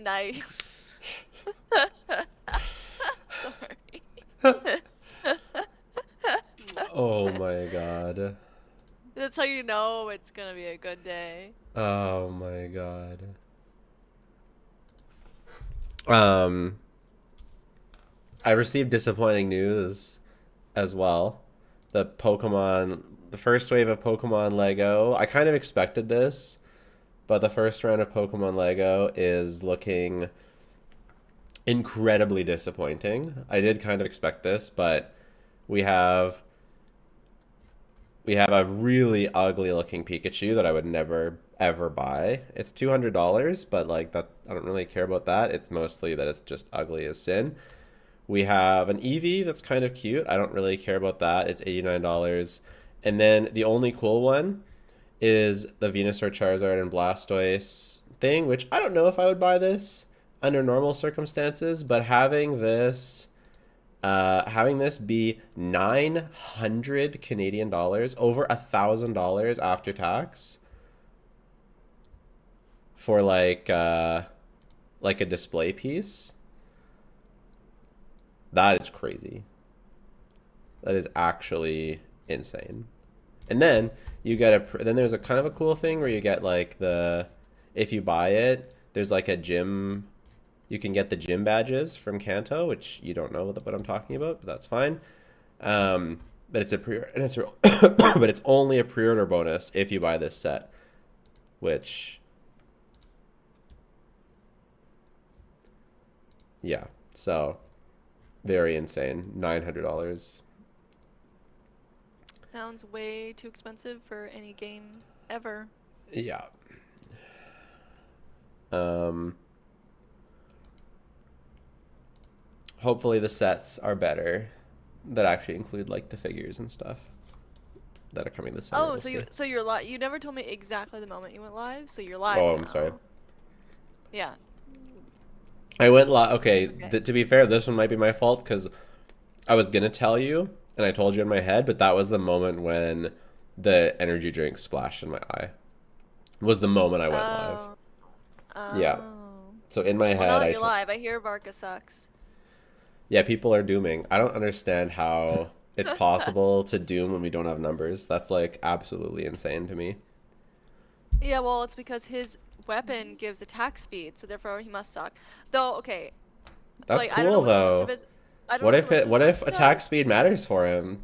Nice. Sorry. Oh my god. That's how you know it's gonna be a good day. Oh my god. Um, I received disappointing news as well. The first wave of Pokemon Lego, I kind of expected this, but the first round of Pokemon Lego is looking incredibly disappointing. I did kind of expect this, but we have we have a really ugly looking Pikachu that I would never ever buy. It's $200, but like that I don't really care about that. It's mostly that it's just ugly as sin. We have an Eevee that's kind of cute. I don't really care about that. It's $89. And then the only cool one is the Venusaur, Charizard, and Blastoise thing, which I don't know if I would buy this under normal circumstances, but having this be 900 Canadian dollars, over $1,000 after tax for like a display piece. That is crazy. That is actually insane. And then you get then there's a kind of a cool thing where you get like if you buy it, there's like a gym, you can get the gym badges from Kanto, which you don't know what I'm talking about, but that's fine. But it's a pre and it's but it's only a pre-order bonus if you buy this set, which yeah, so very insane. $900. Sounds way too expensive for any game ever. Yeah. Um, Hopefully the sets are better that actually include like the figures and stuff that are coming this summer. Oh, We'll see. so you're live. You never told me exactly the moment you went live, so you're live Oh, I'm sorry. now. Yeah. I went live. Okay, Okay. to be fair, this one might be my fault because I was gonna tell you, and I told you in my head, but that was the moment when the energy drink splashed in my eye. Was the moment I went live. Oh. Yeah. Oh. So in my Well, now head, that you're live, I hear Varka sucks. yeah, people are dooming. I don't understand how it's possible to doom when we don't have numbers. That's like absolutely insane to me. Yeah, well, it's because his weapon gives attack speed, so therefore he must suck. Though, okay, That's like I don't know cool what the rest of though. his, I don't know what the rest of his What if weapon attack does. speed matters for him?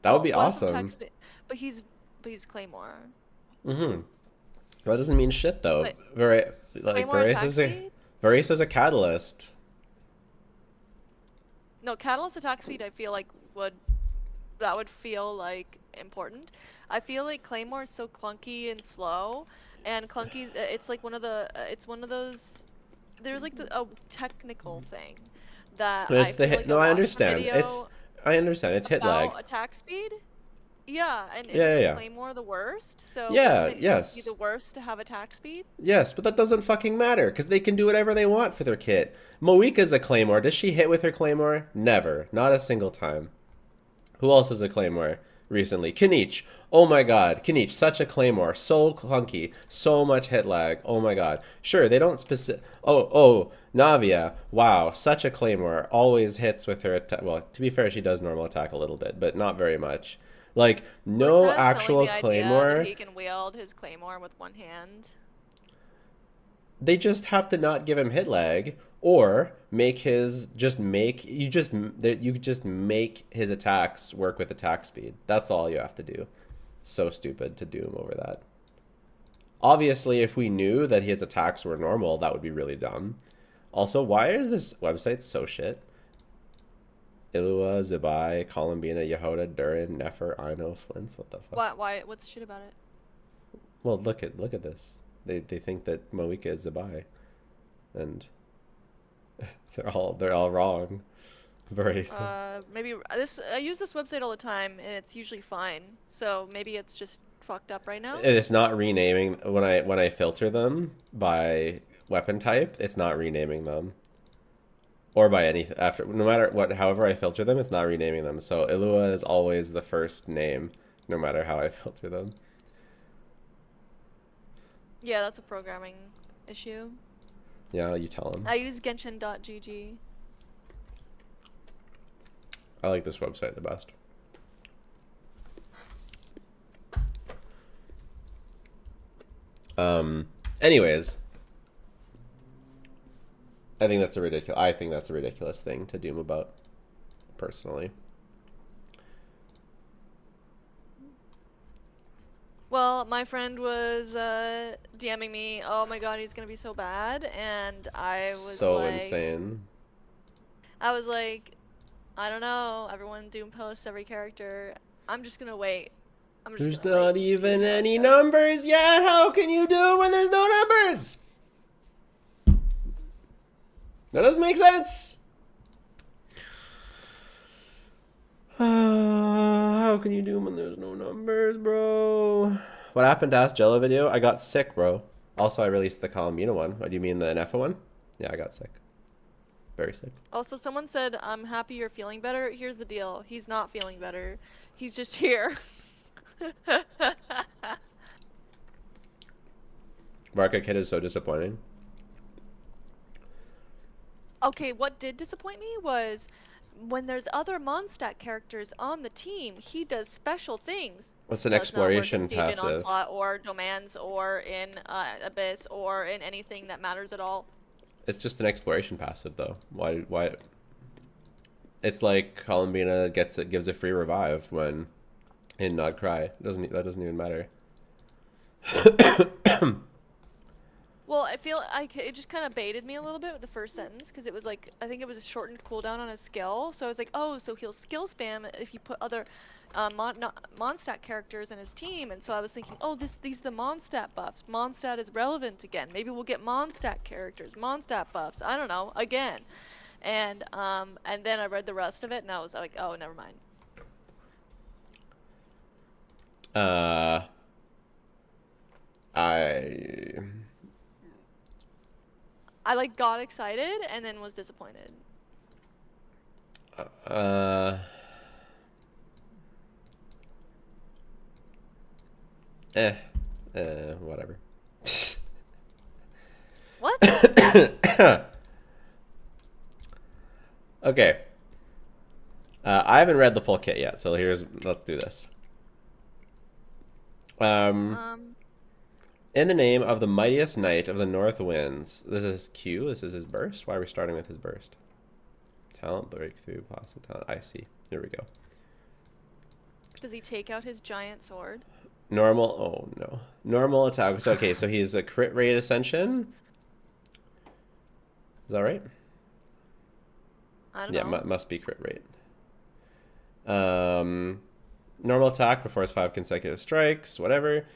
That would Well, be what if attack awesome. speed? But he's Claymore. Mm-hmm. That doesn't mean shit though. But Like Claymore attack speed? Varese is a catalyst. No, Catalyst attack speed. I feel like would feel like important. I feel like Claymore is so clunky and slow, and clunky's it's like it's one of those. There's like a technical thing that I It's the feel hit. like I No, I watched a understand. video I understand. It's hit lag. about attack speed. Yeah, and Yeah, yeah, isn't yeah. Claymore the worst? So wouldn't Yeah, it be yes. the worst to have attack speed? Yes, but that doesn't fucking matter because they can do whatever they want for their kit. Moika's a claymore. Does she hit with her claymore? Never. Not a single time. Who else is a claymore recently? Kinich. Oh my god. Kinich, such a claymore. So clunky. So much hit lag. Oh my god. Sure, they don't specific. Oh, Navia. Wow, such a claymore. Always hits with her attack. Well, to be fair, she does normal attack a little bit, but not very much. Like, Well, they're no kind of selling actual the idea that claymore. he can wield his Claymore with one hand. They just have to not give him hit lag or make his just make you just that you just make his attacks work with attack speed. That's all you have to do. So stupid to do him over that. Obviously, if we knew that his attacks were normal, that would be really dumb. Also, why is this website so shit? Ilua, Zibai, Columbina, Yehoda, Durin, Nefer, Ino, Flints. What the fuck? Why? What's shit about it? Well, look at this. They think that Moika is Zibai, and they're all wrong. Very so. Maybe I use this website all the time, and it's usually fine. So maybe it's just fucked up right now. It's not renaming when I filter them by weapon type. It's not renaming them or by any after no matter what. However I filter them, it's not renaming them. So Ilua is always the first name, no matter how I filter them. Yeah, that's a programming issue. Yeah, you tell him. I use Genshin.gg. I like this website the best. Anyways, I think that's a ridiculous thing to doom about, personally. Well, my friend was DMing me, oh my god, he's gonna be so bad, and So insane. I was like, I don't know, everyone doom posts every character. I'm just gonna wait. I'm just There's gonna wait not and see even how it any goes. numbers yet. How can you do it when there's no numbers? That doesn't make sense. How can you do them when there's no numbers, bro? What happened to Ask Jello video? I got sick, bro. Also, I released the Columbina one. What do you mean, the NFA one? Yeah, I got sick. Very sick. Also, someone said, I'm happy you're feeling better. Here's the deal. He's not feeling better. He's just here. Varka Kid is so disappointing. Okay, what did disappoint me was when there's other Mondstadt characters on the team, he does special things. What's an Does not work in exploration Siege and passive? Onslaught or Domains or in Abyss or in anything that matters at all. It's just an exploration passive, though. Why? It's like Columbina gives a free revive when in Not Cry. That doesn't even matter. Well, I feel like it just kind of baited me a little bit with the first sentence because it was like, I think it was a shortened cooldown on his skill. So I was like, oh, so he'll skill spam if you put other Mondstadt characters in his team. And so I was thinking, oh, these are the Mondstadt buffs. Mondstadt is relevant again. Maybe we'll get Mondstadt characters, Mondstadt buffs. I don't know, again. And then I read the rest of it and I was like, oh, never mind. I like got excited and then was disappointed. Whatever. What? Okay. I haven't read the full kit yet, so let's do this. In the name of the mightiest knight of the north winds. This is Q. This is his burst. Why are we starting with his burst? Talent, breakthrough, possible talent. I see. Here we go. Does he take out his giant sword? Normal. Oh, no. Normal attack. So, okay, so he's a crit rate ascension. Is that right? I don't know. Yeah, must be crit rate. Normal attack performs 5 consecutive strikes, whatever.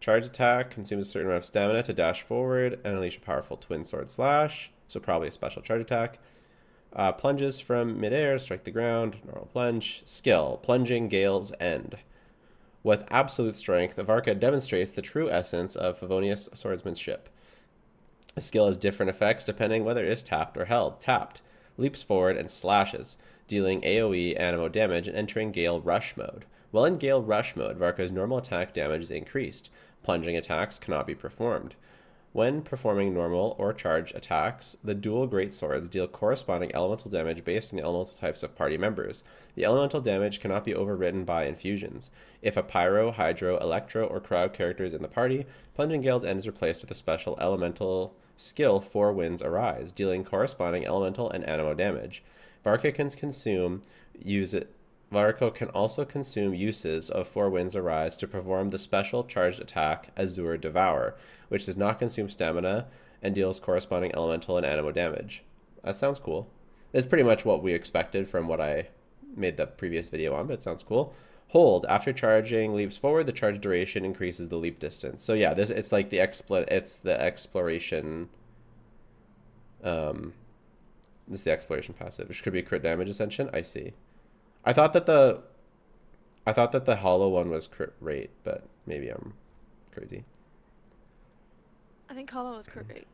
Charge attack consumes a certain amount of stamina to dash forward and unleash a powerful twin sword slash. So probably a special charge attack. Plunges from midair, strike the ground, normal plunge. Skill, plunging Gale's End. With absolute strength, Varka demonstrates the true essence of Favonius swordsmanship. The skill has different effects depending whether it is tapped or held. Tapped, leaps forward and slashes, dealing AoE animo damage and entering Gale Rush mode. While in Gale Rush mode, Varka's normal attack damage is increased. Plunging attacks cannot be performed. When performing normal or charge attacks, the dual greatswords deal corresponding elemental damage based on the elemental types of party members. The elemental damage cannot be overridden by infusions. If a pyro, hydro, electro, or crowd character is in the party, Plunging Gale's End is replaced with a special elemental skill 4 Winds Arise, dealing corresponding elemental and animo damage. Varka can also consume uses of 4 Winds Arise to perform the special charged attack Azure Devour, which does not consume stamina and deals corresponding elemental and animo damage. That sounds cool. It's pretty much what we expected from what I made the previous video on, but it sounds cool. Hold. After charging leaps forward, the charge duration increases the leap distance. So yeah, it's like the exploration. This is the exploration passive, which could be crit damage ascension. I see. I thought that the hollow one was crit rate, but maybe I'm crazy. I think hollow is crit rate.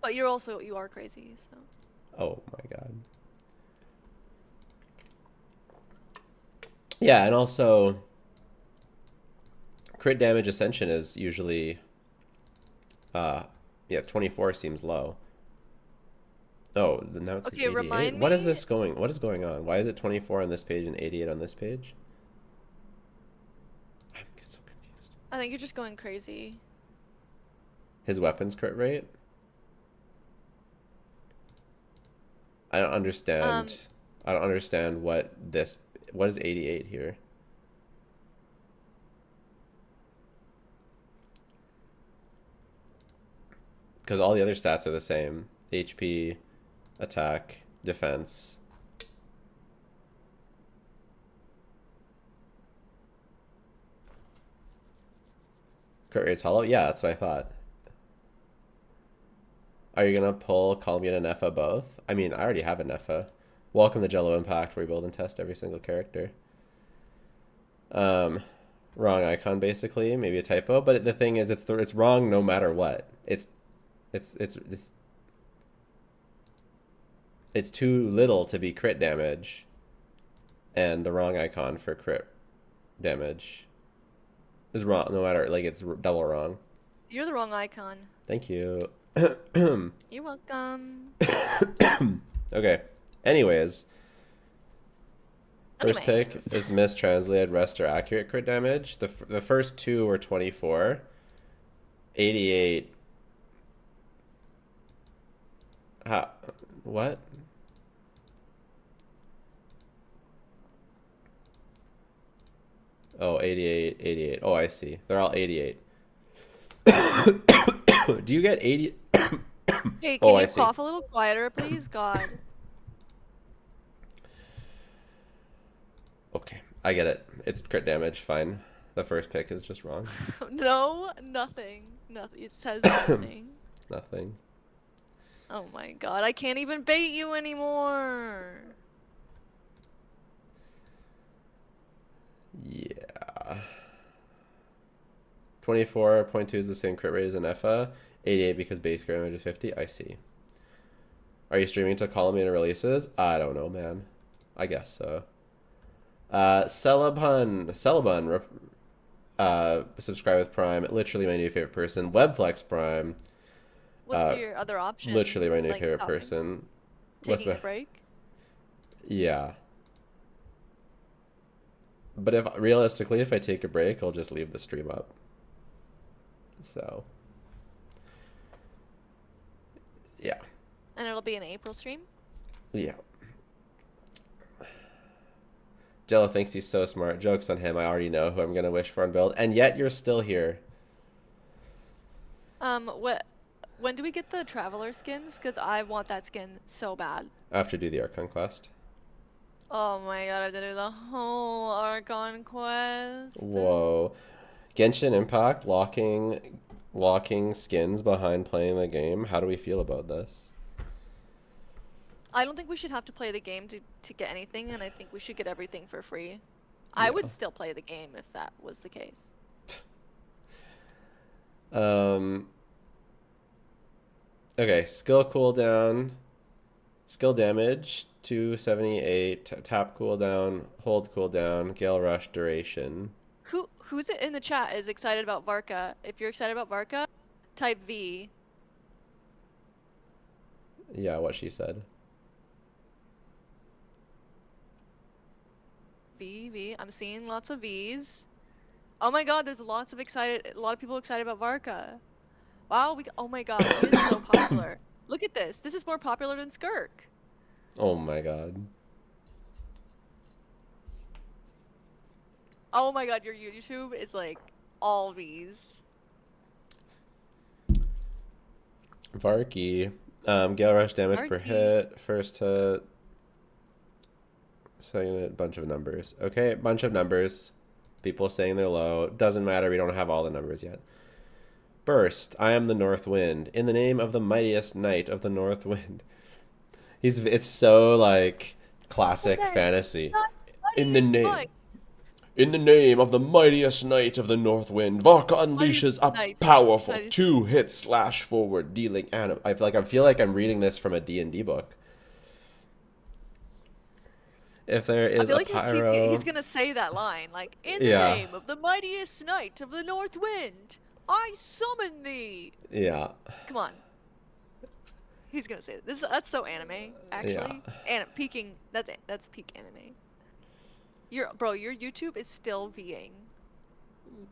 But you are crazy, so. Oh my god. Yeah, and also Crit damage ascension is usually, yeah, 24 seems low. Oh, now it says Okay, 88. remind What is me. this going? What is going on? Why is it 24 on this page and 88 on this page? I'm so confused. I think you're just going crazy. His weapons crit rate? I don't Um, understand. I don't understand what this. What is 88 here? Because all the other stats are the same. HP, attack, defense. Crit rate's hollow? Yeah, that's what I thought. Are you gonna pull Columbina and Neffa both? I mean, I already have a Neffa. Welcome to Jello Impact, where we build and test every single character. Wrong icon basically, maybe a typo. But the thing is, it's wrong no matter what. It's it's too little to be crit damage, and the wrong icon for crit damage is wrong no matter, like, it's double wrong. you're the wrong icon. Thank you. You're welcome. Okay. Anyways, first pick Anyways. is mistranslated rest or accurate crit damage. The first two were 24. 88. How? What? Oh, 88, 88. Oh, I see. They're all 88. Do you get 80? Hey, Oh, can I you see. cough a little quieter, please? God. Okay, I get it. It's crit damage. Fine. The first pick is just wrong. No, nothing. Nothing. It says nothing. Nothing. Oh my god, I can't even bait you anymore. Yeah. 24.2 is the same crit rate as an EFA. 88 because base crit damage is 50. I see. Are you streaming to Columbina releases? I don't know, man. I guess so. Celebun, subscribe with Prime. Literally my new favorite person. Webflex Prime. What's your other option? Literally my new Like favorite stopping? person. What's Taking my... a break? Yeah. But if realistically, if I take a break, I'll just leave the stream up. So, yeah. And it'll be an April stream? Yeah. Jello thinks he's so smart. Joke's on him. I already know who I'm going to wish for and build. And yet you're still here. When do we get the Traveler skins? Because I want that skin so bad. After do the Archon quest. Oh my god, I have to do the whole Archon quest. Whoa. Genshin Impact locking skins behind playing the game. How do we feel about this? I don't think we should have to play the game to get anything, and I think we should get everything for free. I Yeah. would still play the game if that was the case. Okay, skill cooldown, skill damage 278, tap cooldown, hold cooldown, gale rush duration. Who's in the chat is excited about Varka? If you're excited about Varka, type V. Yeah, what she said. V. I'm seeing lots of V's. Oh my god, there's a lot of people excited about Varka. Wow, oh my god, he is so popular. Look at this. This is more popular than Skirk. Oh my god. Oh my god, your YouTube is like all V's. Varky. Gale rush damage per Varky. hit, first hit. Second hit, bunch of numbers. Okay, bunch of numbers. People saying they're low. Doesn't matter, we don't have all the numbers yet. Burst. I am the North Wind. In the name of the mightiest knight of the North Wind. It's so like classic fantasy. In the name of the mightiest knight of the North Wind, Varka unleashes a powerful 2-hit slash forward, dealing I feel like I'm reading this from a D&D book. if there I is feel a like he's pyro, gonna say that line, like, in the yeah, name of the mightiest knight of the North Wind, I summon thee. yeah, Come on, he's gonna say this. That's so anime, yeah, actually. Peaking. That's peak anime. Your YouTube is still VAing.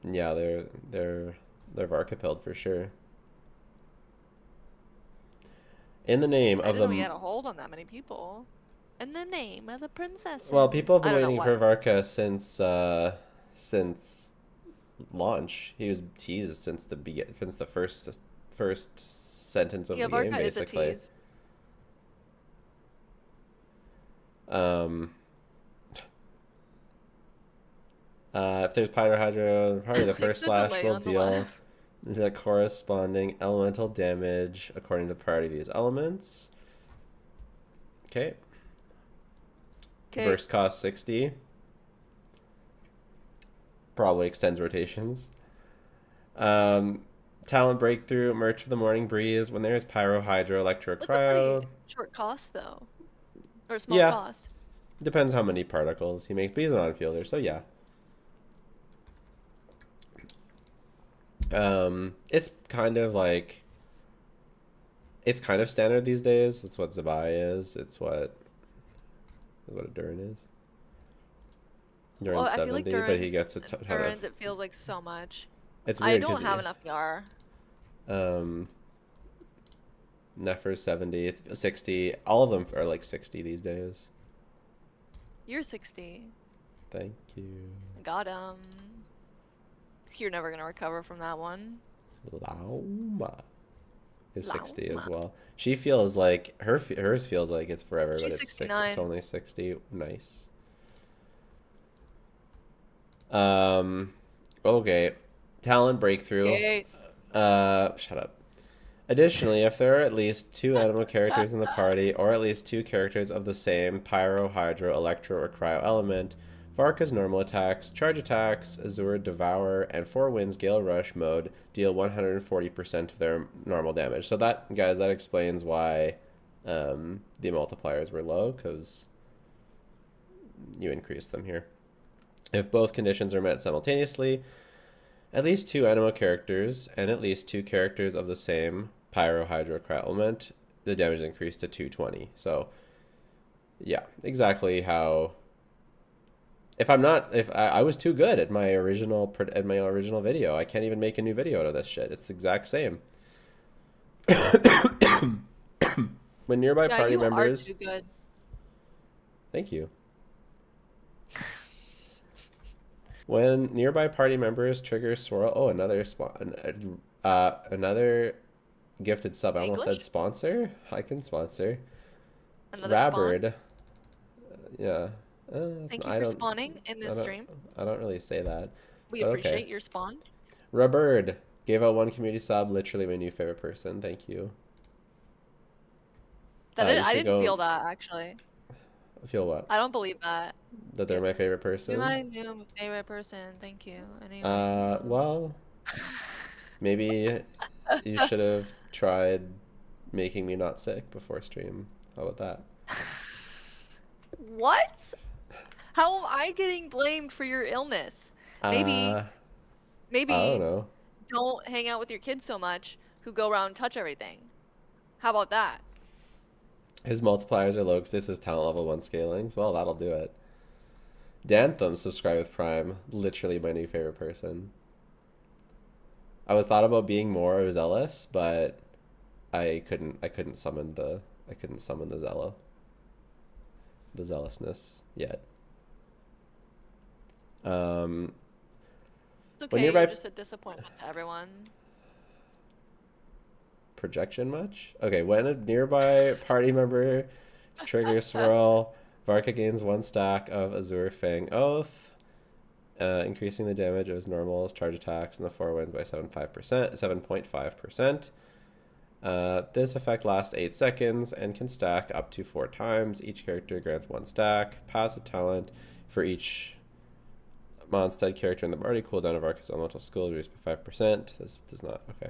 yeah. They're Varka pilled for sure. In the name I of didn't know he the had a hold on that many people. In the name of the Well, princesses. people have I been don't know waiting what. for Varka since launch. He was teased since the first sentence of Yeah, the game, Varka is a basically. tease. Um, if there's Pyrohydro, probably the first The slash delay will on the deal laugh. the corresponding elemental damage according to the priority of these elements. Okay. Okay. Burst cost 60. Probably extends rotations. Um, Talent Breakthrough, Merch of the Morning Breeze. When there's Pyro, Hydro, Electro, That's a pretty Cryo. short cost, though. Or small Yeah, cost. depends how many particles he makes, but he's an on-fielder, so yeah. It's kind of like it's kind of standard these days. It's what Zabai is. It's what a Durin is. Well, Durin's I feel like 70, but he gets a ton of. Durin's, it feels like so much. It's I weird don't because have enough Yar. um, Nefer's 70. It's 60. All of them are like 60 these days. You're 60. Thank you. Got him. You're never gonna recover from that one. Lauma is 60 as Lauma. well. She feels like hers feels like it's forever, but She's it's 69. only 60. Nice. Okay. Talent breakthrough. Okay. Shut up. Additionally, if there are at least two animal characters in the party, or at least two characters of the same Pyro, Hydro, Electro, or Cryo element, Varka's normal attacks, charge attacks, Azure Devour, and Four Winds Gale Rush mode deal 140% of their normal damage. So that, guys, that explains why the multipliers were low, because you increased them here. If both conditions are met simultaneously, at least two animal characters and at least two characters of the same Pyro, Hydro, Cryo element, the damage increased to 220. So, yeah, exactly how. If I was too good at my original video, I can't even make a new video out of this shit. It's the exact same. When nearby Yeah, party you are members, too good. thank you. When nearby party members trigger swirl, oh, another another gifted sub. I almost said English? sponsor. I can sponsor. Another spawn? Rabbird. Yeah. Thank you I for don't. spawning in I this don't. stream. I don't really say that. We But okay. appreciate your spawn. Rabbird gave out one community sub. Literally my new favorite person. Thank you. You I should didn't feel go. that, actually. Feel what? I don't believe that. That they're my favorite You're person. my new favorite person. Thank you. Anyway. Well, maybe you should have tried making me not sick before stream. How about that? What? How am I getting blamed for your illness? Maybe I don't know. don't hang out with your kids so much who go around and touch everything. How about that? His multipliers are low because this is talent level 1 scaling. So, well, that'll do it. Dantham subscribe with Prime. Literally my new favorite person. I was thought about being more zealous, but I couldn't summon the zealousness yet. It's okay, when you're nearby just a disappointment to everyone. projection much? Okay, when a nearby party member trigger swirl, Varka gains 1 stack of Azure Fang Oath, increasing the damage of his normal charge attacks and the 4 winds by 7.5%. This effect lasts 8 seconds and can stack up to 4 times. Each character grants 1 stack. Passive talent for each Mondstadt character in the party. Cooldown of Varka's elemental skill reduced by 5%. This does not. Okay.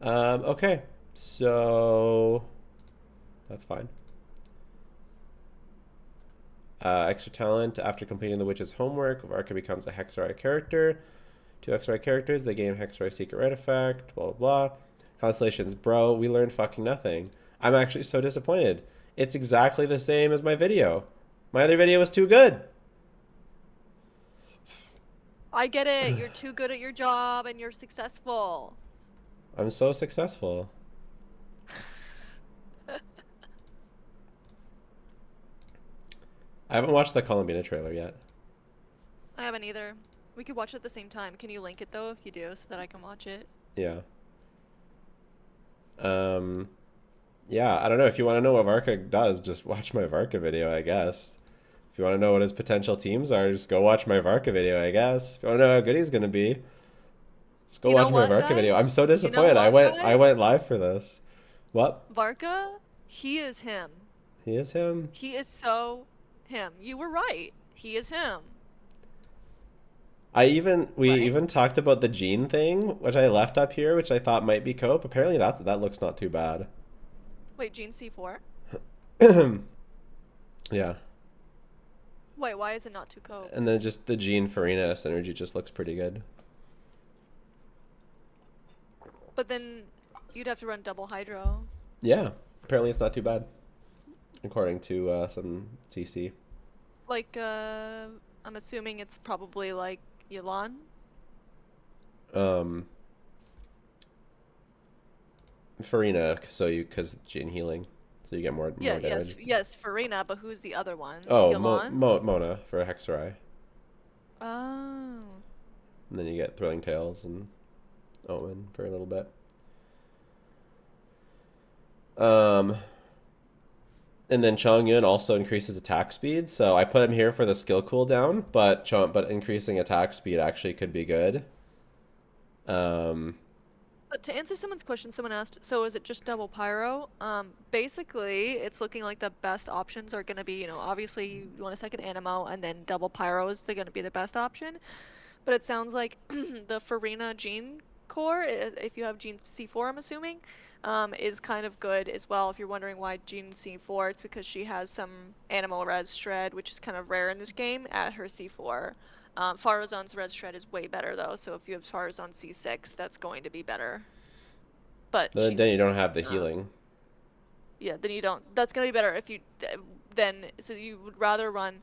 Okay. So that's fine. Extra talent. After completing the witch's homework, Varka becomes a Hexari character. 2 Hexari characters. They gain Hexari secret right effect. Blah, blah, blah. Constellations. Bro, we learned fucking nothing. I'm actually so disappointed. It's exactly the same as my video. My other video was too good. I get it. You're too good at your job and you're successful. I'm so successful. I haven't watched the Columbina trailer yet. I haven't either. We could watch it at the same time. Can you link it though if you do so that I can watch it? Yeah. Um, yeah, I don't know. If you want to know what Varka does, just watch my Varka video, I guess. If you want to know what his potential teams are, just go watch my Varka video, I guess. If you want to know how good he's gonna be, let's go You know watch my what, Varka video. guys? I'm so You know disappointed. I what, went I guys? went live for this. What? Varka, he is him. He is him? He is so him. You were right. He is him. We Right? even talked about the gene thing, which I left up here, which I thought might be cope. Apparently that looks not too bad. Wait, Gene C4? Yeah. Wait, why is it not too cope? And then just the gene Farina synergy just looks pretty good. But then you'd have to run double hydro. Yeah. Apparently it's not too bad. According to some CC. Like, I'm assuming it's probably like Yulon. Farina, because gene healing. So you get more Yeah, damage. yes, Farina, but who's the other one? Oh, Yulon? Mona for a Hexarai. Oh. And then you get Thrilling Tales and Omen for a little bit. And then Chongyun also increases attack speed, so I put him here for the skill cooldown, but increasing attack speed actually could be good. But to answer someone's question, someone asked, so is it just double pyro? Basically, it's looking like the best options are going to be, obviously you want a second animo, and then double pyro is going to be the best option. But it sounds like the Farina gene core, if you have gene C4, I'm assuming, is kind of good as well. If you're wondering why gene C4, it's because she has some animal res shred, which is kind of rare in this game, at her C4. Faruzon's res shred is way better though, so if you have Faruzon C6, that's going to be better. But then you don't have the healing. Yeah, then you don't. That's gonna be better if you so you would rather run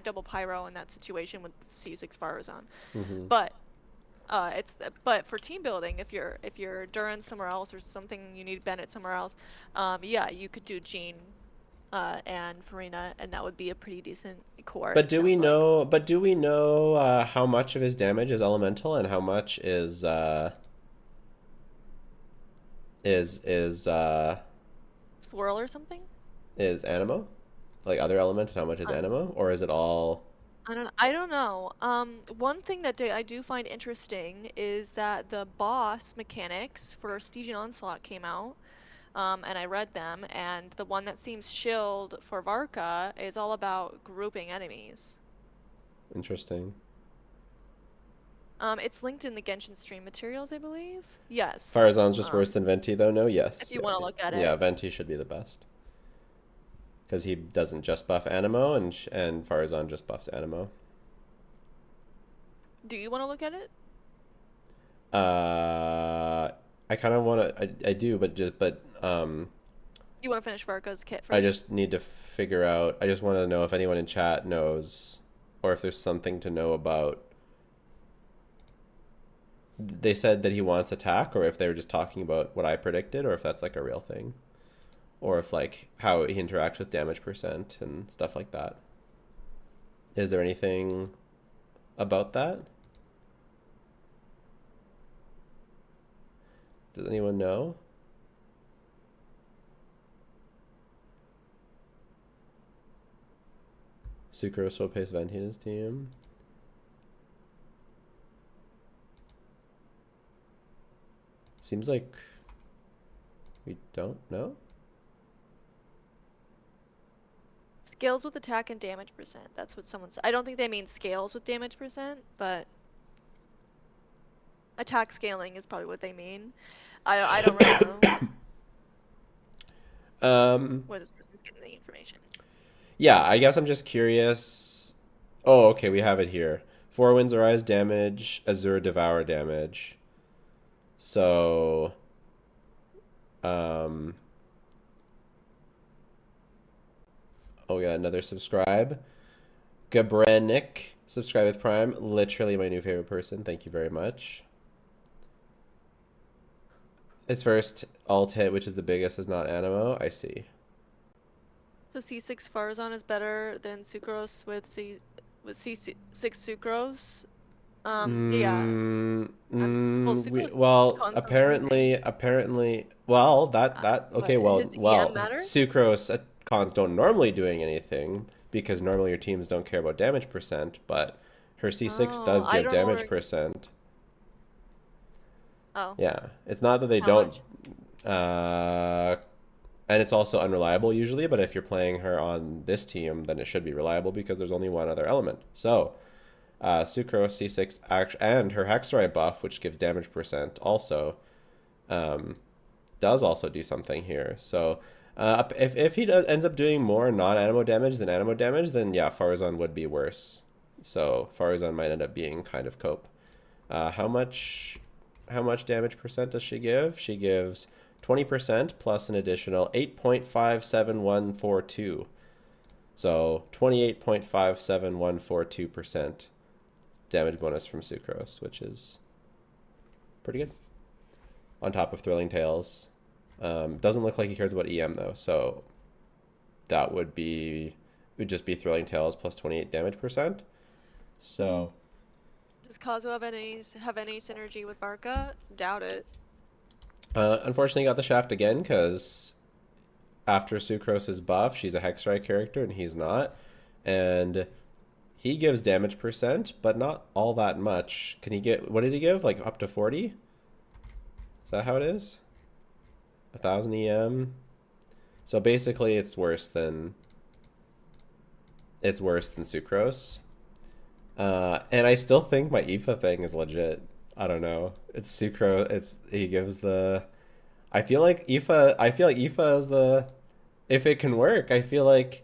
double pyro in that situation with C6 Faruzon. Mm-hmm. But but for team building, if you're Duran somewhere else or something, you need Bennett somewhere else. Yeah, you could do Jean and Farina, and that would be a pretty decent core. But do we know? But do we know how much of his damage is elemental and how much is swirl or something? Is animo? Like other element, and how much is animo, or is it all? I don't know. One thing that I do find interesting is that the boss mechanics for Stygian Onslaught came out. And I read them, and the one that seems shilled for Varka is all about grouping enemies. Interesting. It's linked in the Genshin stream materials, I believe. Yes. Faruzon's just worse than Venti, though. No, yes. If you want to look at it. Yeah, Venti should be the best because he doesn't just buff animo, and Faruzon just buffs animo. Do you want to look at it? I kind of want to. I do, but you want to finish Varka's kit first? I just need to figure out. I just want to know if anyone in chat knows, or if there's something to know about. They said that he wants attack, or if they were just talking about what I predicted, or if that's like a real thing, or if like how he interacts with damage percent and stuff like that. Is there anything about that? Does anyone know? Sucrose will pace Venti in his team. Seems like we don't know. Scales with attack and damage percent. That's what someone said. I don't think they mean scales with damage percent, but attack scaling is probably what they mean. I don't really know where this person's getting the information. Yeah, I guess I'm just curious. Oh, okay, we have it here. Four Winds Arise damage, Azure Devour damage. So, um, oh yeah, another subscribe. Gabrenik, subscribe with Prime. Literally my new favorite person. Thank you very much. Its first alt hit, which is the biggest, is not Animo. I see. So C6 Farazan is better than Sucrose with C6 Sucrose. Yeah. Well, Sucrose constantly losing. well, But okay, his EM well, matters? Sucrose cons don't normally doing anything because normally your teams don't care about damage percent, but her C6 Oh, does I give don't know damage where. percent. Oh, Yeah, it's not that they how don't, much? uh, and it's also unreliable usually, but if you're playing her on this team, then it should be reliable because there's only one other element. So, Sucrose C6 and her Hexorite buff, which gives damage percent, also um, does also do something here. So if he ends up doing more non-animo damage than animo damage, then yeah, Farazan would be worse. So Farazan might end up being kind of cope. How much damage percent does she give? She gives 20% plus an additional 8.57142. So 28.57142% damage bonus from Sucrose, which is pretty good. On top of Thrilling Tales. Doesn't look like he cares about EM though, so that would just be Thrilling Tales plus 28 damage percent. So Does Kazuo have any synergy with Varka? Doubt it. unfortunately got the shaft again because after Sucrose's buff, she's a Hexrite character and he's not. And he gives damage percent, but not all that much. Can he get, what did he give? Like up to 40? Is that how it is? 1,000 EM. So basically it's worse than Sucrose. And I still think my Aoife thing is legit. I don't know. It's Sucrose. He gives the. I feel like Aoife is the. If it can work, I feel like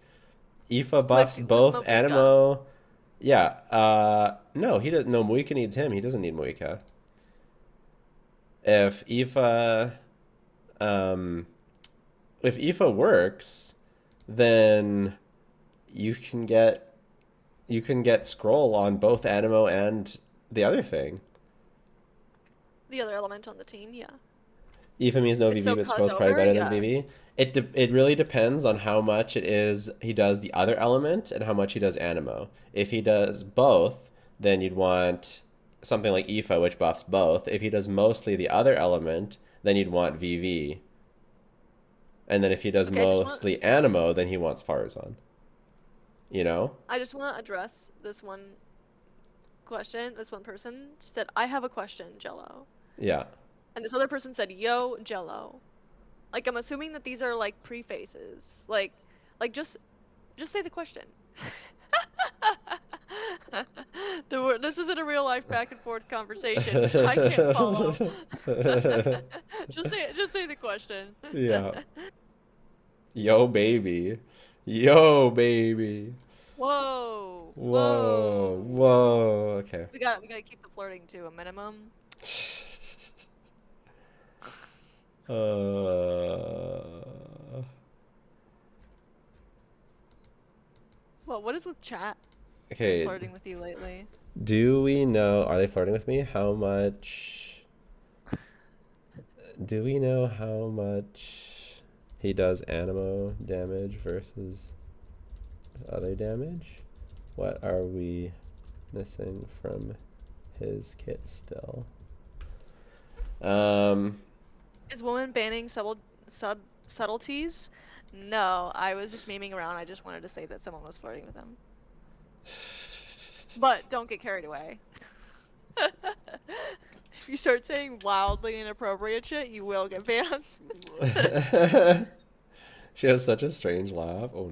Aoife buffs With both Moika. Animo. Yeah. No, he doesn't. No, Moika needs him. He doesn't need Moika. If Aoife, um, if Aoife works, then you can get scroll on both Animo and the other thing. The other element on the team, yeah. Aoife means no It's VV, so but cuz scroll's probably over, better than yes. VV. It really depends on how much it is he does the other element and how much he does Animo. If he does both, then you'd want something like Aoife, which buffs both. If he does mostly the other element, then you'd want VV. And then if he does Okay, mostly Animo, then he wants Farazan. You know? I just want to address this one question. This one person said, "I have a question, Jello." Yeah. And this other person said, "Yo, Jello." Like I'm assuming that these are like prefaces. Like just say the question. This isn't a real life back and forth conversation. I can't follow. Just say the question. Yeah. Yo, baby. Yo, baby. Whoa. Whoa. Whoa. Whoa. Okay. We gotta keep the flirting to a minimum. Uh, Well, what is with chat been okay. flirting with you lately? Do we know? Are they flirting with me? How much? Do we know how much he does animo damage versus other damage? What are we missing from his kit still? Um, Is woman banning subtleties? No, I was just memeing around. I just wanted to say that someone was flirting with him. But don't get carried away. If you start saying wildly inappropriate shit, you will get banned. she has such a strange laugh. Oh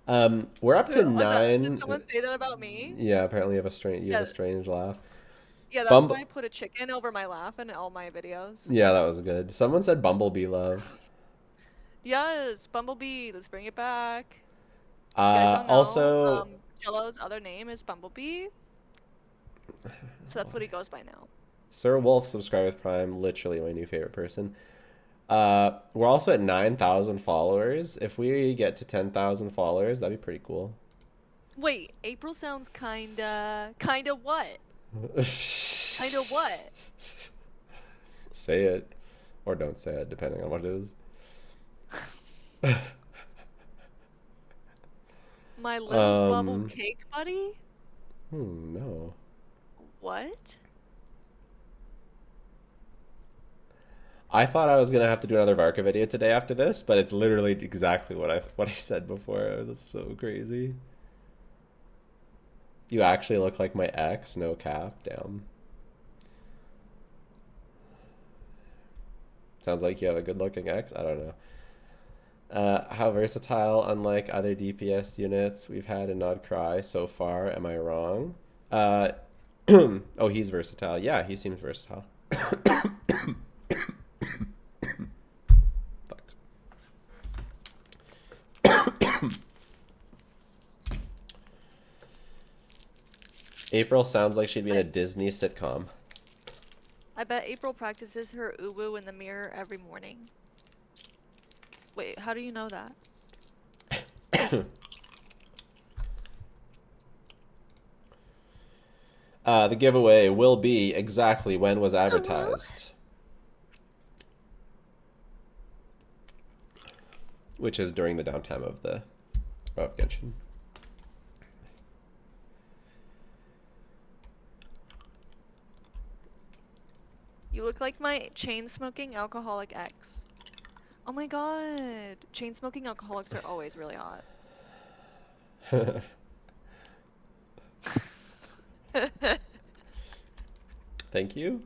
no. We're up to What's that? Did 9. someone say that about me? Yeah, apparently you have Yeah, a strange laugh. yeah, that's why I Bumble. put a chicken over my laugh in all my videos. Yeah, that was good. Someone said Bumblebee love. Yes, Bumblebee, let's bring it back. You guys don't know, Also, Jello's other name is Bumblebee, so that's what he goes by now. Sir Wolf subscribed with Prime, literally my new favorite person. We're also at 9,000 followers. If we get to 10,000 followers, that'd be pretty cool. Wait, April sounds kinda what? Kinda what? Say it, or don't say it, depending on what it is. My little bubble um, cake buddy? no. What? I thought I was gonna have to do another Varka video today after this, but it's literally exactly what I said before. That's so crazy. You actually look like my ex, no cap. Damn. Sounds like you have a good-looking ex. I don't know. How versatile, unlike other DPS units we've had in Nod Cry so far. Am I wrong? Uh, oh, he's versatile. Yeah, he seems versatile. April sounds like she'd be in a I, Disney sitcom. I bet April practices her uwu in the mirror every morning. Wait, how do you know that? The giveaway will be exactly when was advertised, which is during the downtime of Genshin. You look like my chain-smoking alcoholic ex. Oh my god. Chain-smoking alcoholics are always really hot. Thank you.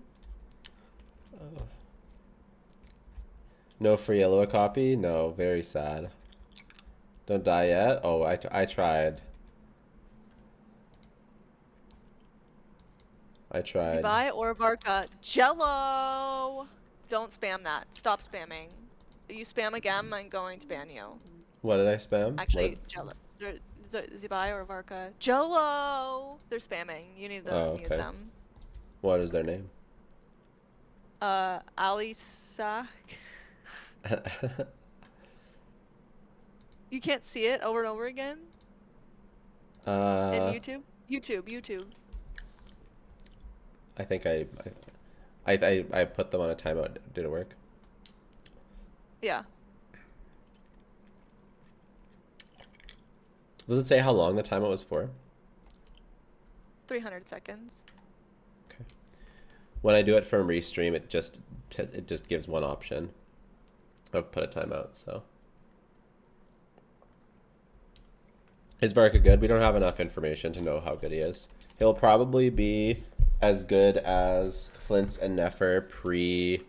No free yellow copy? No, very sad. Don't die yet? Oh, I tried. I tried. Zibai or Varka? Jello! Don't spam that. Stop spamming. You spam again, I'm going to ban you. What did I spam? Actually, Jello. Zibai or Varka? Jello! They're spamming. You need to Oh, mute okay. them. What is their name? Alisa. You can't see it over and over again? In YouTube? YouTube. I think I put them on a timeout. Did it work? Yeah. Does it say how long the timeout was for? 300 seconds. Okay. When I do it from restream, it just gives one option of put a timeout. So is Varka good? We don't have enough information to know how good he is. He'll probably be as good as Flint's and Nefer pre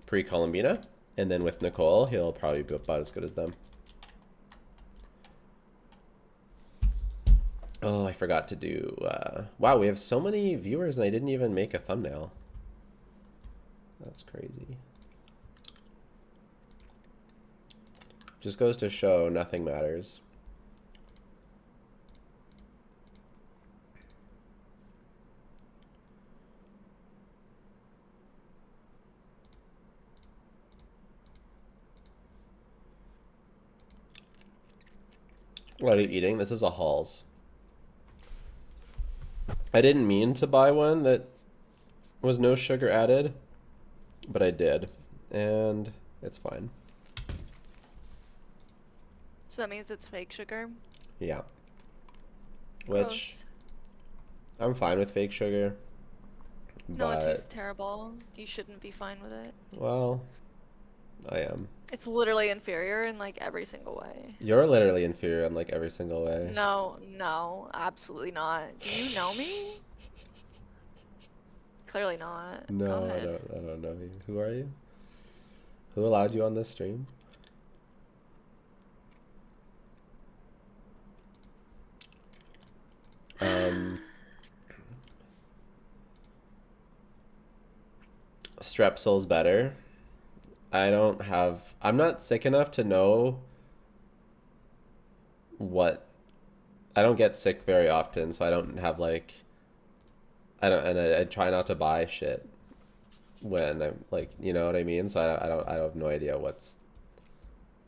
Columbina, and then with Nicole, he'll probably be about as good as them. Oh, I forgot to do... wow, we have so many viewers and I didn't even make a thumbnail. That's crazy. Just goes to show nothing matters. What are you eating? This is a Halls. I didn't mean to buy one that was no sugar added, but I did, and it's fine. So that means it's fake sugar? Yeah. Gross. Which, I'm fine with fake sugar, No, it but, tastes terrible. You shouldn't be fine with it. well, I am. It's literally inferior in like every single way. You're literally inferior in like every single way. No, absolutely not. Do you know me? Clearly not. Go No, ahead. I don't know you. Who are you? Who allowed you on this stream? Strepsil's better. I'm not sick enough to know what I don't get sick very often, so I don't have like I don't and I try not to buy shit when I'm like, you know what I mean? So I have no idea what's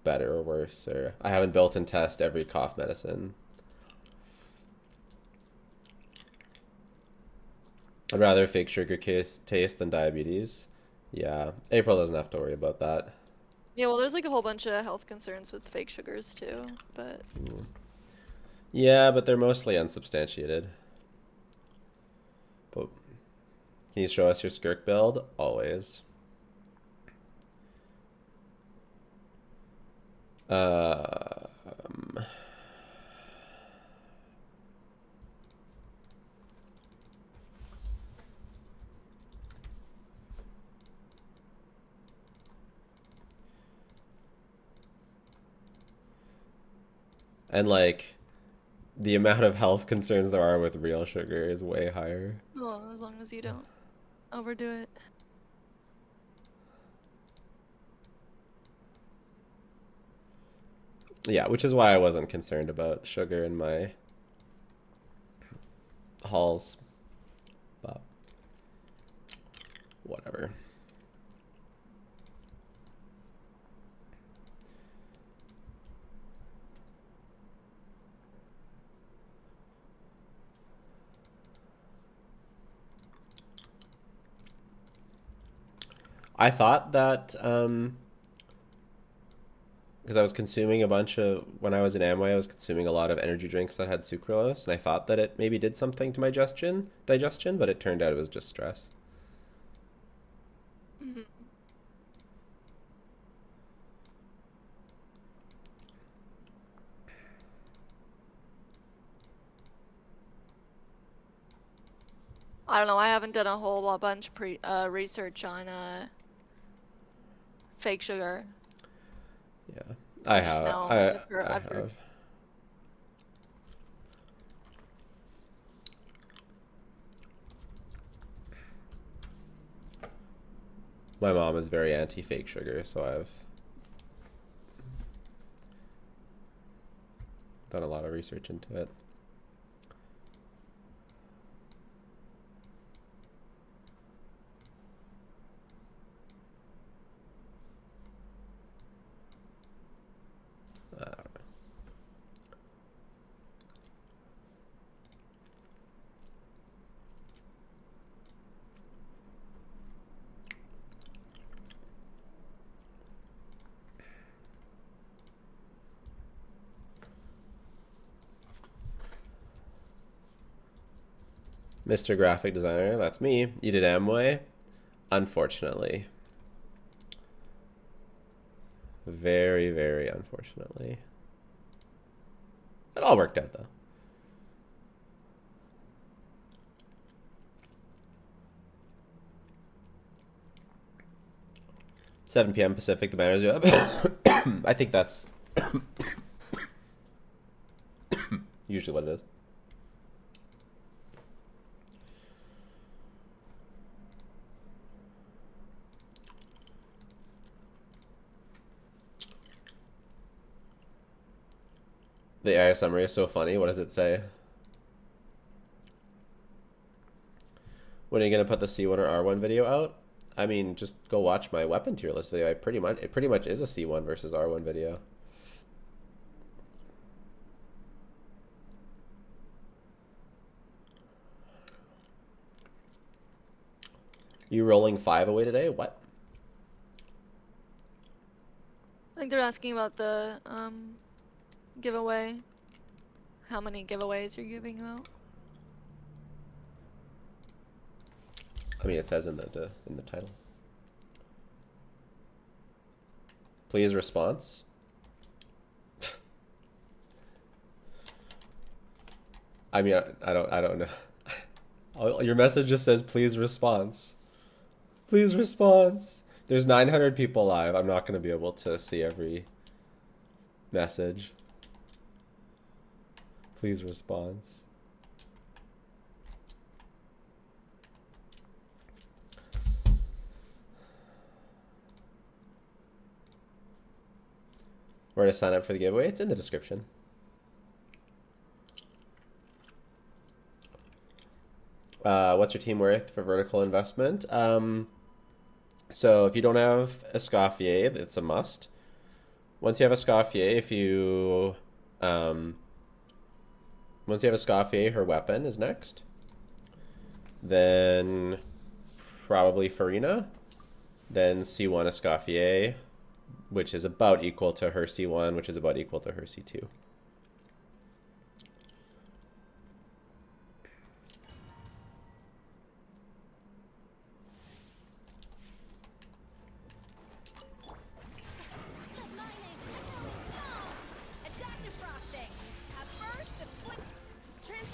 better or worse, or I haven't built and test every cough medicine. I'd rather fake sugar taste than diabetes. Yeah, April doesn't have to worry about that. Yeah, well, there's like a whole bunch of health concerns with fake sugars too, but Yeah, but they're mostly unsubstantiated. But can you show us your skirk build? Always. Um, and like the amount of health concerns there are with real sugar is way higher. well, as long as you don't overdo it. Yeah, which is why I wasn't concerned about sugar in my halls. But whatever. I thought that because I was consuming a bunch of when I was in Amway, I was consuming a lot of energy drinks that had sucralose, and I thought that it maybe did something to my digestion, but it turned out it was just stress. Mhm. I don't know. I haven't done a whole bunch of research on fake sugar. Yeah, I just know I I've heard. have. My mom is very anti-fake sugar, so I've done a lot of research into it. I don't know. Mr. Graphic Designer, that's me. You did Amway? Unfortunately. Very, very unfortunately. It all worked out though. 7 p.m. Pacific, the banner's up. I think that's usually what it is. The AI summary is so funny. What does it say? When are you gonna put the C1 or R1 video out? I mean, just go watch my weapon tier list video. It pretty much is a C1 versus R1 video. You rolling 5 away today? What? I think they're asking about the giveaway. How many giveaways you're giving out? I mean, it says in the title. Please response. I mean, I don't know. Your message just says please response. Please response. There's 900 people live. I'm not going to be able to see every message. Please response. Where to sign up for the giveaway? It's in the description. What's your team worth for vertical investment? So if you don't have Escoffier, it's a must. Once you have Escoffier, if you once you have Escoffier, her weapon is next. Then probably Farina. Then C1 Escoffier, which is about equal to her C1, which is about equal to her C2.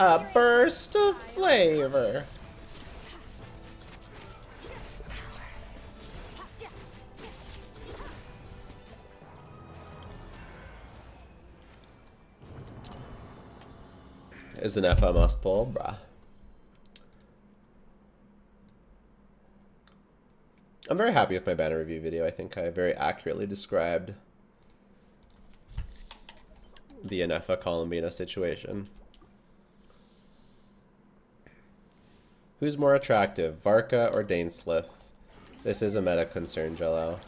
A burst of flavor. Is an F a must pull, bruh. I'm very happy with my banner review video. I think I very accurately described the Anefa Columbina situation. Who's more attractive, Varka or Dainsliff? This is a meta concern, Jello.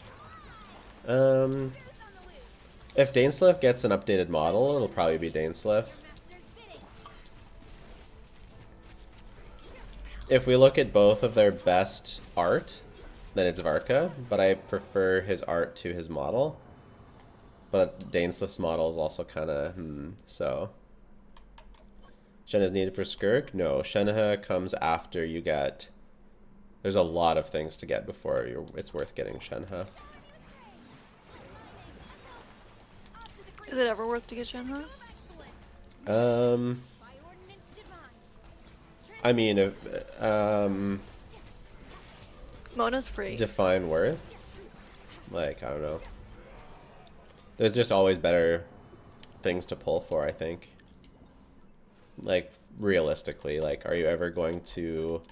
If Dainsliff gets an updated model, it'll probably be Dainsliff. If we look at both of their best art, then it's Varka, but I prefer his art to his model. But Dainsliff's model is also kind of, so. Shenna is needed for Skirk? No, Shenna comes after you get... There's a lot of things to get before it's worth getting Shenna. Is it ever worth to get Shenhe? I mean, if, Mona's free. define worth. Like, I don't know. There's just always better things to pull for, I think. Like, realistically, like, are you ever going to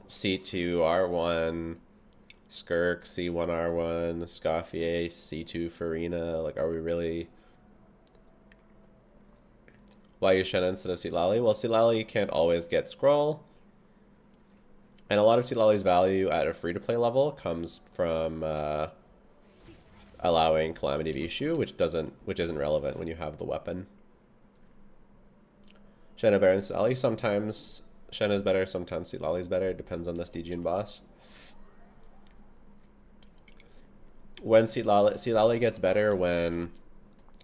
C2 R1 Skirk, C1 R1 Scoffier, C2 Farina? Like, are we really... Why use Shenna instead of Seatlali? Well, Seatlali can't always get Scroll. And a lot of Seatlali's value at a free-to-play level comes from allowing Calamity of Issue, which isn't relevant when you have the weapon. Shenna, Baron, Seatlali. Sometimes Shenna's better, sometimes Seatlali's better. It depends on the Stygian boss. When Seatlali gets better when...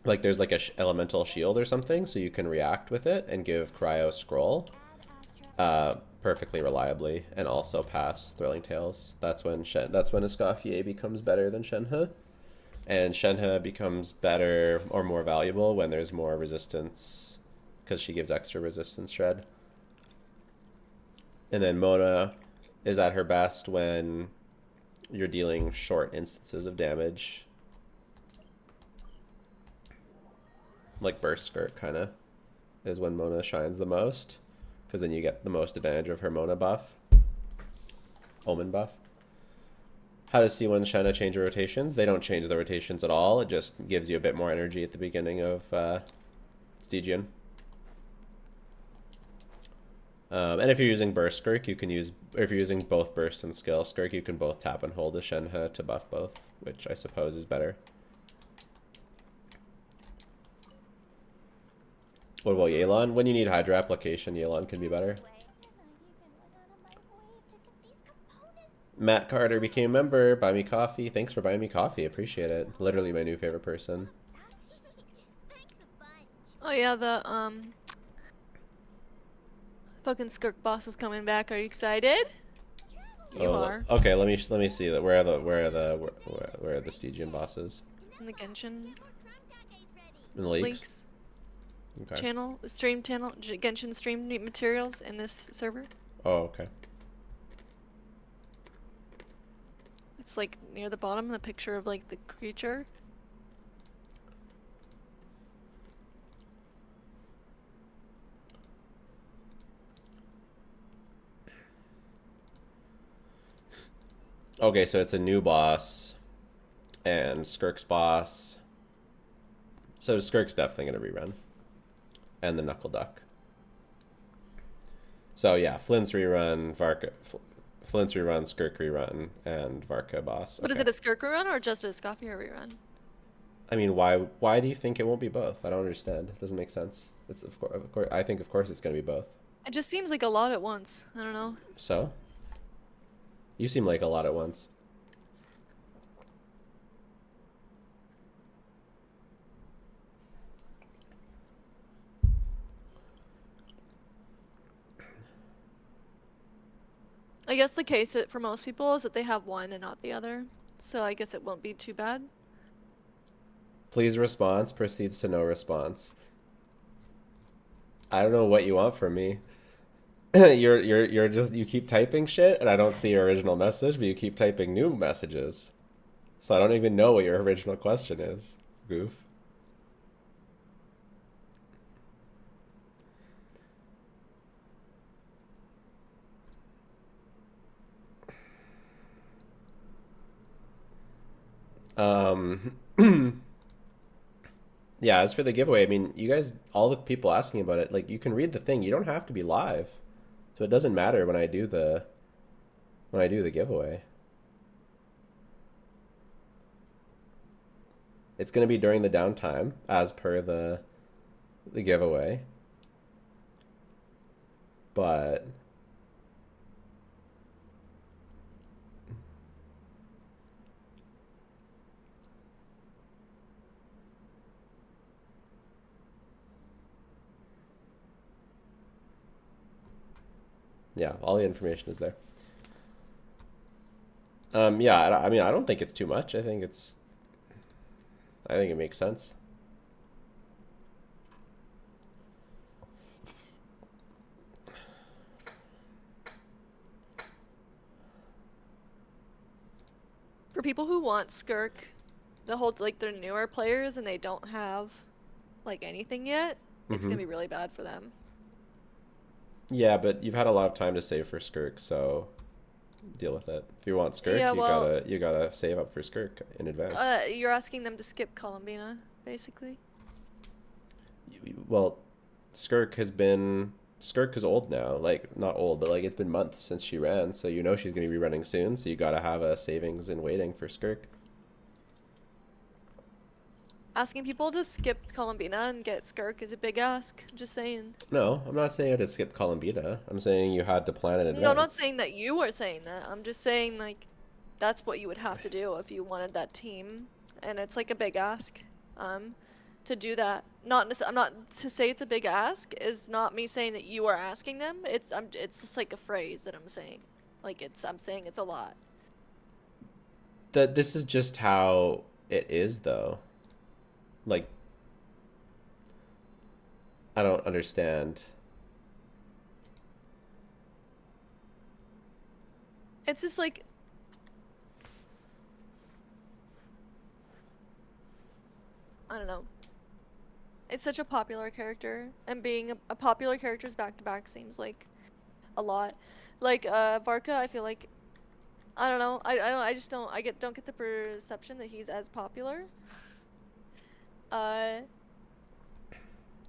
Like, there's like a elemental shield or something, so you can react with it and give Cryo Scroll perfectly reliably, and also pass Thrilling Tales. That's when Escoffier becomes better than Shenhe, and Shenhe becomes better or more valuable when there's more resistance, because she gives extra resistance shred. And then Mona is at her best when you're dealing short instances of damage. Like Burst Skirt, kind of, is when Mona shines the most, because then you get the most advantage of her Mona buff. Omen buff. How does C1 Shenna change her rotations? They don't change the rotations at all. It just gives you a bit more energy at the beginning of Stygian. And if you're using Burst Skirk, you can use, or if you're using both Burst and Skill Skirk, you can both tap and hold a Shenhe to buff both, which I suppose is better. What about Yelan? When you need Hydra application, Yelan can be better. Matt Carter became a member. Buy me coffee. Thanks for buying me coffee. Appreciate it. Literally my new favorite person. Oh yeah, the fucking Skirk boss is coming back. Are you excited? You are. Okay, let me see that. Where are the Stygian bosses? In the Genshin In the leaks? links. Okay. Channel, Genshin stream materials in this server. Oh, okay. It's like near the bottom, the picture of like the creature. Okay, so it's a new boss and Skirk's boss. So Skirk's definitely gonna rerun. And the Knuckle Duck. So yeah, Flint's rerun, Flint's rerun, Skirk rerun, and Varka boss. But is Okay. it a Skirk rerun or just a Scoffy rerun? I mean, why do you think it won't be both? I don't understand. It doesn't make sense. It's of course I think of course it's gonna be both. It just seems like a lot at once. I don't know. So you seem like a lot at once. I guess the case for most people is that they have one and not the other. So I guess it won't be too bad. Please response proceeds to no response. I don't know what you want from me. You're just you keep typing shit and I don't see your original message, but you keep typing new messages. So I don't even know what your original question is, goof. Um Yeah, as for the giveaway, I mean, you guys, all the people asking about it, like you can read the thing. You don't have to be live. So it doesn't matter when I do the giveaway. It's going to be during the downtime as per the giveaway. But yeah, all the information is there. Yeah, I mean, I don't think it's too much. I think it makes sense. For people who want Skirk, the whole like they're newer players and they don't have like anything yet, it's Mm-hmm. gonna be really bad for them. Yeah, but you've had a lot of time to save for Skirk, so deal with it. If you want Skirk, Yeah, well, you gotta save up for Skirk in advance. you're asking them to skip Columbina, basically. Well, Skirk is old now. Like not old, but like it's been months since she ran, so you know she's gonna be running soon. So you gotta have a savings in waiting for Skirk. Asking people to skip Columbina and get Skirk is a big ask. Just saying. No, I'm not saying I had to skip Columbina. I'm saying you had to plan in No, I'm not advance. saying that you are saying that. I'm just saying like that's what you would have to do if you wanted that team, and it's like a big ask. To do that. I'm not to say it's a big ask is not me saying that you are asking them. It's just like a phrase that I'm saying. Like I'm saying it's a lot. That this is just how it is, though. Like I don't understand. It's just like I don't know. It's such a popular character, and being a popular character's back to back seems like a lot. Like Varka, I feel like I don't know. I just don't get the perception that he's as popular. Uh,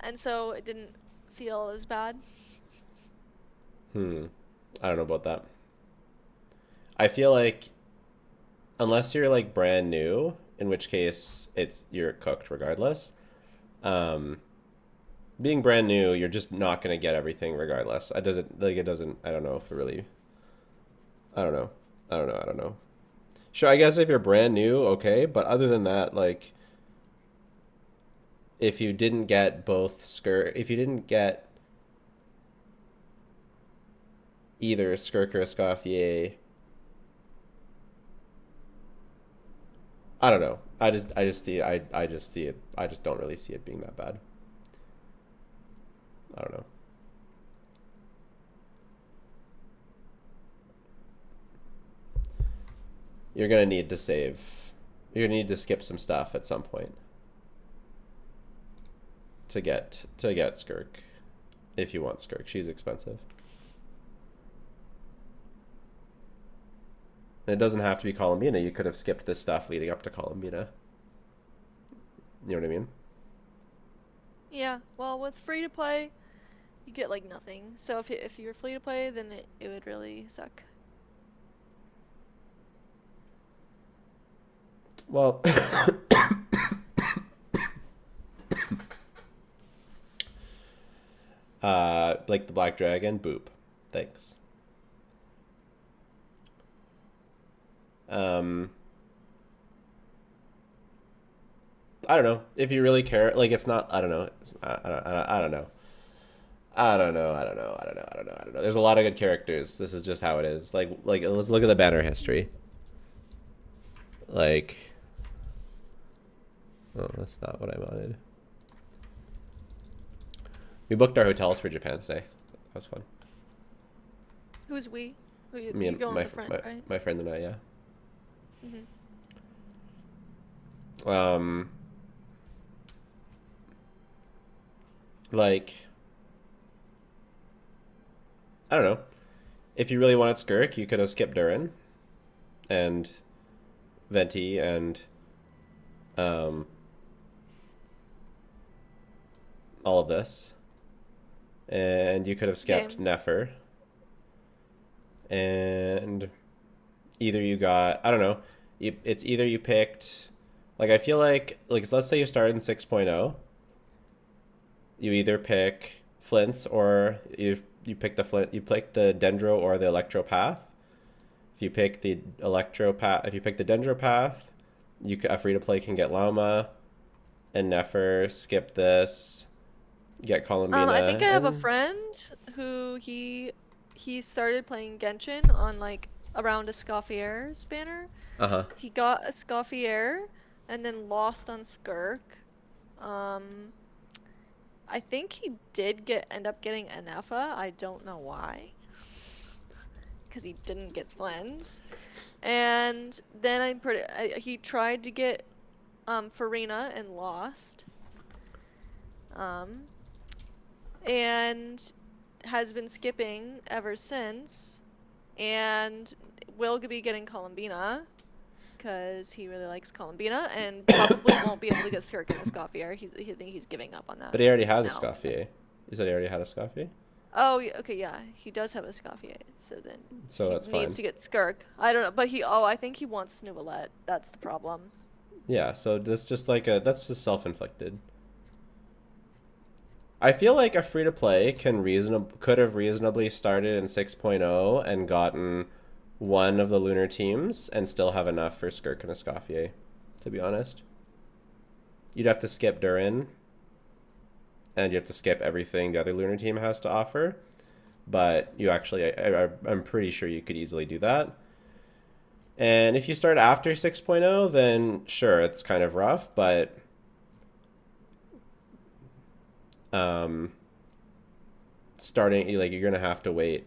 and so it didn't feel as bad. Hmm. I don't know about that. I feel like unless you're like brand new, in which case you're cooked regardless. Um, Being brand new, you're just not gonna get everything regardless. It doesn't. I don't know if it really. I don't know. I don't know. Sure, I guess if you're brand new, okay, but other than that, like if you didn't get if you didn't get either Skirk or Escoffier, I don't know. I just don't really see it being that bad. I don't know. You're gonna need to save. You're gonna need to skip some stuff at some point to get Skirk, if you want Skirk. She's expensive. And it doesn't have to be Columbina. You could have skipped this stuff leading up to Columbina. You know what I mean? Yeah. Well, with free to play, You get like nothing. So if you're free to play, then it would really suck. Well, Blake the Black Dragon, boop. Thanks. Um, I don't know if you really care. Like, it's not. I don't know. I don't know. I don't know. I don't know. I don't know. I don't know. I don't know. There's a lot of good characters. This is just how it is. Like let's look at the banner history. Like, oh, that's not what I wanted. We booked our hotels for Japan today. That was fun. Who's we? Me You and go with a friend, right? my friend and I, yeah. Mhm. Um, like, I don't know. If you really wanted Skirk, you could have skipped Durin and Venti and um, all of this. And you could have skipped Game. Nefer. And either you got, I don't know, it's either you picked, like, I feel like, so let's say you start in 6.0. You either pick Flints or you pick the Flint, you pick the Dendro or the Electro path. If you pick the Electro path, if you pick the Dendro path, a free to play can get Llama and Nefer, skip this, get I think Columbina, I have a and friend who he started playing Genshin on like around a Scoffier's banner. uh-huh. He got a Scoffier and then lost on Skirk. Um, I think he did end up getting Anefa. I don't know why. Because he didn't get Flens. And then he tried to get Farina and lost. And has been skipping ever since. And will be getting Columbina because he really likes Columbina and probably won't be able to get Skirk in a Scoffier. He think he's giving up on that But he already has a now. Scoffier. You said he already had a Scoffier? Oh, okay, yeah, he does have a Scoffier, so then So he that's needs fine. to get Skirk. I don't know, but I think he wants Nuvolette. That's the problem. Yeah, so that's just self-inflicted. I feel like a free to play could have reasonably started in 6.0 and gotten one of the lunar teams and still have enough for Skirk and Escoffier, to be honest. You'd have to skip Durin and you have to skip everything the other lunar team has to offer, but I'm pretty sure you could easily do that. And if you start after 6.0, then sure, it's kind of rough, but um, starting like you're gonna have to wait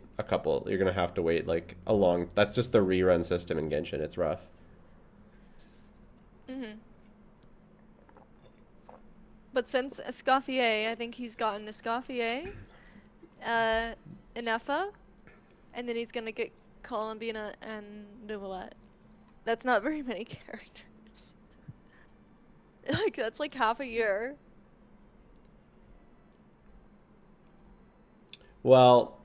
you're gonna have to wait like a long, that's just the rerun system in Genshin. It's rough. Mhm. But since Escoffier, I think he's gotten Escoffier, Inefa, and then he's gonna get Columbina and Nuvolette. That's not very many characters. Like that's like half a year. Well,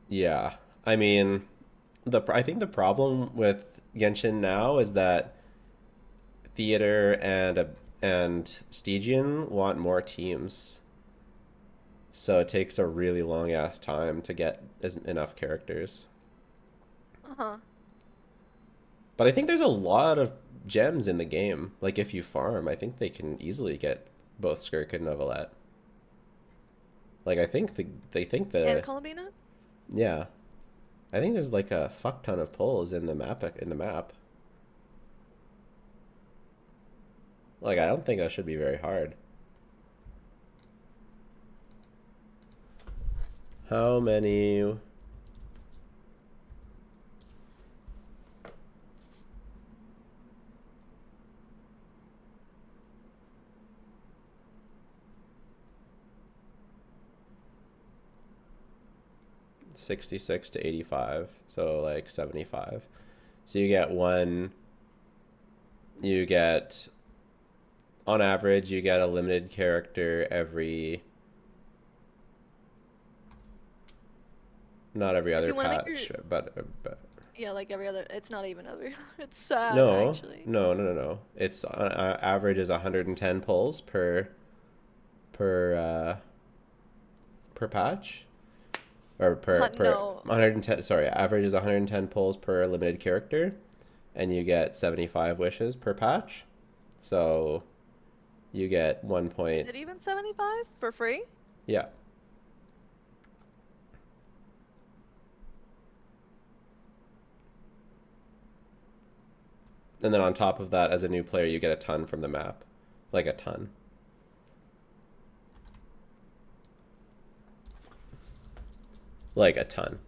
yeah, I mean, I think the problem with Genshin now is that Theater and Stygian want more teams, so it takes a really long ass time to get enough characters. Uh-huh. But I think there's a lot of gems in the game. Like if you farm, I think they can easily get both Skirk and Novelette. Like I think they think And the Columbina? yeah. I think there's like a fuck ton of pulls in the map. Like I don't think that should be very hard. How many 66 to 85, so like 75. So you get on average, you get a limited character every, not every If other you want to make your patch, but yeah, like every other, it's not even other. It's sad no, actually. no. It's average is 110 pulls per per patch or per No. 110. Sorry, average is 110 pulls per limited character, and you get 75 wishes per patch. So you get 1 Is point. it even 75 for free? Yeah. And then on top of that, as a new player, you get a ton from the map. Like a ton. Like a ton.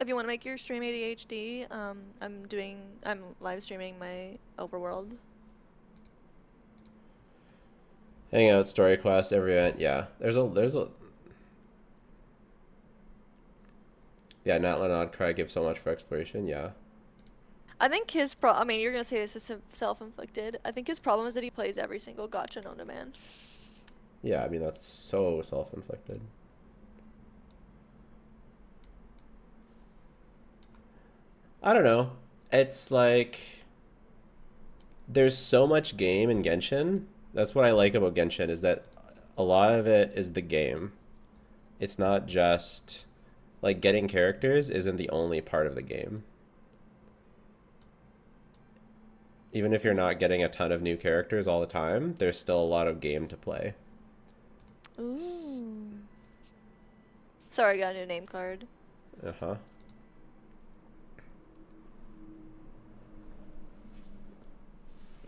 If you want to make your stream ADHD, I'm live streaming my overworld. Hangout, story quest, every event. Yeah, there's a. Yeah, Natlan Oddcry gives so much for exploration. Yeah. I think I mean, you're gonna say this is self-inflicted. I think his problem is that he plays every single gacha known to man. Yeah, I mean that's so self-inflicted. I don't know. It's like there's so much game in Genshin. That's what I like about Genshin is that a lot of it is the game. It's not just like getting characters isn't the only part of the game. Even if you're not getting a ton of new characters all the time, there's still a lot of game to play. Ooh. Sorry, I got a new name card. Uh-huh.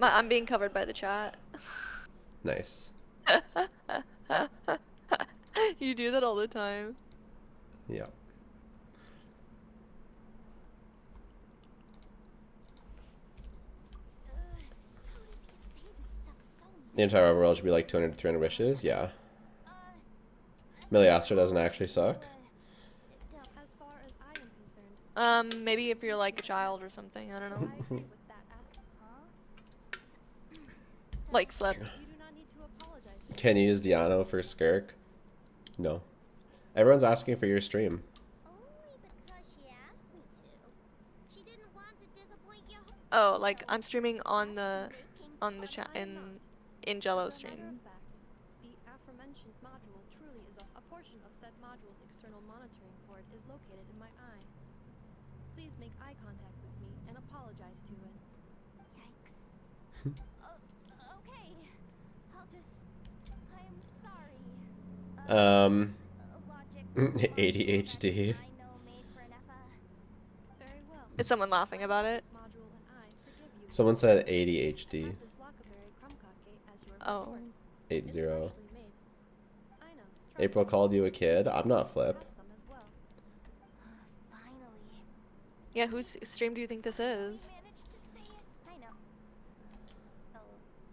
I'm being covered by the chat. Nice. You do that all the time. Yeah. The entire overworld should be like 200 to 300 wishes. Yeah. Miliastra doesn't actually suck. Maybe if you're like a child or something, I don't know. Like Flip. Can you use Diano for Skirk? No. Everyone's asking for your stream. Oh, like I'm streaming on the chat in Jello stream. The aforementioned module truly is a portion of said module's external monitoring port is located in my eye. Please make eye contact with me and apologize to it. Yikes. Okay. I'll just... I'm sorry. Logic. ADHD. Very well. Is someone laughing about it? Module and I forgive you. Someone said ADHD. Have this Lockeberry Crumcake as your Oh. reward. 80. It's freshly made. I know. Try April it. called you a kid. I'm not Flip. Have some as well. Finally. Yeah, whose stream do you think this is? Managed to say it. I know. Oh,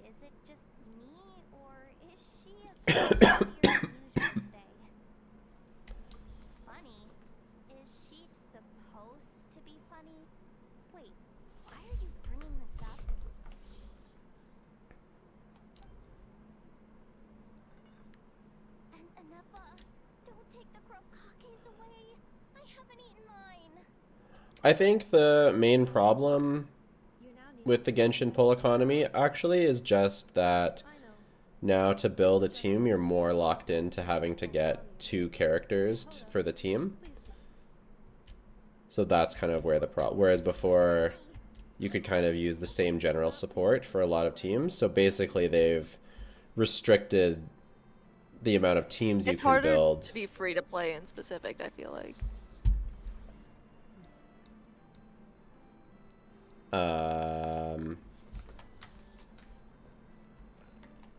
is it just me or is she a bit funnier than usual today? Funny? Is she supposed to be funny? Wait, why are you bringing this up? And Anefa, don't take the Krokakes away. I haven't eaten mine. I think the main problem You now need with the Genshin pull economy actually is just that I know. now to build a team, you're more locked into having to get 2 characters for the team. Please do. So that's kind of where the problem. Whereas before, you could kind of use the same general support for a lot of teams. So basically, they've restricted the amount of teams you It's can harder build. to be free to play in specific, I feel like.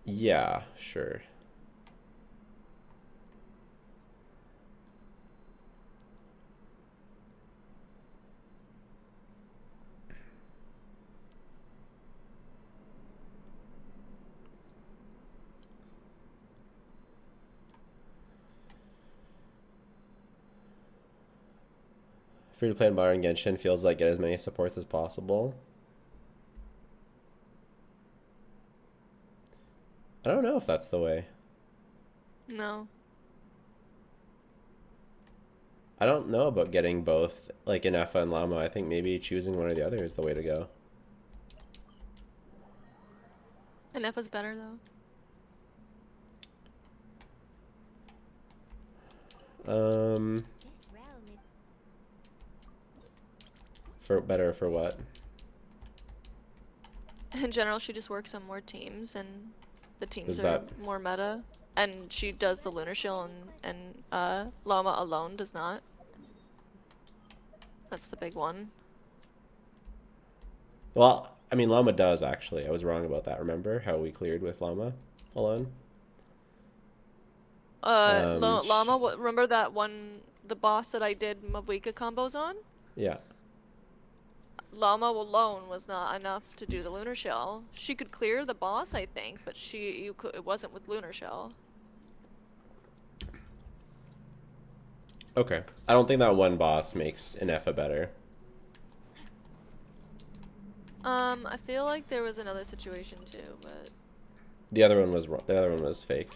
Yeah, sure. Free to play in modern Genshin feels like get as many supports as possible. I don't know if that's the way. No. I don't know about getting both, like in Effa and Llama. I think maybe choosing one or the other is the way to go. And F is better though. For better for what? In general, she just works on more teams, and the teams Is are that- more meta. And she does the lunar shield, and Llama alone does not. That's the big one. Well, I mean, Llama does actually. I was wrong about that. Remember how we cleared with Llama alone? Llama, remember that one, the boss that I did Mavika combos on? Yeah. Llama alone was not enough to do the lunar shell. She could clear the boss, I think, but it wasn't with lunar shell. Okay. I don't think that one boss makes an Effa better. I feel like there was another situation too, but The other one was wrong. The other one was fake.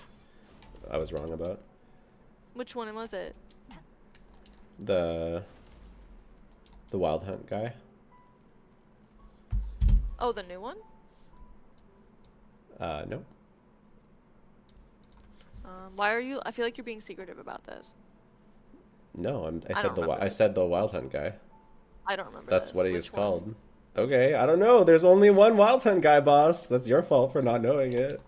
I was wrong about which one was it? the Wild Hunt guy. Oh, the new one? No. Why are you? I feel like you're being secretive about this. No, I don't remember I this. said the Wild Hunt guy. I don't remember. That's this. what he Which is one? called. Okay, I don't know. There's only one Wild Hunt guy, boss. That's your fault for not knowing it.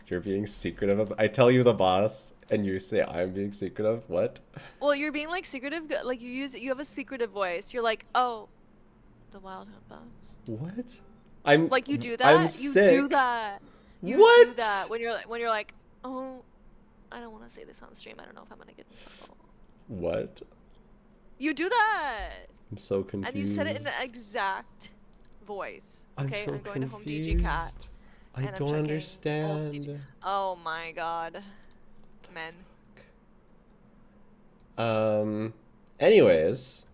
You're being secretive. I tell you the boss, and you say I'm being secretive. What? Well, you're being like secretive. Like you have a secretive voice. You're like, oh, the Wild Hunt boss. What? I'm Like you do that. I'm You sick. do that. You What? do that when you're like, oh, I don't want to say this on stream. I don't know if I'm gonna get in trouble. What? You do that. I'm so confused. And you said it in the exact voice. Okay, I'm so going to Home DG confused. Cat. I and I'm don't checking understand. Oh my god. Men. Anyways,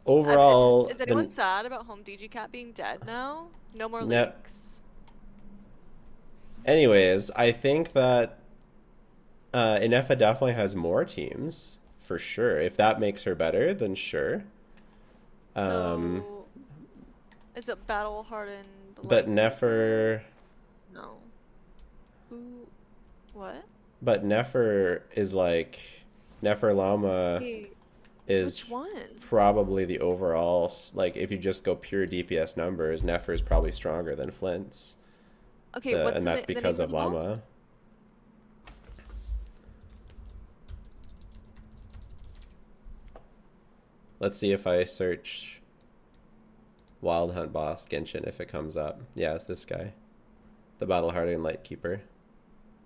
overall, Is anyone sad about Home DG Cat being dead now? No more No. leaks. anyways, I think that Inefa definitely has more teams for sure. If that makes her better, then sure. So, is it battle hardened? But Nefer, No. Who? What? but Nefer is like Nefer Llama Wait, is which one? probably the overall like if you just go pure DPS numbers, Nefer is probably stronger than Flint's. Okay, what's And that's the because name of the boss? Llama. Let's see if I search Wild Hunt boss Genshin if it comes up. Yeah, it's this guy. The Battle Hardened Lightkeeper.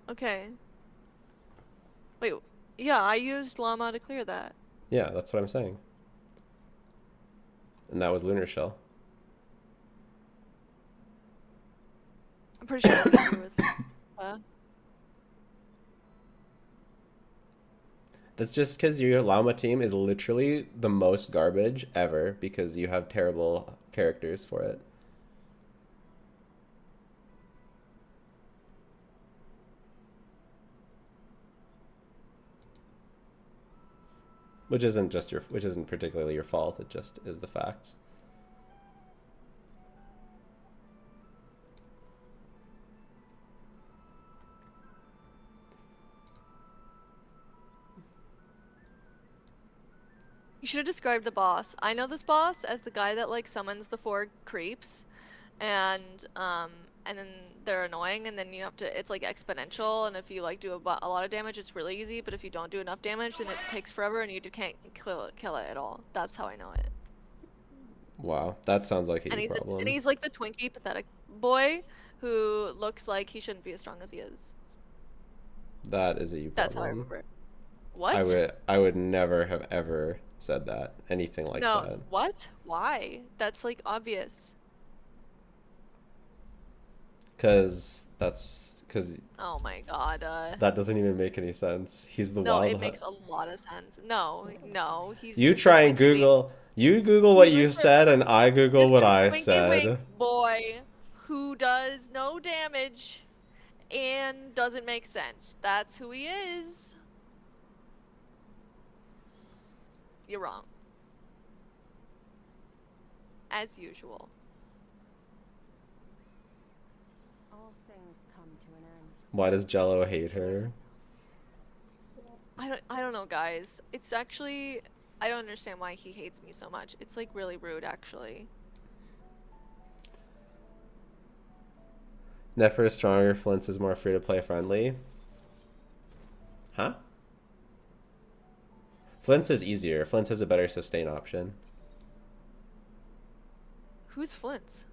Okay. Wait, yeah, I used Llama to clear that. Yeah, that's what I'm saying. And that was Lunar Shell. I'm pretty sure it's to do with. That's just because your Llama team is literally the most garbage ever because you have terrible characters for it. Which isn't particularly your fault, it just is the facts. You should have described the boss. I know this boss as the guy that like summons the 4 creeps, and then they're annoying, and then you have to. It's like exponential, and if you like do a lot of damage, it's really easy. But if you don't do enough damage, then it takes forever, and you can't kill it at all. That's how I know it. Wow, that sounds like a And problem. he's like the Twinkie pathetic boy who looks like he shouldn't be as strong as he is. That is a you problem. That's how I remember it. What? I would never have ever said that. Anything like No, that. what? Why? That's like obvious. Because that's Because Oh my god. that doesn't even make any sense. He's the No, wild it hunt. makes a lot of sense. No, no, he's You Mr. try and Twinkie Wink. Google. You Google what He's you Mr. said, and I Google what Mr. I Twinkie Wink said. boy who does no damage and doesn't make sense. That's who he is. You're wrong. As usual. All things come to an end. Why does Jello hate her? I don't know, guys. It's actually, I don't understand why he hates me so much. It's like really rude, actually. Nefer is stronger. Flint's is more free to play friendly. Huh? Flint's is easier. Flint's has a better sustain option. Who's Flint's?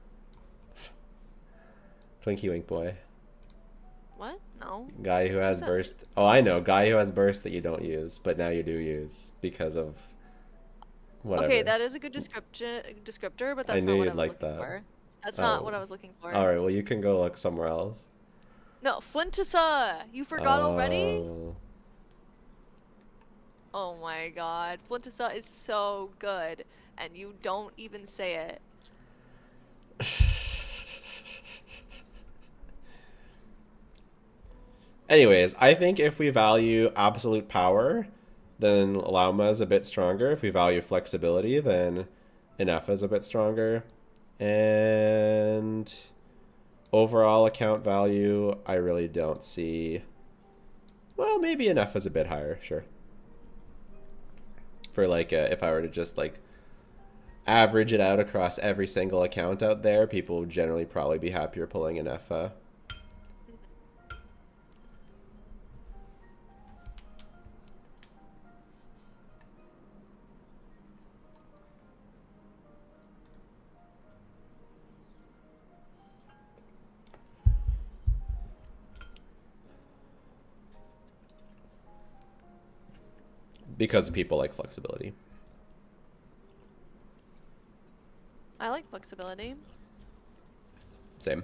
Twinkie Wink boy. What? No. Guy who has that? burst. Oh, I know. Guy who has burst that you don't use, but now you do use because of whatever. Okay, that is a good descriptor, but that's I not knew what I you'd was like looking that. for. That's not what Oh. I was looking for. All right. Well, you can go look somewhere else. No, Flintissa! You forgot already? Oh. Oh my god. Flintissa is so good, and you don't even say it. Anyways, I think if we value absolute power, then Lauma is a bit stronger. If we value flexibility, then Inefa is a bit stronger. And overall account value, I really don't see. Well, maybe Inefa is a bit higher, sure. For like, if I were to just like average it out across every single account out there, people would generally probably be happier pulling Inefa. Because people like flexibility. I like flexibility. Same.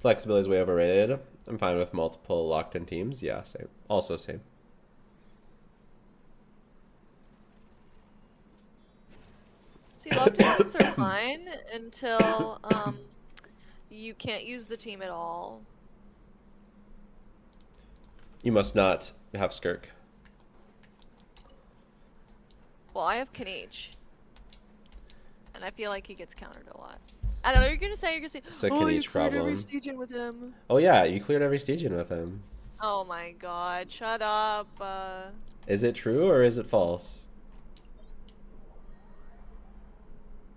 Flexibility is way overrated. I'm fine with multiple locked-in teams. Yeah, same. Also same. See, locked-in teams are fine until you can't use the team at all. You must not have Skirk. Well, I have Kanich, and I feel like he gets countered a lot. I don't know. You're gonna say It's a oh, you Kanich cleared every problem. Stygian with him. Oh yeah, you cleared every Stygian with him. Oh my god! Shut up. Is it true or is it false?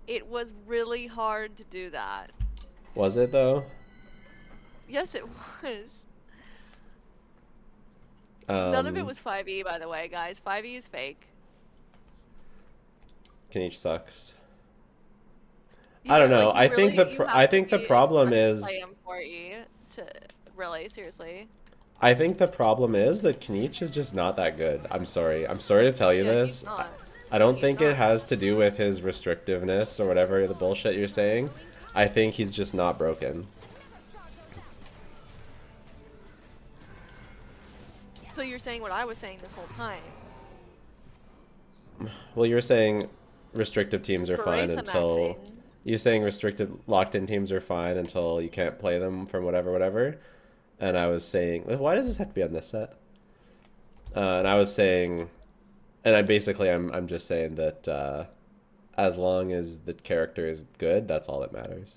It was really hard to do that. Was it though? Yes, it was. None of it Um, was 5e, by the way, guys. 5e is fake. Kanich sucks. You I don't got- know. like, I think you have I to think the be problem expressed is to play M4e to really seriously. I think the problem is that Kanich is just not that good. I'm sorry. I'm sorry to tell you Yeah, this. he's not. I don't He's think not. it has to do with his restrictiveness or whatever the bullshit you're saying. I think he's just not broken. So you're saying what I was saying this whole time. Well, you were saying restrictive teams are fine Beresa until maxing. you're saying restricted locked-in teams are fine until you can't play them from whatever. And I was saying, why does this have to be on this set? And I was saying, and I'm just saying that as long as the character is good, that's all that matters,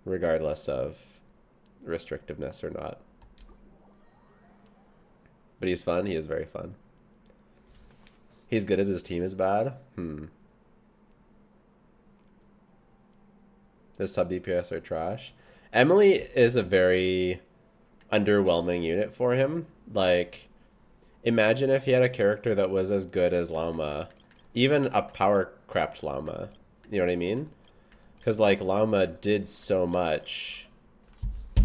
regardless of restrictiveness or not. But he's fun. He is very fun. He's good if his team is bad. His sub DPS are trash. Emily is a very underwhelming unit for him. Like, imagine if he had a character that was as good as Lauma. Even a power crapped Lauma. You know what I mean? Because, like, Llama did so much,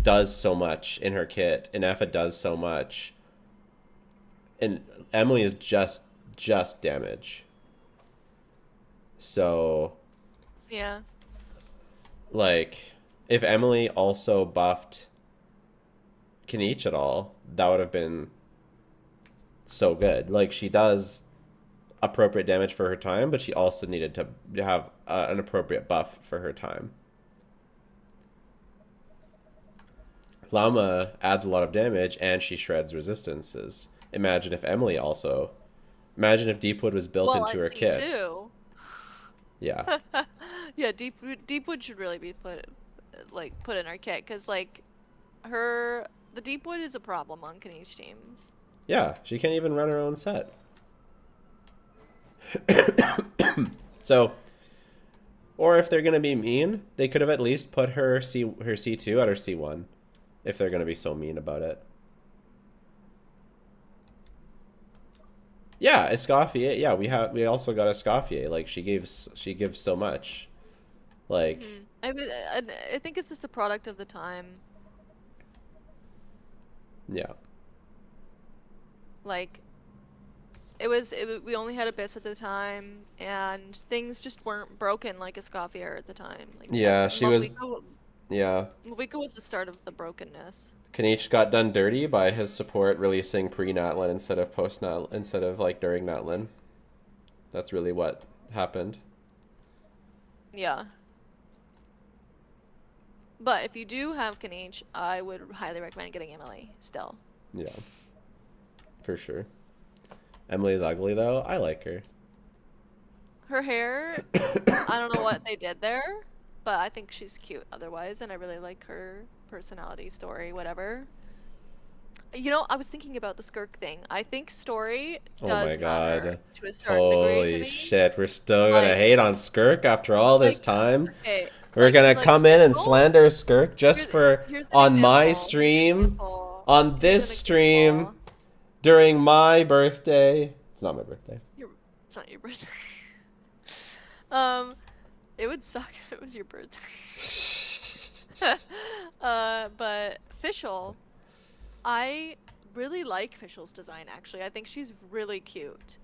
does so much in her kit, and Effa does so much. And Emily is just damage. So, Yeah. like, if Emily also buffed Kaniche at all, that would have been so good. Like, she does appropriate damage for her time, but she also needed to have an appropriate buff for her time. Llama adds a lot of damage, and she shreds resistances. Imagine if Emily also... Imagine if Deepwood was built Well, into her D kit. too. Yeah. Yeah, Deepwood should really be put in our kit, because like the Deepwood is a problem on Kaniche teams. Yeah, she can't even run her own set. So, or if they're gonna be mean, they could have at least put her C2 at her C1, if they're gonna be so mean about it. Yeah, Escoffier. Yeah, we also got Escoffier. Like, she gives so much. Like, I think it's just a product of the time. yeah. Like, we only had Abyss at the time, and things just weren't broken like Escoffier at the time. Like, Yeah, she was. Yeah. Malvika was the start of the brokenness. Kaniche got done dirty by his support releasing pre-Natlin instead of post-Natlin, instead of like during Natlin. That's really what happened. Yeah. But if you do have Kaniche, I would highly recommend getting Emily still. Yeah. For sure. Emily is ugly though. I like her. Her hair, I don't know what they did there, but I think she's cute otherwise, and I really like her personality, story, whatever. You know, I was thinking about the Skirk thing. I think story does matter to a certain degree to Holy me. shit, we're still gonna hate on Skirk after all this time? Okay, We're gonna come in and slander Skirk just here's on my stream, on this stream, during my birthday. It's not my birthday. It's not your birthday. It would suck if it was your birthday. But Fischl, I really like Fischl's design, actually. I think she's really cute.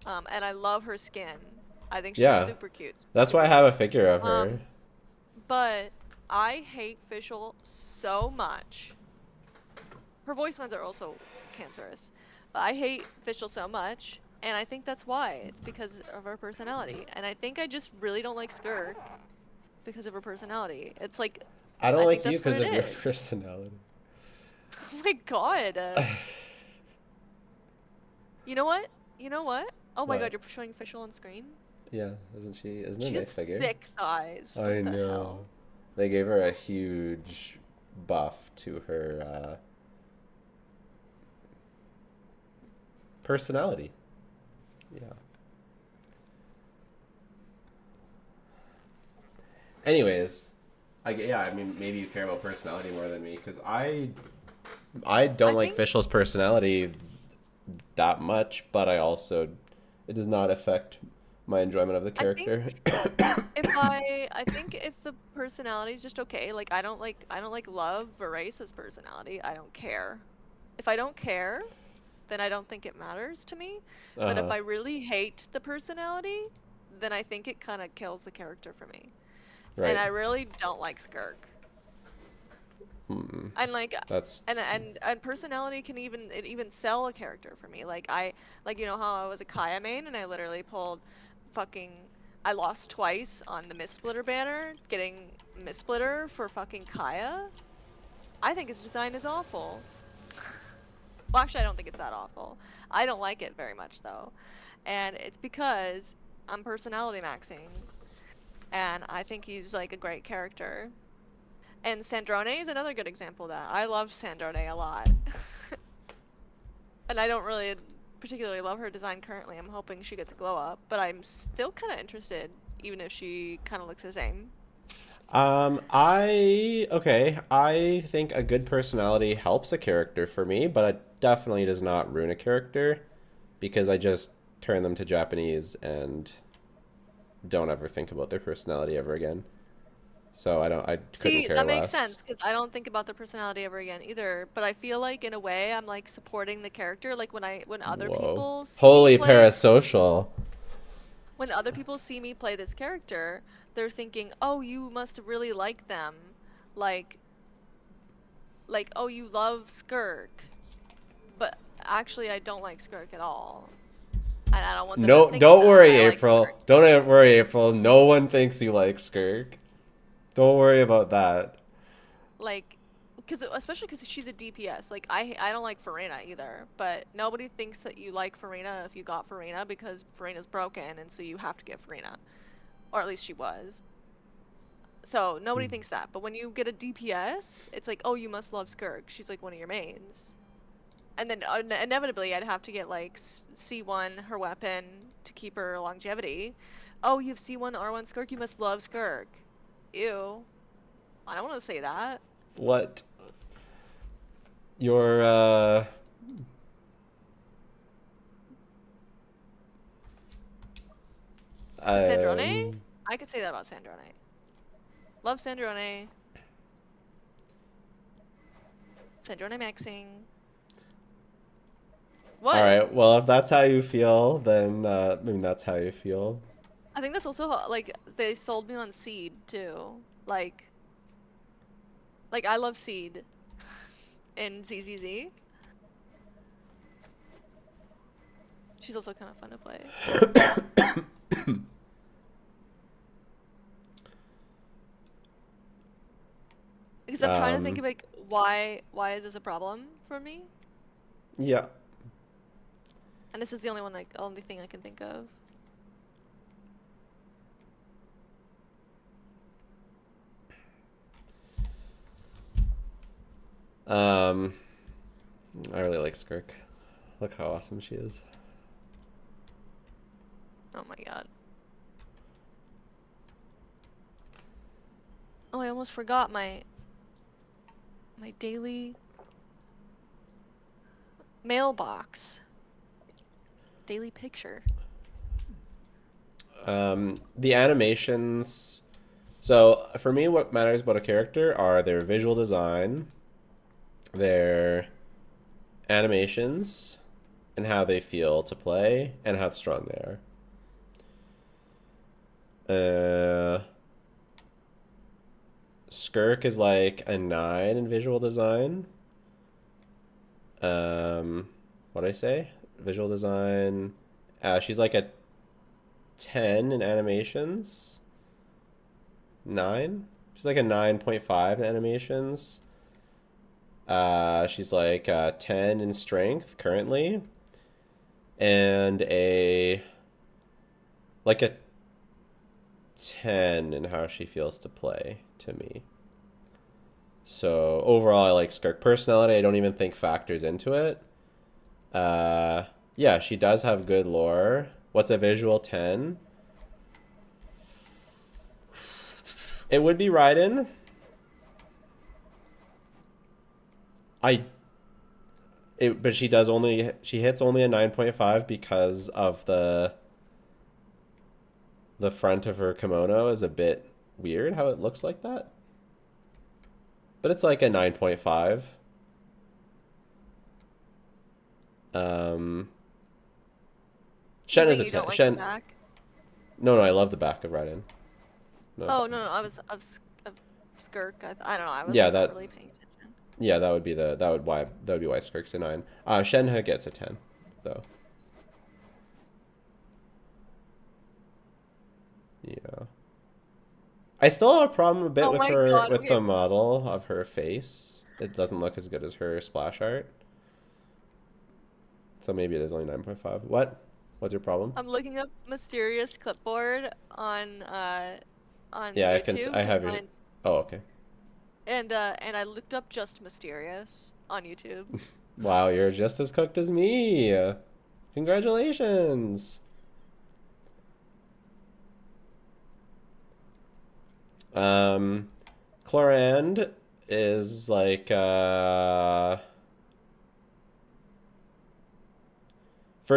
And I love her skin. I think she's super cute. That's why I have a figure of her. But I hate Fischl so much. Her voice lines are also cancerous. But I hate Fischl so much, and I think that's why. It's because of her personality. And I think I just really don't like Skirk because of her personality. It's like... I don't like you because of your personality. Oh my god. You know what? Oh my god, you're showing Fischl on screen? Yeah, isn't she? Isn't it a nice figure? Thick thighs. I know. They gave her a huge buff to her personality. Yeah. Anyways, I mean, maybe you care about personality more than me, because I don't like Fischl's personality that much, but it does not affect my enjoyment of the character. I think if the personality is just okay, like I don't love Verace's personality. I don't care. If I don't care, then I don't think it matters to me. But if I really hate the personality, then I think it kind of kills the character for me. Right. And I really don't like Skirk. And like and personality can even sell a character for me. Like you know how I was a Kaya main and I literally pulled I lost twice on the Mistsplitter banner, getting Mistsplitter for fucking Kaya. I think his design is awful. Well, actually, I don't think it's that awful. I don't like it very much though, and it's because I'm personality maxing, and I think he's like a great character. And Sandrone is another good example of that. I love Sandrone a lot. And I don't really particularly love her design currently. I'm hoping she gets a glow up, but I'm still kind of interested, even if she kind of looks the same. I think a good personality helps a character for me, but it definitely does not ruin a character, because I just turn them to Japanese and don't ever think about their personality ever again. So I couldn't See, care that makes less. sense because I don't think about their personality ever again either. But I feel like in a way I'm like supporting the character. Like when other Whoa. people see me Holy play parasocial. when other people see me play this character, they're thinking, "Oh, you must really like them." Like oh, you love Skirk. But actually I don't like Skirk at all. And I don't want them to No, think don't that worry, I like Skirk. April. Don't worry, April. No one thinks you like Skirk. Don't worry about that. Like because especially because she's a DPS. Like I don't like Farina either, but nobody thinks that you like Farina if you got Farina because Farina's broken and so you have to get Farina. Or at least she was. So nobody thinks that. But when you get a DPS, it's like, "Oh, you must love Skirk. She's like one of your mains." And then inevitably I'd have to get like C1 her weapon to keep her longevity. "Oh, you have C1 R1 Skirk, you must love Skirk." Ew. I don't want to say that. What? Your But Sandrone? um I could say that about Sandrone. Love Sandrone. Sandrone maxing. What? all right. Well, if that's how you feel, then I mean that's how you feel. I think that's also like they sold me on Seed too. Like I love Seed in ZZZ. She's also kind of fun to play. Because I'm trying to think of like why is this a problem for me? Yeah. And this is the only thing I can think of. I really like Skirk. Look how awesome she is. Oh my god. Oh, I almost forgot my daily mailbox. Daily picture. The animations. So for me, what matters about a character are their visual design, their animations, and how they feel to play, and how strong they are. Skirk is like a 9 in visual design. What'd I say? Visual design. She's like a 10 in animations. 9? She's like a 9.5 in animations. She's like 10 in strength currently. And like a 10 in how she feels to play to me. So overall, I like Skirk. Personality, I don't even think factors into it. Yeah, she does have good lore. What's a visual 10? It would be Raiden. But she hits only a 9.5 because of the front of her kimono is a bit weird how it looks like that. But it's like a 9.5. Shen is a You 10. don't like the Shen. back? No, I love the back of Raiden. No, Oh no, I was of Skirk. I don't know. I was yeah, like, not that really paying attention. yeah, that would be why Skirk's a 9. Shenhe gets a 10 though. Yeah. I still have a problem a bit Oh with my her god. with Okay. the model of her face. It doesn't look as good as her splash art. So maybe it is only 9.5. What? What's your problem? I'm looking up Mysterious Clipboard on Yeah, YouTube I to have your. find Oh, okay. and I looked up just Mysterious on YouTube. Wow, you're just as cooked as me. Congratulations. Chlorand is like for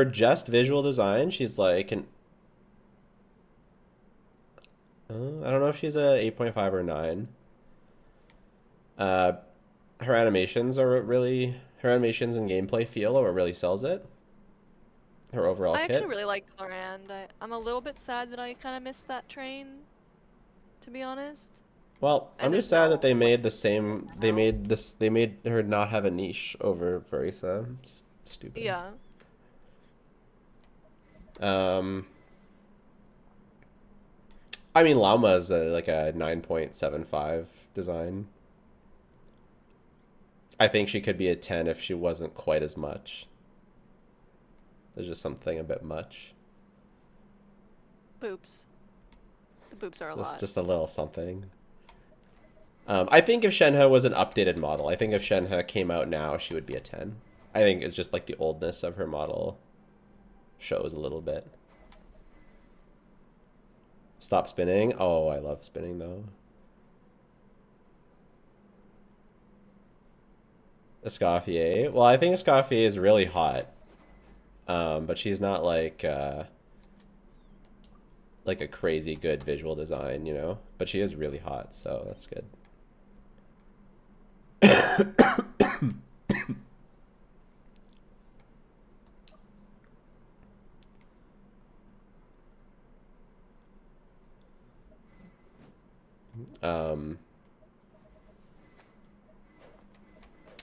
just visual design, she's like an I don't know if she's a 8.5 or 9. Uh, her animations and gameplay feel are what really sells it. Her overall I actually kit. really like Clorand. I'm a little bit sad that I kind of missed that train, to be honest. Well, I'm And just there's sad that no they like made the same. They now. made this. They made her not have a niche over Varisa. Stupid. Yeah. Um, I mean, Llama is like a 9.75 design. I think she could be a 10 if she wasn't quite as much. There's just something a bit much. Boobs. The boobs are a That's lot. just a little something. I think if Shenhe was an updated model, I think if Shenhe came out now, she would be a 10. I think it's just like the oldness of her model shows a little bit. Stop spinning. Oh, I love spinning though. Escoffier. Well, I think Escoffier is really hot. But she's not like a crazy good visual design, you know? But she is really hot, so that's good.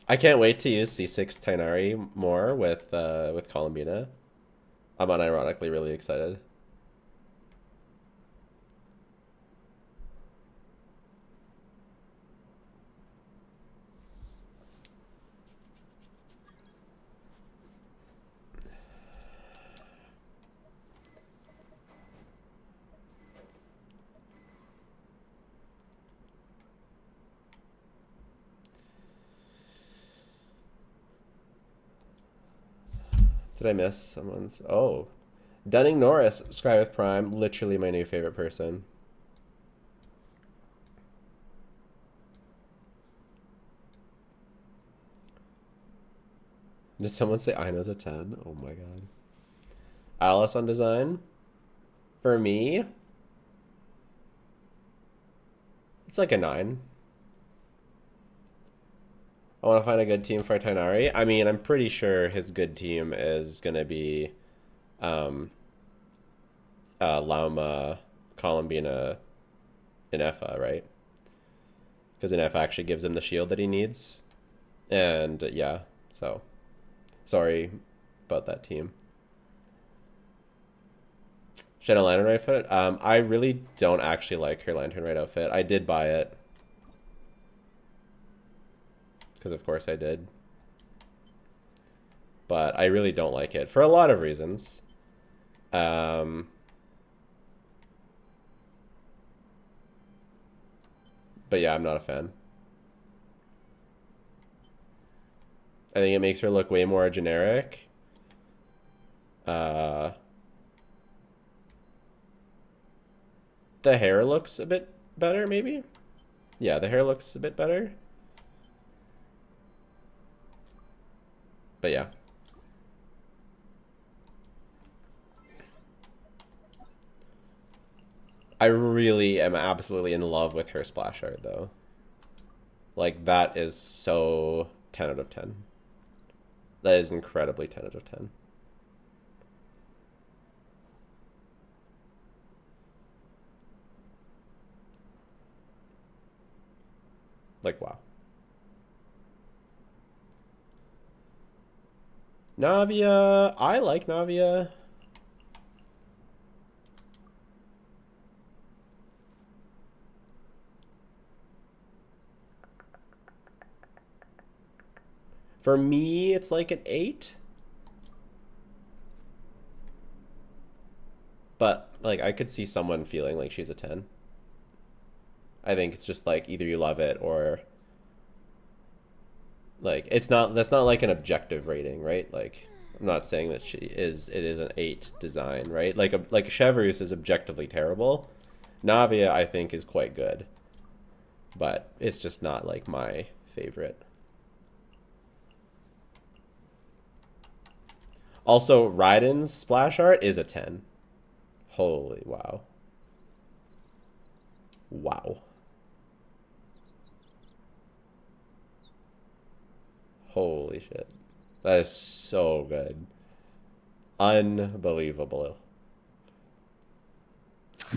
I can't wait to use C6 Tainari more with Columbina. I'm unironically really excited. Did I miss someone's? Oh. Dunning Norris, subscribe with Prime. Literally my new favorite person. Did someone say Ino's a 10? Oh my god. Alice on design? For me, it's like a 9. I want to find a good team for Tainari. I mean, I'm pretty sure his good team is going to be Lauma, Columbina, and Effa, right? Because Effa actually gives him the shield that he needs. And yeah, so sorry about that team. She had a lantern outfit. I really don't actually like her lantern right outfit. I did buy it. Because of course I did. But I really don't like it for a lot of reasons. But yeah, I'm not a fan. I think it makes her look way more generic. The hair looks a bit better, maybe? Yeah, the hair looks a bit better. But yeah. I really am absolutely in love with her splash art, though. Like, that is so 10 out of 10. That is incredibly 10 out of 10. Like, wow. Navia. I like Navia. For me, it's like an 8. But, like, I could see someone feeling like she's a 10. I think it's just, like, either you love it or... Like, that's not like an objective rating, right? Like, I'm not saying that it is an 8 design, right? Like, Chevreuse is objectively terrible. Navia, I think, is quite good. But it's just not, like, my favorite. Also, Raiden's splash art is a 10. Holy wow. Wow. Holy shit. That is so good. Unbelievable.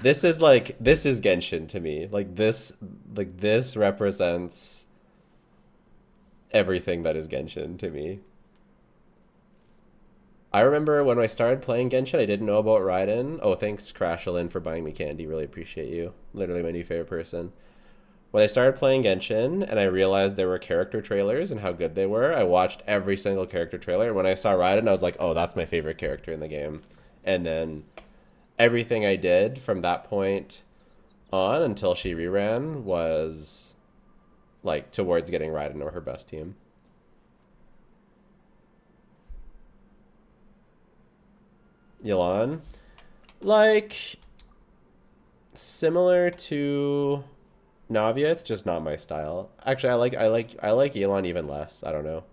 This is Genshin to me. This represents everything that is Genshin to me. I remember when I started playing Genshin, I didn't know about Raiden. Oh, thanks Crashalin for buying me candy. Really appreciate you. Literally my new favorite person. When I started playing Genshin and I realized there were character trailers and how good they were, I watched every single character trailer. And when I saw Raiden, I was like, oh, that's my favorite character in the game. And then everything I did from that point on until she reran was like towards getting Raiden or her best team. Yelan, like similar to Navia, it's just not my style. Actually, I like Yelan even less. I don't know.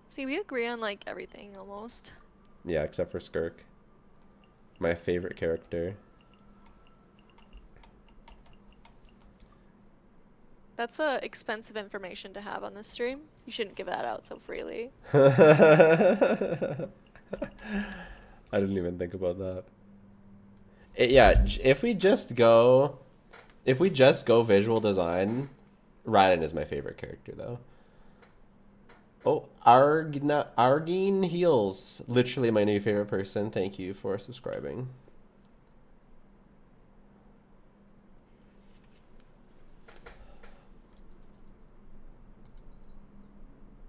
See, we agree on like everything almost. Yeah, except for Skirk. My favorite character. That's expensive information to have on this stream. You shouldn't give that out so freely. I didn't even think about that. Yeah, if we just go visual design, Raiden is my favorite character though. Oh, Argine Heals, literally my new favorite person. Thank you for subscribing.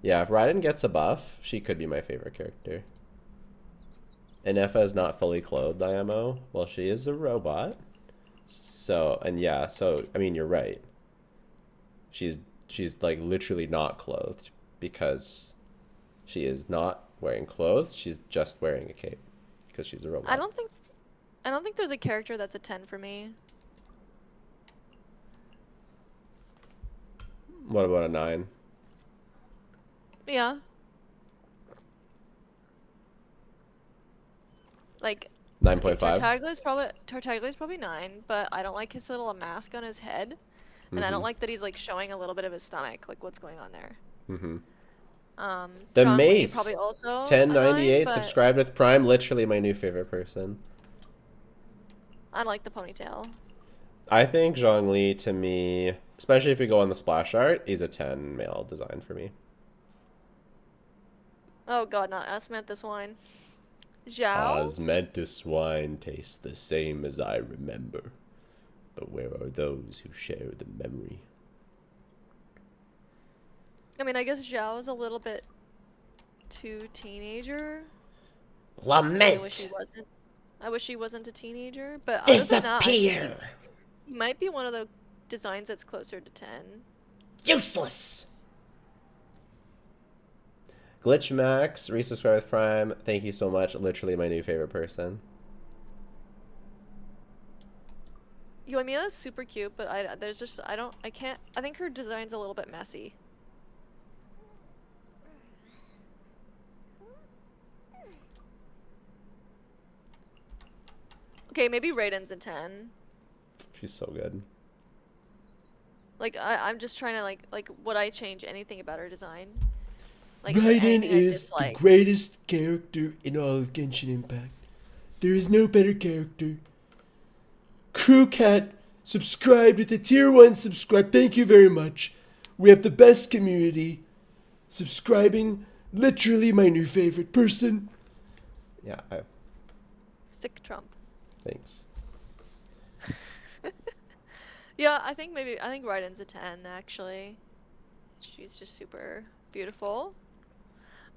Yeah, if Raiden gets a buff, she could be my favorite character. And Effa is not fully clothed, IMO. Well, she is a robot. So, and yeah, so, I mean, you're right. She's like literally not clothed because she is not wearing clothes. She's just wearing a cape because she's a robot. I don't think there's a character that's a 10 for me. What about a 9? Yeah. Like 9.5? Tartaglia is probably 9, but I don't like his little mask on his head. And I don't like that he's like showing a little bit of his stomach, like what's going on there. The Zhongli Mace, probably also 1098, but subscribed with Prime, literally my new favorite person. I like the ponytail. I think Zhongli, to me, especially if we go on the splash art, is a 10 male design for me. Oh god, not Osmanthus wine. Zhao? Osmanthus wine tastes the same as I remember. But where are those who share the memory? I mean, I guess Zhao is a little bit too teenager. Lament! I wish he wasn't a teenager, but other than that, I think Disappear! he might be one of the designs that's closer to 10. Useless! Glitch Max, resubscribe with Prime. Thank you so much. Literally my new favorite person. Yoimiya is super cute, but I think her design's a little bit messy. Okay, maybe Raiden's a 10. She's so good. Like, I'm just trying to, like, would I change anything about her design? Like, Raiden is the greatest character in all of Genshin Impact. There is no better character. Crewcat subscribed with a tier 1 subscribe. Thank you very much. We have the best community. Subscribing, literally my new favorite person. Yeah, Sick Trump. thanks. Yeah, I think Raiden's a 10, actually. She's just super beautiful.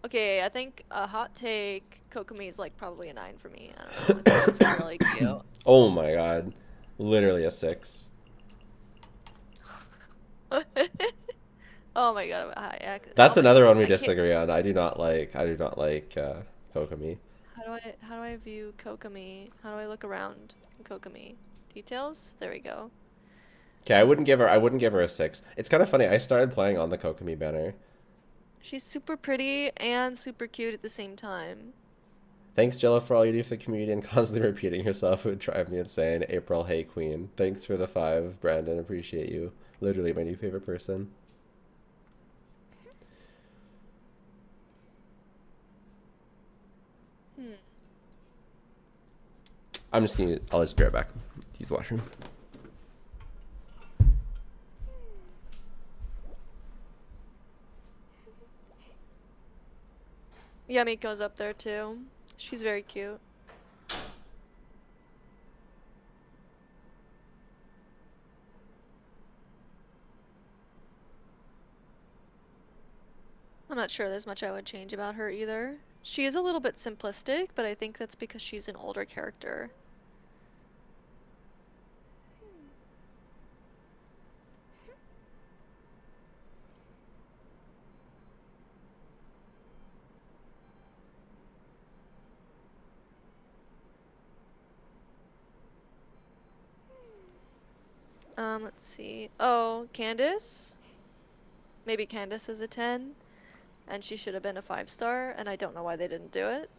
Okay, I think a hot take, Kokomi is like probably a 9 for me. I don't know, I think she's really cute. Oh my god. Literally a 6. Oh my god, That's another one we disagree on. I do not like Kokomi. How do I view Kokomi? How do I look around Kokomi? Details? There we go. Okay, I wouldn't give her a 6. It's kind of funny. I started playing on the Kokomi banner. She's super pretty and super cute at the same time. Thanks, Jella, for all you do for the community and constantly repeating yourself. It would drive me insane. April, hey, queen. Thanks for the 5, Brandon. Appreciate you. Literally my new favorite person. I'm just gonna, I'll just be right back. Use the washroom. Yeah, Miko's up there too. She's very cute. I'm not sure there's much I would change about her either. She is a little bit simplistic, but I think that's because she's an older character. Let's see. Oh, Candace? Maybe Candace is a 10, and she should have been a 5-star, and I don't know why they didn't do it.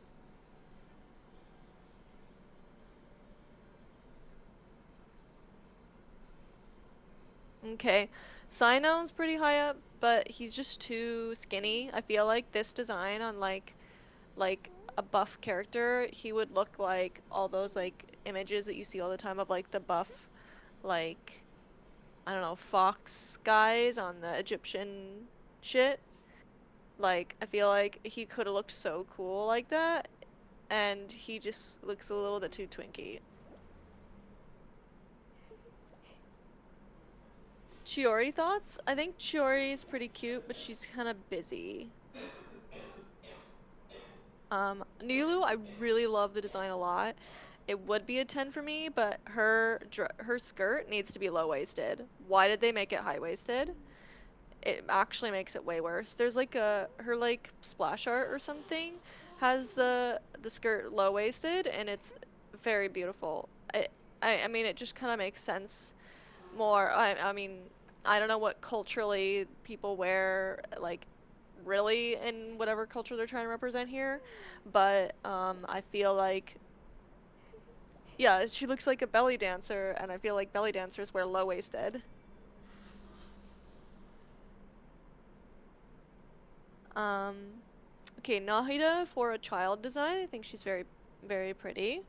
Okay, Cyno's pretty high up, but he's just too skinny. I feel like this design on like a buff character, he would look like all those like images that you see all the time of like the buff, like, I don't know, fox guys on the Egyptian shit. Like, I feel like he could have looked so cool like that, and he just looks a little bit too twinky. Chiori thoughts? I think Chiori is pretty cute, but she's kind of busy. Nilu, I really love the design a lot. It would be a 10 for me, but her skirt needs to be low-waisted. Why did they make it high-waisted? It actually makes it way worse. There's like her like splash art or something has the skirt low-waisted, and it's very beautiful. I mean, it just kind of makes sense more. I mean, I don't know what culturally people wear, like, really in whatever culture they're trying to represent here, but I feel like, yeah, she looks like a belly dancer, and I feel like belly dancers wear low-waisted. Okay, Nahida for a child design, I think she's very, very pretty.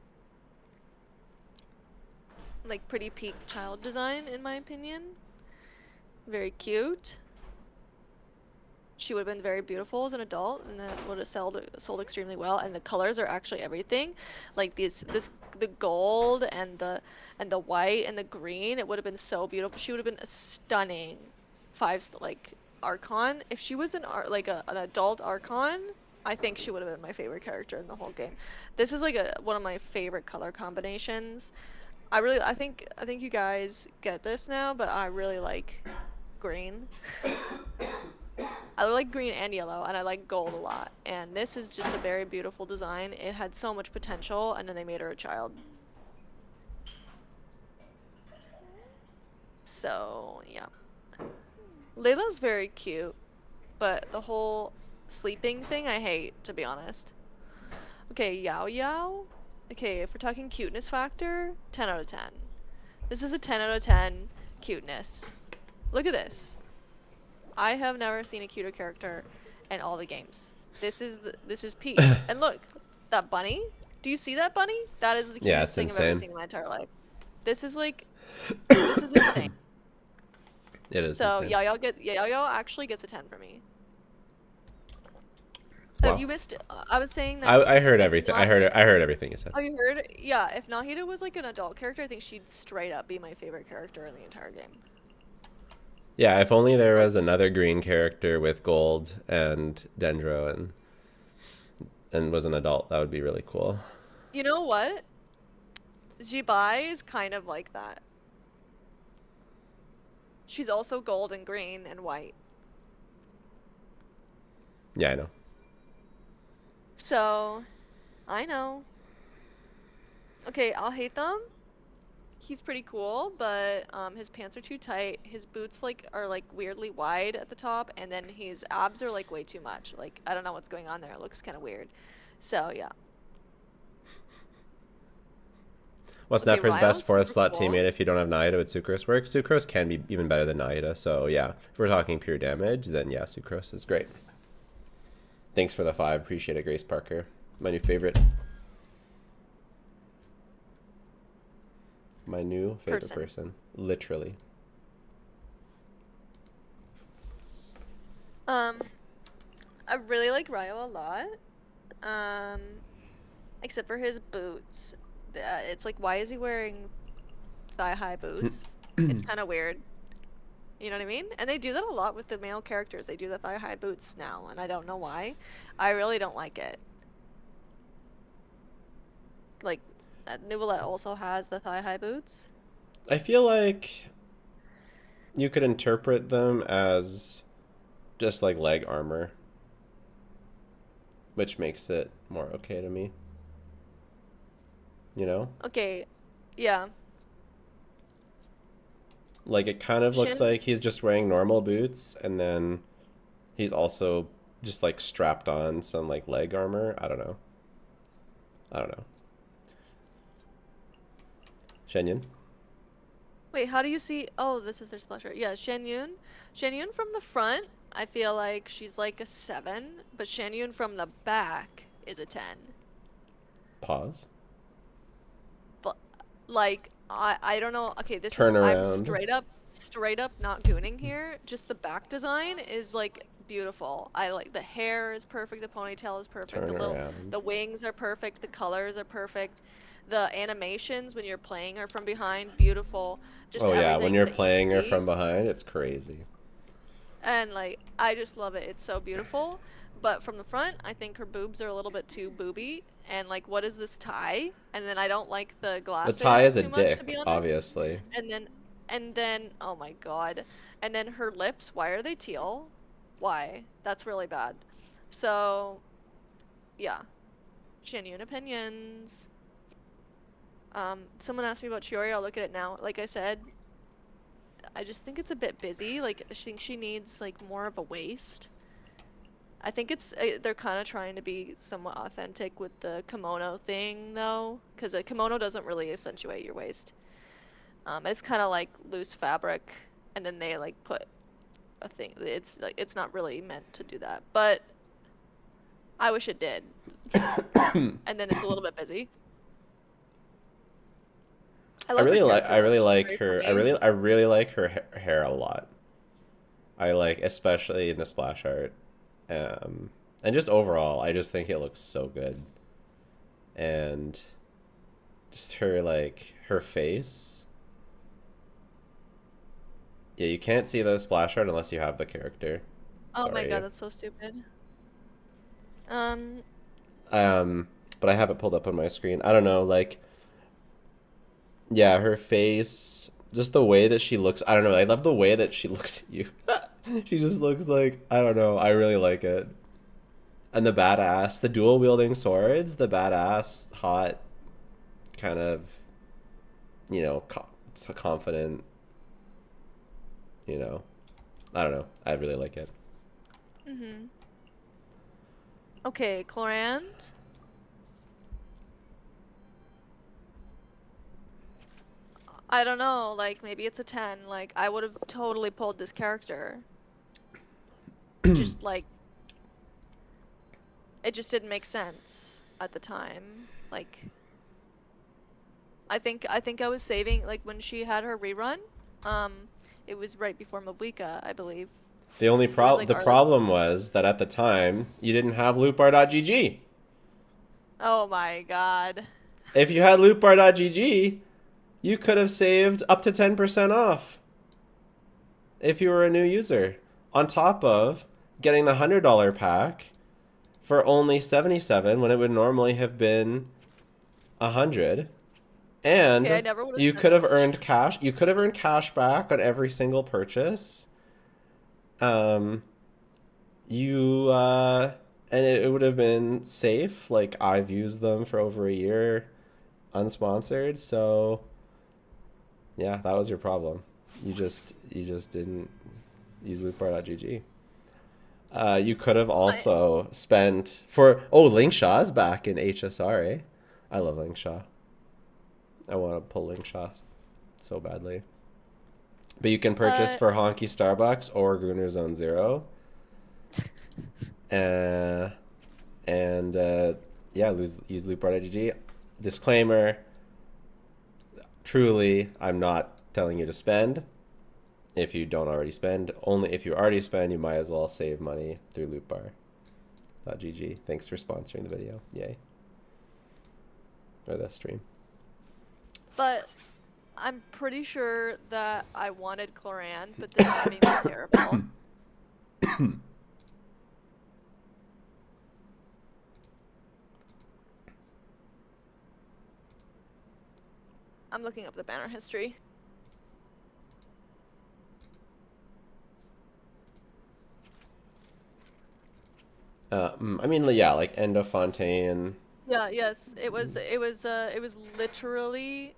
Like, pretty peak child design, in my opinion. Very cute. She would have been very beautiful as an adult, and that would have sold extremely well. And the colors are actually everything, like the gold and the white and the green. It would have been so beautiful. She would have been a stunning like Archon. If she was an adult Archon, I think she would have been my favorite character in the whole game. This is like one of my favorite color combinations. I think you guys get this now, but I really like green. I like green and yellow, and I like gold a lot. And this is just a very beautiful design. It had so much potential, and then they made her a child. So, yeah. Layla's very cute, but the whole sleeping thing I hate, to be honest. Okay, Yao Yao. Okay, if we're talking cuteness factor, 10 out of 10. This is a 10 out of 10 cuteness. Look at this. I have never seen a cuter character in all the games. This is peak. And look, that bunny. Do you see that bunny? That is the cutest thing I've ever seen in my entire life. This is like, this is insane. It is. So insane. Yao actually gets a 10 for me. Wow. You missed it. I was saying that. I heard everything. I heard everything you said. Oh, you heard? Yeah. If Nahida was like an adult character, I think she'd straight up be my favorite character in the entire game. Yeah, if only there was another green character with gold and Dendro and was an adult, that would be really cool. You know what? Jibai is kind of like that. She's also gold and green and white. Yeah, I know. So, I know. Okay, I'll hate them. He's pretty cool, but his pants are too tight. His boots are weirdly wide at the top, and then his abs are like way too much. Like, I don't know what's going on there. It looks kind of weird. So yeah. What's Okay, Nefer's best Ryo's fourth super slot cool. teammate if you don't have Naida with Sucrose work? Sucrose can be even better than Naida, so yeah. If we're talking pure damage, then yeah, Sucrose is great. Thanks for the 5. Appreciate it, Grace Parker. My new favorite. My new favorite person. Literally. I really like Ryo a lot. Except for his boots. It's like, why is he wearing thigh-high boots? It's kind of weird. You know what I mean? And they do that a lot with the male characters. They do the thigh-high boots now, and I don't know why. I really don't like it. Like, Nuvolet also has the thigh-high boots. I feel like you could interpret them as just like leg armor, which makes it more okay to me. You know? Okay, yeah. Like, it kind of looks like he's just wearing normal boots, and then he's also just like strapped on some like leg armor. I don't know. Shenyun. Wait, how do you see? Oh, this is their splash art. Yeah, Shenyun. Shenyun from the front, I feel like she's like a 7, but Shenyun from the back is a 10. Pause. But like, I don't know. Okay, this Turn is around. I'm straight up not gooning here. Just the back design is like beautiful. I like the hair is perfect, the ponytail is perfect, Turn around. the wings are perfect, the colors are perfect. The animations when you're playing her from behind, beautiful. Just Oh yeah, when everything you're that you playing her see. from behind, it's crazy. And like, I just love it. It's so beautiful. But from the front, I think her boobs are a little bit too booby. And like, what is this tie? And then I don't like the The glasses tie is a too much, to dick, be honest. obviously. And then, oh my god. And then her lips, why are they teal? Why? That's really bad. So, yeah. Genuine opinions. Someone asked me about Chiori, I'll look at it now. Like I said, I just think it's a bit busy. Like, I think she needs like more of a waist. I think it's they're kind of trying to be somewhat authentic with the kimono thing though, because a kimono doesn't really accentuate your waist. It's kind of like loose fabric, and then they like put a thing. It's like it's not really meant to do that, but I wish it did. And then it's a little bit busy. I really like her. I really like her hair a lot. I like, especially in the splash art. And just overall, I just think it looks so good. And just her face. Yeah, you can't see the splash art unless you have the character. Oh my Sorry. god, that's so stupid. But I have it pulled up on my screen. I don't know, like, yeah, her face, just the way that she looks. I don't know. I love the way that she looks at you. She just looks like, I don't know. I really like it. And the badass, the dual wielding swords, the badass, hot, kind of, you know, confident, you know. I don't know. I really like it. Mm-hmm. Okay, Clorand. I don't know, like, maybe it's a 10. Like, I would have totally pulled this character. Just, like, it just didn't make sense at the time. Like, I think I was saving, like, when she had her rerun, it was right before Mabuika, I believe. The only like, problem was that at the time, you didn't have loopbar.gg. Oh my god. If you had loopbar.gg, you could have saved up to 10% off if you were a new user, on top of getting the $100 pack for only $77 when it would normally have been $100. And Okay, I never would've you spent could have that much. earned cash. You could have earned cash back on every single purchase. And it would have been safe. Like, I've used them for over a year, unsponsored. So, yeah, that was your problem. You just didn't use loopbar.gg. You could have also spent for Linkshaw is back in HSR. I love Linkshaw. I want a pulling shot so badly. But you can purchase for Honky Starbucks or Gruner Zone Zero. And yeah, use loopbar.gg. Disclaimer, truly, I'm not telling you to spend if you don't already spend. Only if you already spend, you might as well save money through loopbar.gg. Thanks for sponsoring the video. Yay. Or the stream. But I'm pretty sure that I wanted Cloran, but the timing was terrible. I'm looking up the banner history. I mean, yeah, like Endofontaine. Yeah, yes, it was literally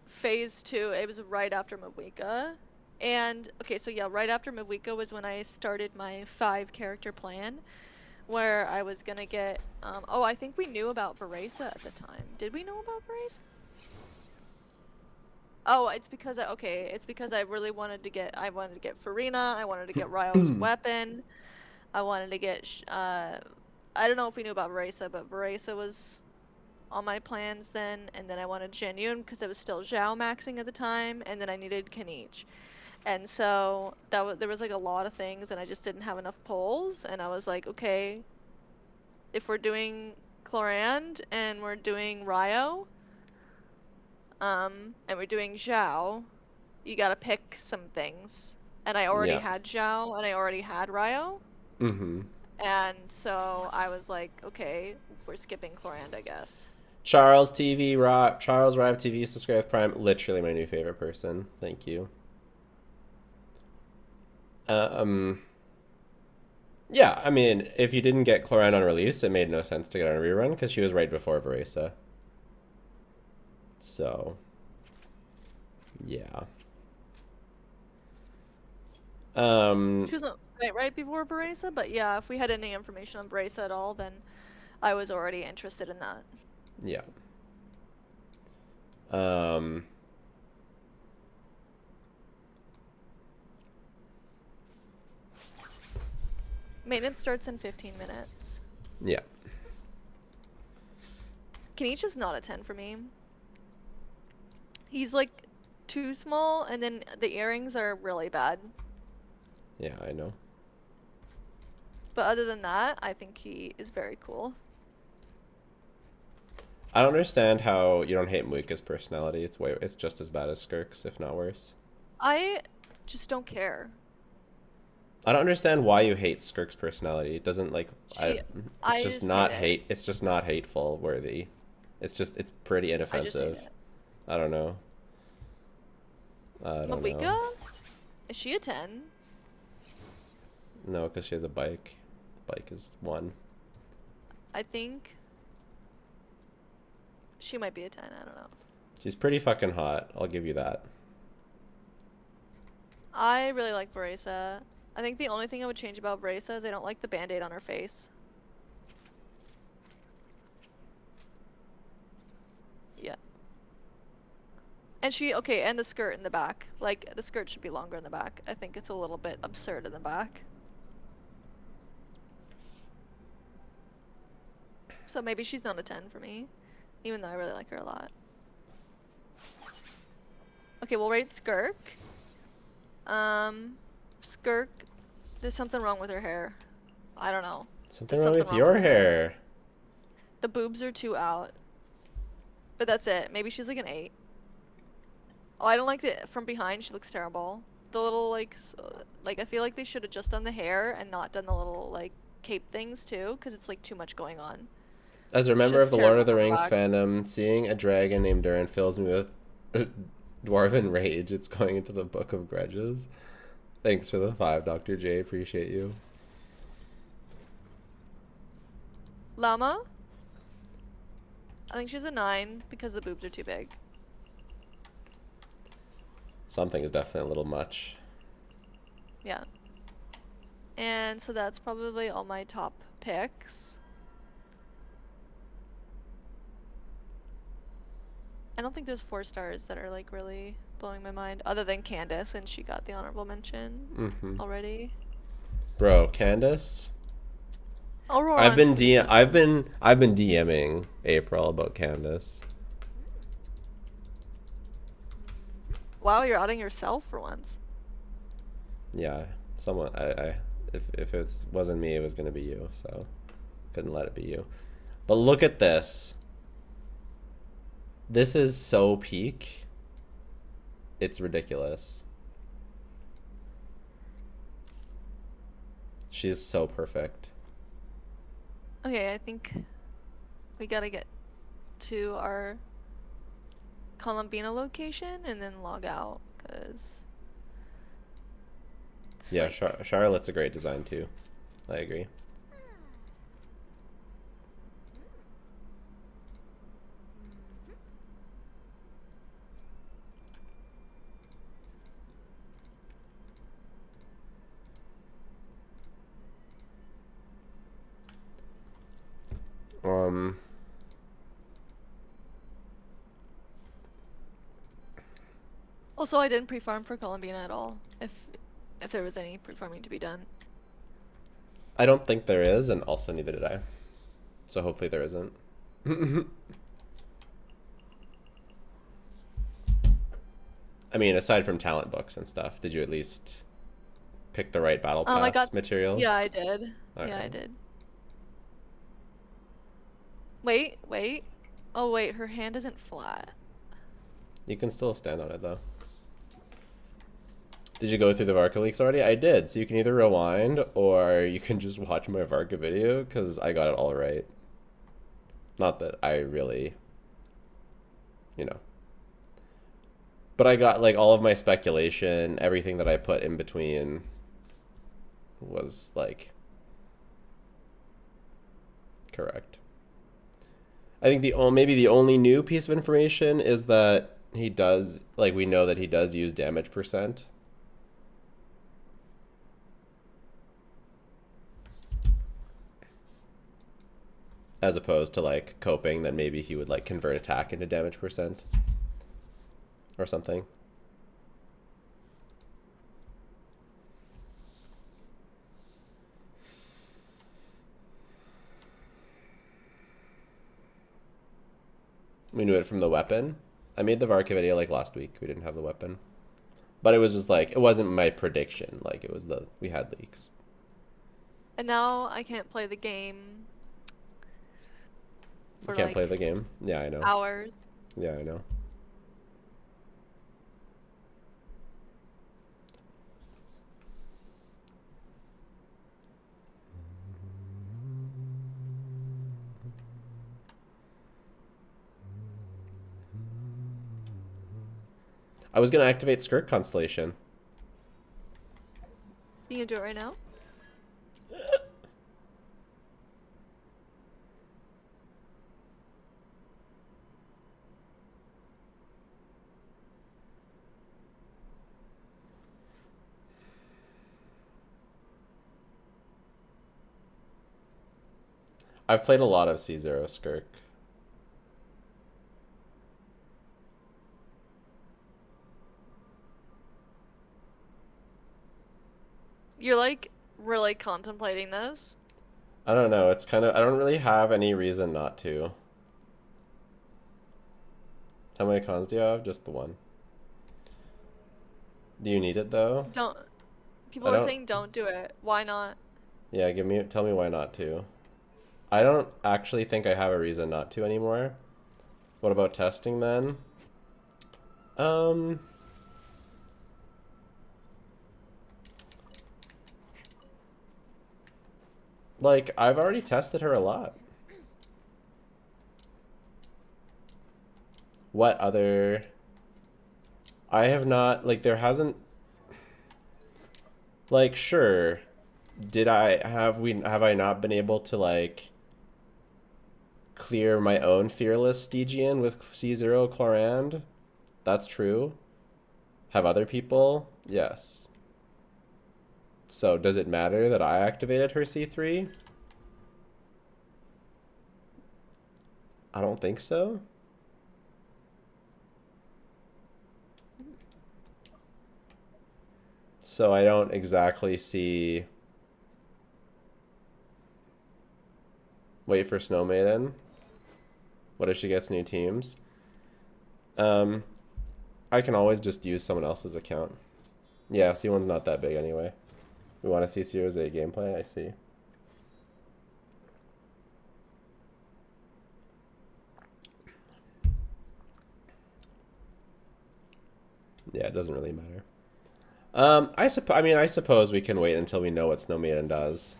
phase 2. It was right after Mawika. And okay, so yeah, right after Mawika was when I started my 5-character plan, where I was gonna get oh, I think we knew about Beresa at the time. Did we know about Beresa? Oh, it's because it's because I really wanted to get Farina, I wanted to get Ryo's weapon. I wanted to get I don't know if we knew about Beresa, but Beresa was on my plans then, and then I wanted Jian Yun because I was still Zhao maxing at the time, and then I needed Kaniche. And so there was like a lot of things, and I just didn't have enough polls, and I was like, okay, if we're doing Clorand and we're doing Ryo, and we're doing Zhao, you gotta pick some things. And I already had Zhao, and I already had Ryo. And so I was like, okay, we're skipping Clorand, I guess. Charles Rive TV, subscribe Prime. Literally my new favorite person. Thank you. Yeah, I mean, if you didn't get Cloran on release, it made no sense to get on a rerun because she was right before Veresa. So, yeah. She wasn't right before Beresa, but yeah, if we had any information on Beresa at all, then I was already interested in that. Yeah. Maintenance starts in 15 minutes. Yeah. Kaniche is not a 10 for me. He's like too small, and then the earrings are really bad. Yeah, I know. But other than that, I think he is very cool. I don't understand how you don't hate Muika's personality. It's just as bad as Skirk's, if not worse. I just don't care. I don't understand why you hate Skirk's personality. It doesn't like I just not hate. It's just not hateful worthy. It's pretty inoffensive. I don't know. I don't Mawika? know. Is she a 10? No, because she has a bike. The bike is 1. I think she might be a 10. I don't know. She's pretty fucking hot. I'll give you that. I really like Beresa. I think the only thing I would change about Beresa is I don't like the band-aid on her face. Yeah. And and the skirt in the back. Like, the skirt should be longer in the back. I think it's a little bit absurd in the back. So maybe she's not a 10 for me, even though I really like her a lot. Okay, we'll rate Skirk. Skirk, there's something wrong with her hair. I don't know. Something wrong with your hair. The boobs are too out. But that's it. Maybe she's like an 8. Oh, I don't like the from behind. She looks terrible. The little like I feel like they should have just done the hair and not done the little like cape things too, because it's like too much going on. As a member of the Lord of the Rings fandom, seeing a dragon named Durin fills me with dwarven rage. It's going into the Book of Grudges. Thanks for the 5, Dr. J. Appreciate you. Llama? I think she's a 9 because the boobs are too big. Something is definitely a little much. Yeah. And so that's probably all my top picks. I don't think there's 4 stars that are like really blowing my mind, other than Candace, and she got the honorable mention already. Bro, Candace. Aurora. I've been DMing April about Candace. Wow, you're outing yourself for once. Yeah, someone. If it wasn't me, it was gonna be you. So couldn't let it be you. But look at this. This is so peak. It's ridiculous. She's so perfect. Okay, I think we gotta get to our Columbina location and then log out, because Yeah, Charlotte's a great design too. I agree. Also, I didn't pre-farm for Columbina at all, if there was any pre-farming to be done. I don't think there is, and also neither did I. So hopefully there isn't. I mean, aside from talent books and stuff, did you at least pick the right battle pass I got materials? Yeah, I did. Okay. Yeah, I did. Wait. Oh wait, her hand isn't flat. You can still stand on it though. Did you go through the Varka leaks already? I did. So you can either rewind or you can just watch my Varka video because I got it all right. Not that I really, you know. But I got like all of my speculation, everything that I put in between was like correct. I think maybe the only new piece of information is that he does, like, we know that he does use damage percent. As opposed to like coping, that maybe he would like convert attack into damage percent or something. We knew it from the weapon. I made the Varka video like last week. We didn't have the weapon. But it was just like, it wasn't my prediction. Like, it was we had leaks. And now I can't play the game You can't play the game? Yeah, I know. Hours. Yeah, I know. I was gonna activate Skirt Constellation. You can do it right now? I've played a lot of C0 Skirk. You're like really contemplating this? I don't know. It's kind of, I don't really have any reason not to. How many cons do you have? Just the one. Do you need it though? Don't. People are saying don't do it. Why not? Yeah, tell me why not to. I don't actually think I have a reason not to anymore. What about testing then? Like, I've already tested her a lot. What other... I have not, like, there hasn't... Like, sure. Have I not been able to, like, clear my own Fearless Stygian with C0 Chlorand? That's true. Have other people? Yes. So, does it matter that I activated her C3? I don't think so. So I don't exactly see... Wait for Snow Maiden. What if she gets new teams? I can always just use someone else's account. Yeah, C1's not that big anyway. We want to see Series 8 gameplay? I see. Yeah, it doesn't really matter. I suppose we can wait until we know what Snow Maiden does.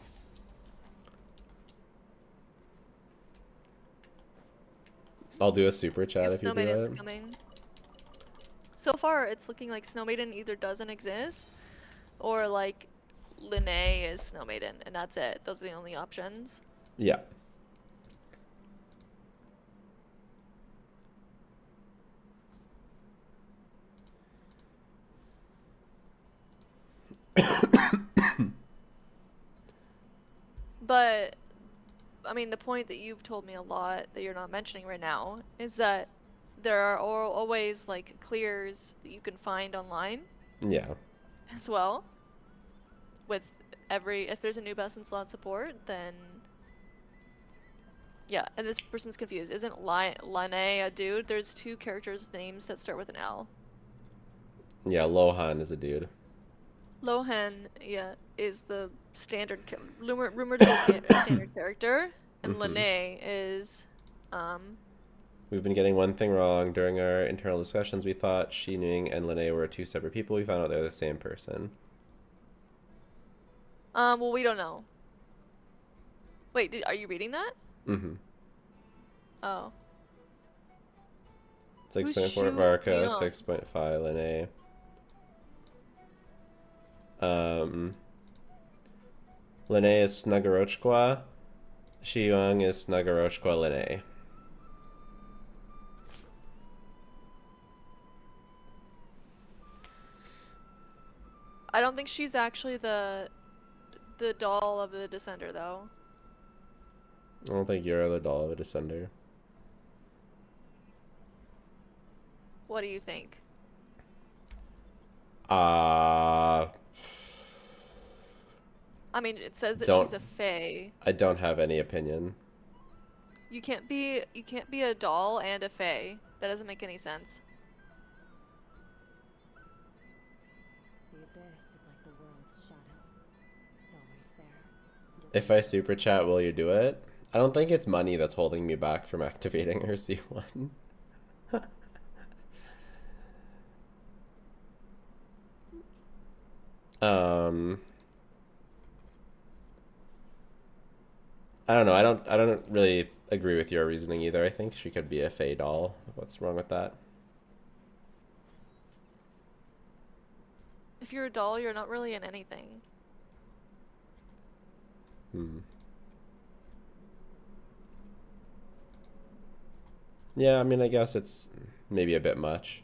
I'll do a super chat If if you Snow do Maiden's it. coming. So far, it's looking like Snow Maiden either doesn't exist, or like Linnea is Snow Maiden, and that's it. Those are the only options. Yeah. But, I mean, the point that you've told me a lot that you're not mentioning right now is that there are always like clears that you can find online Yeah. as well. With if there's a new best in slot support, then yeah. And this person's confused. Isn't Linnea a dude? There's two characters' names that start with an L. Yeah, Lohan is a dude. Lohan, yeah, is the standard rumored to be standard character, and Linnea is We've been getting one thing wrong. During our internal discussions, we thought Xining and Linnea were two separate people. We found out they're the same person. well, we don't know. Wait, are you reading that? Mm-hmm. Oh. 6.4 Varka, 6.5 Linnea. Linnea is Snuggarochqua. Shiyong is Snuggarochqua Linnea. I don't think she's actually the doll of the Descender, though. I don't think you're the doll of a Descender. What do you think? I mean, it says that Don't- she's a fae. I don't have any opinion. You can't be a doll and a fae. That doesn't make any sense. The abyss is like the world's shadow. It's always there. If I super chat, will you do it? I don't think it's money that's holding me back from activating her C1. I don't know. I don't really agree with your reasoning either. I think she could be a Fae doll. What's wrong with that? If you're a doll, you're not really in anything. Yeah, I mean, I guess it's maybe a bit much.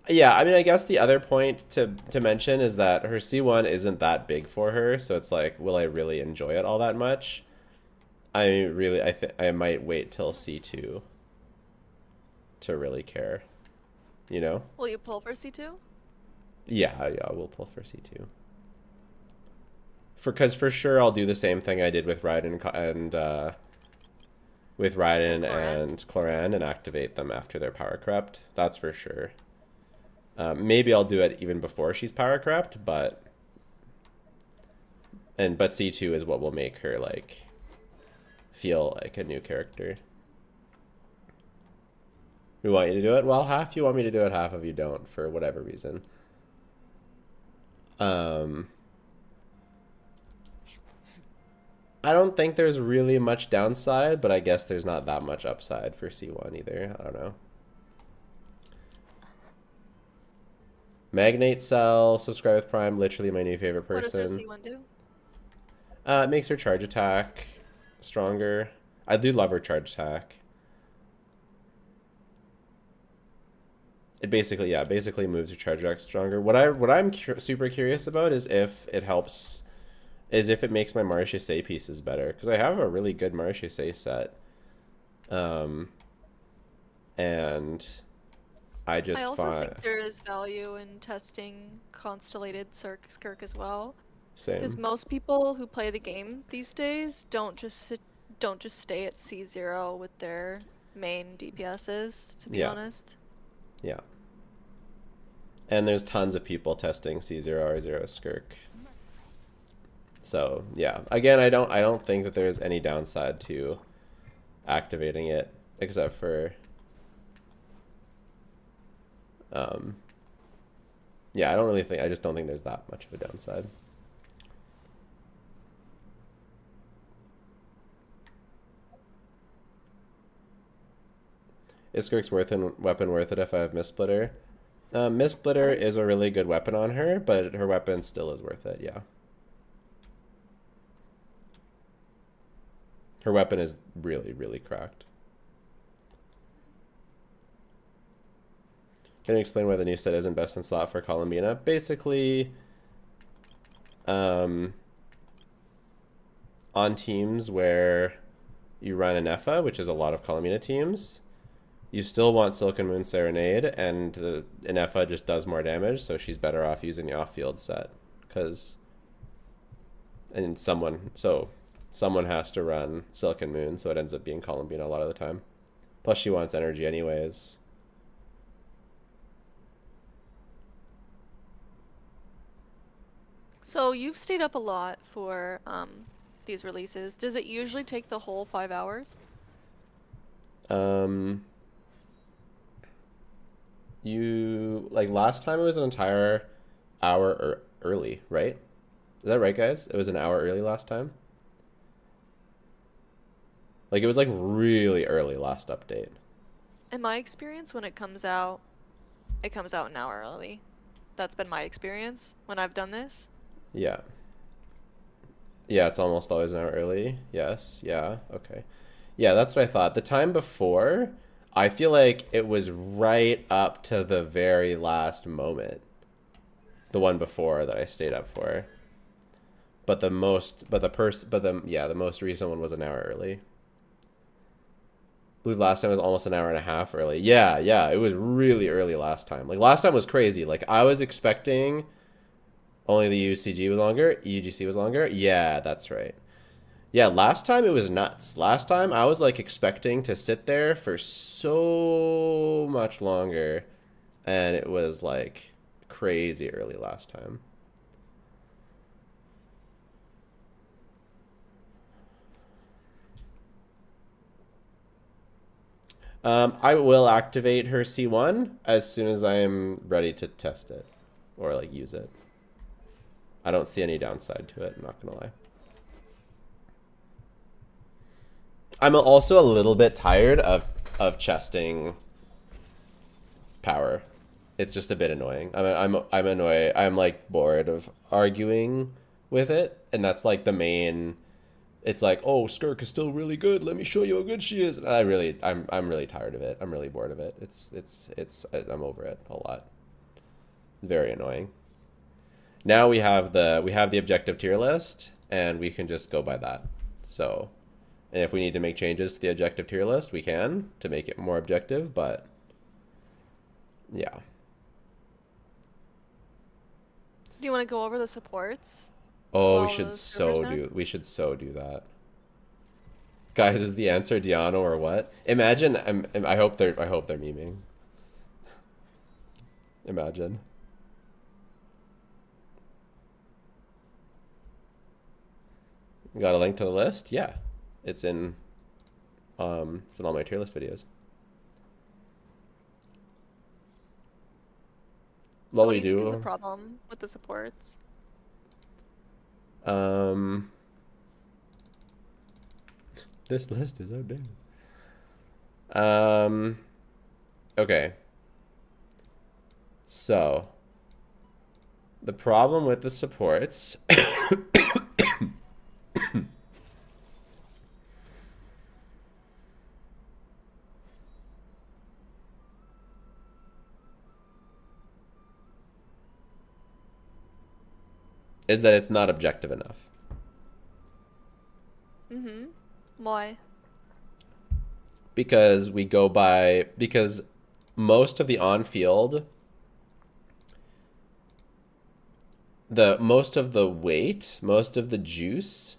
Yeah, I mean, I guess the other point to mention is that her C1 isn't that big for her, so it's like, will I really enjoy it all that much? I think I might wait till C2 to really care, you know? Will you pull for C2? Yeah, we'll pull for C2. Because for sure I'll do the same thing I did with Raiden and Cloran and activate them after they're power crept. That's for sure. Maybe I'll do it even before she's power crept, but C2 is what will make her like feel like a new character. We want you to do it? Well, half you want me to do it, half of you don't, for whatever reason. I don't think there's really much downside, but I guess there's not that much upside for C1 either. I don't know. Magnate Cell, subscribe with Prime, literally my new favorite person. What does her C1 do? It makes her charge attack stronger. I do love her charge attack. It basically moves your charge rack stronger. What I'm super curious about is if it helps, is if it makes my Marchese pieces better, because I have a really good Marchese set, and I I also find think there is value in testing constellated skirk as well, because same. most people who play the game these days don't just stay at C0 with their main DPSs, to be Yeah, honest. yeah. And there's tons of people testing C0R0 Skirk. So yeah, again, I don't think that there's any downside to activating it, except for yeah, I just don't think there's that much of a downside. Is Skirk's weapon worth it if I have Mistsplitter? Mistsplitter is a really good weapon on her, but her weapon still is worth it, yeah. Her weapon is really, really cracked. Can you explain why the new set isn't best in slot for Columbina? Basically, on teams where you run an EFA, which is a lot of Columbina teams, you still want Silken Moon Serenade, and an EFA just does more damage, so she's better off using the off-field set. Someone has to run Silken Moon, so it ends up being Columbina a lot of the time. Plus she wants energy anyways. So you've stayed up a lot for these releases. Does it usually take the whole 5 hours? Last time it was an entire hour early, right? Is that right, guys? It was an hour early last time? Like, it was like really early last update. In my experience, when it comes out an hour early. That's been my experience when I've done this. Yeah. Yeah, it's almost always an hour early. Yes. Yeah. Okay. Yeah, that's what I thought. The time before, I feel like it was right up to the very last moment. The one before that I stayed up for. But the most recent one was an hour early. I believe last time was almost an hour and a half early. Yeah, it was really early last time. Like, last time was crazy. Like, I was expecting only the UCG was longer, UGC was longer. Yeah, that's right. Yeah, last time it was nuts. Last time I was like expecting to sit there for so much longer, and it was like crazy early last time. I will activate her C1 as soon as I am ready to test it or like use it. I don't see any downside to it, I'm not gonna lie. I'm also a little bit tired of chesting power. It's just a bit annoying. I'm annoyed. I'm like bored of arguing with it, and that's like the main. It's like, oh, Skirk is still really good. Let me show you how good she is. And I'm really tired of it. I'm really bored of it. I'm over it a lot. Very annoying. Now we have the objective tier list, and we can just go by that. So, and if we need to make changes to the objective tier list, we can to make it more objective. But yeah. Do you want to go over the supports? Oh, We should so do that. Guys, is the answer Diano or what? Imagine, I hope they're memeing. Imagine. Got a link to the list? Yeah. It's in all my tier list videos. So what do you think is the problem with the supports? This list is outdated. Okay. So, the problem with the supports is that it's not objective enough. Mm-hmm. Why? Because most of the on-field, most of the weight, most of the juice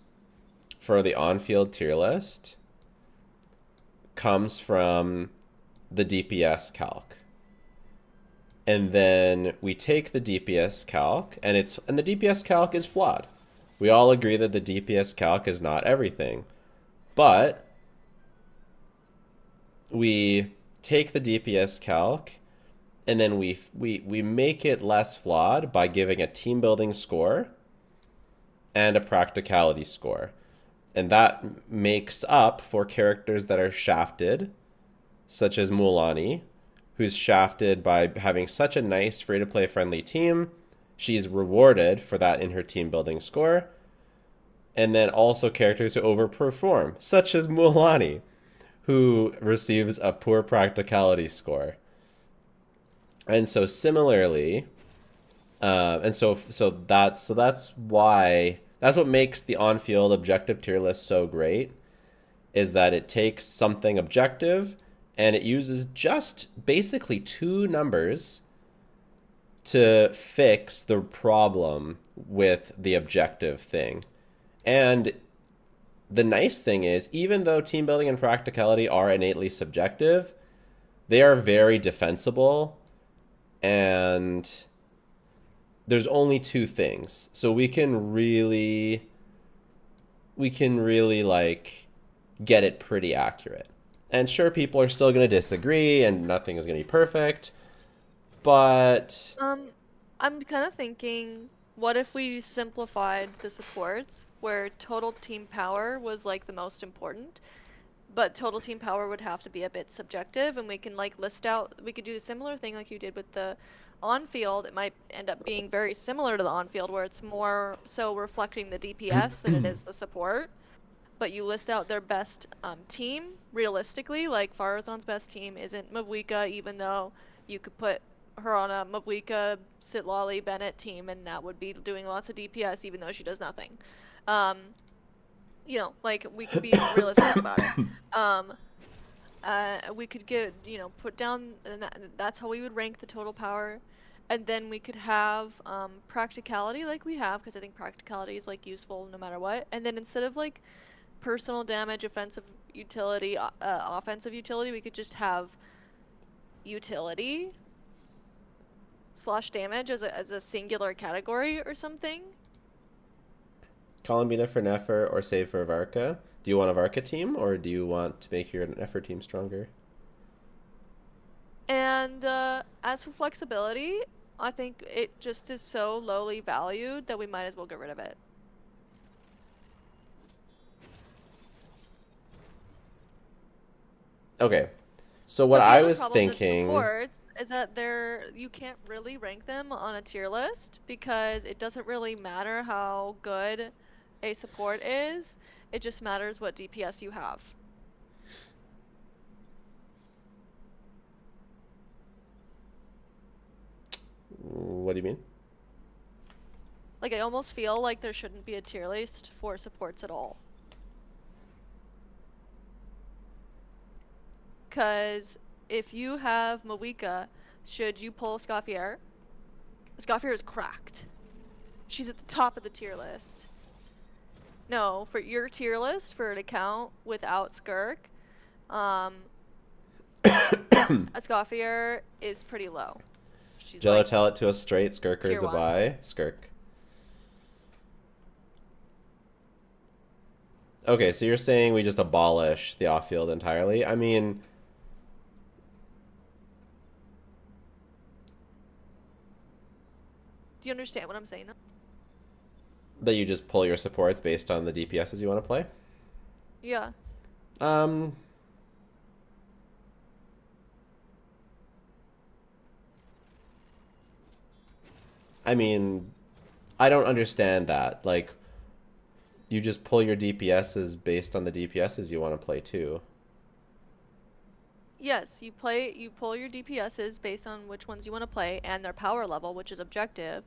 for the on-field tier list comes from the DPS calc. And then we take the DPS calc, and the DPS calc is flawed. We all agree that the DPS calc is not everything. But we take the DPS calc and then we make it less flawed by giving a team building score and a practicality score. And that makes up for characters that are shafted, such as Mulan, who's shafted by having such a nice free-to-play friendly team. She's rewarded for that in her team building score. And then also characters who overperform, such as Mulan, who receives a poor practicality score. And so similarly, that's what makes the on-field objective tier list so great, is that it takes something objective and it uses just basically 2 numbers to fix the problem with the objective thing. And the nice thing is, even though team building and practicality are innately subjective, they are very defensible, and there's only 2 things. So we can really like get it pretty accurate. And sure, people are still going to disagree and nothing is going to be perfect, but I'm kind of thinking, what if we simplified the supports where total team power was like the most important, but total team power would have to be a bit subjective, and we can like list out, we could do a similar thing like you did with the on-field. It might end up being very similar to the on-field, where it's more so reflecting the DPS than it is the support. But you list out their best team realistically. Like Farazan's best team isn't Mavwika, even though you could put her on a Mavwika, Sitlali, Bennett team, and that would be doing lots of DPS, even though she does nothing. You know, like, we could be realistic about it. We could get, you know, put down, and that's how we would rank the total power. And then we could have practicality like we have, because I think practicality is like useful no matter what. And then instead of like personal damage, offensive utility, offensive utility, we could just have utility / damage as a singular category or something. Columbina for Nefer or save for Varka. Do you want a Varka team, or do you want to make your Nefer team stronger? And as for flexibility, I think it just is so lowly valued that we might as well get rid of it. Okay, so what But the I other was problem with thinking... supports is that you can't really rank them on a tier list, because it doesn't really matter how good a support is. It just matters what DPS you have. What do you mean? Like, I almost feel like there shouldn't be a tier list for supports at all. Because if you have Mawika, should you pull Scoffier? Scoffier is cracked. She's at the top of the tier list. No, for your tier list, for an account without Skirk, a Scoffier is pretty low. She's Jello, like tell it to us straight. Skirker is tier a 1. buy. Skirk. Okay, so you're saying we just abolish the off-field entirely? I mean... Do you understand what I'm saying, though? That you just pull your supports based on the DPSs you want to play? Yeah. I mean, I don't understand that. Like, you just pull your DPSs based on the DPSs you want to play too. Yes, you pull your DPSs based on which ones you want to play and their power level, which is objective.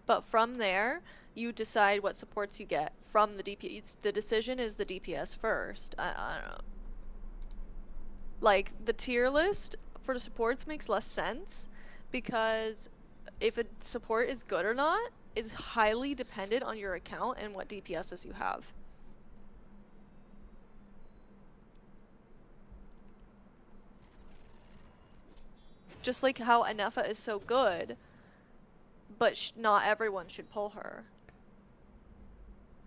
But from there, you decide what supports you get from the DPS. The decision is the DPS first. I don't know. Like, the tier list for the supports makes less sense because if a support is good or not is highly dependent on your account and what DPSs you have. Just like how Anefa is so good, but not everyone should pull her.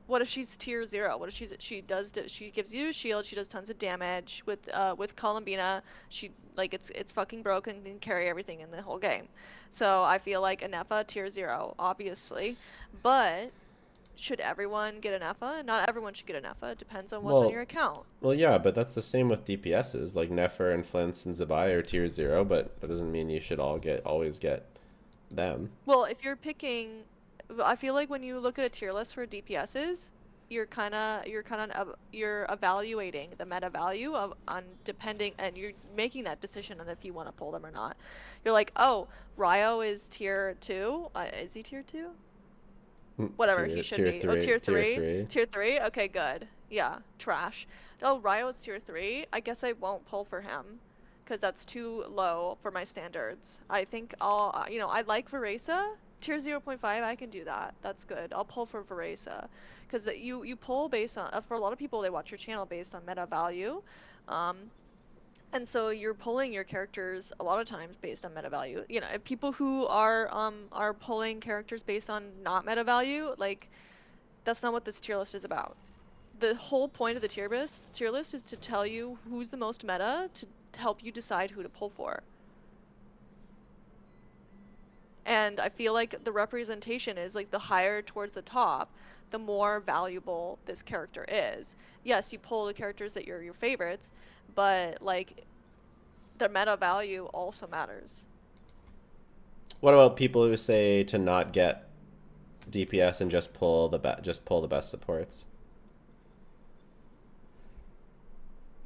What if she's tier 0? What if she gives you a shield, she does tons of damage with Columbina, she, like, it's fucking broken and can carry everything in the whole game. So I feel like Anefa tier 0, obviously, but should everyone get Anefa? Not everyone should get Anefa. It depends on what's on your account. Well, yeah, but that's the same with DPSs. Like Nefer and Flint's and Zabai are tier 0, but that doesn't mean you should always get them. Well, if you're picking, I feel like when you look at a tier list for DPSs, you're evaluating the meta value on depending, and you're making that decision on if you want to pull them or not. You're like, oh, Ryo is tier 2. Is he tier 2? Whatever, he should be. Oh, tier 3? Tier 3? Okay, good. Yeah, trash. Oh, Ryo is tier 3? I guess I won't pull for him, because that's too low for my standards. I think I'll, I like Varesa. Tier 0.5, I can do that. That's good. I'll pull for Varesa. Because you pull based on, for a lot of people, they watch your channel based on meta value. And so you're pulling your characters a lot of times based on meta value. You know, if people who are pulling characters based on not meta value, like, that's not what this tier list is about. The whole point of the tier list is to tell you who's the most meta to help you decide who to pull for. And I feel like the representation is, like, the higher towards the top, the more valuable this character is. Yes, you pull the characters that are your favorites, but, like, the meta value also matters. What about people who say to not get DPS and just pull the best supports?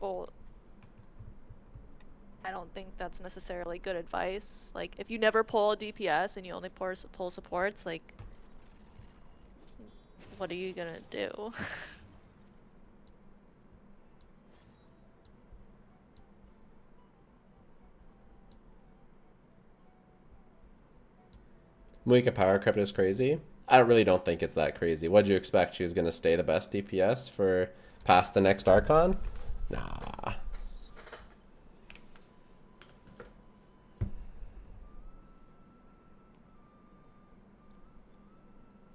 Well, I don't think that's necessarily good advice. Like, if you never pull a DPS and you only pull supports, like, what are you gonna do? Muika Power Crypt is crazy. I really don't think it's that crazy. What'd you expect? She was going to stay the best DPS for past the next Archon? Nah.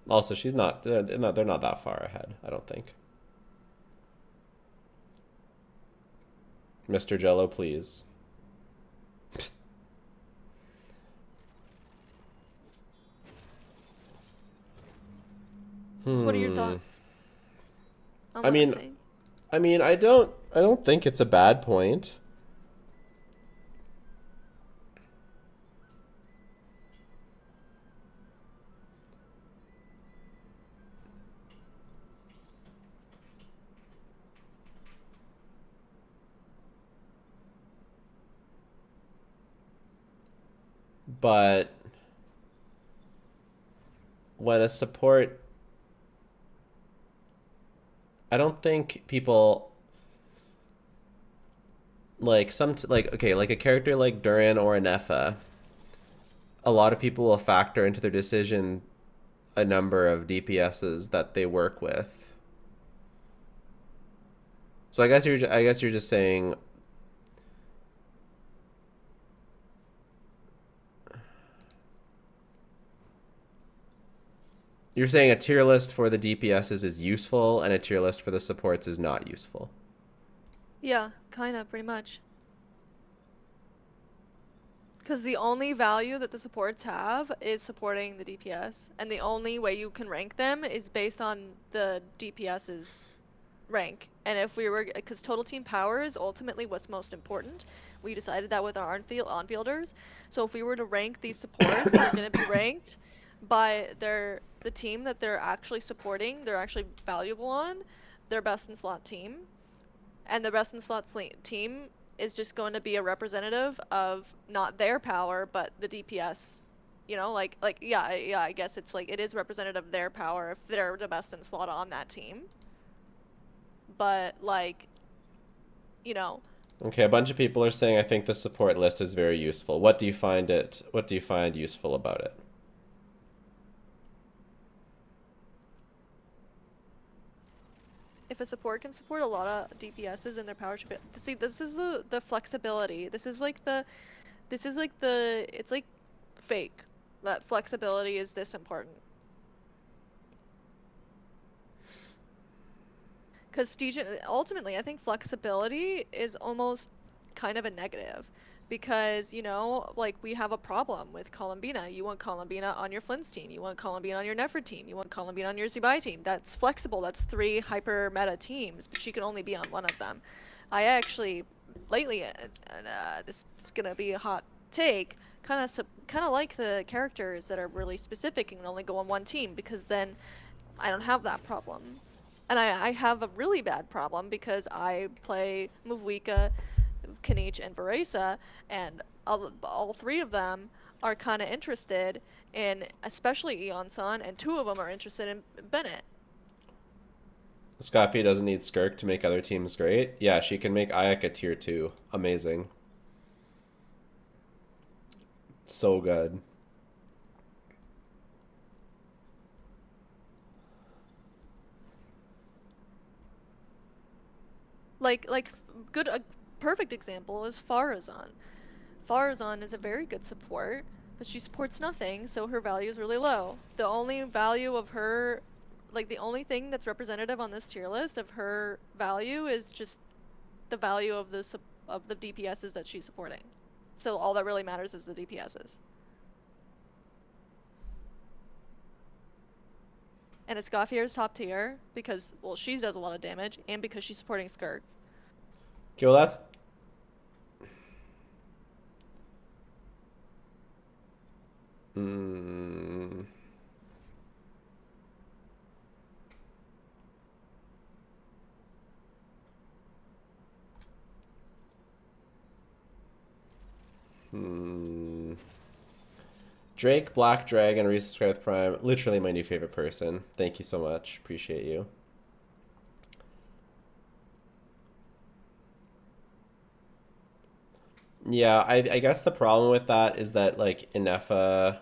Also, they're not that far ahead, I don't think. Mr. Jello, please. What are your thoughts? I mean, I don't think it's a bad point. But when a support, I don't think people like okay, like a character like Duran or Anefa, a lot of people will factor into their decision a number of DPSs that they work with. So I guess you're just saying a tier list for the DPSs is useful and a tier list for the supports is not useful. Yeah, kind of, pretty much. Because the only value that the supports have is supporting the DPS, and the only way you can rank them is based on the DPS's rank. And if we were, because total team power is ultimately what's most important. We decided that with our on-fielders. So if we were to rank these supports, they're going to be ranked by the team that they're actually supporting, they're actually valuable on, their best in slot team. And the best in slot team is just going to be a representative of not their power, but the DPS, You know, like yeah, I guess it's like it is representative of their power if they're the best in slot on that team. But like, you know, Okay, a bunch of people are saying I think the support list is very useful. What do you find useful about it? if a support can support a lot of DPSs and their power should be, see, this is the flexibility. This is like the it's like fake. That flexibility is this important. Because ultimately, I think flexibility is almost kind of a negative. Because, you know, like we have a problem with Columbina. You want Columbina on your Flynn's team. You want Columbina on your Nefer team. You want Columbina on your Zubai team. That's flexible. That's 3 hyper meta teams, but she can only be on one of them. I actually, lately, this is gonna be a hot take, kind of like the characters that are really specific and can only go on one team, because then I don't have that problem. And I have a really bad problem because I play Muvwika, Kanich, and Varesa, and all 3 of them are kind of interested in, especially Eon-san, and 2 of them are interested in Bennett. Scoffy doesn't need Skirk to make other teams great. Yeah, she can make Ayak a tier 2. Amazing. So good. Like a perfect example is Farazan. Farazan is a very good support, but she supports nothing, so her value is really low. The only value of her, like the only thing that's representative on this tier list of her value is just the value of the DPSs that she's supporting. So all that really matters is the DPSs. And Escoffier is top tier because, well, she does a lot of damage, and because she's supporting Skirk. Okay, well that's... Drake, Black Dragon, resubscribe with Prime. Literally my new favorite person. Thank you so much. Appreciate you. Yeah, I guess the problem with that is that, like, Inefa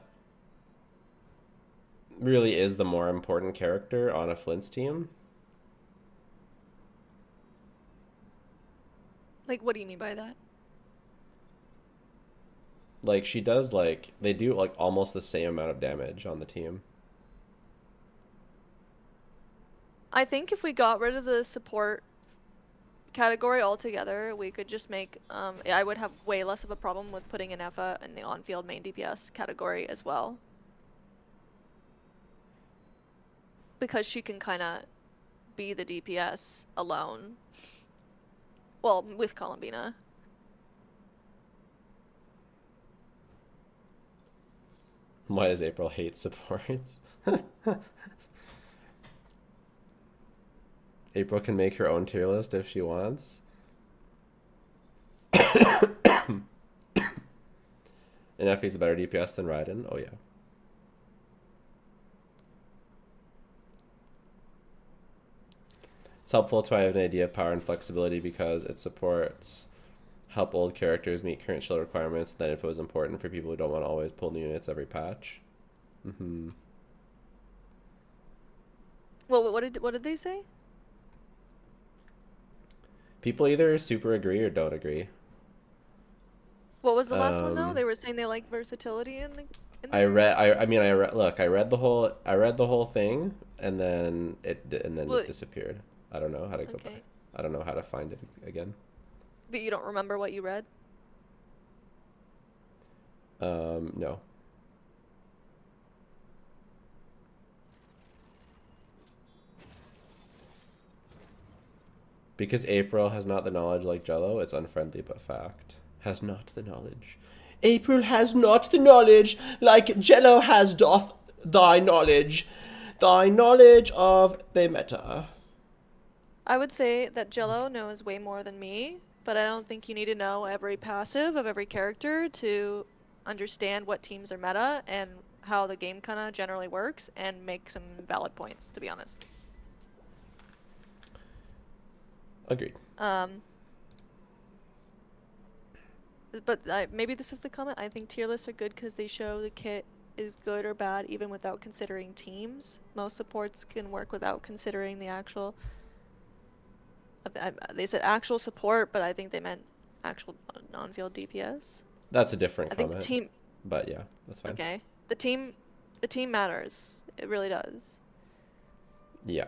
really is the more important character on a Flint's team. Like, what do you mean by that? Like, she does, like, they do, like, almost the same amount of damage on the team. I think if we got rid of the support category altogether, we could just make, I would have way less of a problem with putting Inefa in the on-field main DPS category as well. Because she can kind of be the DPS alone. Well, with Columbina. Why does April hate supports? April can make her own tier list if she wants. And Effie's a better DPS than Raiden. Oh yeah. It's helpful to have an idea of power and flexibility because it supports help old characters meet current shield requirements. Then if it was important for people who don't want to always pull new units every patch. Well, what did they say? People either super agree or don't agree. What was the last one though? They were saying they like versatility in the. I read the whole thing and then it disappeared. I don't know how to go back. I don't know how to find it again. But you don't remember what you read? No. Because April has not the knowledge like Jello, it's unfriendly but fact. Has not the knowledge. April has not the knowledge like Jello has doth thy knowledge of the meta. I would say that Jello knows way more than me, but I don't think you need to know every passive of every character to understand what teams are meta and how the game kind of generally works and make some valid points, to be honest. Agreed. But maybe this is the comment. I think tier lists are good because they show the kit is good or bad even without considering teams. Most supports can work without considering the actual. They said actual support, but I think they meant actual non-field DPS. That's a different I comment. think the team. But yeah, that's fine. Okay, the team matters. It really does. Yeah.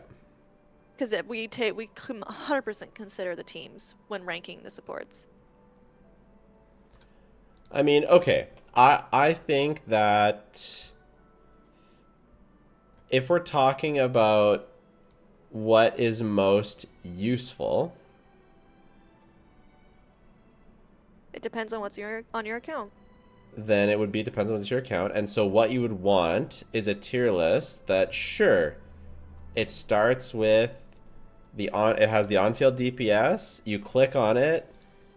Because we 100% consider the teams when ranking the supports. I mean, okay. I think that if we're talking about what is most useful, It depends on what's on your account. then it would be depends on what's your account. And so what you would want is a tier list that, sure, it starts with it has the on-field DPS. You click on it,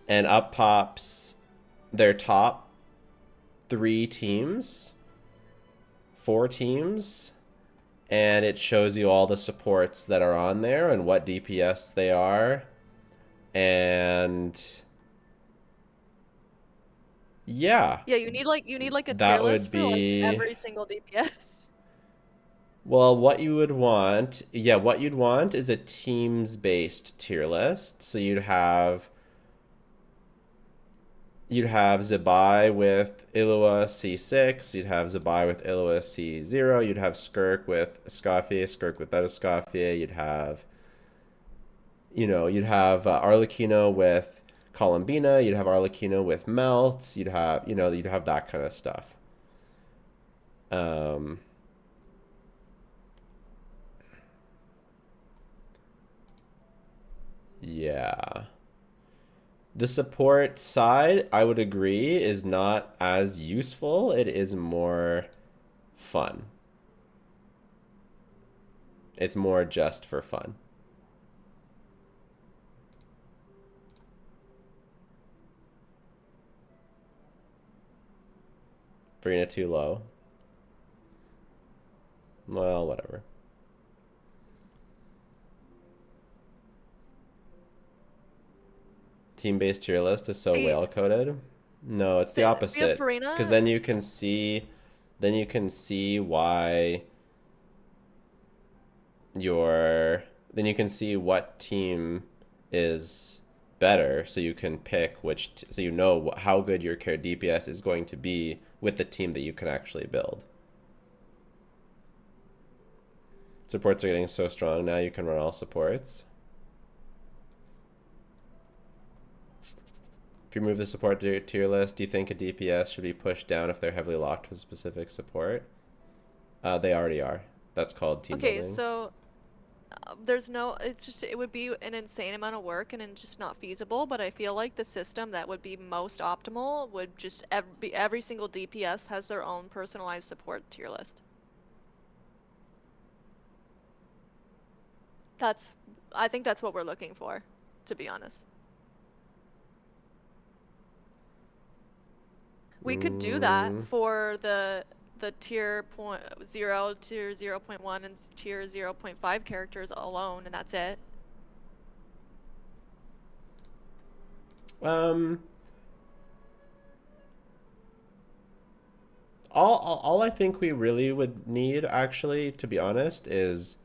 and up pops their top 3 teams, 4 teams, and it shows you all the supports that are on there and what DPS they are. And yeah. Yeah, you need like a That tier list would for like be- every single DPS. Well, what you would want, what you'd want is a teams-based tier list. So you'd have Zabai with Illua C6, you'd have Zabai with Illua C0, you'd have Skirk with Escoffier, Skirk without Escoffier, you'd have Arlecchino with Columbina, you'd have Arlecchino with Melt, you'd have that kind of stuff. Yeah. The support side, I would agree, is not as useful. It is more fun. It's more just for fun. Farina too low. Well, whatever. Team-based tier list is so whale coded. No, it's the opposite. Because then you can see why then you can see what team is better, so you can pick so you know how good your DPS is going to be with the team that you can actually build. Supports are getting so strong now you can run all supports. If you remove the support tier list, do you think a DPS should be pushed down if they're heavily locked with specific support? They already are. That's called team building. Okay, so it would be an insane amount of work and it's just not feasible, but I feel like the system that would be most optimal would just be every single DPS has their own personalized support tier list. I think that's what we're looking for, to be honest. We could do that for the tier 0, tier 0.1, and tier 0.5 characters alone, and that's it. All I think we really would need, actually, to be honest, is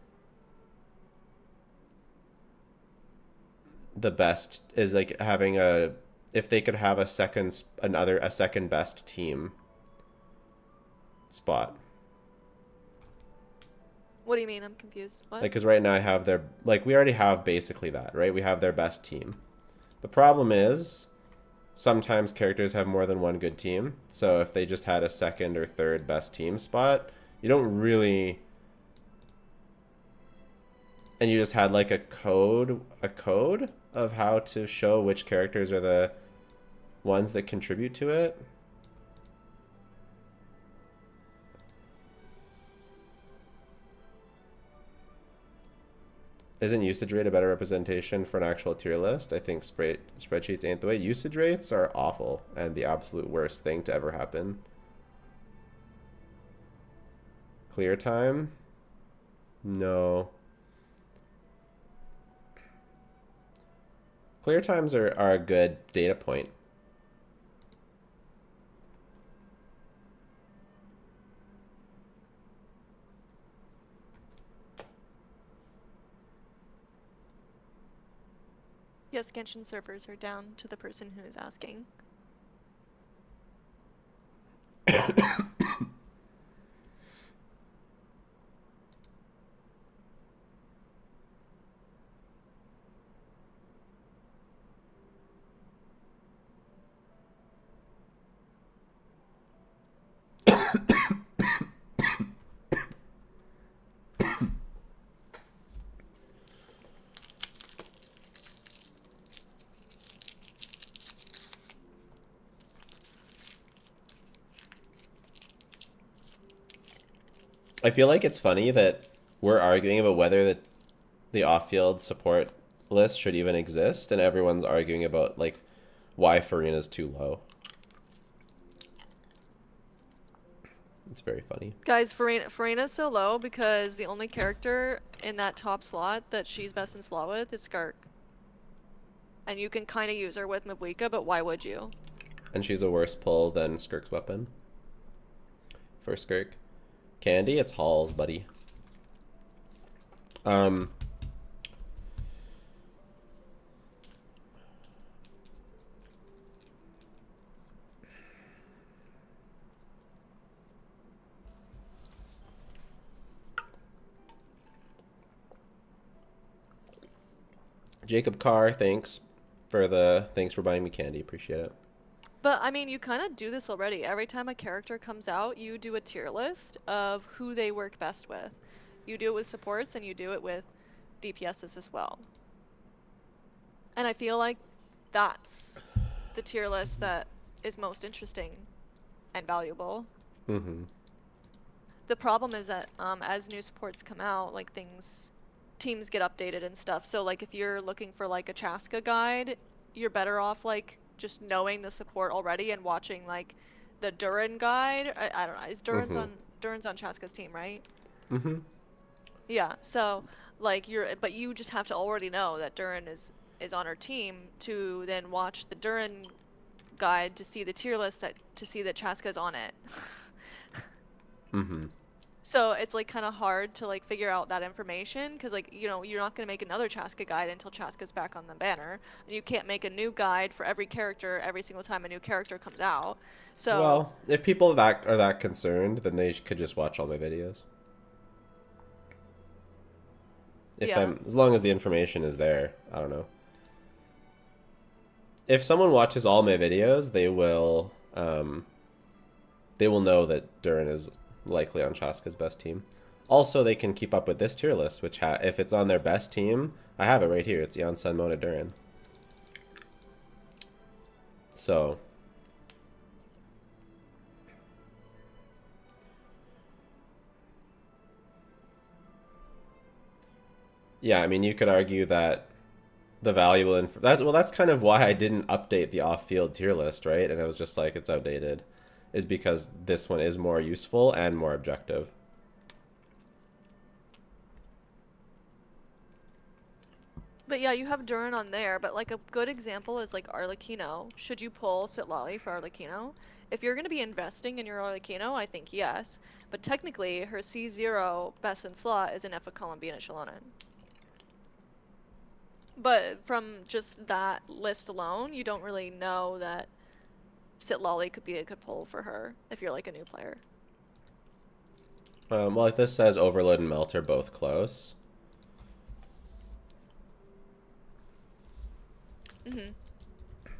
like having if they could have a second best team spot. What do you mean? I'm confused. What? Like, because right now we already have basically that, right? We have their best team. The problem is sometimes characters have more than one good team. So if they just had a second or third best team spot, you don't really... And you just had like a code of how to show which characters are the ones that contribute to it. Isn't usage rate a better representation for an actual tier list? I think spreadsheets ain't the way. Usage rates are awful and the absolute worst thing to ever happen Clear time? No. Clear times are a good data point. Yes, Genshin servers are down to the person who is asking. I feel like it's funny that we're arguing about whether the off-field support list should even exist, and everyone's arguing about like why Farina's too low. It's very funny. Guys, Farina's so low because the only character in that top slot that she's best in slot with is Skark. And you can kind of use her with Mabuika, but why would you? And she's a worse pull than Skirk's weapon. For Skirk. Candy, it's Halls, buddy. Jacob Carr, thanks for buying me candy. Appreciate it. But I mean, you kind of do this already. Every time a character comes out, you do a tier list of who they work best with. You do it with supports and you do it with DPSs as well. And I feel like that's the tier list that is most interesting and valuable. Mm-hmm. The problem is that as new supports come out, like teams get updated and stuff. So like if you're looking for like a Chaska guide, you're better off like just knowing the support already and watching like the Durin guide. I don't know. Is Durin's on Chaska's team, right? Mm-hmm. Yeah. So like but you just have to already know that Durin is on her team to then watch the Durin guide to see the tier list to see that Chaska's on it. Mm-hmm. So it's like kind of hard to like figure out that information because like you're not going to make another Chaska guide until Chaska's back on the banner, and you can't make a new guide for every character every single time a new character comes out. So well, if people are that concerned, then they could just watch all my videos. As long as the information is there, I don't know. If someone watches all my videos, they will know that Durin is likely on Chaska's best team. Also, they can keep up with this tier list, which if it's on their best team, I have it right here. It's Jan Sen Mona Durin. So yeah, I mean, you could argue that the valuable that's kind of why I didn't update the off-field tier list, right? And I was just like, it's outdated, is because this one is more useful and more objective. But yeah, you have Durin on there, but like a good example is like Arlecchino. Should you pull Sitlali for Arlecchino? If you're going to be investing in your Arlecchino, I think yes. But technically, her C0 best in slot is an F of Columbina Shallonen. But from just that list alone, you don't really know that Sitlali could be a good pull for her if you're like a new player. Well, like this says, Overload and Melt are both close. Mm-hmm.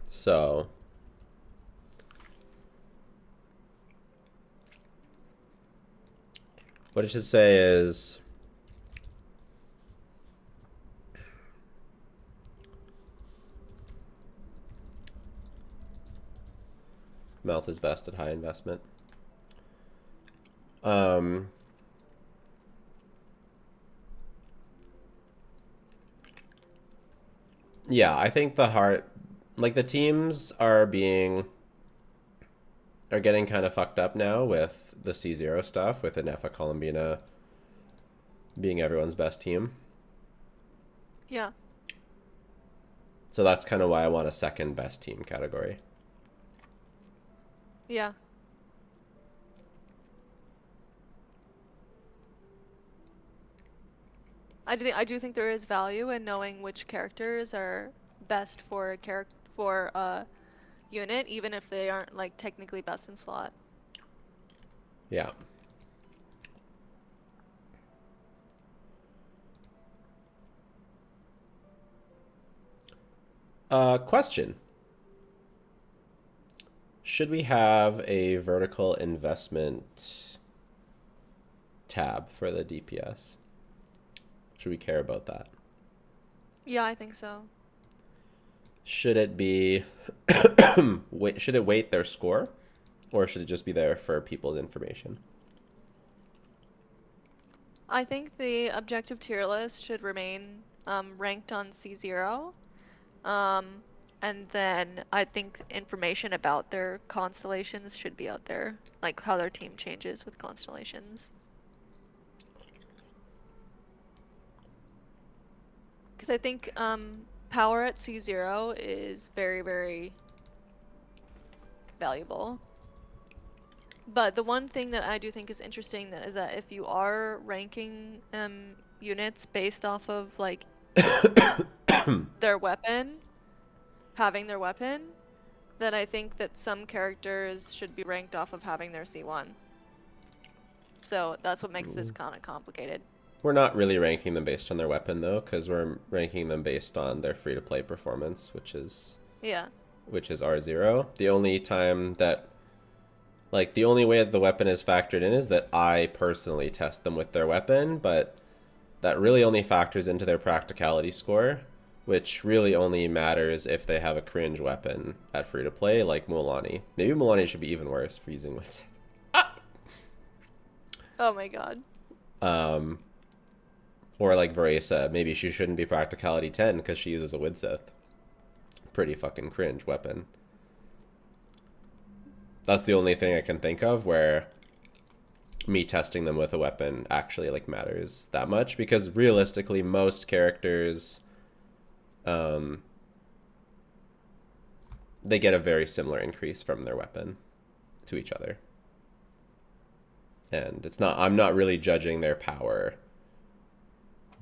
So what it should say is Melt is best at high investment. Yeah, I think the teams are being are getting kind of fucked up now with the C0 stuff, with Inefa Columbina being everyone's best team. Yeah. So that's kind of why I want a second best team category. Yeah. I do think there is value in knowing which characters are best for a unit, even if they aren't like technically best in slot. Yeah. Question. Should we have a vertical investment tab for the DPS? Should we care about that? Yeah, I think so. Should it be should it weight their score, or should it just be there for people's information? I think the objective tier list should remain ranked on C0. And then I think information about their constellations should be out there, like how their team changes with constellations. Because I think power at C0 is very, very valuable. But the one thing that I do think is interesting is that if you are ranking units based off of like their weapon, having their weapon, then I think that some characters should be ranked off of having their C1. So that's what makes this kind of complicated. We're not really ranking them based on their weapon though, because we're ranking them based on their free-to-play performance, which is R0. The only time that, like, the only way that the weapon is factored in is that I personally test them with their weapon, but that really only factors into their practicality score, which really only matters if they have a cringe weapon at free-to-play, like Mualani. Maybe Mualani should be even worse for using wits. Oh my god. Or like Varesa, maybe she shouldn't be practicality 10 because she uses a Widsith. Pretty fucking cringe weapon. That's the only thing I can think of where me testing them with a weapon actually like matters that much, because realistically most characters they get a very similar increase from their weapon to each other. And it's not, I'm not really judging their power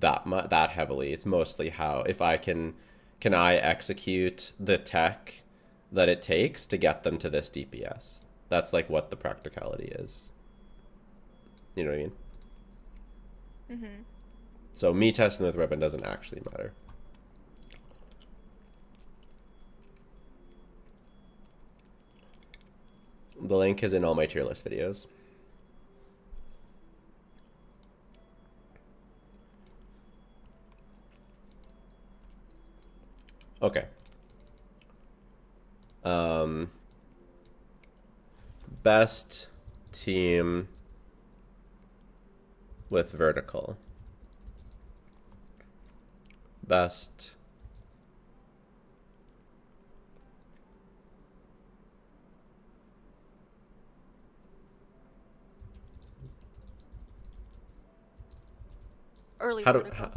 that heavily. It's mostly how, if I can I execute the tech that it takes to get them to this DPS. That's like what the practicality is. You know what I mean? Mm-hmm. So me testing with weapon doesn't actually matter. The link is in all my tier list videos. Okay. Best team with vertical. Best Early how do vertical.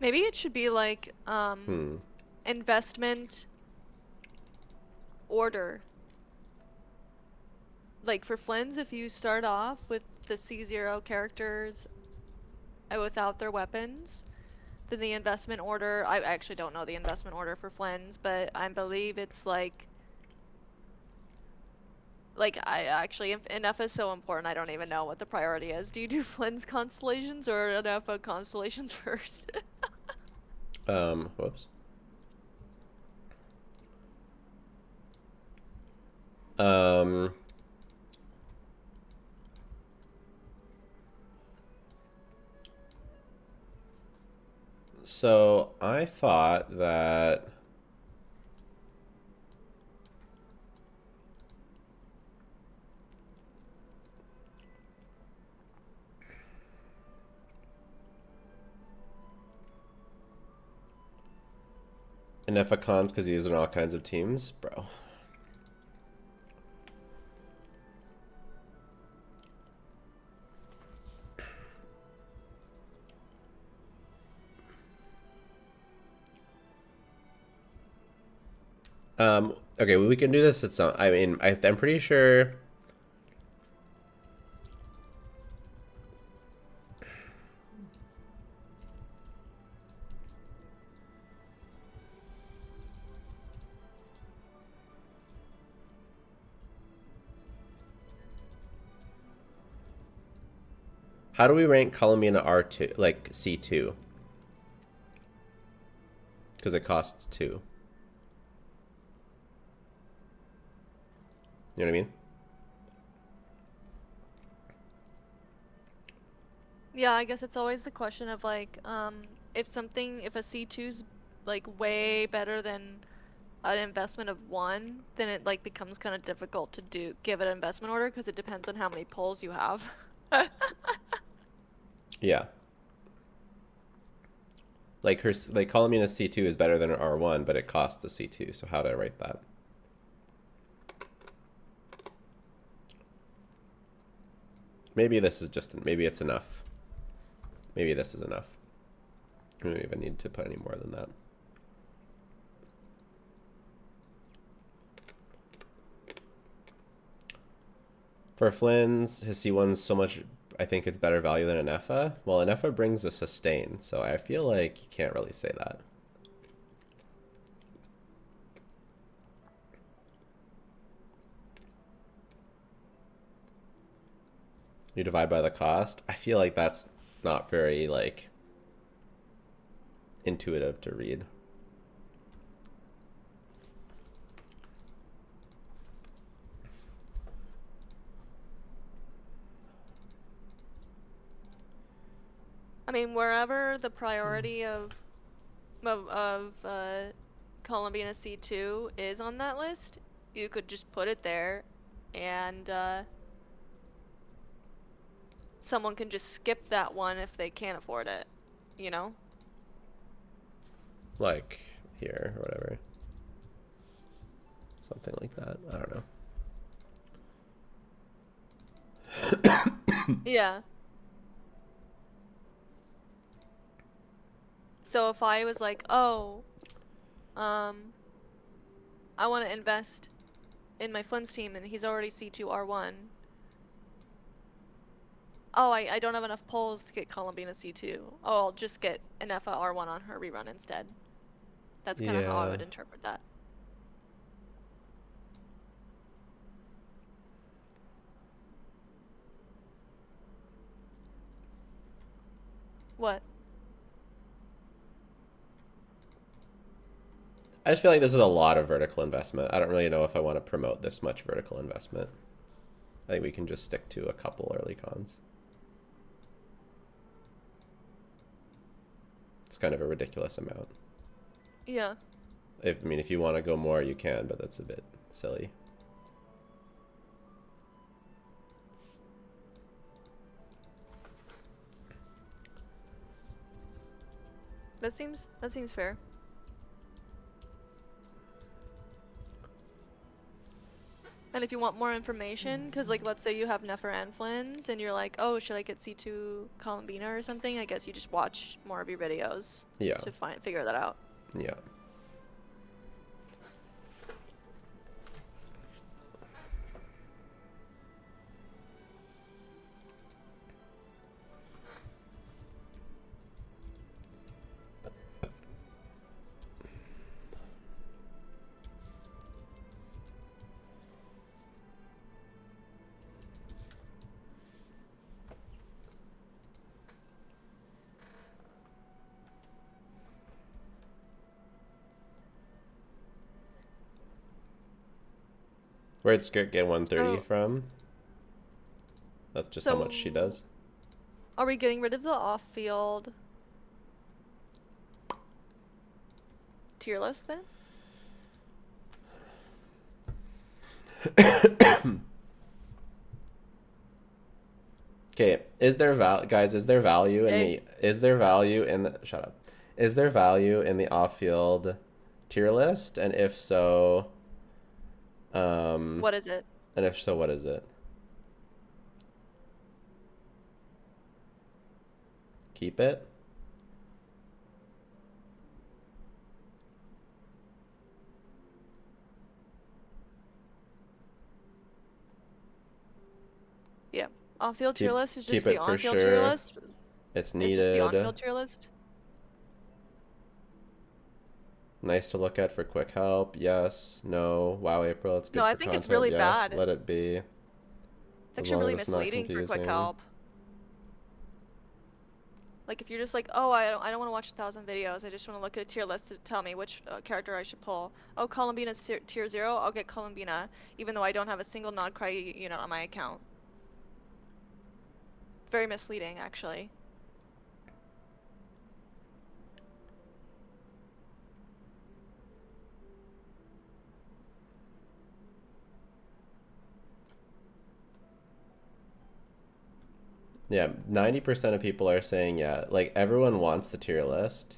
Maybe it should be like investment order. Like for Flynn's, if you start off with the C0 characters without their weapons, then the investment order, I actually don't know the investment order for Flynn's, but I believe it's like I actually, enough is so important, I don't even know what the priority is. Do you do Flynn's constellations or enough constellations first? Whoops. So I thought that Nefa cons because you're using all kinds of teams, bro. Okay, well, we can do this at some. I mean, I'm pretty sure. How do we rank Columbina R2, like C2? Because it costs 2. You know what I mean? Yeah, I guess it's always the question of like, if a C2's like way better than an investment of 1, then it like becomes kind of difficult to give it an investment order because it depends on how many polls you have. Yeah. Like Columbina C2 is better than an R1, but it costs a C2. So how do I rate that? Maybe this is maybe it's enough. Maybe this is enough. We don't even need to put any more than that. For Flynn's, his C1's so much, I think it's better value than an EFA. Well, an EFA brings a sustain, so I feel like you can't really say that. You divide by the cost. I feel like that's not very, like, intuitive to read. I mean, wherever the priority of Columbina C2 is on that list, you could just put it there, and someone can just skip that one if they can't afford it, you know? Like here or whatever. Something like that. I don't know. Yeah. So if I was like, oh, I want to invest in my Flynn's team and he's already C2 R1. Oh, I don't have enough polls to get Columbina C2. Oh, I'll just get an EFA R1 on her rerun instead. That's kind of how I would interpret that. What? I just feel like this is a lot of vertical investment. I don't really know if I want to promote this much vertical investment. I think we can just stick to a couple early cons. It's kind of a ridiculous amount. Yeah. I mean, if you want to go more, you can, but that's a bit silly. That seems fair. And if you want more information, because like let's say you have Nefer and Flynn's and you're like, oh, should I get C2 Columbina or something? I guess you just watch more of your videos to figure that out. Yeah. Where'd Skirt get 130 from? That's just how much she does. Are we getting rid of the off-field tier list then? Okay, is there guys, is there value in the shut up. Is there value in the off-field tier list? And if so, What is it? and if so, what is it? Keep it? Yeah. On-field tier list is just Keep the it for on-field tier sure. list. It's It's just the needed. on-field tier list. Nice to look at for quick help. Yes. No. Wow, April. It's good No, I for think it's content. really Yes. bad. Let it be. It's As actually long as really it's not misleading for quick confusing. help. Like if you're just like, oh, I don't want to watch 1,000 videos. I just want to look at a tier list to tell me which character I should pull. Oh, Columbina's tier 0. I'll get Columbina, even though I don't have a single non-cry unit on my account. Very misleading, actually. Yeah, 90% of people are saying yeah. Like everyone wants the tier list.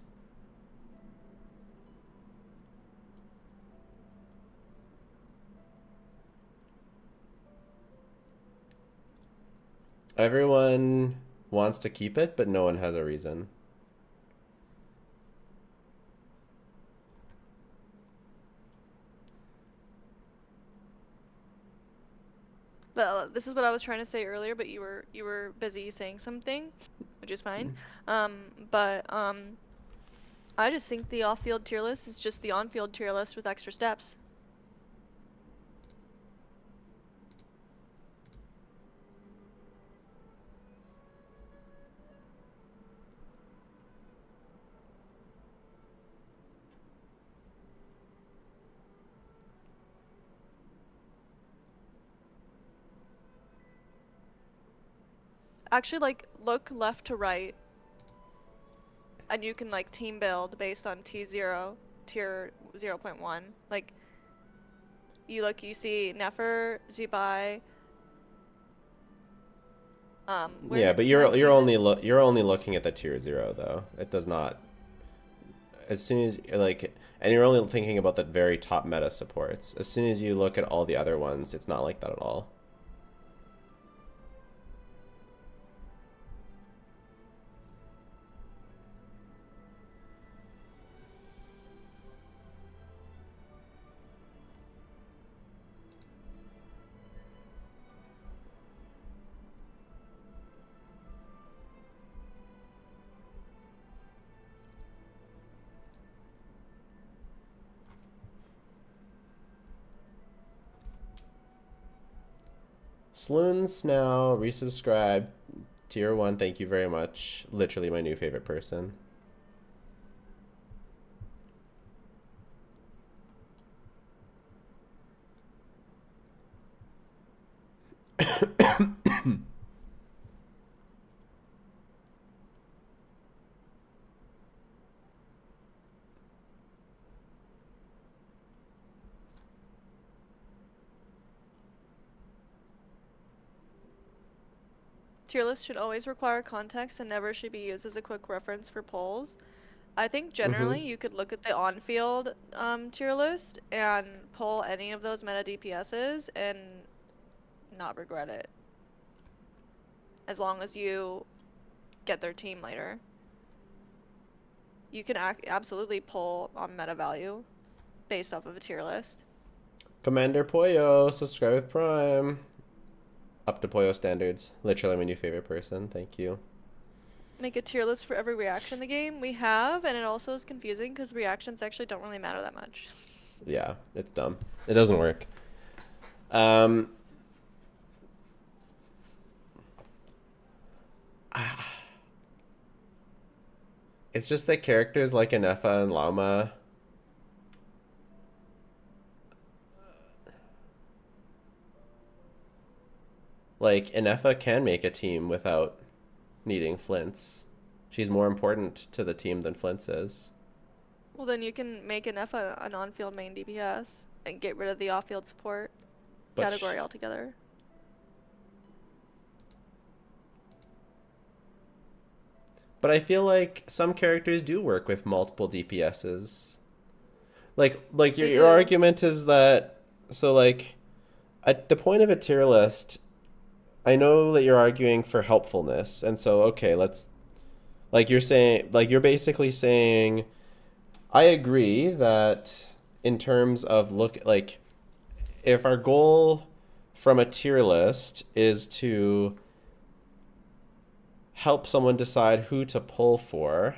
Everyone wants to keep it, but no one has a reason. This is what I was trying to say earlier, but you were busy saying something, which is fine. I just think the off-field tier list is just the on-field tier list with extra steps. Actually, like, look left to right, and you can, like, team build based on T0, tier 0.1. Like, you see Nefer, Zubai, Yeah, where but can I see you're only this? you're only looking at the tier 0 though. It does not. As soon as like, and you're only thinking about the very top meta supports. As soon as you look at all the other ones, it's not like that at all. Sloons now resubscribe. Tier 1, thank you very much. Literally my new favorite person. Tier list should always require context and never should be used as a quick reference for polls. I think generally you could look at the on-field tier list and pull any of those meta DPSs and not regret it. As long as you get their team later. You can absolutely pull on meta value based off of a tier list. Commander Poyo, subscribe with Prime. Up to Poyo standards. Literally my new favorite person. Thank you. Make a tier list for every reaction in the game. We have, and it also is confusing because reactions actually don't really matter that much. Yeah, it's dumb. It doesn't work. It's just that characters like Inefa and Llama like Inefa can make a team without needing Flints. She's more important to the team than Flints is. Well, then you can make an an on-field main DPS and get rid of the off-field support category altogether. But I feel like some characters do work with multiple DPSs. Like They your do. argument is that, so like at the point of a tier list, I know that you're arguing for helpfulness, and so okay, let's, like you're saying, like you're basically saying, I agree that in terms of look, like if our goal from a tier list is to help someone decide who to pull for,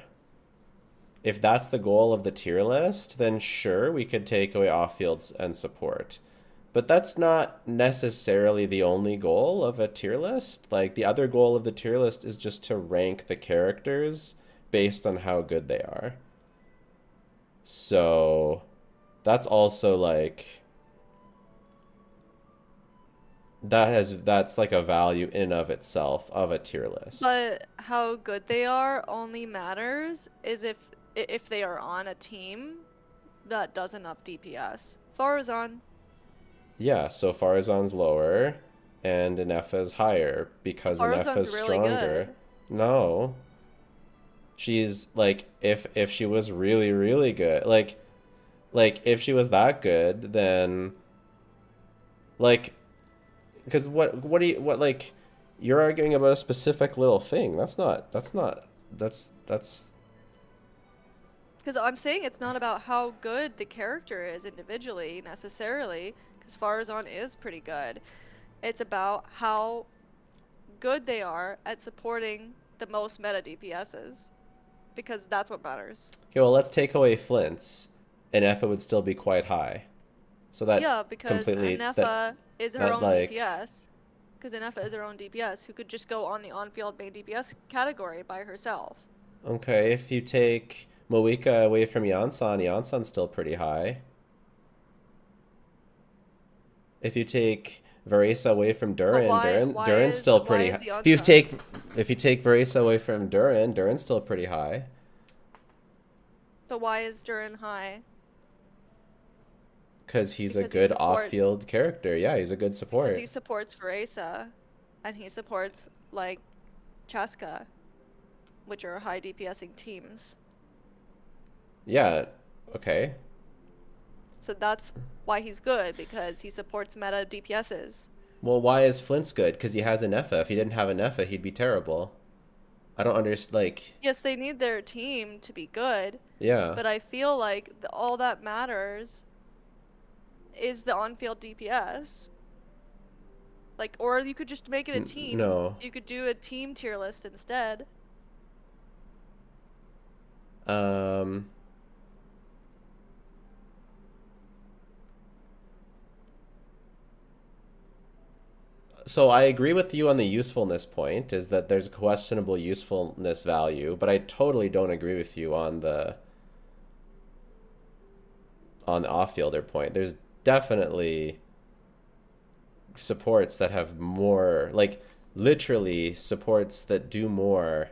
if that's the goal of the tier list, then sure, we could take away off fields and support. But that's not necessarily the only goal of a tier list. Like the other goal of the tier list is just to rank the characters based on how good they are. So that's also like that's like a value in and of itself of a tier list. But how good they are only matters is if they are on a team that does enough DPS. Farazan, Yeah, so Farazan's lower and Ineffa's higher because Farazan's Ineffa's really stronger. good. No. She's like if she was really really good, like if she was that good, then like because what do you what like you're arguing about a specific little thing. That's Because I'm saying it's not about how good the character is individually necessarily, because Farazan is pretty good. It's about how good they are at supporting the most meta DPSs, because that's what matters. okay, well, let's take away Flint's and Effa would still be quite high. So that Yeah, because completely Ineffa is her that own like DPS. Because Ineffa is her own DPS, who could just go on the on-field main DPS category by herself. okay, if you take Moika away from Yansan, Yansan's still pretty high. If you take Varesa away from But Durin, why Durin's is still why pretty is high. Yansan? If you take Varesa away from Durin, Durin's still pretty high. But why is Durin high? Because he's a Because he good supports. off-field character. Yeah, he's a good Because support. he supports Varesa, and he supports like Chaska, which are high DPSing teams. Yeah, okay. So that's why he's good, because he supports meta DPSs. Well, why is Flint's good? Because he has an Effa. If he didn't have an Effa, he'd be terrible. I don't understand, like, Yes, they need their team to be good, yeah. but I feel like all that matters is the on-field DPS. Like, or you could just make it a team. No. You could do a team tier list instead. Um, so I agree with you on the usefulness point, is that there's a questionable usefulness value, but I totally don't agree with you on the off-fielder point. There's definitely supports that have more, like literally supports that do more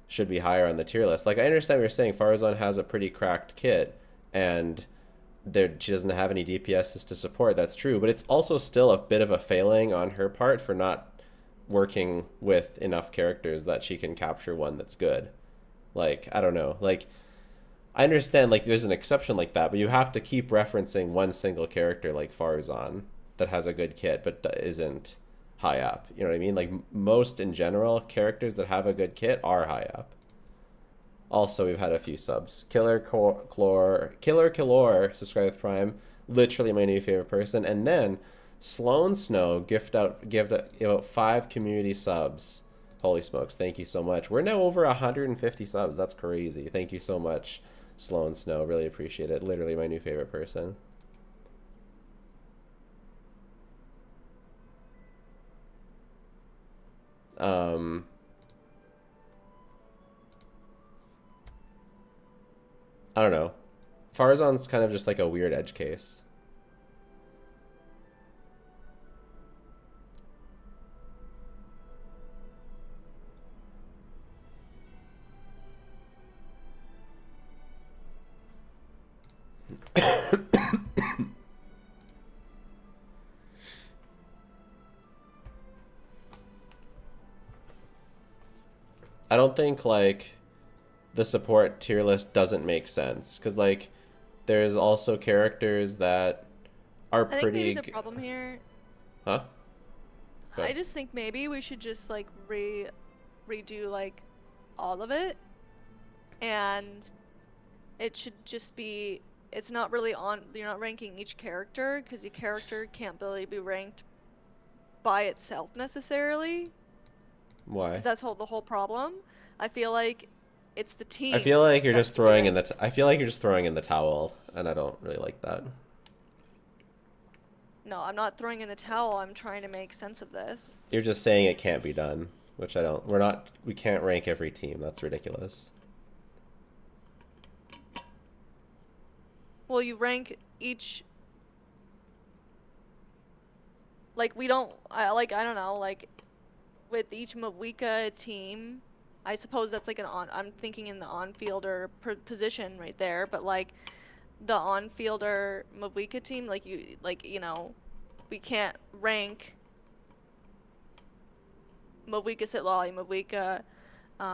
should be higher on the tier list. Like I understand what you're saying. Farazan has a pretty cracked kit, and she doesn't have any DPSs to support. That's true, but it's also still a bit of a failing on her part for not working with enough characters that she can capture one that's good. Like I don't know. Like I understand like there's an exception like that, but you have to keep referencing one single character like Farazan that has a good kit but isn't high up. You know what I mean? Like most in general characters that have a good kit are high up. Also, we've had a few subs. Killer Killor, subscribe with Prime, literally my new favorite person. And then Sloan Snow give out 5 community subs. Holy smokes! Thank you so much. We're now over 150 subs. That's crazy. Thank you so much, Sloan Snow. Really appreciate it. Literally my new favorite person. I don't know. Farazan's kind of just like a weird edge case. I don't think like the support tier list doesn't make sense because like there's also characters that are I think maybe pretty. the problem here, Huh? Go I ahead. just think maybe we should just like redo like all of it, and it should just be, it's not really on, you're not ranking each character because the character can't really be ranked by itself necessarily, Why? because that's the whole problem. I feel like it's the I team feel like you're that just should be throwing in the. ranked. I feel like you're just throwing in the towel, and I don't really like that. No, I'm not throwing in the towel. I'm trying to make sense of this. You're just saying it can't be done, which I don't. We're not. We can't rank every team. That's ridiculous. Well, you rank each, like we don't, I don't know, like with each Mawika team, I suppose that's like I'm thinking in the on-fielder position right there, but like the on-fielder Mawika team, like you know, we can't rank Mawika Sitlali, Mawika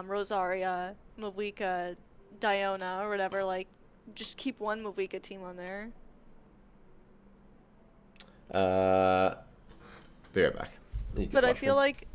Rosaria, Mawika Diona, or whatever, like just keep one Mawika team on there. Be right back. But I feel like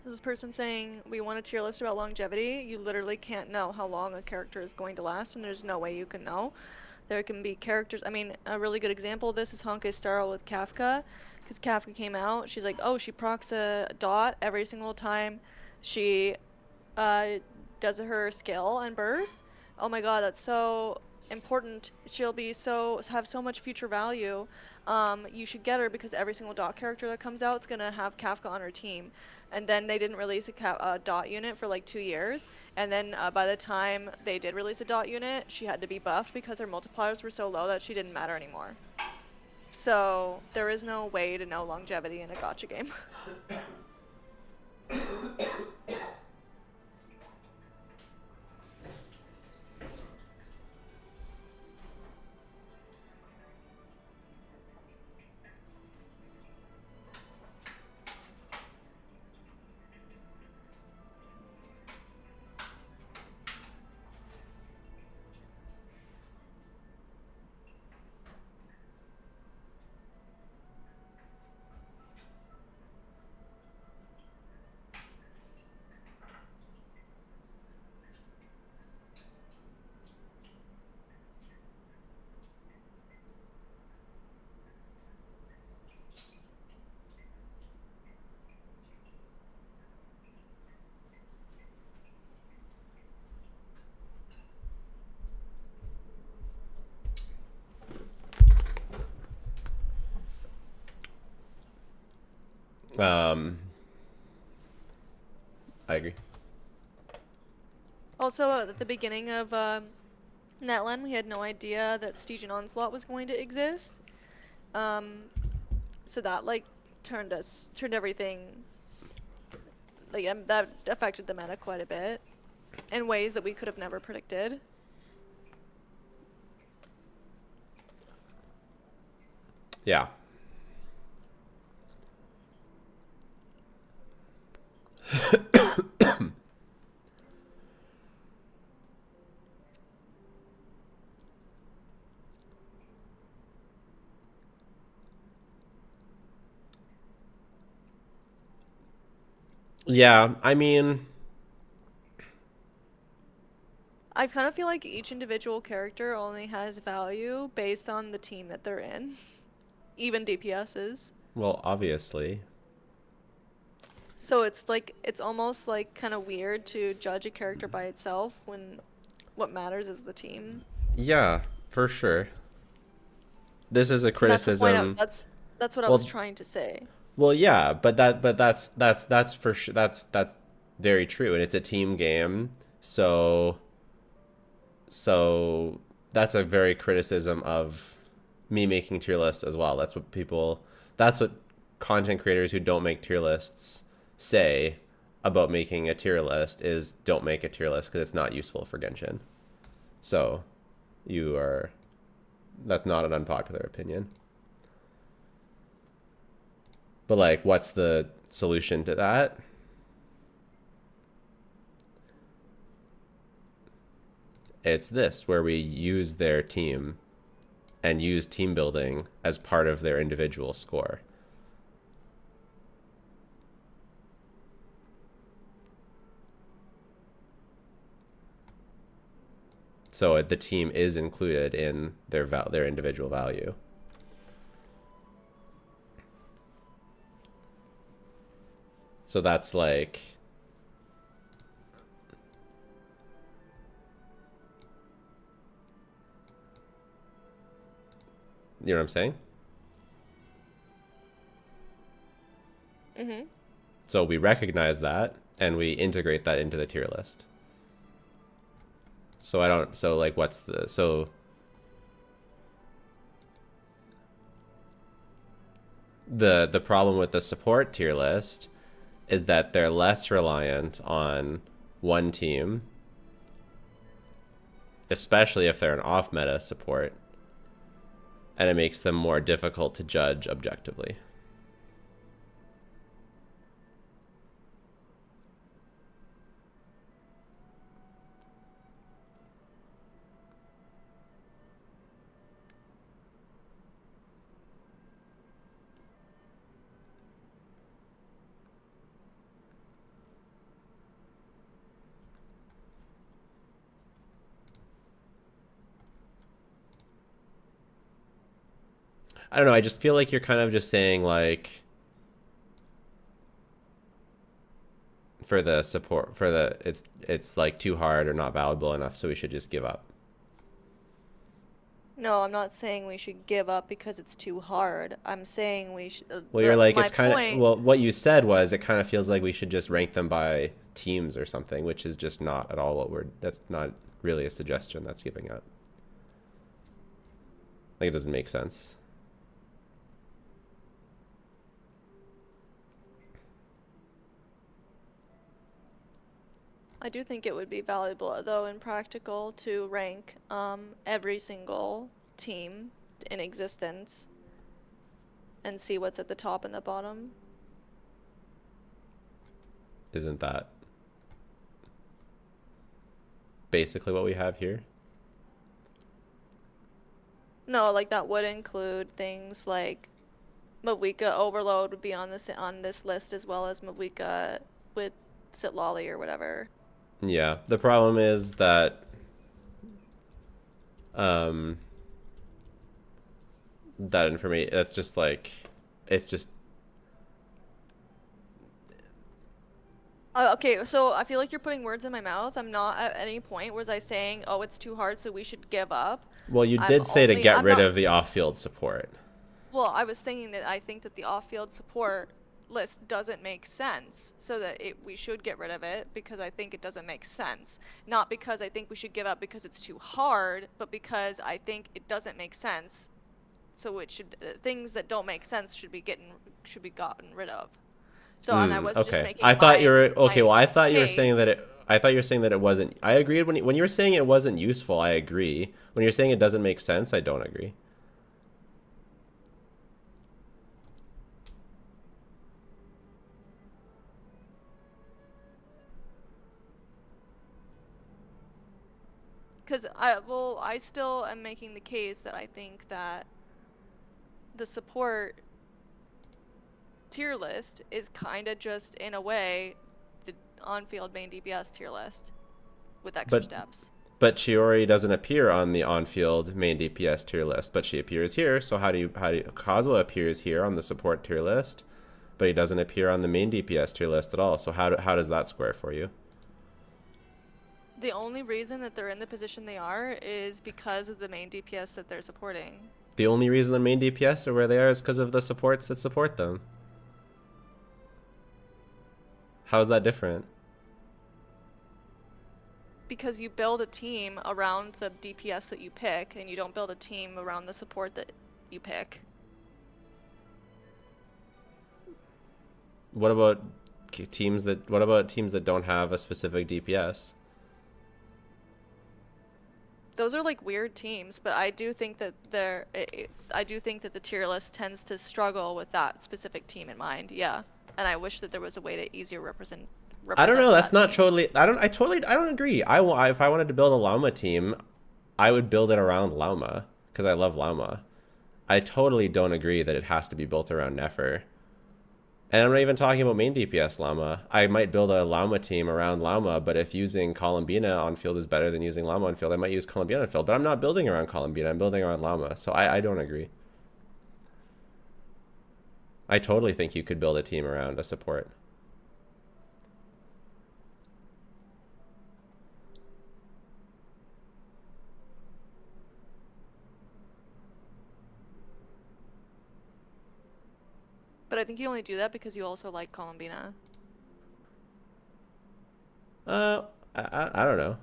this person saying we want a tier list about longevity. You literally can't know how long a character is going to last, and there's no way you can know. There can be characters. I mean, a really good example of this is Honkai Star with Kafka, because Kafka came out. She's like, oh, she procs a dot every single time she does her skill and burst. Oh my god, that's so important. She'll be have so much future value. You should get her because every single dot character that comes out is gonna have Kafka on her team. And then they didn't release a dot unit for like 2 years. And then by the time they did release a dot unit, she had to be buffed because her multipliers were so low that she didn't matter anymore. So there is no way to know longevity in a gacha game. I agree. Also, at the beginning of Netland, we had no idea that Stygian Onslaught was going to exist. So that like turned everything, like that affected the meta quite a bit in ways that we could have never predicted. Yeah. Yeah, I mean, I kind of feel like each individual character only has value based on the team that they're in. Even DPSs. well, obviously. So it's like it's almost like kind of weird to judge a character by itself when what matters is the team. Yeah, for sure. This is a And that's the point criticism. that's what I was Well, trying to say. well, yeah, but that's for sure. That's very true, and it's a team game. So that's a very criticism of me making tier lists as well. That's what content creators who don't make tier lists say about making a tier list is don't make a tier list because it's not useful for Genshin. So you are, that's not an unpopular opinion. But like, what's the solution to that? It's this, where we use their team and use team building as part of their individual score. So the team is included in their individual value. So that's like, you know what I'm saying? Mhm. So we recognize that and we integrate that into the tier list. So I don't, so like what's the, so the problem with the support tier list is that they're less reliant on one team, especially if they're an off meta support, and it makes them more difficult to judge objectively. I don't know, I just feel like you're kind of just saying like for the support for the it's like too hard or not valuable enough, so we should just give up. No, I'm not saying we should give up because it's too hard. I'm saying we should. Well, you're like My it's kind of, point. well, what you said was it kind of feels like we should just rank them by teams or something, which is just not at all what we're, that's not really a suggestion, that's giving up. Like it doesn't make sense. I do think it would be valuable, though, and practical to rank every single team in existence and see what's at the top and the bottom. Isn't that basically what we have here? No, like that would include things like Mavika Overload would be on this list as well as Mavika with Sitlali or whatever. Yeah, the problem is that that information, that's just like, it's just, Okay, so I feel like you're putting words in my mouth. I'm not at any point was I saying, oh, it's too hard, so we should give up. well, you did say to get I'm rid not, of the off-field support. well, I was thinking that I think that the off-field support list doesn't make sense, so that we should get rid of it because I think it doesn't make sense. Not because I think we should give up because it's too hard, but because I think it doesn't make sense. So it should things that don't make sense should be gotten rid of. So and I was just Okay. making I thought you were my okay. Well, I thought you were saying that case. it. I thought you were saying that it wasn't. I agreed when you were saying it wasn't useful. I agree. When you're saying it doesn't make sense, I don't agree. Because I still am making the case that I think that the support tier list is kind of just in a way on-field main DPS tier list with extra But steps. but Chiori doesn't appear on the on-field main DPS tier list, but she appears here. So how do you Kazuha appears here on the support tier list, but he doesn't appear on the main DPS tier list at all. So how does that square for you? The only reason that they're in the position they are is because of the main DPS that they're supporting. The only reason the main DPS are where they are is because of the supports that support them. How is that different? Because you build a team around the DPS that you pick, and you don't build a team around the support that you pick. What about teams that don't have a specific DPS? Those are like weird teams, but I do think that I do think that the tier list tends to struggle with that specific team in mind. Yeah, and I wish that there was a way to easier represent. I don't know. That's not team. totally. I don't agree. If I wanted to build a llama team, I would build it around llama because I love llama. I totally don't agree that it has to be built around Nefer. And I'm not even talking about main DPS llama. I might build a llama team around llama, but if using Columbina on field is better than using llama on field, I might use Columbina on field. But I'm not building around Columbina. I'm building around llama. So I don't agree. I totally think you could build a team around a support. But I think you only do that because you also like Columbina. I don't know.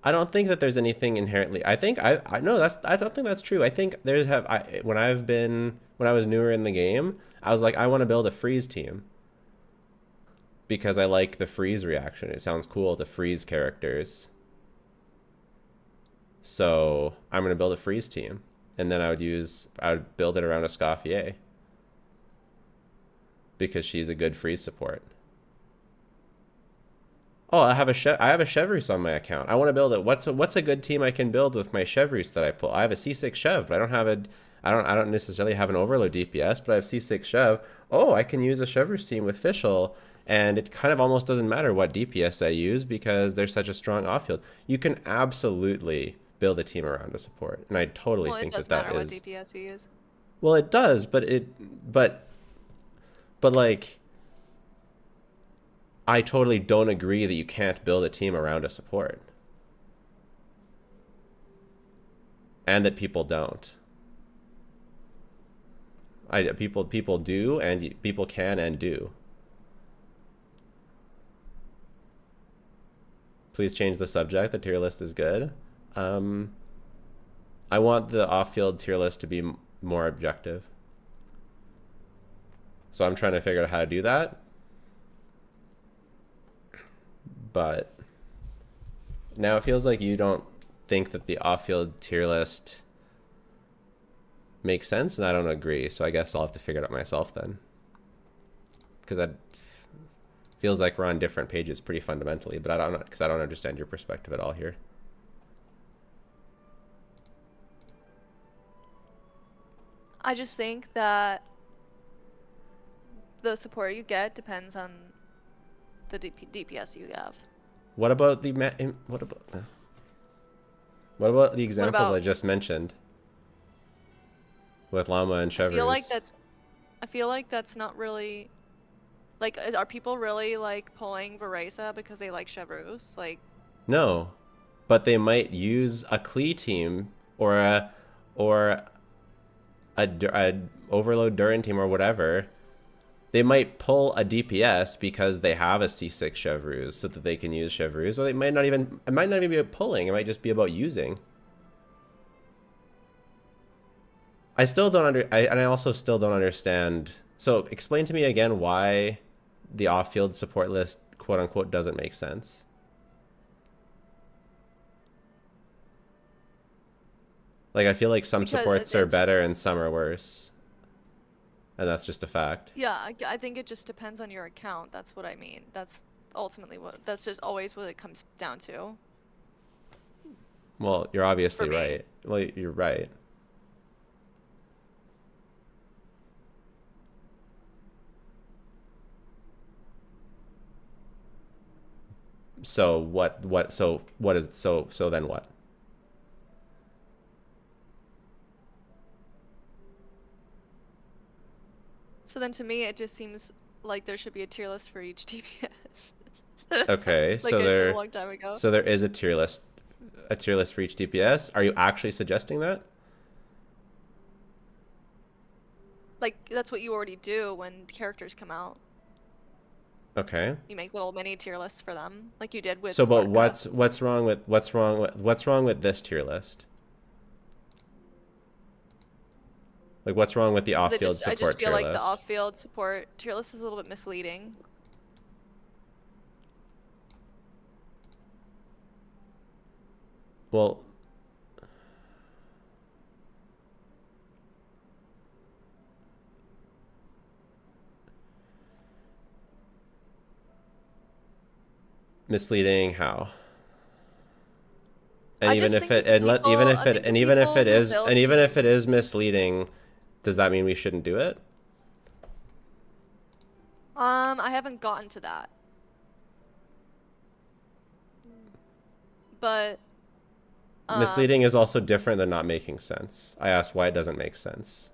I don't think that there's anything inherently. I think I don't think that's true. I think when I was newer in the game, I was like, I want to build a freeze team because I like the freeze reaction. It sounds cool to freeze characters. So I'm gonna build a freeze team, and then I would build it around a Scoffier because she's a good freeze support. Oh, I have a Chevrus on my account. I want to build it. What's a good team I can build with my Chevrus that I pull? I have a C6 Chev, but I don't necessarily have an overload DPS, but I have C6 Chev. Oh, I can use a Chevrus team with Fischl, and it kind of almost doesn't matter what DPS I use because there's such a strong off-field. You can absolutely build a team around a support, and I totally think that is. Well, it does matter what DPS you use. Well, it does, but like, I totally don't agree that you can't build a team around a support. And that people don't. People do, and people can and do. Please change the subject. The tier list is good. I want the off-field tier list to be more objective. So I'm trying to figure out how to do that. But now it feels like you don't think that the off-field tier list makes sense, and I don't agree. So I guess I'll have to figure it out myself then. Because that feels like we're on different pages pretty fundamentally, but I don't understand your perspective at all here. I just think that the support you get depends on the DPS you have. What about the what about the examples I just mentioned with llama and Chevrus? I feel like that's not really like. Are people really like pulling Varesa because they like Chevrus? Like, no, but they might use a Klee team or a overload Durin team or whatever. They might pull a DPS because they have a C6 Chevrus so that they can use Chevrus, or it might not even be about pulling. It might just be about using. I also still don't understand. So explain to me again why the off-field support list, quote unquote, doesn't make sense. Like, I feel like some supports are better and some are worse. And that's just a fact. Yeah, I think it just depends on your account. That's what I mean. That's ultimately that's just always what it comes down to. Well, you're obviously right. Well, you're right. So what so what is so then what? So then to me, it just seems like there should be a tier list for each DPS. Okay, Like I said a long time ago. so there is a tier list for each DPS. Are you actually suggesting that? Like that's what you already do when characters come out. Okay. You make little mini tier lists for them, like you did with So, but Varka. what's wrong with this tier list? Like, what's wrong with the 'Cause off-field I just support feel tier like the list? off-field support tier list is a little bit misleading. Well, misleading how? And I even just if think it that and let even if I it think that and even if people it who is build and even if it is teams. misleading, does that mean we shouldn't do it? I haven't gotten to that. But Misleading is also different than not making sense. I asked why it doesn't make sense,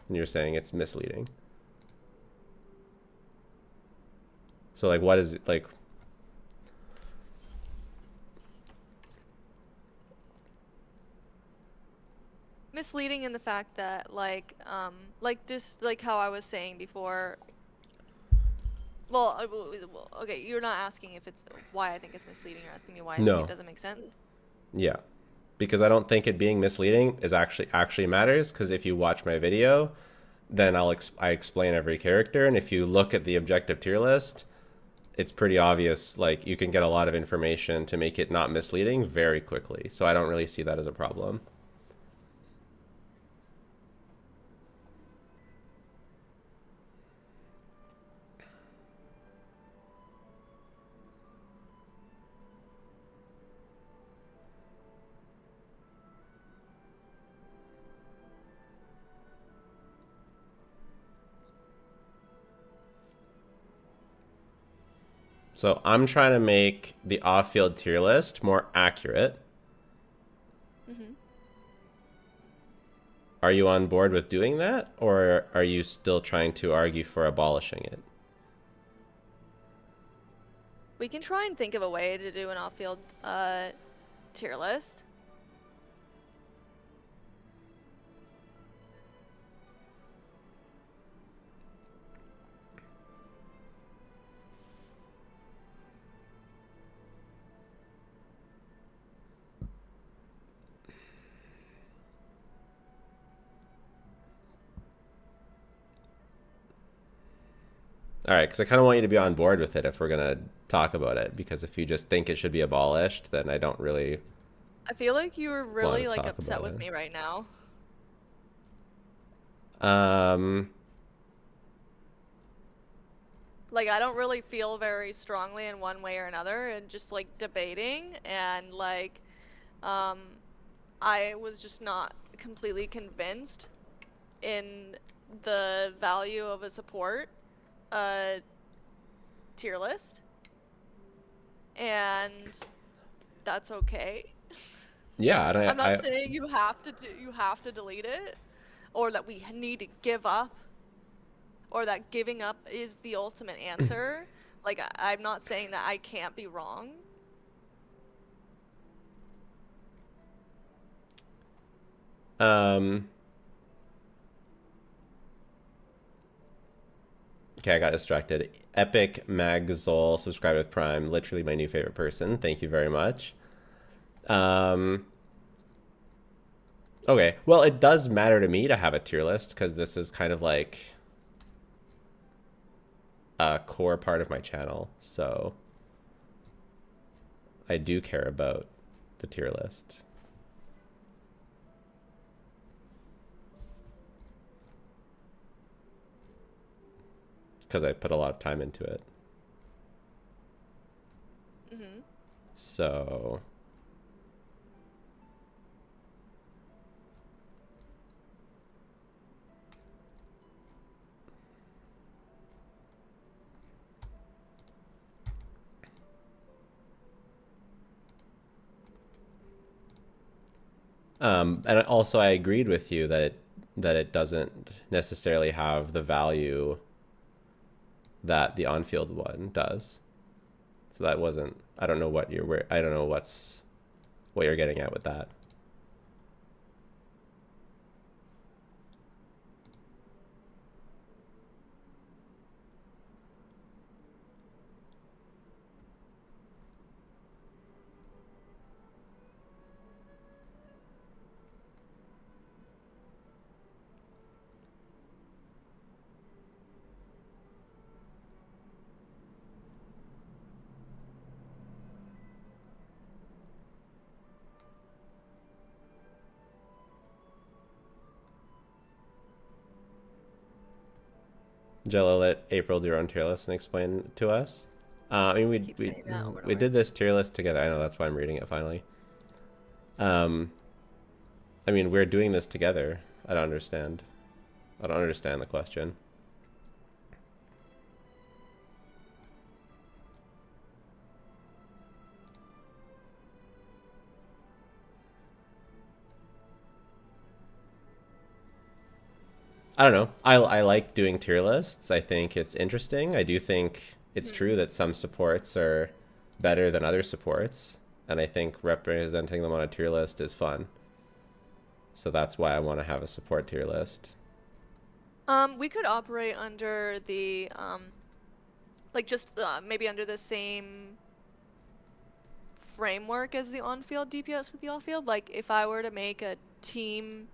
and you're saying it's misleading. So like, what is it like? misleading in the fact that like just like how I was saying before. Well, okay, you're not asking if it's why I think it's misleading. You're asking me why I think No. it doesn't make sense. Yeah, because I don't think it being misleading is actually matters. Because if you watch my video, then I explain every character, and if you look at the objective tier list, it's pretty obvious. Like you can get a lot of information to make it not misleading very quickly. So I don't really see that as a problem. So I'm trying to make the off-field tier list more accurate. Mm-hmm. Are you on board with doing that, or are you still trying to argue for abolishing it? We can try and think of a way to do an off-field tier list. All right, because I kind of want you to be on board with it if we're gonna talk about it. Because if you just think it should be abolished, then I don't really I feel like you were want really to like talk upset about with it. me right now. Like I don't really feel very strongly in one way or another, and just like debating and like I was just not completely convinced in the value of a support tier list, and that's okay. Yeah, and I'm not saying you have to delete it, or that we need to give up, or that giving up is the ultimate answer. Like I'm not saying that I can't be wrong. Okay, I got distracted. Epic Magzol subscribed with Prime. Literally my new favorite person. Thank you very much. Okay, well, it does matter to me to have a tier list because this is kind of like a core part of my channel. So I do care about the tier list. Because I put a lot of time into it. Mm-hmm. So And also I agreed with you that it doesn't necessarily have the value that the on-field one does. So that wasn't, I don't know what what you're getting at with that. Jello, let April do her own tier list and explain it to us. I mean, Keep saying that over and we over. did this tier list together. I know, that's why I'm reading it finally. I mean, we're doing this together. I don't understand. I don't understand the question. I don't know. I like doing tier lists. I think it's interesting. I do think it's true that some supports are better than other supports, and I think representing them on a tier list is fun. So that's why I want to have a support tier list. We could operate under the like just maybe under the same framework as the on-field DPS with the off-field. Like if I were to make a team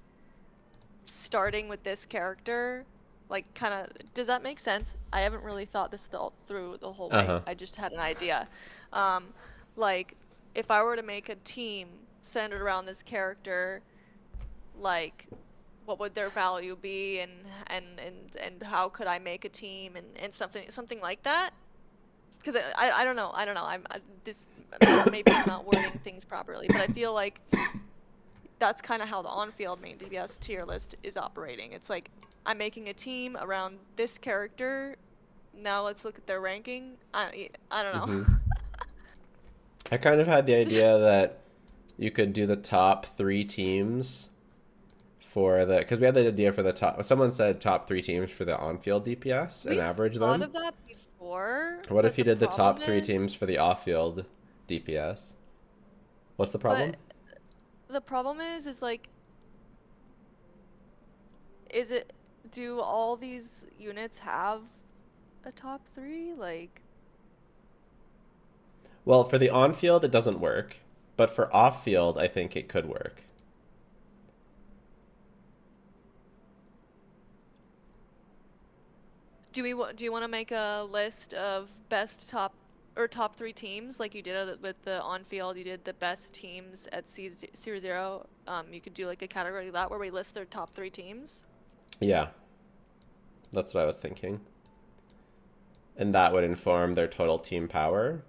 starting with this character, like kind of, does that make sense? I haven't really thought this through the whole way. I just had an idea. Like if I were to make a team centered around this character, like what would their value be, and how could I make a team, and something like that? Because I don't know. This maybe I'm not wording things properly, but I feel like that's kind of how the on-field main DPS tier list is operating. It's like I'm making a team around this character. Now let's look at their ranking. I don't know. I kind of had the idea that you could do the top 3 teams for the, because we had the idea for the top, someone said top 3 teams for the on-field DPS and average them. We've thought of that before. What if you did the top 3 teams for the off-field DPS? What's the problem? The problem is like, do all these units have a top 3? Like, well, for the on-field it doesn't work, but for off-field I think it could work. do you want to make a list of best top 3 teams like you did with the on-field? You did the best teams at C0. You could do like a category like that where we list their top 3 teams. Yeah, that's what I was thinking. And that would inform their total team power.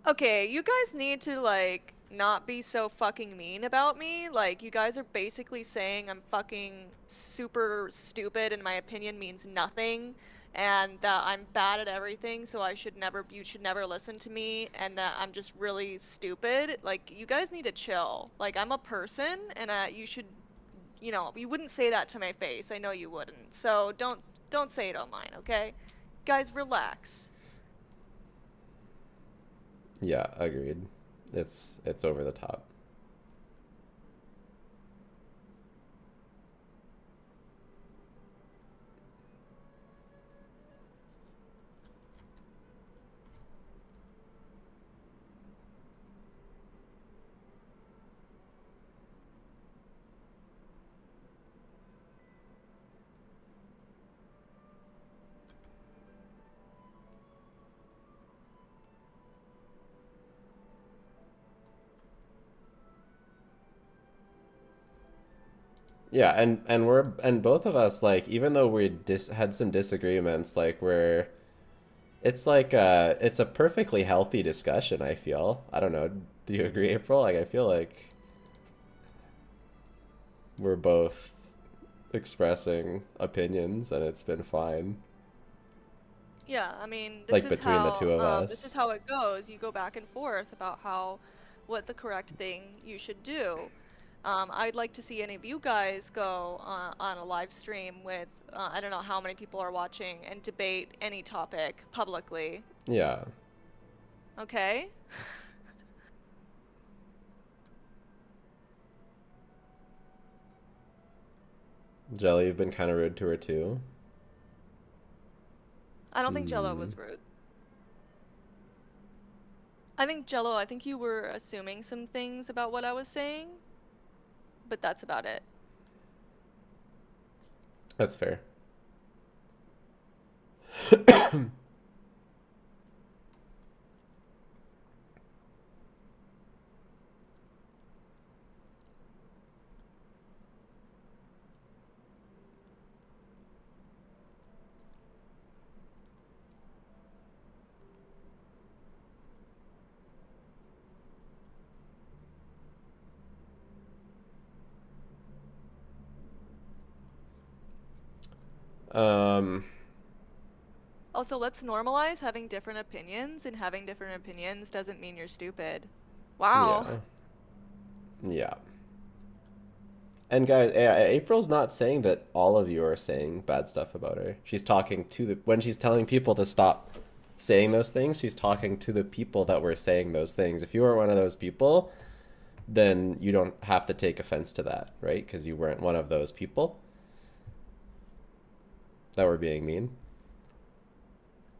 Okay, you guys need to like not be so fucking mean about me. Like, you guys are basically saying I'm fucking super stupid and my opinion means nothing, and that I'm bad at everything, so you should never listen to me, and that I'm just really stupid. Like, you guys need to chill. Like, I'm a person, and you wouldn't say that to my face. I know you wouldn't. So don't say it online, okay? Guys, relax. Yeah, agreed. It's over the top. Yeah, and both of us, like, even though we had some disagreements, like, it's a perfectly healthy discussion, I feel. I don't know, do you agree, April? Like, I feel like we're both expressing opinions and it's been fine. Yeah, I mean, Like, between the two of us. This is how it goes. You go back and forth about what the correct thing you should do. I'd like to see any of you guys go on a live stream with I don't know how many people are watching and debate any topic publicly. Yeah. Okay? Jelly, you've been kind of rude to her too. I don't think Jello was rude. I think Jello, I think you were assuming some things about what I was saying, but that's about it. That's fair. Also, let's normalize having different opinions, and having different opinions doesn't mean you're stupid. Wow. Yeah. Yeah. And guys, April's not saying that all of you are saying bad stuff about her. She's talking to the when she's telling people to stop saying those things, she's talking to the people that were saying those things. If you were one of those people, then you don't have to take offense to that, right? Because you weren't one of those people that were being mean.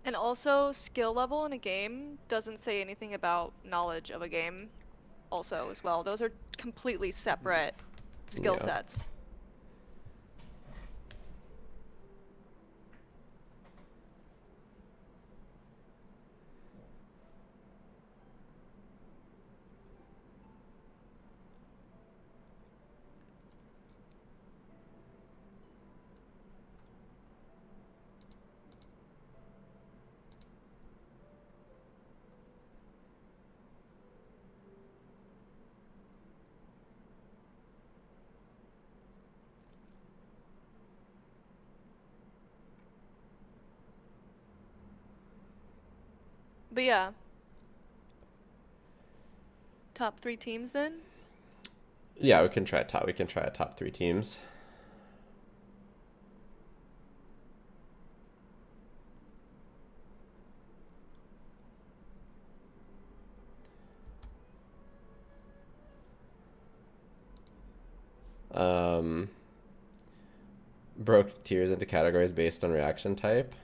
And also, skill level in a game doesn't say anything about knowledge of a game also as well. Those are completely separate skill Yeah. sets. But yeah. Top 3 teams then? Yeah, we can try a top 3 teams. Broke tiers into categories based on reaction type.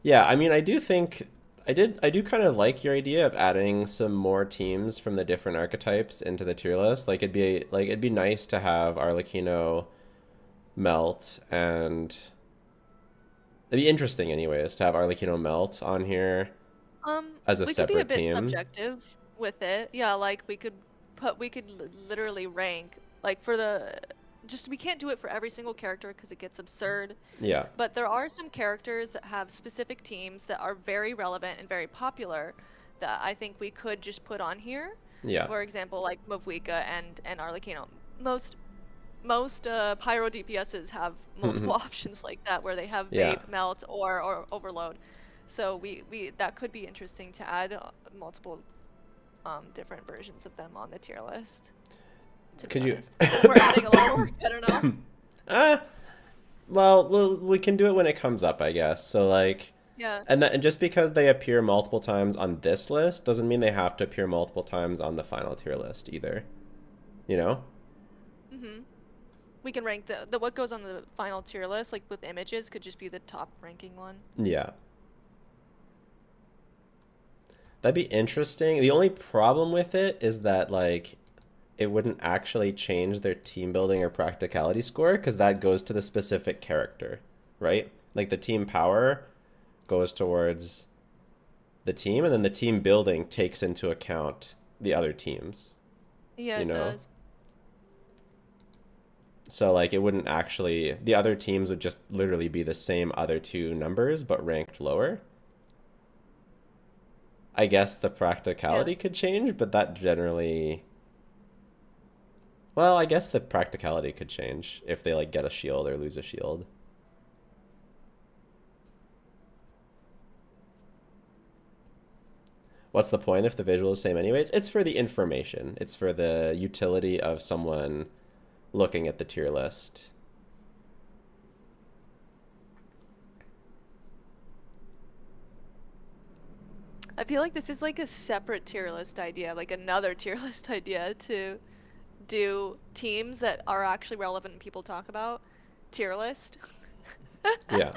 Yeah, I mean, I do think I do kind of like your idea of adding some more teams from the different archetypes into the tier list. Like it'd be nice to have Arlecchino, Melt, and it'd be interesting anyways to have Arlecchino, Melt on here as a We could be a separate bit team. subjective with it. Yeah, like we could literally rank like for the just we can't do it for every single character because it gets absurd. Yeah. But there are some characters that have specific teams that are very relevant and very popular that I think we could just put on here. Yeah. For example, like Mavwika and Arlecchino. Most pyro DPSs have multiple options like that where they have Yeah. vape, melt, or overload. So we that could be interesting to add multiple different versions of them on the tier list. To be Could you honest. If we're adding a lot of work, I don't know. well, we can do it when it comes up, I guess. So like Yeah. and just because they appear multiple times on this list doesn't mean they have to appear multiple times on the final tier list either. You know? We can rank the what goes on the final tier list, like with images, could just be the top ranking one. Yeah. That'd be interesting. The only problem with it is that like it wouldn't actually change their team building or practicality score because that goes to the specific character, right? Like the team power goes towards the team, and then the team building takes into account the other teams. Yeah, You it know? does. So like it wouldn't actually the other teams would just literally be the same other two numbers but ranked lower. I guess the practicality could change, but that generally well, I guess the practicality could change if they like get a shield or lose a shield. what's the point if the visual is the same anyways? It's for the information. It's for the utility of someone looking at the tier list. I feel like this is like a separate tier list idea, like another tier list idea to do teams that are actually relevant and people talk about. Tier list. Yeah.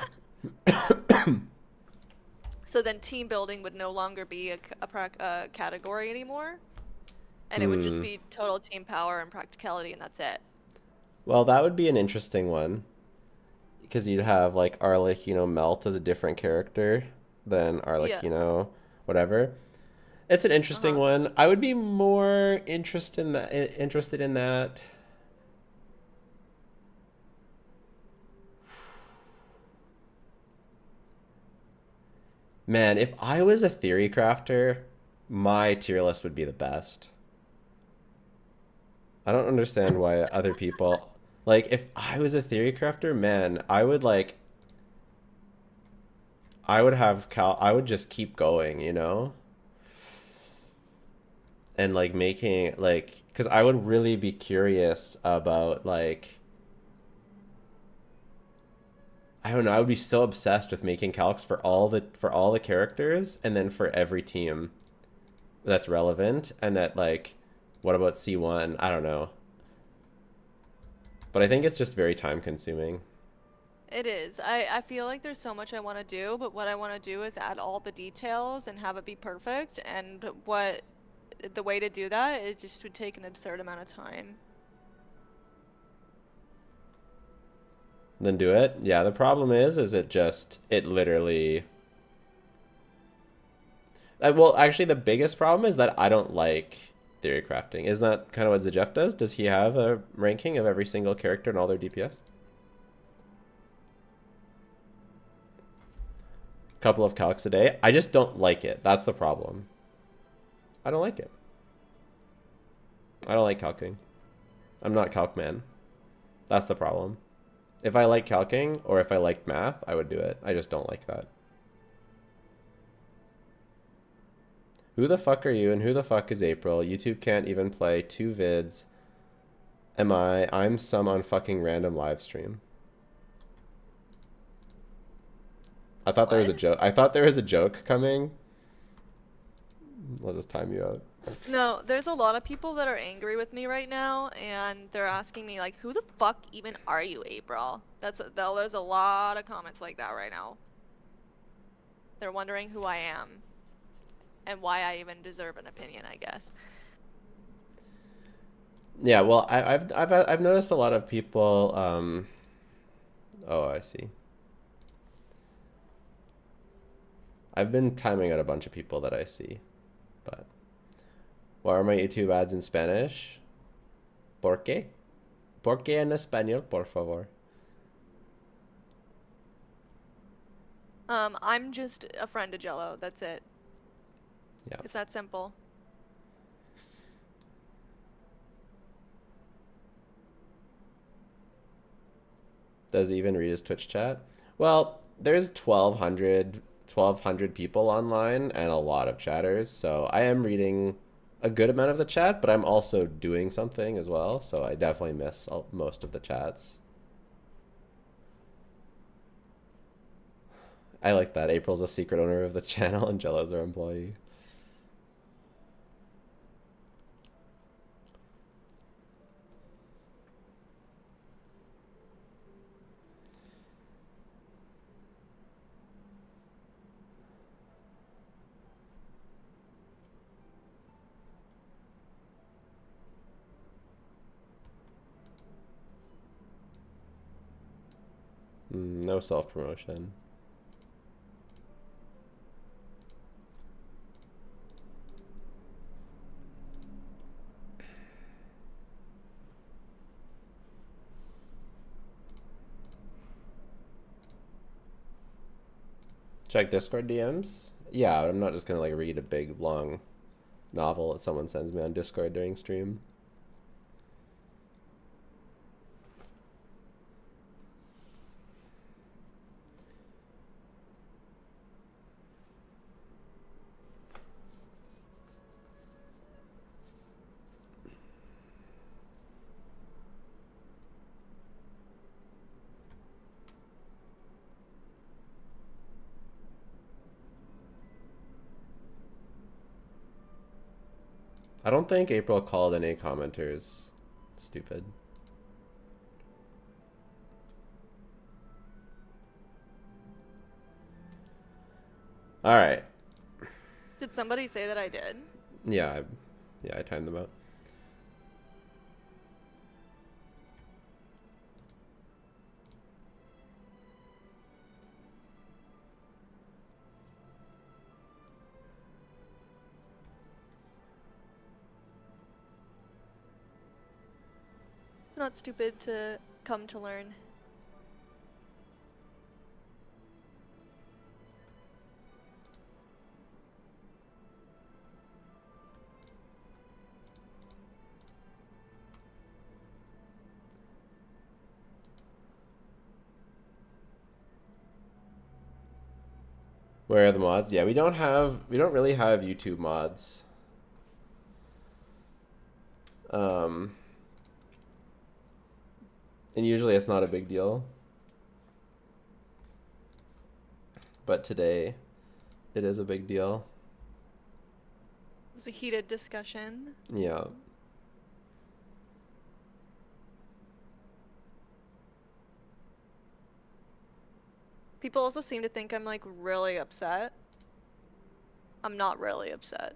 So then team building would no longer be a category anymore, and it would just be total team power and practicality, and that's it. Well, that would be an interesting one. Because you'd have like Arlecchino Melt as a different character than Arlecchino whatever. It's an interesting one. I would be more interested in that. Man, if I was a theory crafter, my tier list would be the best. I don't understand why other people like if I was a theory crafter, man, I would I would just keep going, you know? And like making like cuz I would really be curious about like I don't know, I would be so obsessed with making calcs for all the characters and then for every team that's relevant and that like what about C1? I don't know. But I think it's just very time consuming. It is. I feel like there's so much I want to do, but what I want to do is add all the details and have it be perfect, and the way to do that, it just would take an absurd amount of time. Then do it. Yeah, the problem is it literally well, actually the biggest problem is that I don't like theory crafting. Isn't that kind of what Zajef does? Does he have a ranking of every single character and all their DPS? Couple of calcs a day. I just don't like it. That's the problem. I don't like it. I don't like calcing. I'm not calc man. That's the problem. If I like calcing or if I liked math, I would do it. I just don't like that. Who the fuck are you and who the fuck is April? YouTube can't even play 2 vids. Am I? I'm some on fucking random live stream. I thought there was a joke. I thought there was a joke coming. I'll just time you out. No, there's a lot of people that are angry with me right now, and they're asking me like, "Who the fuck even are you, April?" There's a lot of comments like that right now. They're wondering who I am, and why I even deserve an opinion, I guess. Yeah, well, I've noticed a lot of people. Oh, I see. I've been timing out a bunch of people that I see, but why are my YouTube ads in Spanish? ¿Por qué? ¿Por qué en español, por favor? I'm just a friend of Jello. That's it. Yeah. It's that simple. Does he even read his Twitch chat? Well, there's 1,200 people online and a lot of chatters, so I am reading a good amount of the chat, but I'm also doing something as well, so I definitely miss most of the chats. I like that. April's a secret owner of the channel and Jello's our employee. No self-promotion. Check Discord DMs? Yeah, I'm not just gonna like read a big long novel that someone sends me on Discord during stream. I don't think April called any commenters stupid. All right. Did somebody say that I did? Yeah, I timed them out. It's not stupid to come to learn. Where are the mods? Yeah, we don't really have YouTube mods. And usually it's not a big deal. But today, it is a big deal. It was a heated discussion. Yeah. People also seem to think I'm like really upset. I'm not really upset.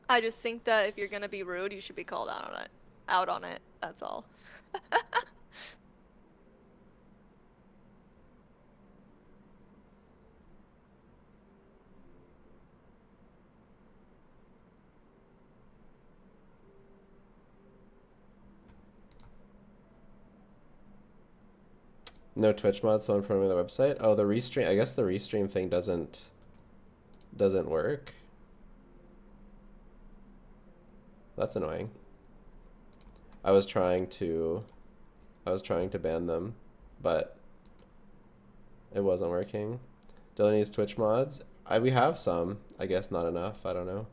I just think that if you're gonna be rude, you should be called out on it. Out on it. That's all. No Twitch mods, someone promoting the website. Oh, the restream. I guess the restream thing doesn't work. That's annoying. I was trying to ban them, but it wasn't working. Delaney's Twitch mods. We have some. I guess not enough. I don't know.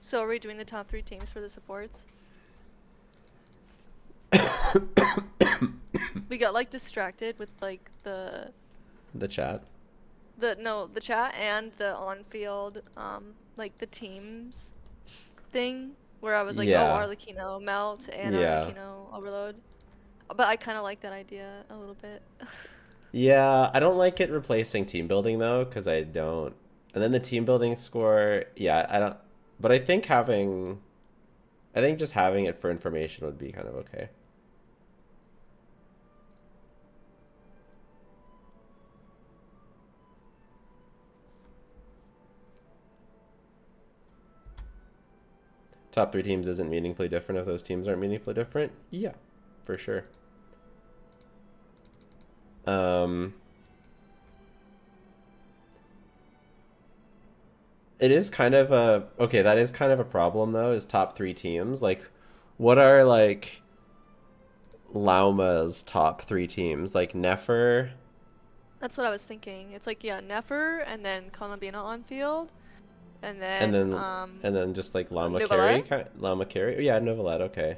So are we doing the top 3 teams for the supports? We got like distracted with like the chat. the chat and the on-field like the teams thing where I was like, Yeah. oh, Arlecchino melt and Yeah. Arlecchino overload. But I kind of like that idea a little bit. Yeah, I don't like it replacing team building though, because I don't. And then the team building score, yeah, I don't. But I think just having it for information would be kind of okay. Top 3 teams isn't meaningfully different if those teams aren't meaningfully different. Yeah, for sure. It is kind of a okay. That is kind of a problem though. Is top 3 teams like, what are like Lauma's top 3 teams? Like Nefer. That's what I was thinking. It's like, yeah, Nefer and then Columbina on field. And And then just like Llama Carry, Llama Carry. Yeah, Novelette. Okay.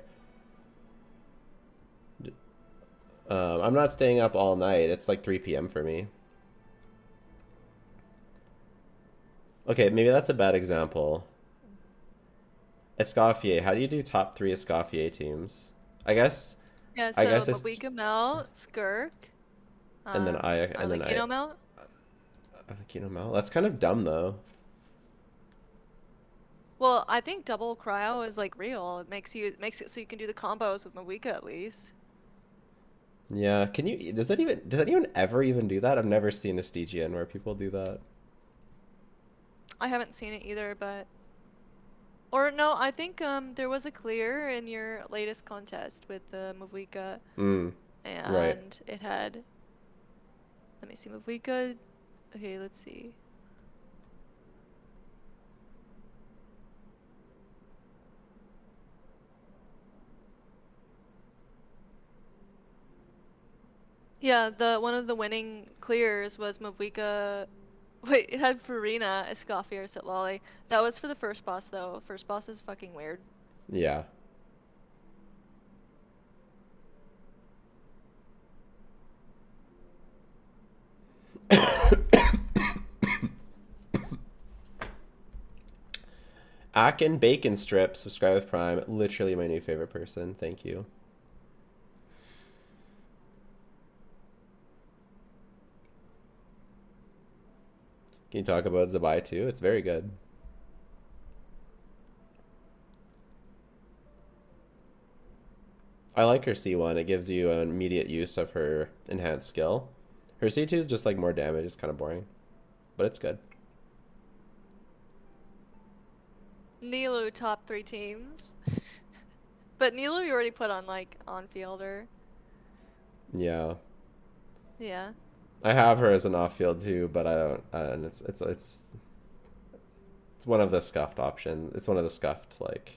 I'm not staying up all night. It's like 3 p.m. for me. Okay, maybe that's a bad example. Escoffier. How do you do top 3 Escoffier teams? I guess. Yeah, so Mawika Melt, Skirk, and then Arlecchino Melt. Arlecchino Melt. That's kind of dumb though. Well, I think double cryo is like real. It makes it so you can do the combos with Mawika at least. Yeah, does anyone ever even do that? I've never seen a STGN where people do that. I haven't seen it either, but Or no, I think there was a clear in your latest contest with the Mavika, Right. and it had. Let me see, Mavika. Okay, let's see. Yeah, the one of the winning clears was Mavika. Wait, it had Farina, Escoffier, Sitlali. That was for the first boss though. First boss is fucking weird. Yeah. Akin Bacon Strip, subscribe with Prime. Literally my new favorite person. Thank you. Can you talk about Zabai too? It's very good. I like her C1. It gives you an immediate use of her enhanced skill. Her C2 is just like more damage. It's kind of boring, but it's good. Nilu top 3 teams. But Nilu you already put on like on fielder. Yeah. Yeah. I have her as an off-field too, but I don't. And it's one of the scuffed options. It's one of the scuffed like.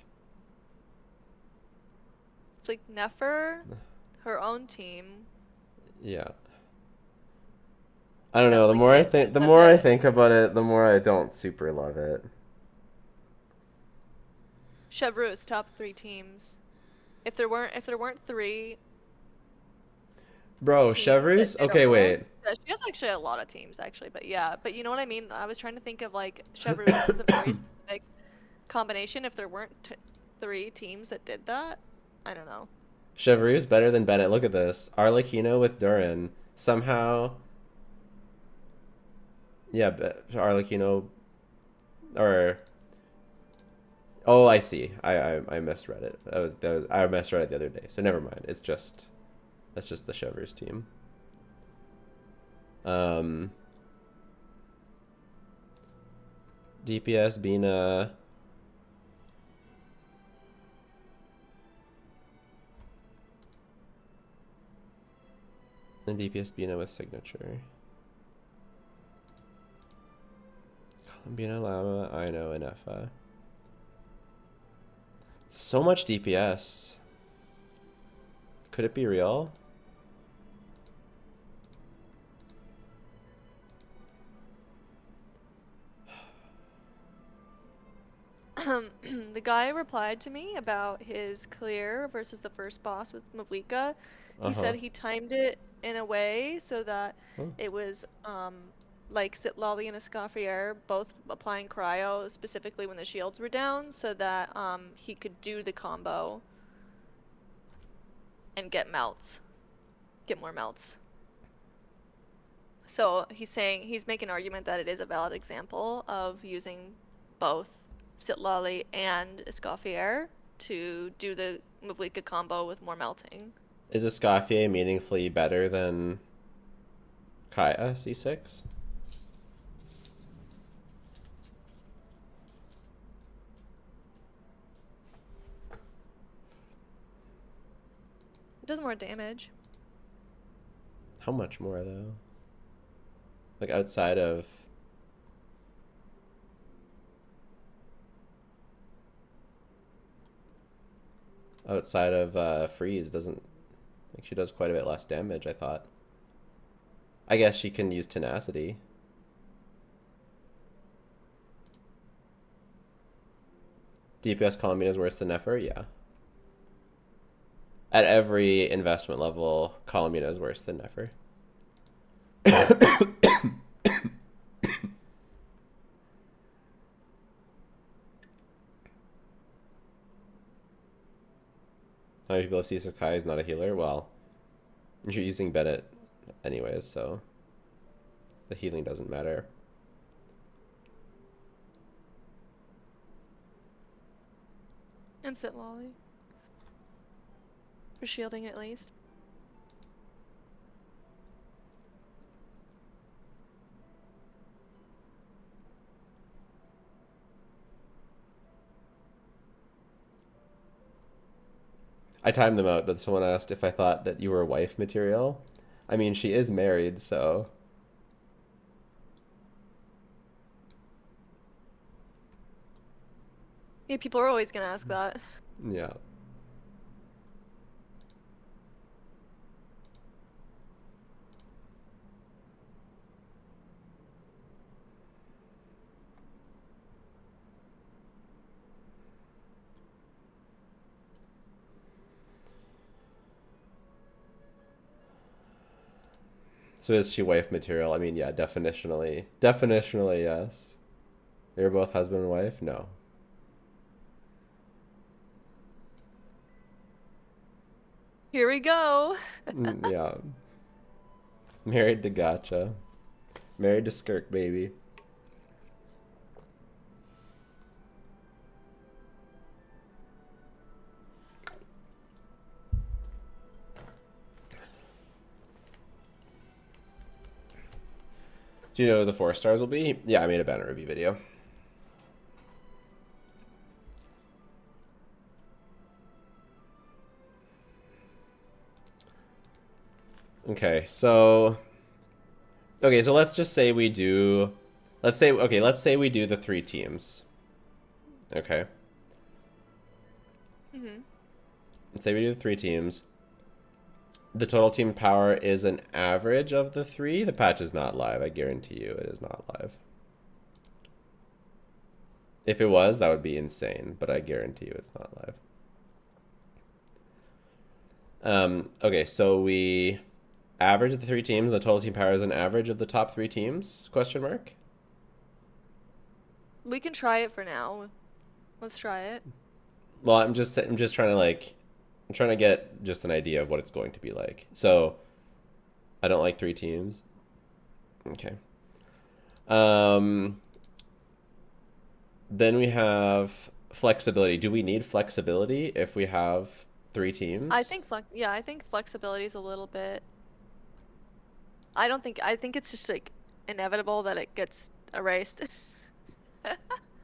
It's like Nefer, her own team. Yeah. I don't know. That's The like more I it. think, the That's more I it. think about it, the more I don't super love it. Chevreuse top 3 teams. If there weren't 3 Bro, teams that Chevreuse? did a Okay, lot. wait. Yeah, she has actually a lot of teams actually, but yeah, but you know what I mean? I was trying to think of like Chevreuse is a very specific combination. If there weren't 3 teams that did that, I don't know. Chevreuse better than Bennett. Look at this. Arlecchino with Durin. Somehow. Yeah, Arlecchino. Or. Oh, I see. I misread it. I misread it the other day. So never mind. That's just the Chevreuse team. DPS Bina. And DPS Bina with signature. Columbina, Llama, Ino, and Effa. So much DPS. Could it be real? The guy replied to me about his clear versus the first boss with Mavlika. He Uh-huh. said he timed it in a way so that Oh. it was like Sitlali and Escoffier both applying cryo specifically when the shields were down so that he could do the combo and get melts. Get more melts. So he's making an argument that it is a valid example of using both Sitlali and Escoffier to do the Mavlika combo with more melting. Is Escoffier meaningfully better than Kaya C6? It does more damage. How much more though? Like outside of freeze doesn't like she does quite a bit less damage, I thought. I guess she can use tenacity. DPS Columbina is worse than Nefer? Yeah. At every investment level, Columbina is worse than Nefer. How many people see Sakai is not a healer? Well, you're using Bennett anyways, so the healing doesn't matter. And Sitlali. For shielding at least. I timed them out, but someone asked if I thought that you were wife material. I mean, she is married, so. Yeah, people are always gonna ask that. Yeah. So is she wife material? I mean, yeah, definitionally. Definitionally, yes. You're both husband and wife? No. Here we go. Yeah. Married to gotcha. Married to skirk, baby. Do you know who the 4 stars will be? Yeah, I made a banner review video. Okay, so let's just say we do let's say we do the 3 teams. Okay. Mhm. Let's say we do the 3 teams. The total team power is an average of the 3. The patch is not live. I guarantee you it is not live. If it was, that would be insane, but I guarantee you it's not live. Okay, so we average the 3 teams. The total team power is an average of the top 3 teams? Question mark. We can try it for now. Let's try it. Well, I'm just trying to like, I'm trying to get just an idea of what it's going to be like. So, I don't like 3 teams. Okay. Then we have flexibility. Do we need flexibility if we have 3 teams? I think flexibility is a little bit. I think it's just like inevitable that it gets erased.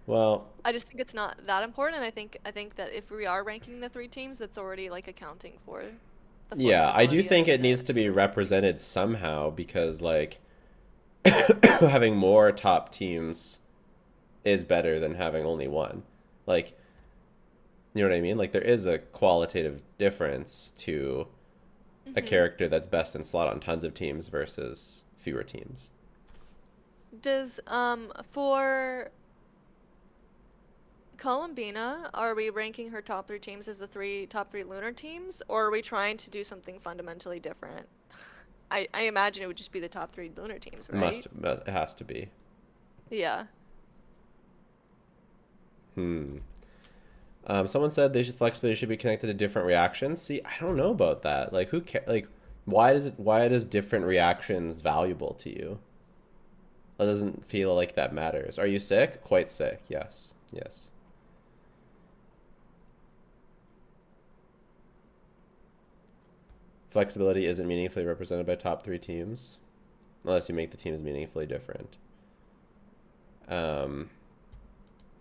Well, I just think it's not that important, and I think that if we are ranking the 3 teams, that's already like accounting for the yeah, I do flexibility think of it needs to be sort of- represented somehow because like having more top teams is better than having only one. Like, you know what I mean? Like there is a qualitative difference to a character that's best in slot on tons of teams versus fewer teams. Does for Columbina, are we ranking her top 3 teams as the top 3 lunar teams, or are we trying to do something fundamentally different? I imagine it would just be the top 3 lunar teams, right? It has to be. Yeah. Someone said flexibility should be connected to different reactions. See, I don't know about that. Like, why does different reactions valuable to you? That doesn't feel like that matters. Are you sick? Quite sick. Yes. Yes. Flexibility isn't meaningfully represented by top 3 teams, unless you make the teams meaningfully different.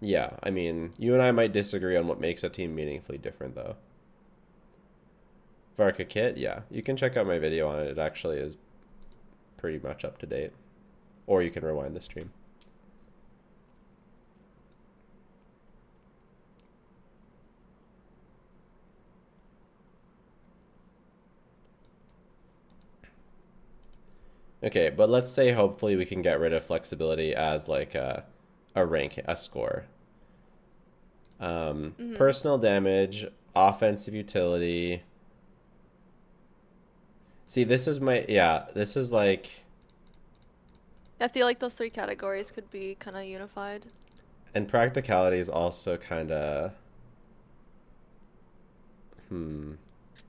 Yeah, I mean, you and I might disagree on what makes a team meaningfully different, though. Varka kit, yeah. You can check out my video on it. It actually is pretty much up to date. Or you can rewind the stream. Okay, but let's say hopefully we can get rid of flexibility as like a score. Personal damage, offensive utility. See, this is this is like... I feel like those 3 categories could be kind of unified. And practicality is also kind of...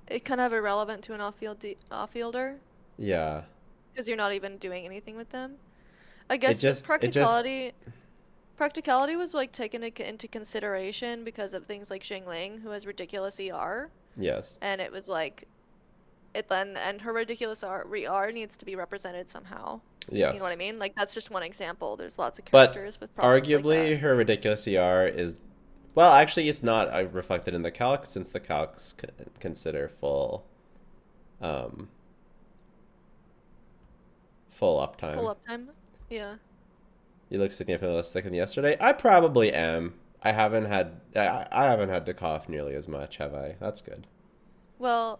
It kind of irrelevant to an off-fielder. Yeah. Because you're not even doing anything with them. I guess practicality was like taken into consideration because of things like Xingling, who has ridiculous ER. Yes. And it was like, and her ridiculous ER needs to be represented somehow. Yes. You know what I mean? Like that's just one example. There's lots of But characters with problems arguably like that. her ridiculous ER is Well, actually, it's not reflected in the calc since the calcs consider um, full uptime. Full uptime. Yeah. You look significantly less sick than yesterday. I probably am. I haven't had to cough nearly as much, have I? That's good. Well,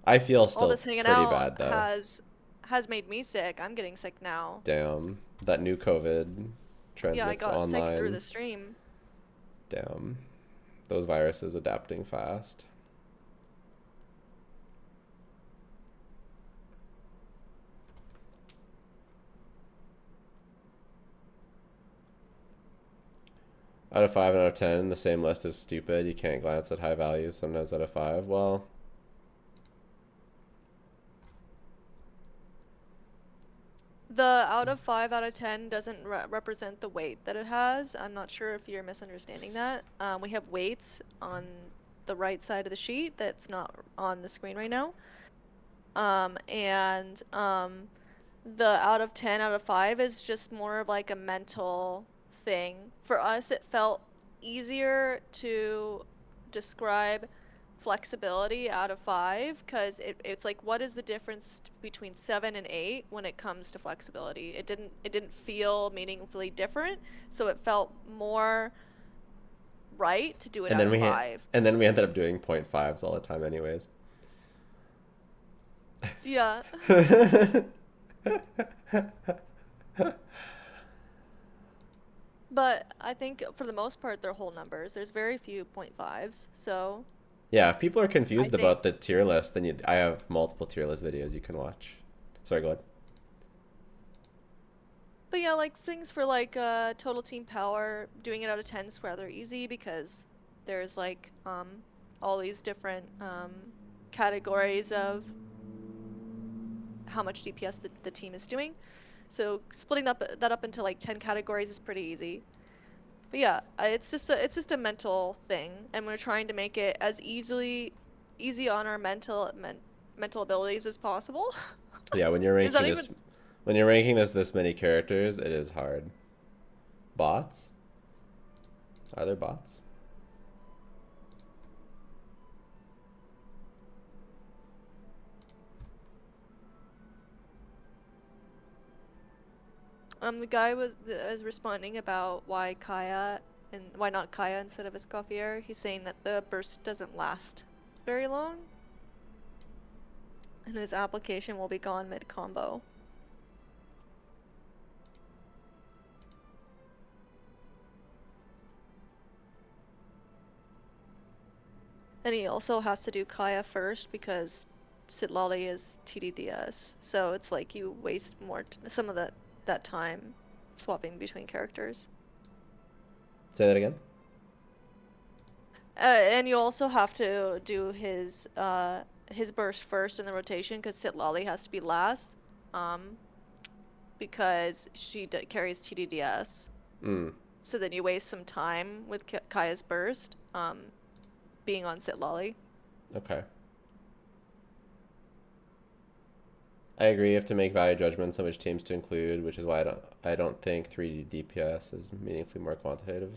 I feel all still this hanging pretty out bad though. has made me sick. I'm getting sick now. Damn, that new COVID Yeah, I transmits got sick through online. the stream. Damn, those viruses adapting fast. Out of 5 and out of 10, the same list is stupid. You can't glance at high values sometimes out of 5. Well, The out of 5 out of 10 doesn't represent the weight that it has. I'm not sure if you're misunderstanding that. We have weights on the right side of the sheet that's not on the screen right now. The out of 10 out of 5 is just more of like a mental thing. For us, it felt easier to describe flexibility out of 5 because it's like, what is the difference between 7 and 8 when it comes to flexibility? It didn't feel meaningfully different, so it felt more right to do it and out then of we 5. and then we ended up doing 0.5s all the time anyways. Yeah. But I think for the most part they're whole numbers. There's very few 0.5s, so Yeah, if people are confused think- about the tier list, then I have multiple tier list videos you can watch. Sorry, go ahead. But yeah, like things for like total team power, doing it out of 10 is rather easy because there's like all these different categories of how much DPS the team is doing. So splitting that up into like 10 categories is pretty easy. But yeah, it's just a mental thing, and we're trying to make it as easy on our mental abilities as possible. Yeah, when you're Is that ranking this many characters, it is hard. Bots? Are there bots? The guy was responding about why Kaya and why not Kaya instead of Escoffier. He's saying that the burst doesn't last very long, and his application will be gone mid-combo. And he also has to do Kaya first because Sitlali is TDDS, so it's like you waste more some of that time swapping between characters. Say that again? And you also have to do his burst first in the rotation because Sitlali has to be last, because she carries TDDS. So then you waste some time with Kaya's burst, being on Sitlali. Okay. I agree. You have to make value judgments on which teams to include, which is why I don't think 3D DPS is meaningfully more quantitative.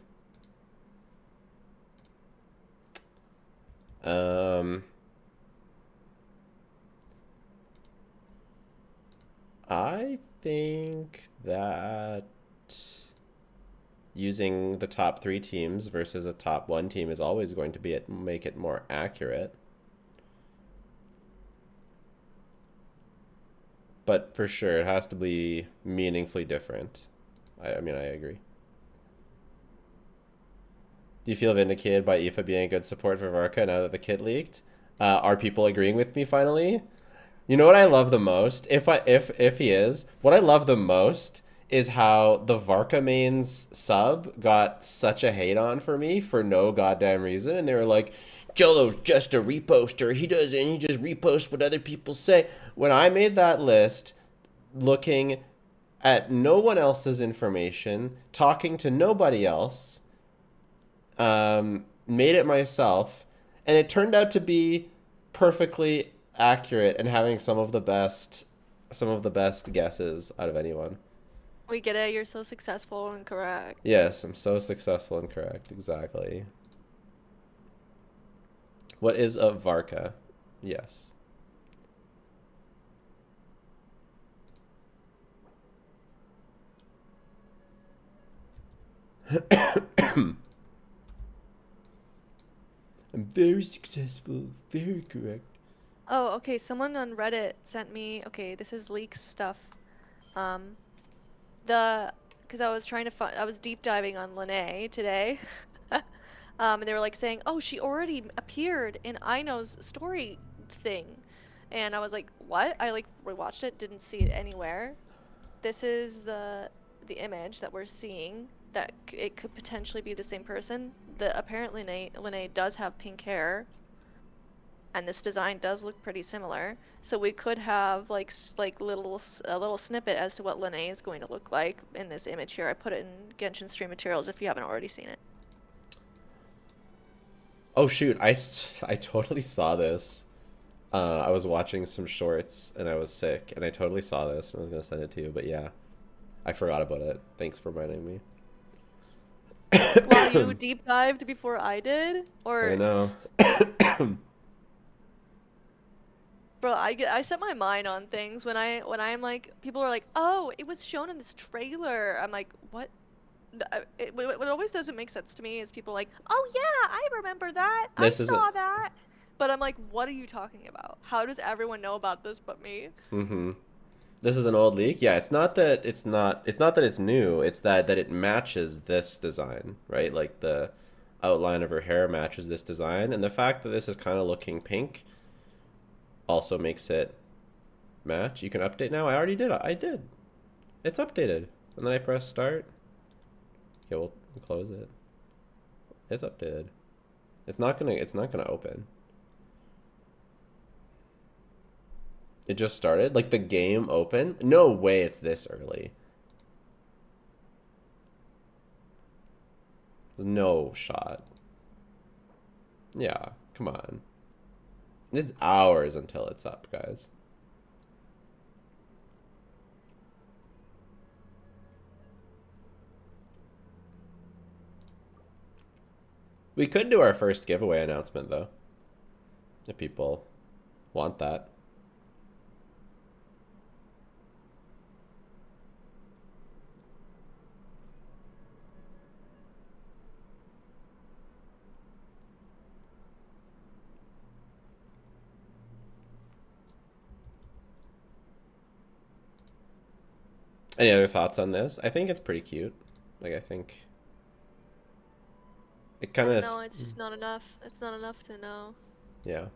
I think that using the top 3 teams versus a top 1 team is always going to make it more accurate. But for sure, it has to be meaningfully different. I mean, I agree. Do you feel vindicated by Aoife being good support for Varka now that the kit leaked? Are people agreeing with me finally? You know what I love the most? If he is, what I love the most is how the Varka mains sub got such a hate on for me for no goddamn reason, and they were like, Jello's just a reposter. He just reposts what other people say. When I made that list, looking at no one else's information, talking to nobody else, made it myself, and it turned out to be perfectly accurate and having some of the best guesses out of anyone. We get it. You're so successful and correct. Yes, I'm so successful and correct. Exactly. What is a Varka? Yes. I'm very successful, very correct. Oh, okay. Someone on Reddit sent me. Okay, this is leaks stuff. Um, because I was trying to find. I was deep diving on Lene today. And they were like saying, "Oh, she already appeared in Aino's story thing," and I was like, "What?" I like rewatched it, didn't see it anywhere. This is the image that we're seeing. That it could potentially be the same person. Apparently Lene does have pink hair, and this design does look pretty similar. So we could have like a little snippet as to what Lene is going to look like in this image here. I put it in Genshin Stream Materials if you haven't already seen it. Oh shoot, I totally saw this. I was watching some shorts and I was sick and I totally saw this and I was gonna send it to you, but yeah, I forgot about it. Thanks for reminding me. Well, you deep dived before I did, I or know. bro, I set my mind on things when I'm like, people are like, oh, it was shown in this trailer. I'm like, what? What always doesn't make sense to me is people like, oh yeah, I remember that. I This isn't. saw that. But I'm like, what are you talking about? How does everyone know about this but me? Mm-hmm. This is an old leak. Yeah, it's not that it's not. It's not that it's new. It's that it matches this design, right? Like the outline of her hair matches this design, and the fact that this is kind of looking pink also makes it match. You can update now. I already did. I did. It's updated, and then I press start. Okay, we'll close it. It's updated. It's not gonna. It's not gonna open. It just started? Like the game open? No way it's this early. No shot. Yeah, come on. It's hours until it's up, guys. We could do our first giveaway announcement, though. If people want that. Any other thoughts on this? I think it's pretty cute. Like, I think it kind of... No, it's just not enough. It's not enough to know. Yeah.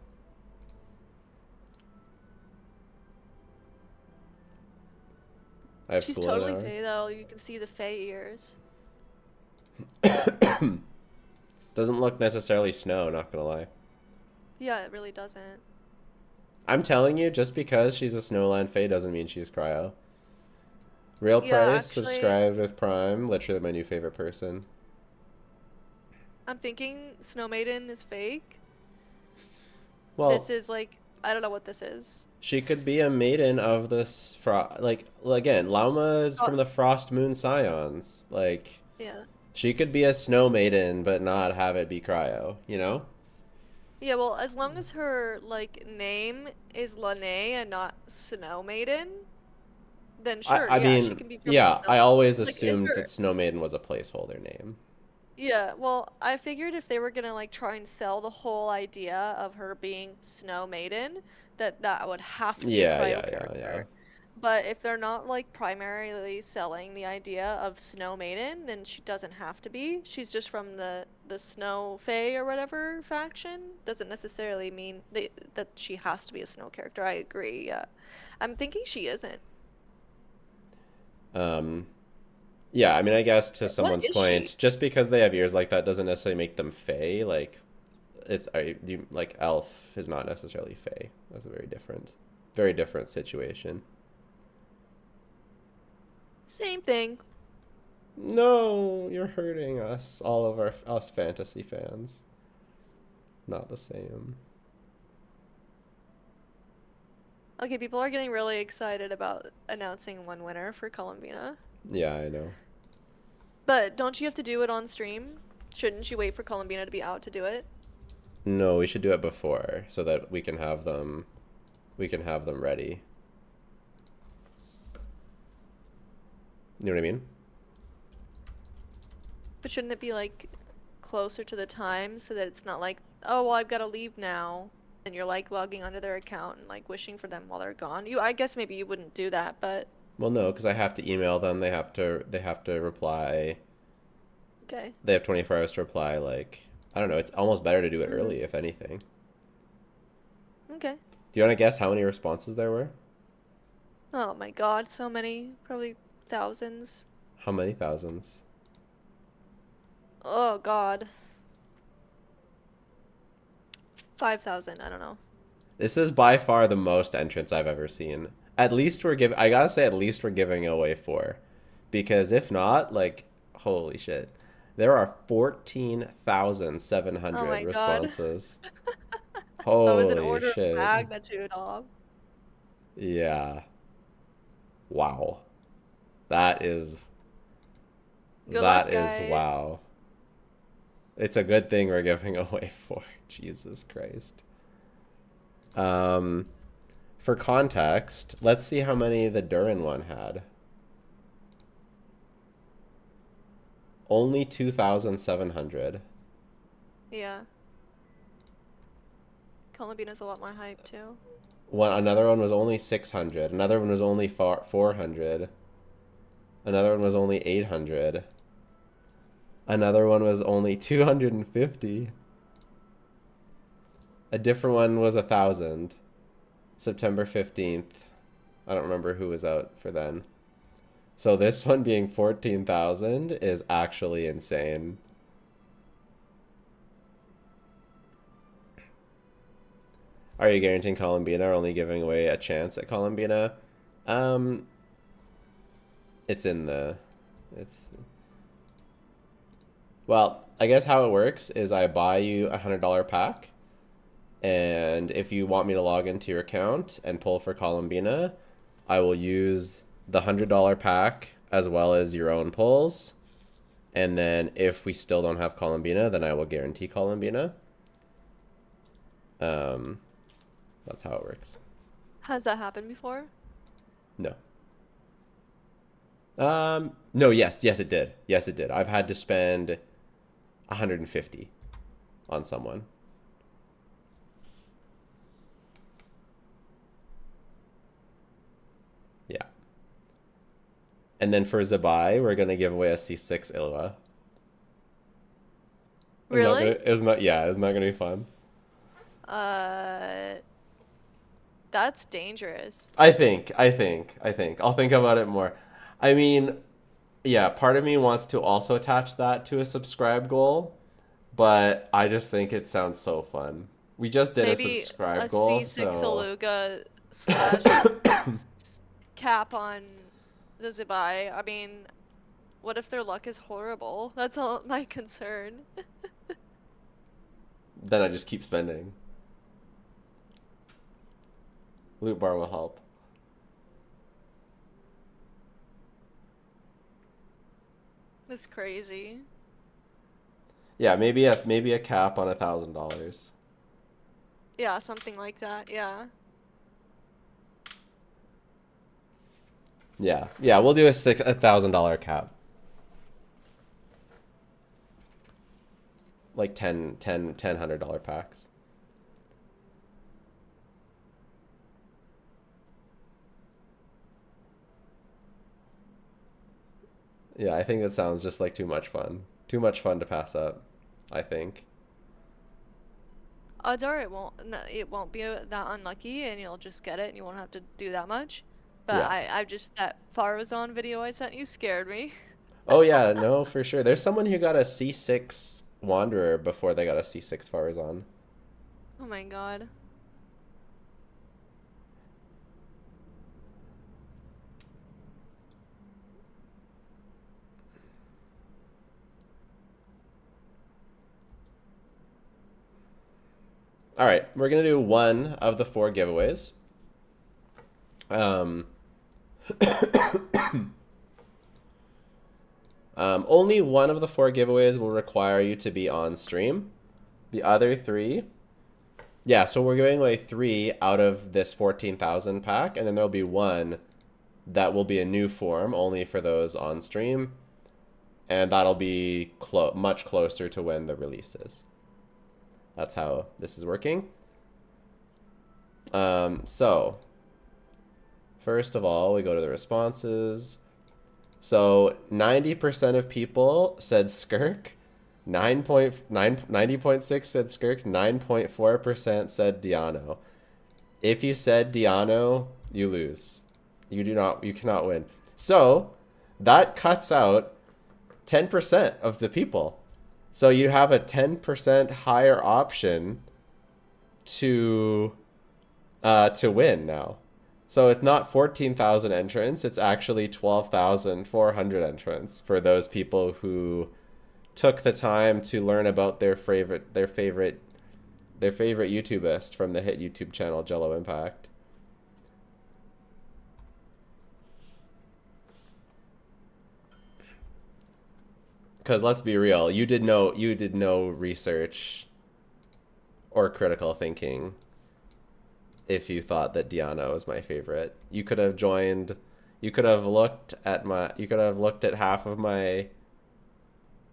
I have She's school in an totally hour. Fae though. You can see the Fae ears. Doesn't look necessarily snow, not gonna lie. Yeah, it really doesn't. I'm telling you, just because she's a Snowland Fae doesn't mean she's Cryo. Real Yeah, price, actually, subscribed with Prime, literally my new favorite person. I'm thinking Snow Maiden is fake. Well, This is like, I don't know what this is. she could be a maiden of this like, again, Lauma is Oh. from the Frost Moon Scions. Like, Yeah. she could be a snow maiden, but not have it be Cryo, you know? Yeah, well, as long as her, like, name is Lene and not Snow Maiden, then sure, I yeah, she mean, can be from the yeah, snow. I always Like, if assumed her, that Snow Maiden was a placeholder name. yeah, well, I figured if they were gonna, like, try and sell the whole idea of her being Snow Maiden, that would have to be a Yeah, Cryo yeah, character. yeah. But if they're not, like, primarily selling the idea of Snow Maiden, then she doesn't have to be. She's just from the Snow Fae or whatever faction. Doesn't necessarily mean that she has to be a snow character. I agree, yeah. I'm thinking she isn't. Yeah, I mean, I guess to What someone's is point, she? just because they have ears like that doesn't necessarily make them Fae. Like, like elf is not necessarily Fae. That's a very different situation. Same thing. No, you're hurting us, all of us fantasy fans. Not the same. Okay, people are getting really excited about announcing one winner for Columbina. Yeah, I know. But don't you have to do it on stream? Shouldn't you wait for Columbina to be out to do it? No, we should do it before so that we can have them ready. You know what I mean? But shouldn't it be like closer to the time so that it's not like, oh, well, I've got to leave now, and you're like logging onto their account and like wishing for them while they're gone? I guess maybe you wouldn't do that, but Well, no, because I have to email them. They have to reply. okay. They have 24 hours to reply. Like, I don't know. It's almost better to do it Mhm. early, if anything. Okay. Do you want to guess how many responses there were? Oh my God, so many, probably thousands. How many thousands? Oh God. 5,000, I don't know. This is by far the most entrants I've ever seen. At least we're giving. I gotta say, at least we're giving away 4, because if not, like, holy shit, there are Oh 14,700 my God. responses. That was an Holy order of shit. magnitude off. Yeah. Wow. That is Good luck, that is guys. wow. It's a good thing we're giving away 4. Jesus Christ. For context, let's see how many the Durin one had. Only 2,700. Yeah. Columbina's a lot more hype too. Another one was only 600. Another one was only 400. Another one was only 800. Another one was only 250. A different one was 1,000. September 15th. I don't remember who was out for then. So this one being 14,000 is actually insane. Are you guaranteeing Columbina or only giving away a chance at Columbina? It's in the... Well, I guess how it works is I buy you a $100 pack, and if you want me to log into your account and pull for Columbina, I will use the $100 pack as well as your own pulls. And then if we still don't have Columbina, then I will guarantee Columbina. That's how it works. Has that happened before? No. No, yes, it did. Yes, it did. I've had to spend 150 on someone. Yeah. And then for Zabai, we're gonna give away a C6 Ilwa. Really? Isn't that gonna be fun? That's dangerous. I think. I'll think about it more. I mean, yeah, part of me wants to also attach that to a subscribe goal, but I just think it sounds so fun. We just did Maybe a subscribe a goal, C6 so Aluga slash cap on the Zibai. I mean, what if their luck is horrible? That's all my concern. then I just keep spending. Loot bar will help. That's crazy. Yeah, maybe a cap on $1,000. Yeah, something like that, yeah. Yeah, we'll do a $1,000 cap. Like $100 packs. Yeah, I think that sounds just like too much fun. Too much fun to pass up, I think. Odds are it won't be that unlucky, and you'll just get it, and you won't have to do that much. But Yeah. I just, that Farazan video I sent you scared me. Oh yeah, no, for sure. There's someone who got a C6 Wanderer before they got a C6 Farazan. Oh my God. All right, we're gonna do one of the 4 giveaways. Only one of the 4 giveaways will require you to be on stream. The other 3, yeah, so we're giving away 3 out of this 14,000 pack, and then there'll be 1 that will be a new form only for those on stream, and that'll be much closer to when the release is. That's how this is working. So, first of all, we go to the responses. So 90% of people said Skirk, 90.6 said Skirk, 9.4% said Diano. If you said Diano, you lose. You cannot win. So that cuts out 10% of the people. So you have a 10% higher option to win now. So it's not 14,000 entrants, it's actually 12,400 entrants for those people who took the time to learn about their favorite YouTubist from the hit YouTube channel Jello Impact. Because let's be real, you did no research or critical thinking if you thought that Diano was my favorite. You could have looked at half of my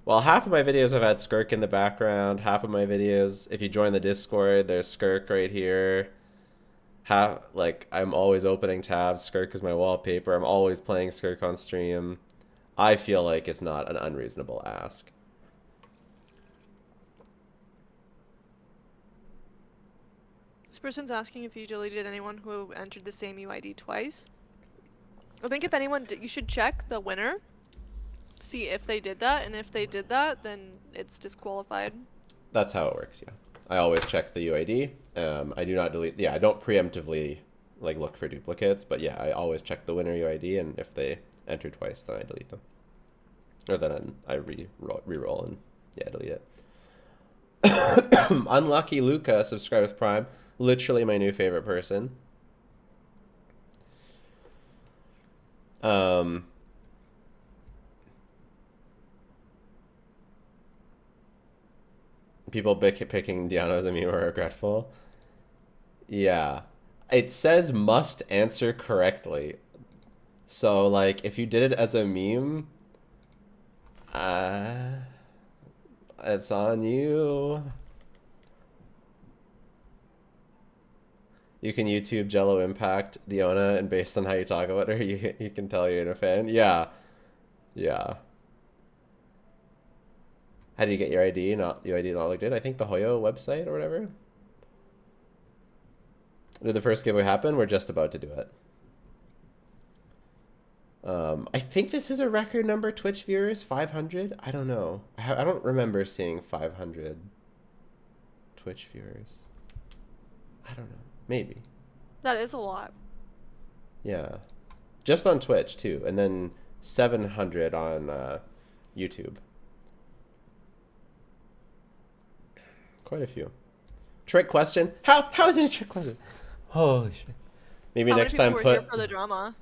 videos have had Skirk in the background. Half of my videos, if you join the Discord, there's Skirk right here. I'm always opening tabs. Skirk is my wallpaper. I'm always playing Skirk on stream. I feel like it's not an unreasonable ask. This person's asking if you deleted anyone who entered the same UID twice. I think if anyone you should check the winner, see if they did that, and if they did that, then it's disqualified. That's how it works, yeah. I always check the UID. I do not delete. Yeah, I don't preemptively look for duplicates, but yeah, I always check the winner UID, and if they enter twice, then I delete them. Or then I re-roll and delete it. Unlucky Luca subscribes Prime. Literally my new favorite person. People picking Diano as a meme are regretful. Yeah. It says must answer correctly. So, if you did it as a meme, it's on you. You can YouTube Jello Impact Diona, and based on how you talk about her, you can tell you're a fan. Yeah. Yeah. How do you get your ID? UID not looked in? I think the Hoyo website or whatever. Did the first giveaway happen? We're just about to do it. I think this is a record number Twitch viewers, 500. I don't know. I don't remember seeing 500 Twitch viewers. I don't know. Maybe. That is a lot. Yeah. Just on Twitch, too. And then 700 on YouTube. Quite a few. Trick question? How is it a trick question? Holy shit. Maybe next time put... How many people were here for the drama?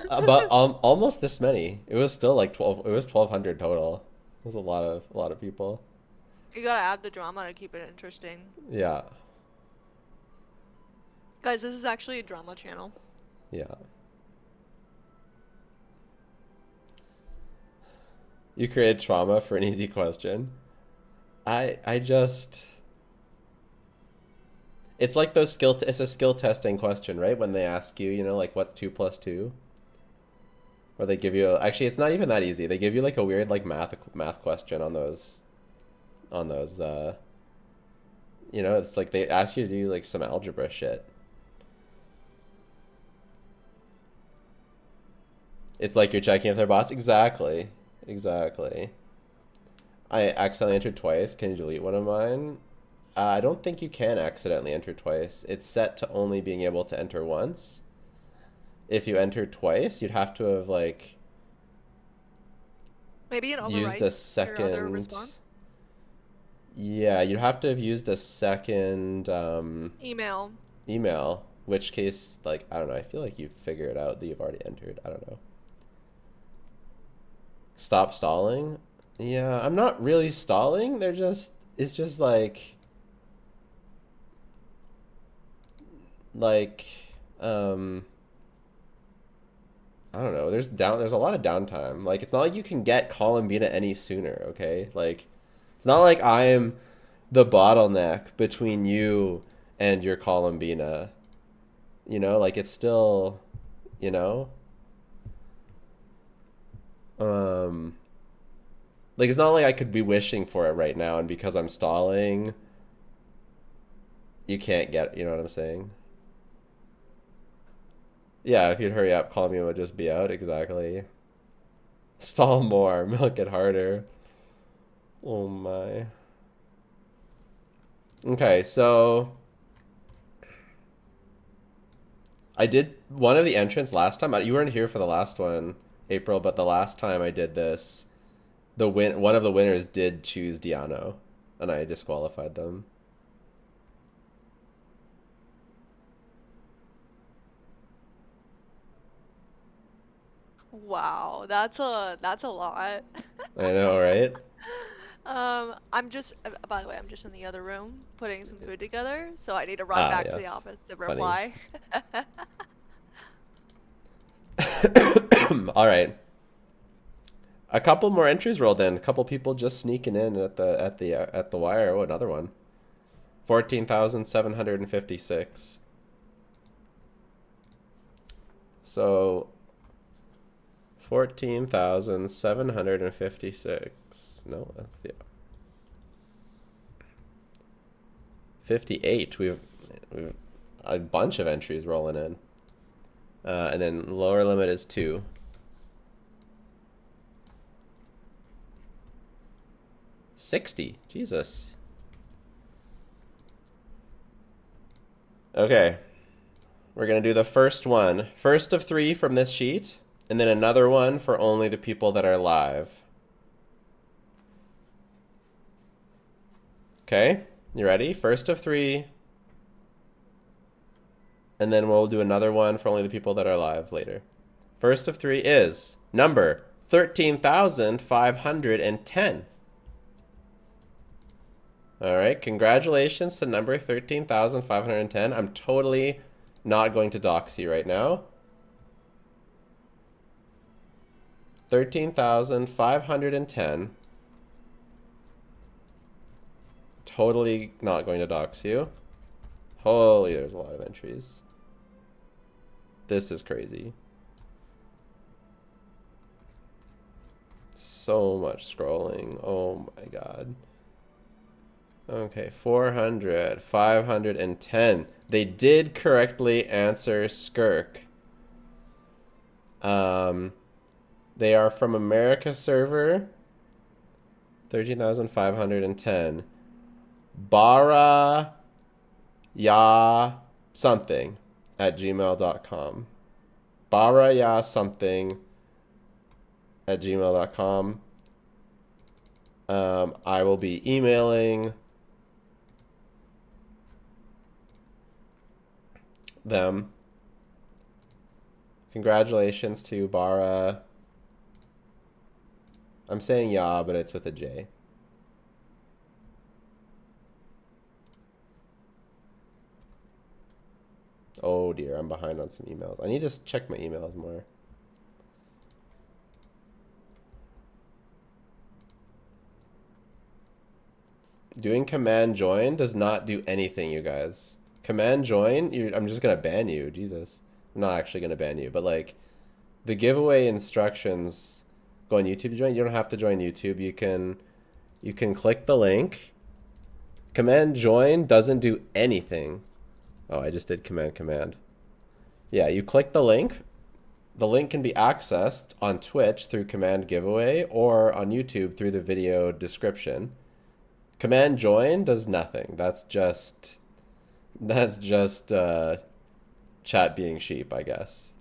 About almost this many. It was still 12. It was 1,200 total. It was a lot of people. You gotta add the drama to keep it interesting. Yeah. Guys, this is actually a drama channel. Yeah. You created trauma for an easy question. I just. It's like those it's a skill testing question, right? When they ask you, what's 2 + 2? Or they give you actually, it's not even that easy. They give you a weird math question on those. It's like they ask you to do some algebra shit. It's like you're checking if they're bots. Exactly. I accidentally entered twice. Can you delete one of mine? I don't think you can accidentally enter twice. It's set to only being able to enter once. If you enter twice, you'd have to have maybe an used a second your other response. Yeah, you'd have to have used a second email. Which case, I don't know. I feel like you'd figure it out that you've already entered. I don't know. Stop stalling? Yeah, I'm not really stalling. It's just like, um, I don't know. There's a lot of downtime. Like, it's not like you can get Columbina any sooner, okay? Like, it's not like I am the bottleneck between you and your Columbina. You know, like it's still, you know, um, like it's not like I could be wishing for it right now, and because I'm stalling, you can't get. You know what I'm saying? Yeah, if you'd hurry up, Columbina would just be out. Exactly. Stall more, milk it harder. Oh my. Okay, so I did one of the entrants last time. You weren't here for the last one, April, but the last time I did this, one of the winners did choose Diano, and I disqualified them. Wow, that's a lot. I know, right? I'm just, by the way, I'm just in the other room putting some food together, so I need to run Ah, back to the yes. office to Funny. reply. All right. A couple more entries rolled in. A couple people just sneaking in at the wire. Oh, another one. 14,756. So 14,756. No, that's the 58. We've a bunch of entries rolling in. And then lower limit is 2. $60. Jesus. Okay. We're going to do the first one. First of 3 from this sheet, and then another one for only the people that are live. Okay? You ready? First of 3. And then we'll do another one for only the people that are live later. First of 3 is number 13,510. All right, congratulations to number 13,510. I'm totally not going to dox you right now. 13,510. Totally not going to dox you. Holy, there's a lot of entries. This is crazy. So much scrolling. Oh my god. Okay, 400, 510. They did correctly answer Skirk. They are from America server. 13,510. Bara ya something at gmail.com. Bara ya something at gmail.com. I will be emailing them. Congratulations to Bara. I'm saying ya, but it's with a J. Oh dear, I'm behind on some emails. I need to check my emails more. Doing command join does not do anything, you guys. Command join, I'm just gonna ban you. Jesus. I'm not actually gonna ban you, but like the giveaway instructions go on YouTube to join. You don't have to join YouTube. You can click the link. Command join doesn't do anything. Oh, I just did command. Yeah, you click the link. The link can be accessed on Twitch through command giveaway or on YouTube through the video description. Command join does nothing. That's just chat being sheep, I guess.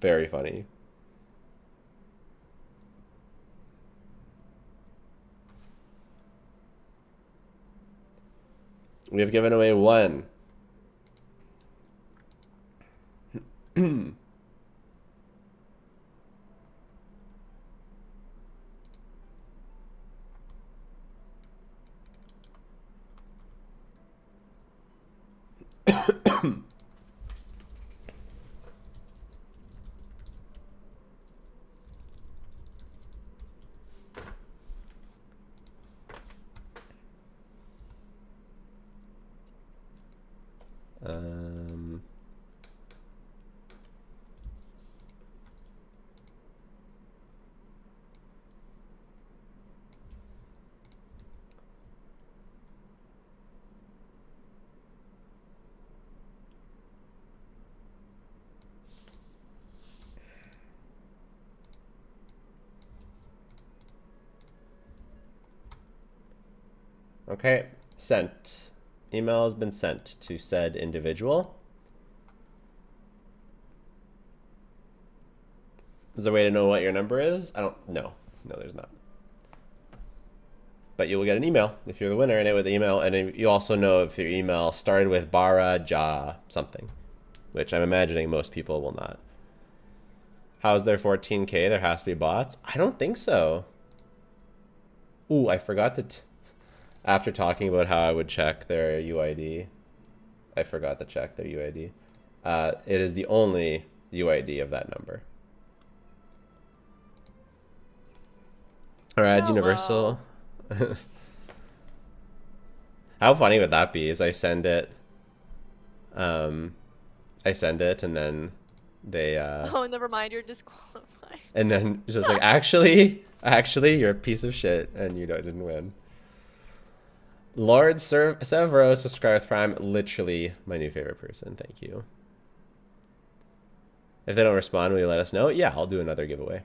Very funny. We have given away 1. Um, okay, sent. Email has been sent to said individual. Is there a way to know what your number is? I don't know. No, there's not. But you will get an email if you're the winner, and it with email, and you also know if your email started with Bara Ja something, which I'm imagining most people will not. How's there 14K? There has to be bots. I don't think so. Ooh, I forgot to. After talking about how I would check their UID, I forgot to check their UID. It is the only UID of that number. All right, universal. How funny would that be? Is I send it, and then they Oh, never mind, you're disqualified. and then it's just like actually you're a piece of shit and you didn't win. Lord Severo subscribed with Prime, literally my new favorite person. Thank you. If they don't respond, will you let us know? Yeah, I'll do another giveaway.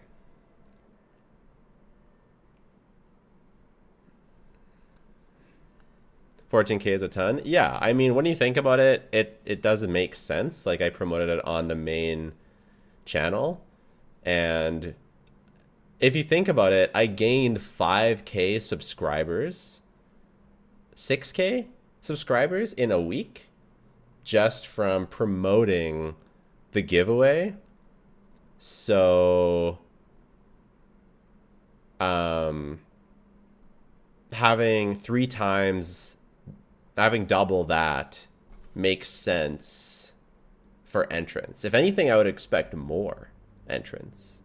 $14K is a ton. Yeah, I mean, when you think about it, it doesn't make sense. Like, I promoted it on the main channel, and if you think about it, I gained 5K subscribers, 6K subscribers in a week just from promoting the giveaway. So having double that makes sense for entrance. If anything, I would expect more entrance.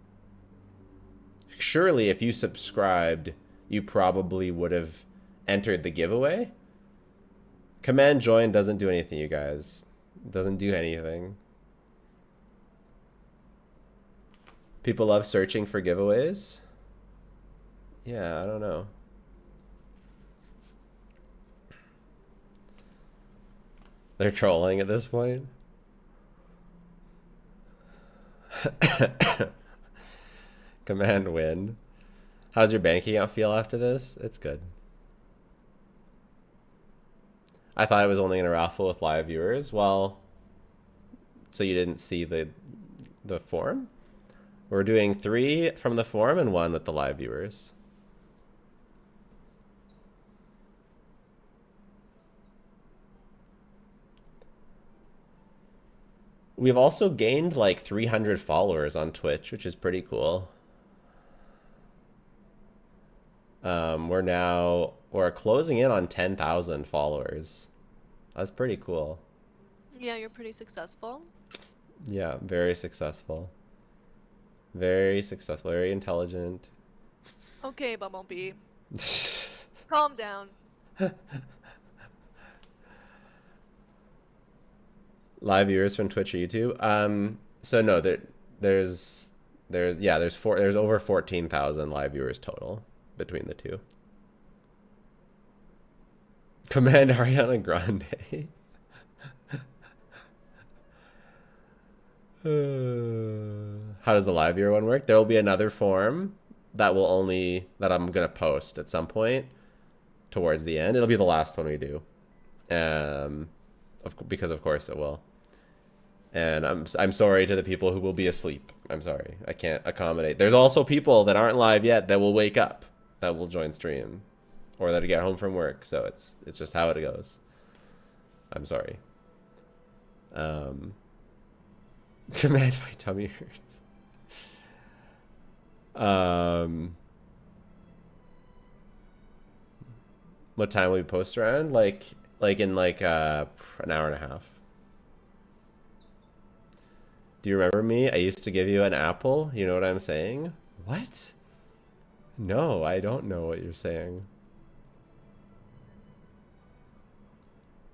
Surely if you subscribed, you probably would have entered the giveaway. Command join doesn't do anything, you guys. It doesn't do anything. People love searching for giveaways. Yeah, I don't know. They're trolling at this point. Command win. How's your bank account feel after this? It's good. I thought I was only going to raffle with live viewers. Well, so you didn't see the form? We're doing 3 from the forum and 1 with the live viewers. We've also gained like 300 followers on Twitch, which is pretty cool. We're closing in on 10,000 followers. That's pretty cool. Yeah, you're pretty successful. Yeah, very successful. Very successful, very intelligent. Okay, Bumblebee. Calm down. Live viewers from Twitch or YouTube. So no, there's over 14,000 live viewers total between the two. Command Ariana Grande. How does the live viewer one work? There will be another form that I'm gonna post at some point towards the end. It'll be the last one we do, because of course it will. And I'm sorry to the people who will be asleep. I'm sorry, I can't accommodate. There's also people that aren't live yet that will wake up, that will join stream, or that get home from work. So it's just how it goes. I'm sorry. Command my tummy hurts. What time will we post around? Like in an hour and a half. Do you remember me? I used to give you an apple. You know what I'm saying? What? No, I don't know what you're saying.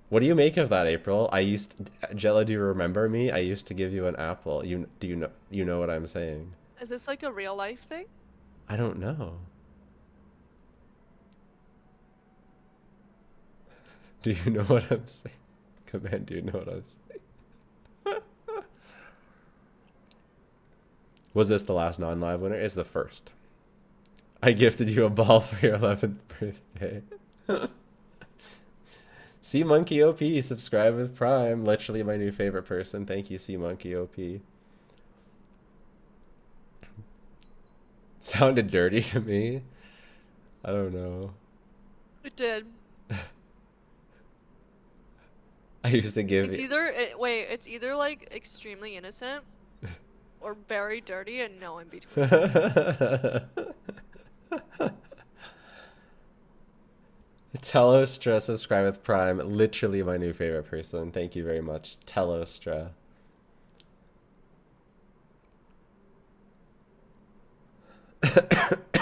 What do you make of that, April? Jella, do you remember me? I used to give you an apple. Do you know what I'm saying? Is this like a real life thing? I don't know. Do you know what I'm saying? Command, do you know what I'm saying? Was this the last non-live winner? It's the first. I gifted you a ball for your 11th birthday. Sea Monkey OP, subscribe with Prime. Literally my new favorite person. Thank you, Sea Monkey OP. Sounded dirty to me. I don't know. It did. I used to give It's either wait, it's either like extremely innocent or very dirty and no in between. Telostra, subscribe with Prime. Literally my new favorite person. Thank you very much, Telostra.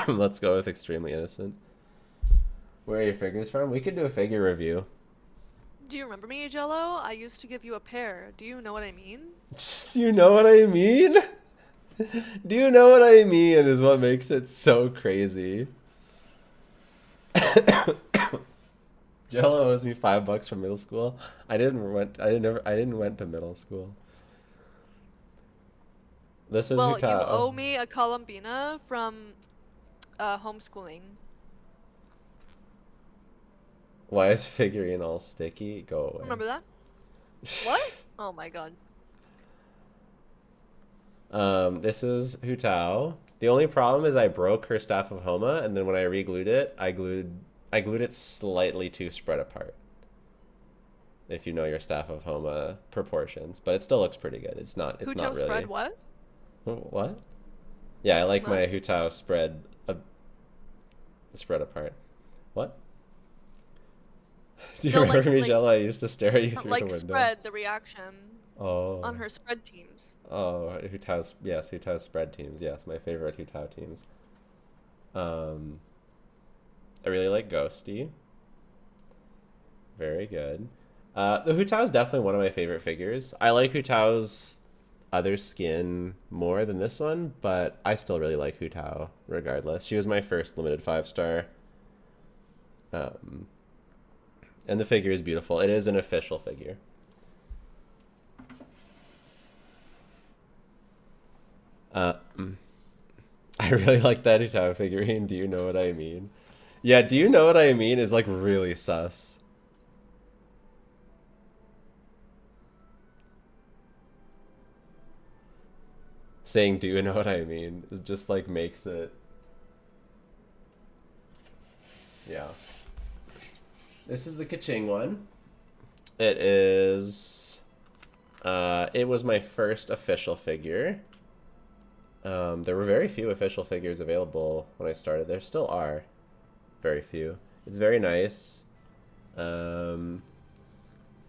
Let's go with extremely innocent. Where are your figures from? We could do a figure review. Do you remember me, Jello? I used to give you a pair. Do you know what I mean? Do you know what I mean? Do you know what I mean is what makes it so crazy. Jello owes me $5 from middle school. I didn't went to middle school. This is Well, you Hutao. owe me a Columbina from homeschooling. Why is figurine all sticky? Go away. Remember that? What? Oh my god. This is Hutao. The only problem is I broke her Staff of Homa, and then when I re-glued it, I glued it slightly too spread apart. If you know your Staff of Homa proportions, but it still looks pretty good. It's not really. Spread what? What? Yeah, I like What? my Hutao spread apart. What? Do you No, remember me, like- Jella? I used to stare at you through Like the window. spread the reaction Oh. on her spread teams. Oh, Hutao's spread teams. Yes, my favorite Hutao teams. I really like Ghosty. Very good. The Hutao is definitely one of my favorite figures. I like Hutao's other skin more than this one, but I still really like Hutao regardless. She was my first limited 5-star. And the figure is beautiful. It is an official figure. I really like that Hutao figurine. Do you know what I mean? Yeah, do you know what I mean is like really sus. Saying do you know what I mean is just like makes it. Yeah. This is the Kaching one. It is it was my first official figure. There were very few official figures available when I started. There still are very few. It's very nice.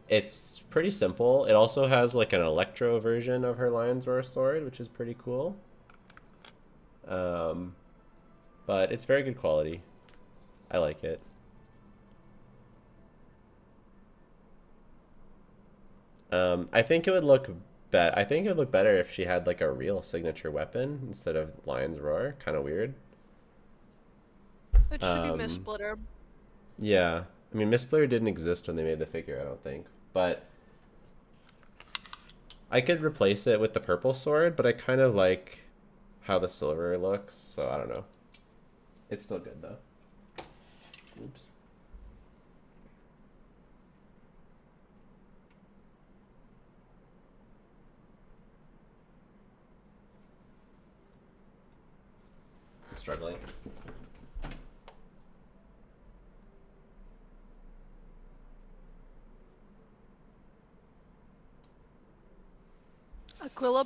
It's pretty simple. It also has like an electro version of her Lion's Roar sword, which is pretty cool. But it's very good quality. I like it. I think it would look better if she had like a real signature weapon instead of Lion's Roar. Kind of weird. It should be Miss Splitter. Yeah. I mean, Miss Splitter didn't exist when they made the figure, I don't think. But I could replace it with the purple sword, but I kind of like how the silver looks, so I don't know. It's still good though. Oops. I'm struggling. Aquila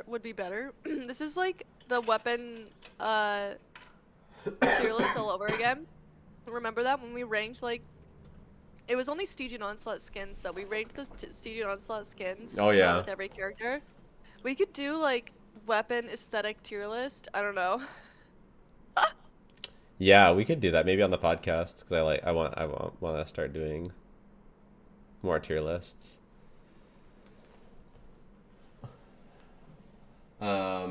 would be better. This is like the weapon tier list all over again. Remember that when we ranked like it was only Stygian Onslaught skins that we ranked the Stygian Onslaught skins Oh, yeah. with every character. We could do like weapon aesthetic tier list. I don't know. Yeah, we could do that maybe on the podcast because want to start doing more tier lists. Yeah,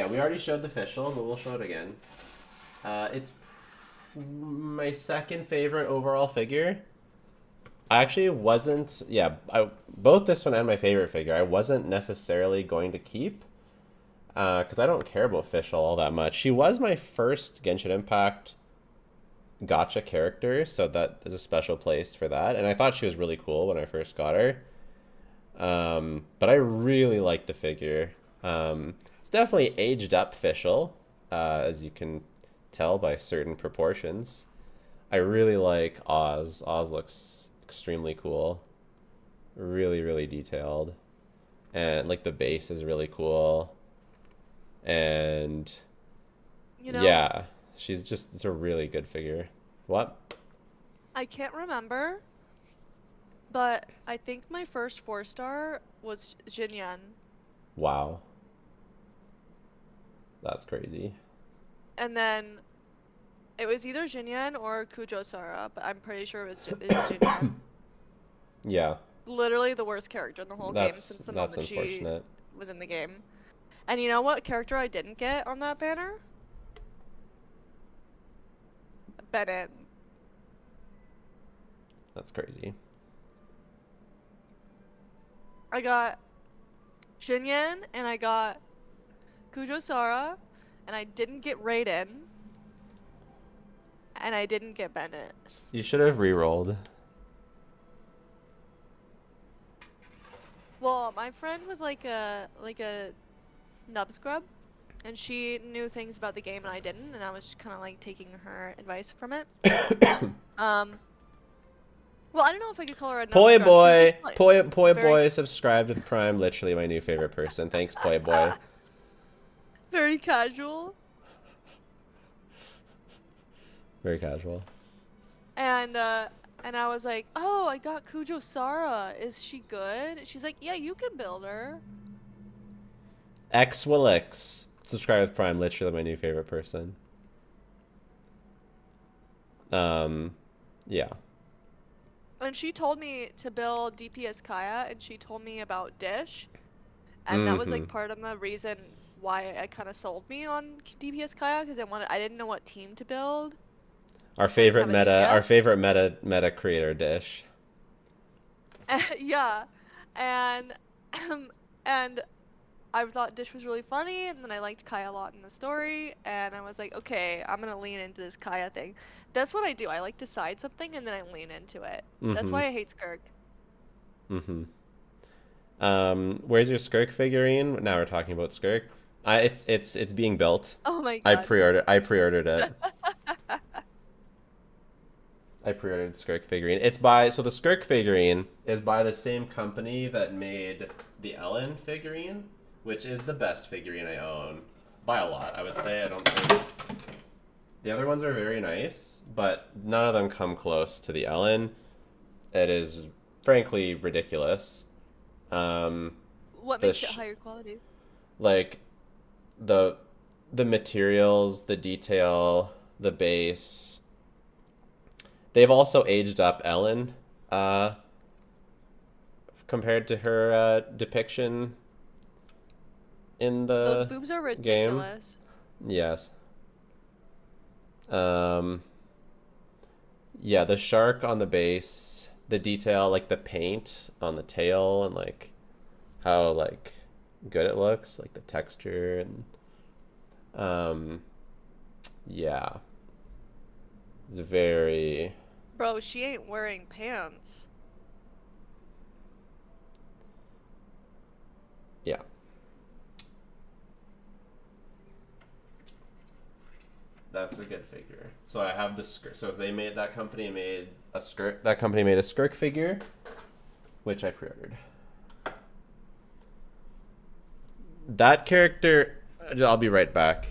we already showed the official, but we'll show it again. It's my second favorite overall figure. I actually wasn't, both this one and my favorite figure, I wasn't necessarily going to keep, because I don't care about official all that much. She was my first Genshin Impact gacha character, so that is a special place for that, and I thought she was really cool when I first got her. But I really like the figure. It's definitely aged up official, as you can tell by certain proportions. I really like Oz. Oz looks extremely cool. Really, really detailed. And like the base is really cool. And yeah, it's a really good figure. What? I can't remember, but I think my first 4-star was Jinyan. Wow. That's crazy. And then it was either Jinyan or Kujo Sara, but I'm pretty sure it was Jinyan. Yeah. Literally the worst character in the whole game since the moment she was in the game. And you know what character I didn't get on that banner? Bennett. That's crazy. I got Jinyan and I got Kujo Sara, and I didn't get Raiden, and I didn't get Bennett. You should have re-rolled. Well, my friend was like a nub scrub, and she knew things about the game and I didn't, and I was just kind of like taking her advice from it. Well, I don't know if I could call her a nub Poi scrub. boy, Just, like, Poi boy subscribed with Prime. Literally my new favorite person. Thanks, Poi boy. Very casual. Very casual. And I was like, oh, I got Kujo Sara. Is she good? She's like, yeah, you can build her. X subscribe with Prime. Literally my new favorite person. Yeah. And she told me to build DPS Kaya, and she told me about Dish, and that was like part of the reason why it kind of sold me on DPS Kaya, because I didn't know what team to build. Our favorite meta creator Dish. Yeah, and and I thought Dish was really funny, and then I liked Kaya a lot in the story, and I was like, okay, I'm gonna lean into this Kaya thing. That's what I do. I like decide something, and then I lean into it. That's why I hate Skirk. Where's your Skirk figurine? Now we're talking about Skirk. It's being built. Oh my god. I pre-ordered it. I pre-ordered Skirk figurine. So the Skirk figurine is by the same company that made the Ellen figurine, which is the best figurine I own by a lot. I would say. I don't think the other ones are very nice, but none of them come close to the Ellen. It is frankly ridiculous. What makes it higher quality? Like the materials, the detail, the base. They've also aged up Ellen compared to her depiction in the Those boobs are ridiculous. Game. Yes. Yeah, the shark on the base, the detail, like the paint on the tail, and like how like good it looks, like the texture, and yeah, it's very. Bro, she ain't wearing pants. Yeah. That's a good figure. So I have the skirt. So that company made a skirt. That company made a Skirk figure, which I pre-ordered. That character, I'll be right back.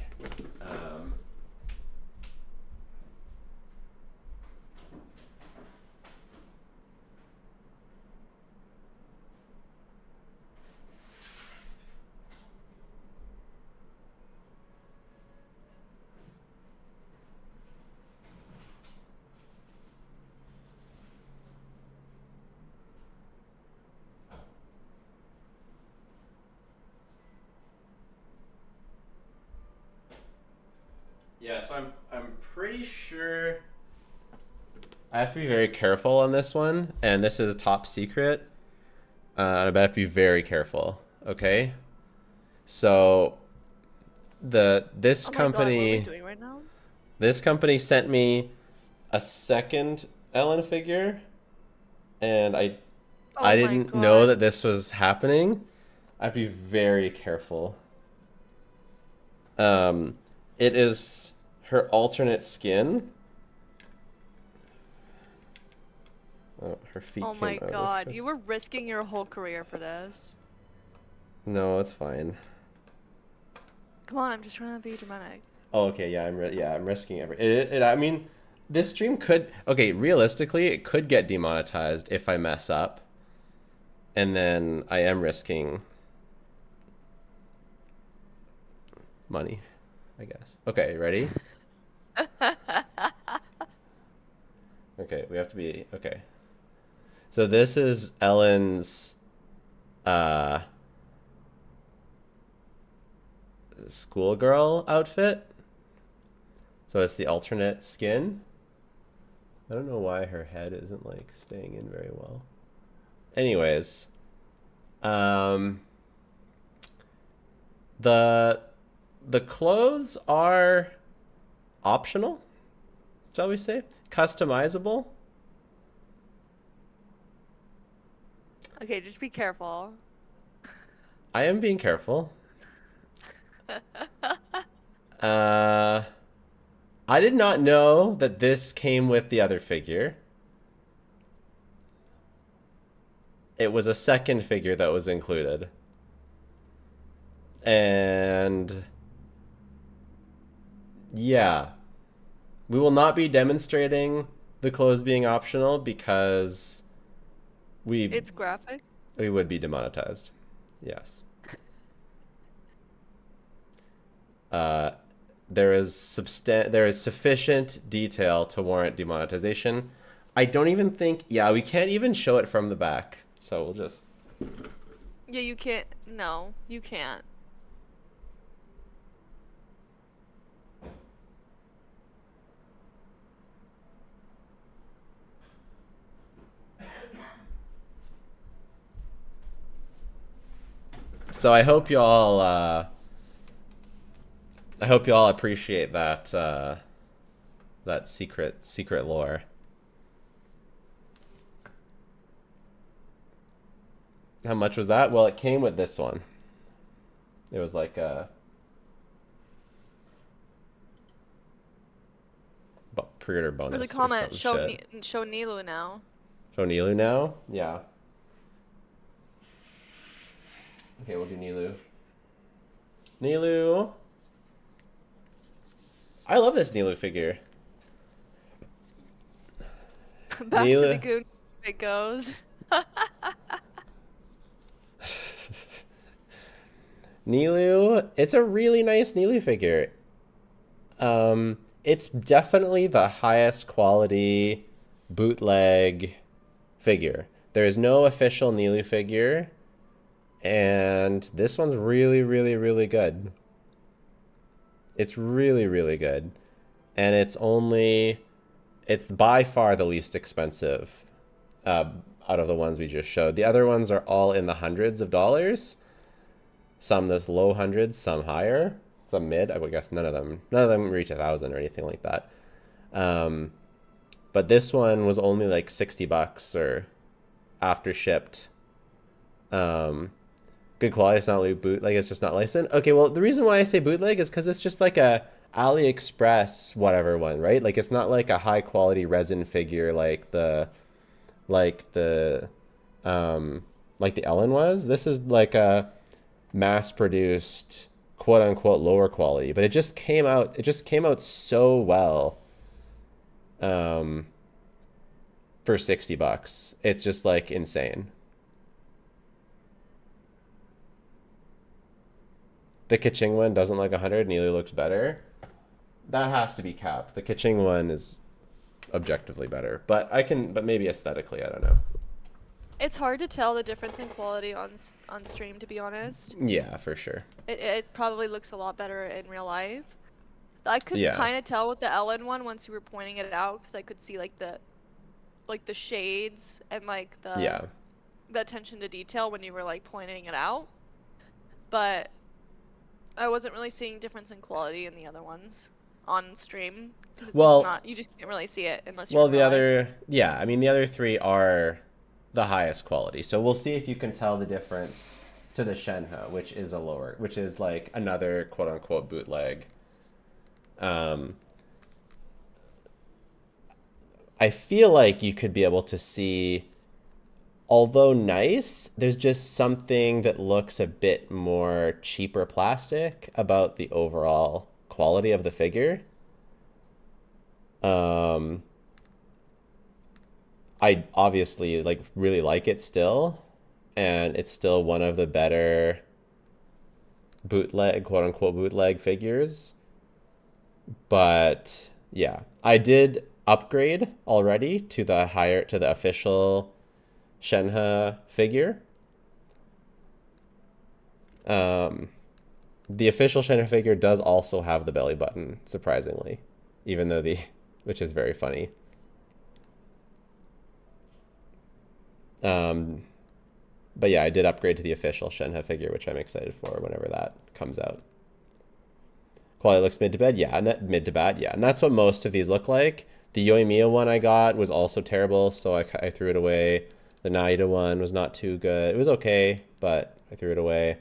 Yeah, so I'm pretty sure I have to be very careful on this one, and this is top secret. I have to be very careful. Okay, so this Oh my god, what are we company doing right now? this company sent me a second Ellen figure, and I Oh my didn't know god. that this was happening. I have to be very careful. It is her alternate skin. Oh, her feet Oh came my out. god, you were risking your whole career for this. No, it's fine. Come on, I'm just trying to be dramatic. Oh, okay, yeah, I'm risking every. I mean, this stream could. Okay, realistically, it could get demonetized if I mess up, and then I am risking money, I guess. Okay, ready? Okay, we have to be okay. So this is Ellen's schoolgirl outfit. So it's the alternate skin. I don't know why her head isn't like staying in very well. Anyways, the clothes are optional, shall we say? Customizable. Okay, just be careful. I am being careful. I did not know that this came with the other figure. It was a second figure that was included. And yeah, we will not be demonstrating the clothes being optional because It's graphic. we would be demonetized. Yes. There is sufficient detail to warrant demonetization. I don't even think. Yeah, we can't even show it from the back. So we'll just. Yeah, you can't. No, you can't. So I hope y'all. I hope y'all appreciate that. That secret lore. How much was that? Well, it came with this one. It was like a pre-order bonus. There's a or comment. some shit. Show Nilu now. Show Nilu now? Yeah. Okay, we'll do Nilu. Nilu. I love this Nilu figure. Back Nilu. to the goon. It goes. Nilu, it's a really nice Nilu figure. It's definitely the highest quality bootleg figure. There is no official Nilu figure, and this one's really, really, really good. It's really, really good, and it's by far the least expensive out of the ones we just showed. The other ones are all in the hundreds of dollars. Some this low hundreds, some higher, some mid. I would guess none of them reach 1,000 or anything like that. But this one was only like $60 or after shipped. Good quality. It's not like bootleg. It's just not licensed. Okay, well the reason why I say bootleg is because it's just like a AliExpress whatever one, right? Like it's not like a high quality resin figure like the Ellen was. This is like a mass-produced, quote-unquote, lower quality, but it just came out so well for $60. It's just like insane. The Kaching one doesn't look 100. Nearly looks better. That has to be capped. The Kaching one is objectively better, but maybe aesthetically, I don't know. It's hard to tell the difference in quality on stream, to be honest. Yeah, for sure. It probably looks a lot better in real life. I could Yeah. kind of tell with the Ellen one once you were pointing it out, because I could see like the shades and like Yeah. the attention to detail when you were like pointing it out. But I wasn't really seeing difference in quality in the other ones on stream, because it's just Well, not, you just can't really see it unless you're well, in the real life. other, yeah, I mean, the other three are the highest quality. So we'll see if you can tell the difference to the Shenhe, which is which is like another quote unquote bootleg. I feel like you could be able to see, although nice, there's just something that looks a bit more cheaper plastic about the overall quality of the figure. I obviously like really like it still, and it's still one of the better bootleg, quote unquote bootleg figures. But yeah, I did upgrade already to the official Shenhe figure. The official Shenhe figure does also have the belly button, surprisingly, even though which is very funny. But yeah, I did upgrade to the official Shenhe figure, which I'm excited for whenever that comes out. Quality looks mid to bad, yeah, and and that's what most of these look like. The Yoimiya one I got was also terrible, so I threw it away. The Naida one was not too good. It was okay, but I threw it away.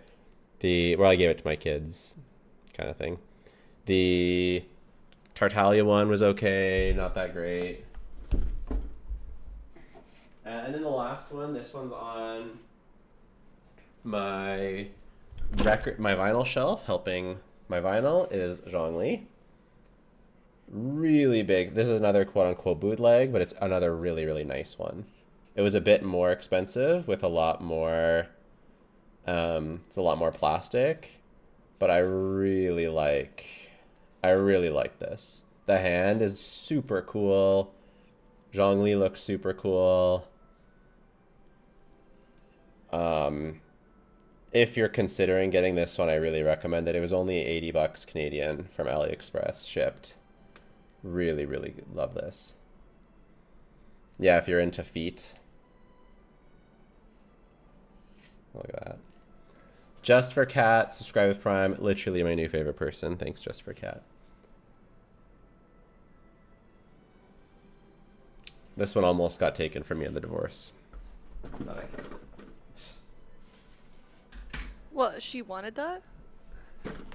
I gave it to my kids, kind of thing. The Tartaglia one was okay, not that great. And then the last one, this one's on my vinyl shelf, helping my vinyl, is Zhongli. Really big. This is another quote-unquote bootleg, but it's another really, really nice one. It was a bit more expensive with a lot more, it's a lot more plastic, but I really like this. The hand is super cool. Zhongli looks super cool. If you're considering getting this one, I really recommend it. It was only 80 bucks Canadian from AliExpress shipped. Really, really love this. Yeah, if you're into feet. Look at that. Just for Cat, subscribe with Prime. Literally my new favorite person. Thanks, Just for Cat. This one almost got taken from me in the divorce. But I kept it. What, she wanted that?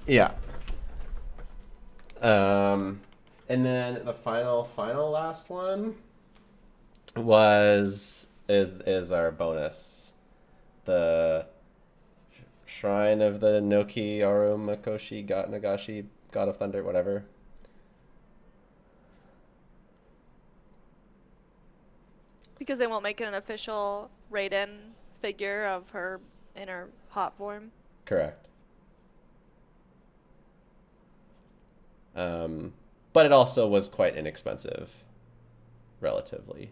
Yeah. And then the final last one is our bonus. The Shrine of the Noki Arumakoshi Nagashi, God of Thunder, whatever. Because they won't make it an official Raiden figure of her in her hot form. Correct. But it also was quite inexpensive, relatively.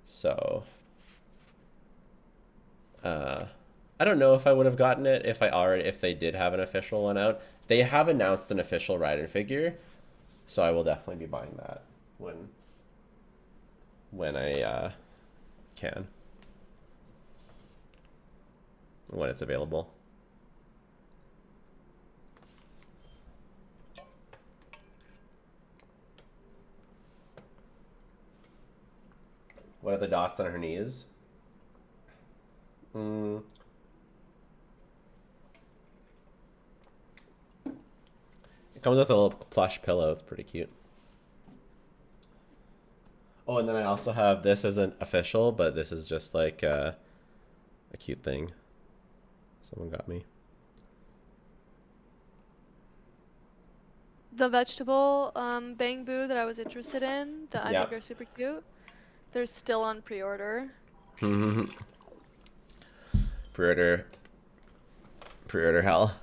So, I don't know if I would have gotten it if they did have an official one out. They have announced an official Raiden figure, so I will definitely be buying that when I can, when it's available. What are the dots on her knees? It comes with a little plush pillow. It's pretty cute. Oh, and then I also have, this isn't official, but this is just like a cute thing someone got me. The vegetable bamboo that I was interested in, that I Yeah. think are super cute, they're still on pre-order. Pre-order hell.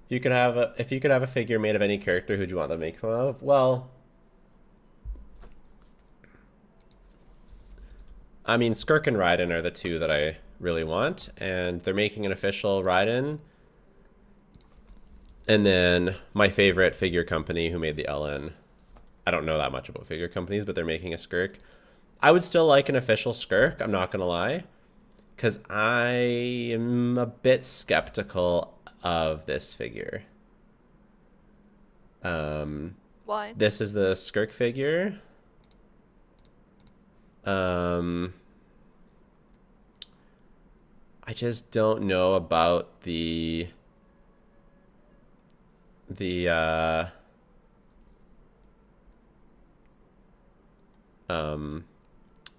If you could have a figure made of any character, who'd you want them to make fun of? Well, I mean, Skirk and Raiden are the two that I really want, and they're making an official Raiden. And then my favorite figure company who made the Ellen. I don't know that much about figure companies, but they're making a Skirk. I would still like an official Skirk, I'm not going to lie, because I am a bit skeptical of this figure. Why? This is the Skirk figure. I just don't know about I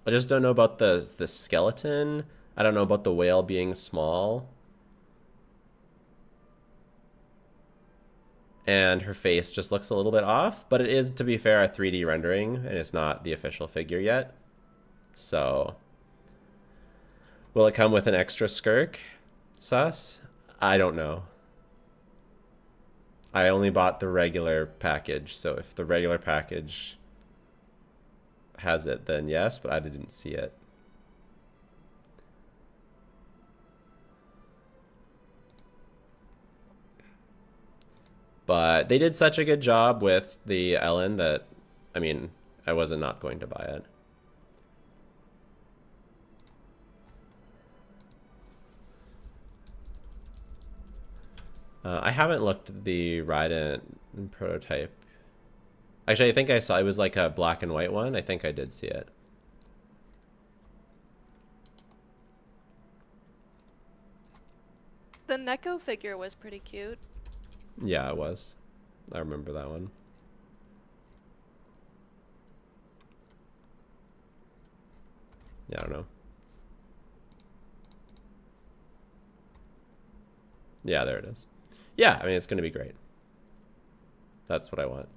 just don't know about the skeleton. I don't know about the whale being small. And her face just looks a little bit off, but it is, to be fair, a 3D rendering, and it's not the official figure yet. So, will it come with an extra skirk? Sus? I don't know. I only bought the regular package, so if the regular package has it, then yes, but I didn't see it. But they did such a good job with the Ellen that, I mean, I wasn't not going to buy it. I haven't looked at the Raiden prototype. Actually, I think I saw it was like a black and white one. I think I did see it. The Neko figure was pretty cute. Yeah, it was. I remember that one. Yeah, I don't know. Yeah, there it is. Yeah, I mean, it's going to be great. That's what I want.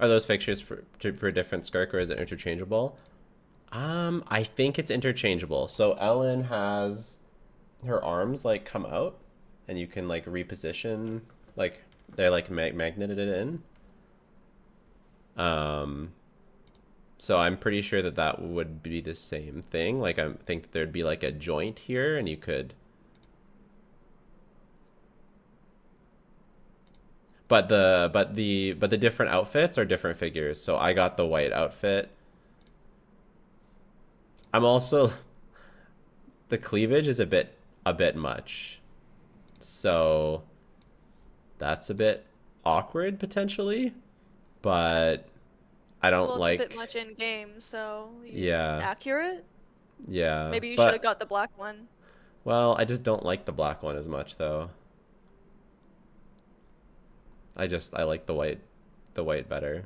Are those fixtures for a different skirk, or is it interchangeable? I think it's interchangeable. So Ellen has her arms like come out, and you can like reposition, like they're like magneted in. So I'm pretty sure that that would be the same thing. Like I think that there'd be like a joint here, and you could. But the different outfits are different figures. So I got the white outfit. I'm also the cleavage is a bit much. So that's a bit awkward potentially, but I don't Well, like. it's a bit much in game, so Yeah. accurate. Yeah. Maybe you should but have got the black one. well, I just don't like the black one as much though. I like the white better.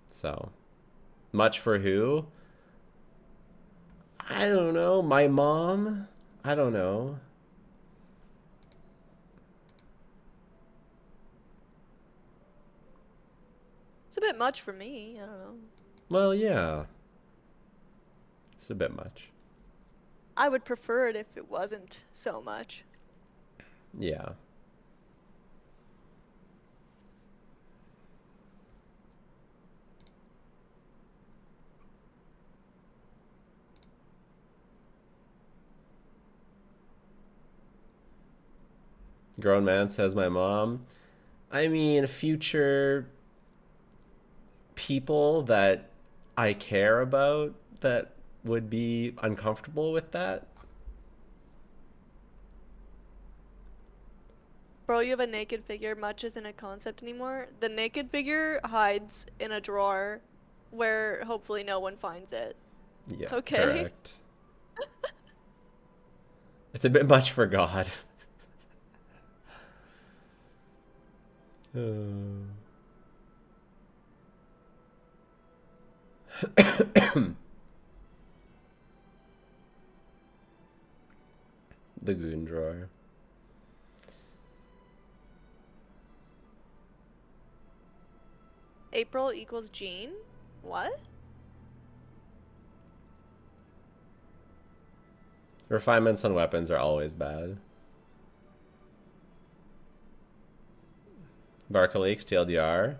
So, much for who? I don't know. My mom? I don't know. It's a bit much for me. I don't know. Well, yeah. It's a bit much. I would prefer it if it wasn't so much. Yeah. Grown man says my mom. I mean, future people that I care about that would be uncomfortable with that. Bro, you have a naked figure. Much isn't a concept anymore. The naked figure hides in a drawer where hopefully no one finds it. Yeah, Okay. correct. It's a bit much for God. The goon drawer. April equals Jean? What? Refinements on weapons are always bad. Varka leaks, TLDR.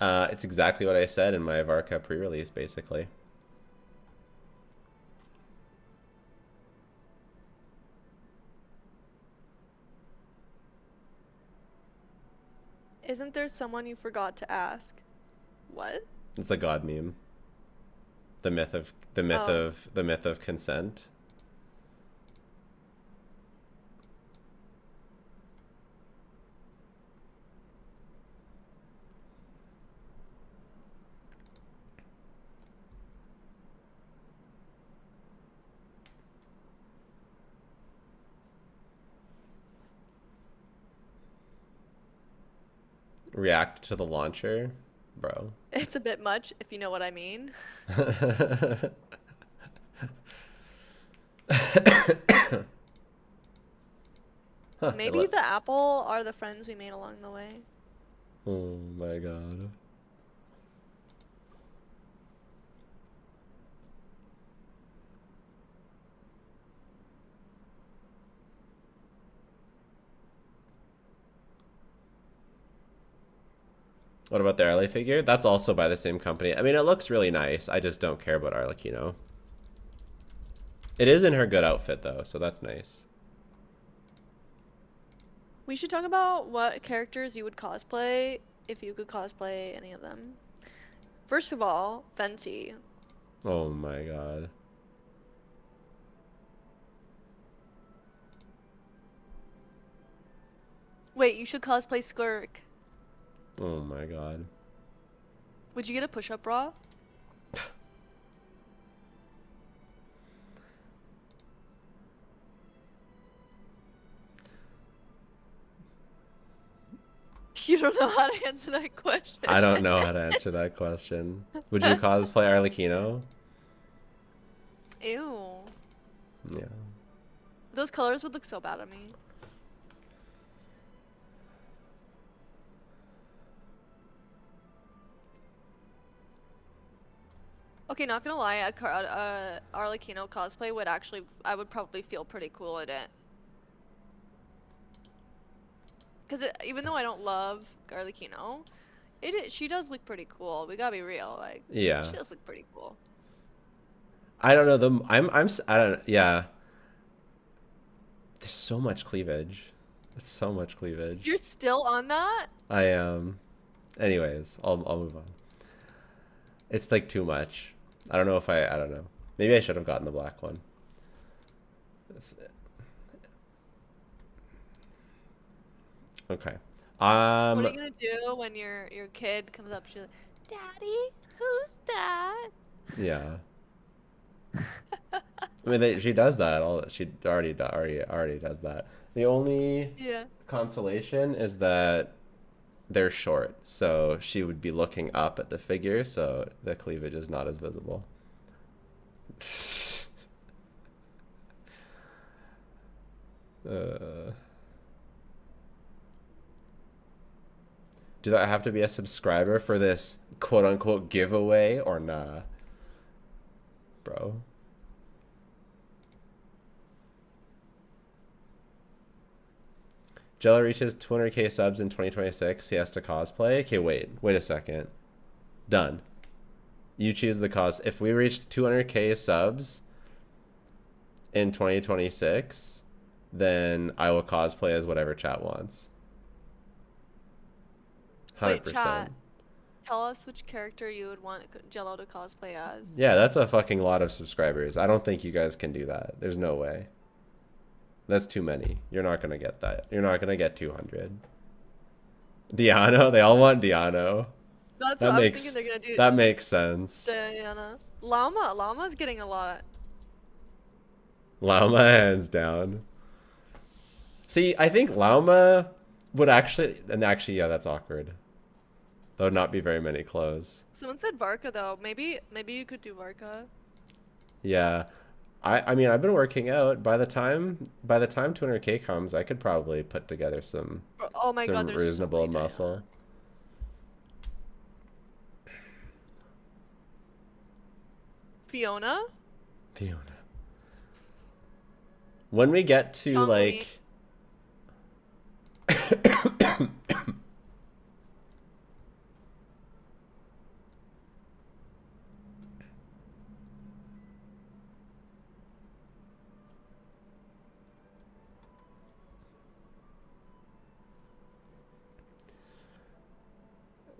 It's exactly what I said in my Varka pre-release, basically. Isn't there someone you forgot to ask? What? It's a god meme. The myth of consent. React to the launcher, bro. It's a bit much, if you know what I mean. Huh, Maybe the apple are the friends we made along the way. Oh my god. What about the Arlie figure? That's also by the same company. I mean, it looks really nice. I just don't care about Arlecchino. It is in her good outfit, though, so that's nice. We should talk about what characters you would cosplay if you could cosplay any of them. First of all, Fenty. Oh my god. Wait, you should cosplay Skirk. Oh my god. Would you get a push-up bra? You don't know how to answer that question. I don't know how to answer that question. Would you cosplay Arlecchino? Ew. Yeah. Those colors would look so bad on me. Okay, not gonna lie, a Arlecchino cosplay would actually, I would probably feel pretty cool in it. Because even though I don't love Arlecchino, she does look pretty cool. We gotta be real, like, Yeah. she does look pretty cool. I don't know. I don't, yeah. There's so much cleavage. It's so much cleavage. You're still on that? I am. Anyways, I'll move on. It's like too much. I don't know if I don't know. Maybe I should have gotten the black one. Okay. What are you gonna do when your kid comes up? She's like, "Daddy, who's that?" Yeah. I mean, she does that. She already does that. The only Yeah. consolation is that they're short, so she would be looking up at the figure, so the cleavage is not as visible. Do I have to be a subscriber for this quote-unquote giveaway or nah? Bro. Jello reaches 200k subs in 2026. He has to cosplay. Okay, wait a second. Done. You choose the cos. If we reach 200k subs in 2026, then I will cosplay as whatever chat wants. 100%. Wait, chat. Tell us which character you would want Jello to cosplay as. Yeah, that's a fucking lot of subscribers. I don't think you guys can do that. There's no way. That's too many. You're not going to get that. You're not going to get 200. Diano? They all want Diano. That's what I was thinking they're going to do. That makes sense. Diana. Llama's getting a lot. Llama hands down. See, I think Llama would actually... And actually, yeah, that's awkward. There would not be very many clothes. Someone said Varka, though. Maybe you could do Varka. Yeah. I mean, I've been working out. By the time 200k comes, I could probably put together some oh my God, there's reasonable so many muscle. Fiona? Fiona. When we get to Chong-Li. like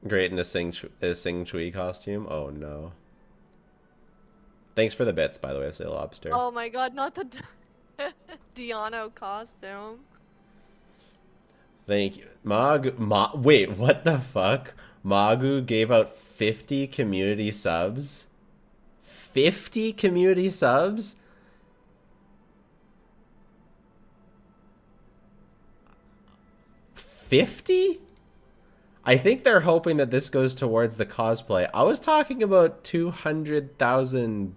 great in a Sing Chui costume. Oh no. Thanks for the bits, by the way, Sea Lobster. Oh my god, not the Diano costume. Thank you. Wait, what the fuck? Magu gave out 50 community subs? 50 community subs? $50? I think they're hoping that this goes towards the cosplay. I was talking about 200,000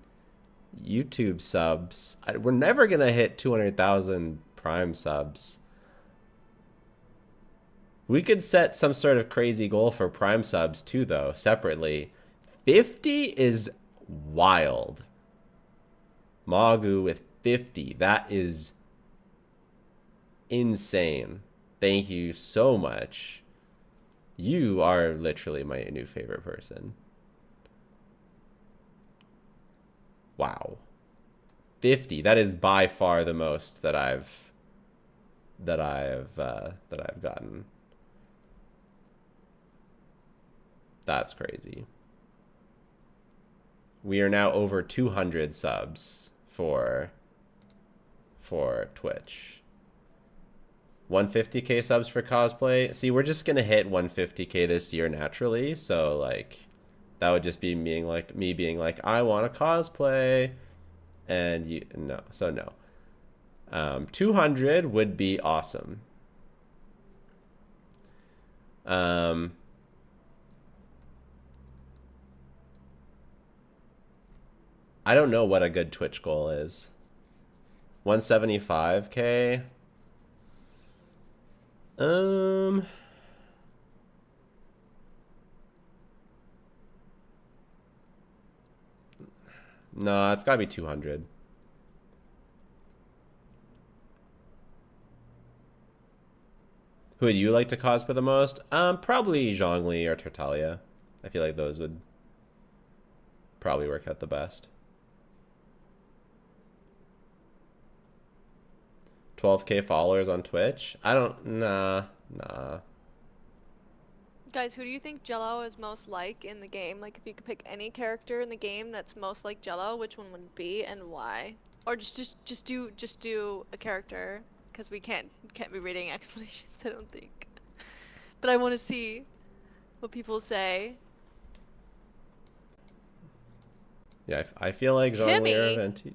YouTube subs. We're never going to hit 200,000 Prime subs. We could set some sort of crazy goal for Prime subs too, though, separately. 50 is wild. Magu with 50. That is insane. Thank you so much. You are literally my new favorite person. Wow. 50. That is by far the most that I've gotten. That's crazy. We are now over 200 subs for Twitch. 150k subs for cosplay. See, we're just gonna hit 150k this year naturally, so like that would just be me being like I want to cosplay, and you no, so no. 200 would be awesome. I don't know what a good Twitch goal is. 175k. No, it's gotta be 200. Who would you like to cosplay the most? Probably Zhongli or Tartaglia. I feel like those would probably work out the best. 12k followers on Twitch? Nah. Guys, who do you think Jello is most like in the game? Like, if you could pick any character in the game that's most like Jello, which one would it be and why? Or just do a character, because we can't be reading explanations, I don't think. But I want to see what people say. Yeah, I feel like Zhongli or Venti.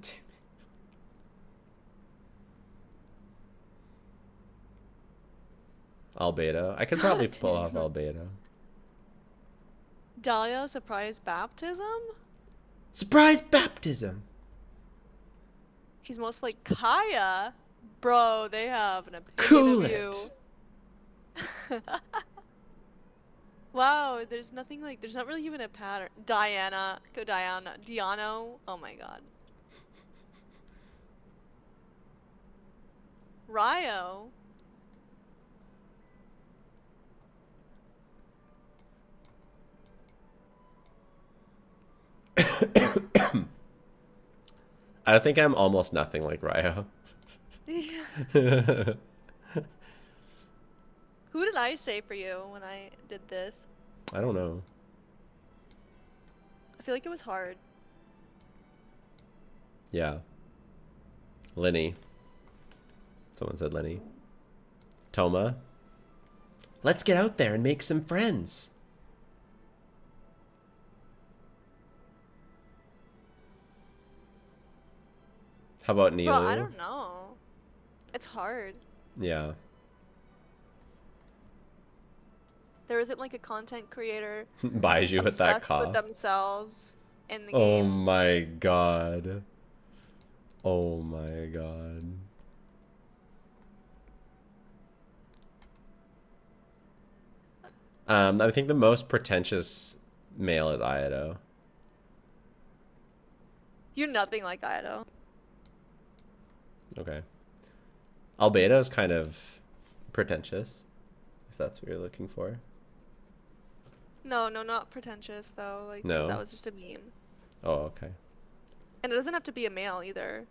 Albedo. I could probably pull off Albedo. Dahlia, surprise baptism? Surprise baptism! She's most like Kaya. Bro, they have an opinion Cool of you. Wow, there's not really even a pattern. Diana, go Diana. Diano, oh my god. Ryo. I think I'm almost nothing like Ryo. Who did I say for you when I did this? I don't know. I feel like it was hard. Yeah. Lenny. Someone said Lenny. Toma. Let's get out there and make some friends. How about Nilu? Bro, I don't know. It's hard. Yeah. There isn't like a content creator Buys you with that obsessed cough. with themselves in the Oh game. my god. Oh my god. I think the most pretentious male is Ayato. You're nothing like Ido. Okay. Albedo is kind of pretentious, if that's what you're looking for. No, not pretentious though. Like, 'cause No. that was just a meme. Oh, okay. And it doesn't have to be a male either.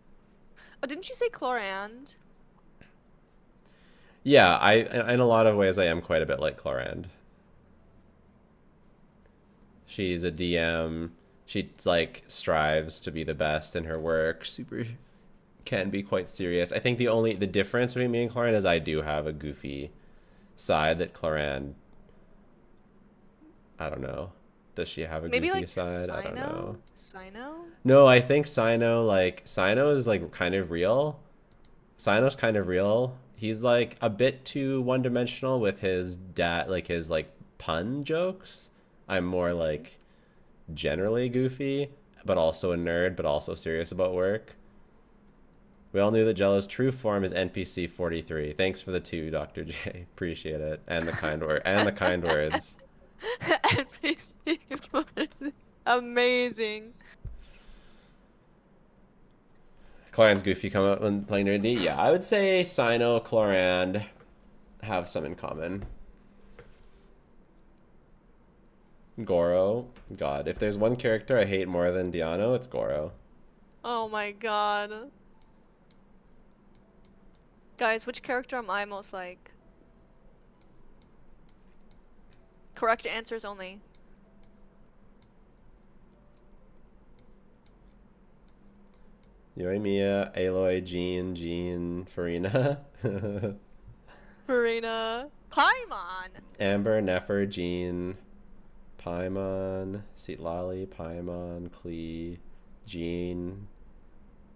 Oh, didn't you say Chlorand? Yeah, in a lot of ways I am quite a bit like Chlorand. She's a DM. She like strives to be the best in her work. Super can be quite serious. I think the difference between me and Chlorand is I do have a goofy side that Chlorand, I don't know. Does she have a Maybe goofy like side? I don't know. Sino? No, I think Sino is like kind of real. Sino's kind of real. He's like a bit too one-dimensional with his like his like pun jokes. I'm more like generally goofy, but also a nerd, but also serious about work. We all knew that Jello's true form is NPC 43. Thanks for the 2, Dr. J. Appreciate it. And the kind words. NPC. Amazing. Chlorand's goofy come up when playing D&D. Yeah, I would say Sino, Chlorand have some in common. Goro. God, if there's one character I hate more than Diano, it's Goro. Oh my god. Guys, which character am I most like? Correct answers only. Yoimiya, Aloy, Jean, Farina. Farina. Paimon! Amber, Nefer, Jean, Paimon, Citlali, Paimon, Klee, Jean,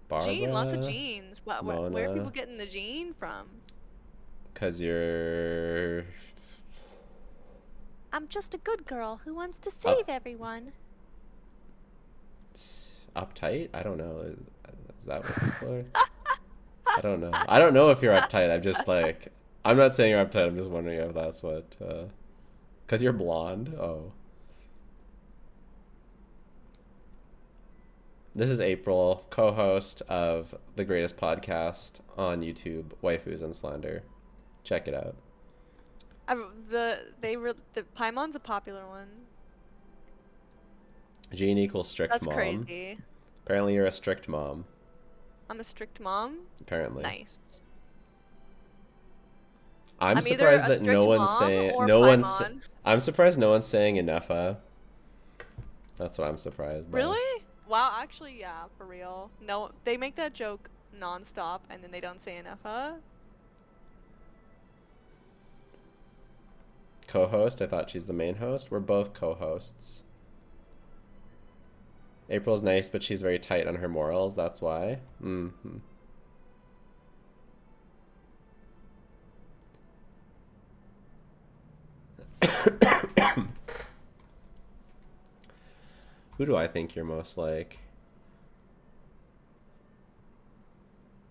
Barbara. Jean, lots of Jeans. Where are Mona. people getting the Jean from? Cause you're I'm just a good girl who wants to save everyone. uptight? I don't know. Is that what people are? I don't know. I don't know if you're uptight. I'm just like, I'm not saying you're uptight. I'm just wondering if that's what, cause you're blonde. Oh. This is April, co-host of the greatest podcast on YouTube, Waifus and Slander. Check it out. The Paimon's a popular one. Jean equals strict That's mom. crazy. Apparently you're a strict mom. I'm a strict mom. Apparently. Nice. I'm either surprised a that strict no one's mom saying or no one's. Paimon. I'm surprised no one's saying Inefa. That's what I'm surprised by. Really? Wow, actually, yeah, for real. No, they make that joke non-stop and then they don't say enough, huh? Co-host? I thought she's the main host. We're both co-hosts. April's nice, but she's very tight on her morals. That's why. Mm-hmm. Who do I think you're most like?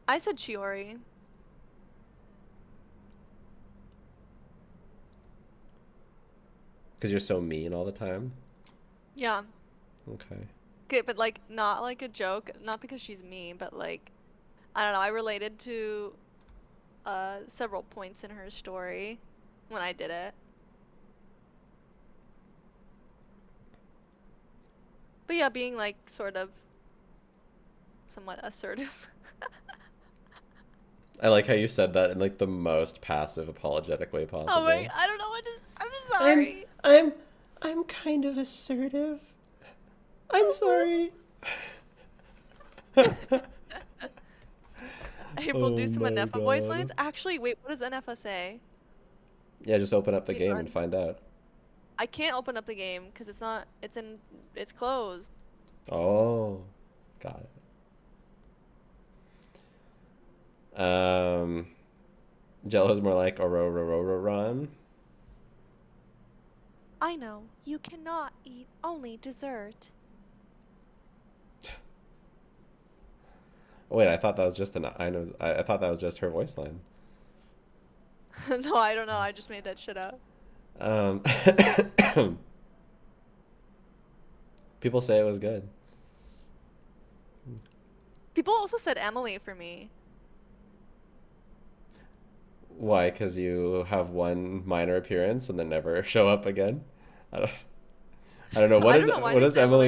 I said Chiori. Because you're so mean all the time? Yeah. Okay. Okay, but like not like a joke, not because she's mean, but like I don't know, I related to several points in her story when I did it. But yeah, being like sort of somewhat assertive. I like how you said that in like the most passive, apologetic way possible. Oh wait, I don't know what to. I'm sorry. I'm kind of assertive. I'm sorry. April, do some my Anefa voice God. lines. Actually, wait, what does Anefa say? Yeah, just open up the Wait, game run. and find out. I can't open up the game because it's not. It's closed. Oh, got it. Jello's more like Aurora run. I know. You cannot eat only dessert. Wait, I thought that was just I thought that was just her voice line. No, I don't know. I just made that shit up. People say it was good. People also said Emily for me. Why? Because you have one minor appearance and then never show up again? I don't, I don't know. I don't know why What name's is Emily.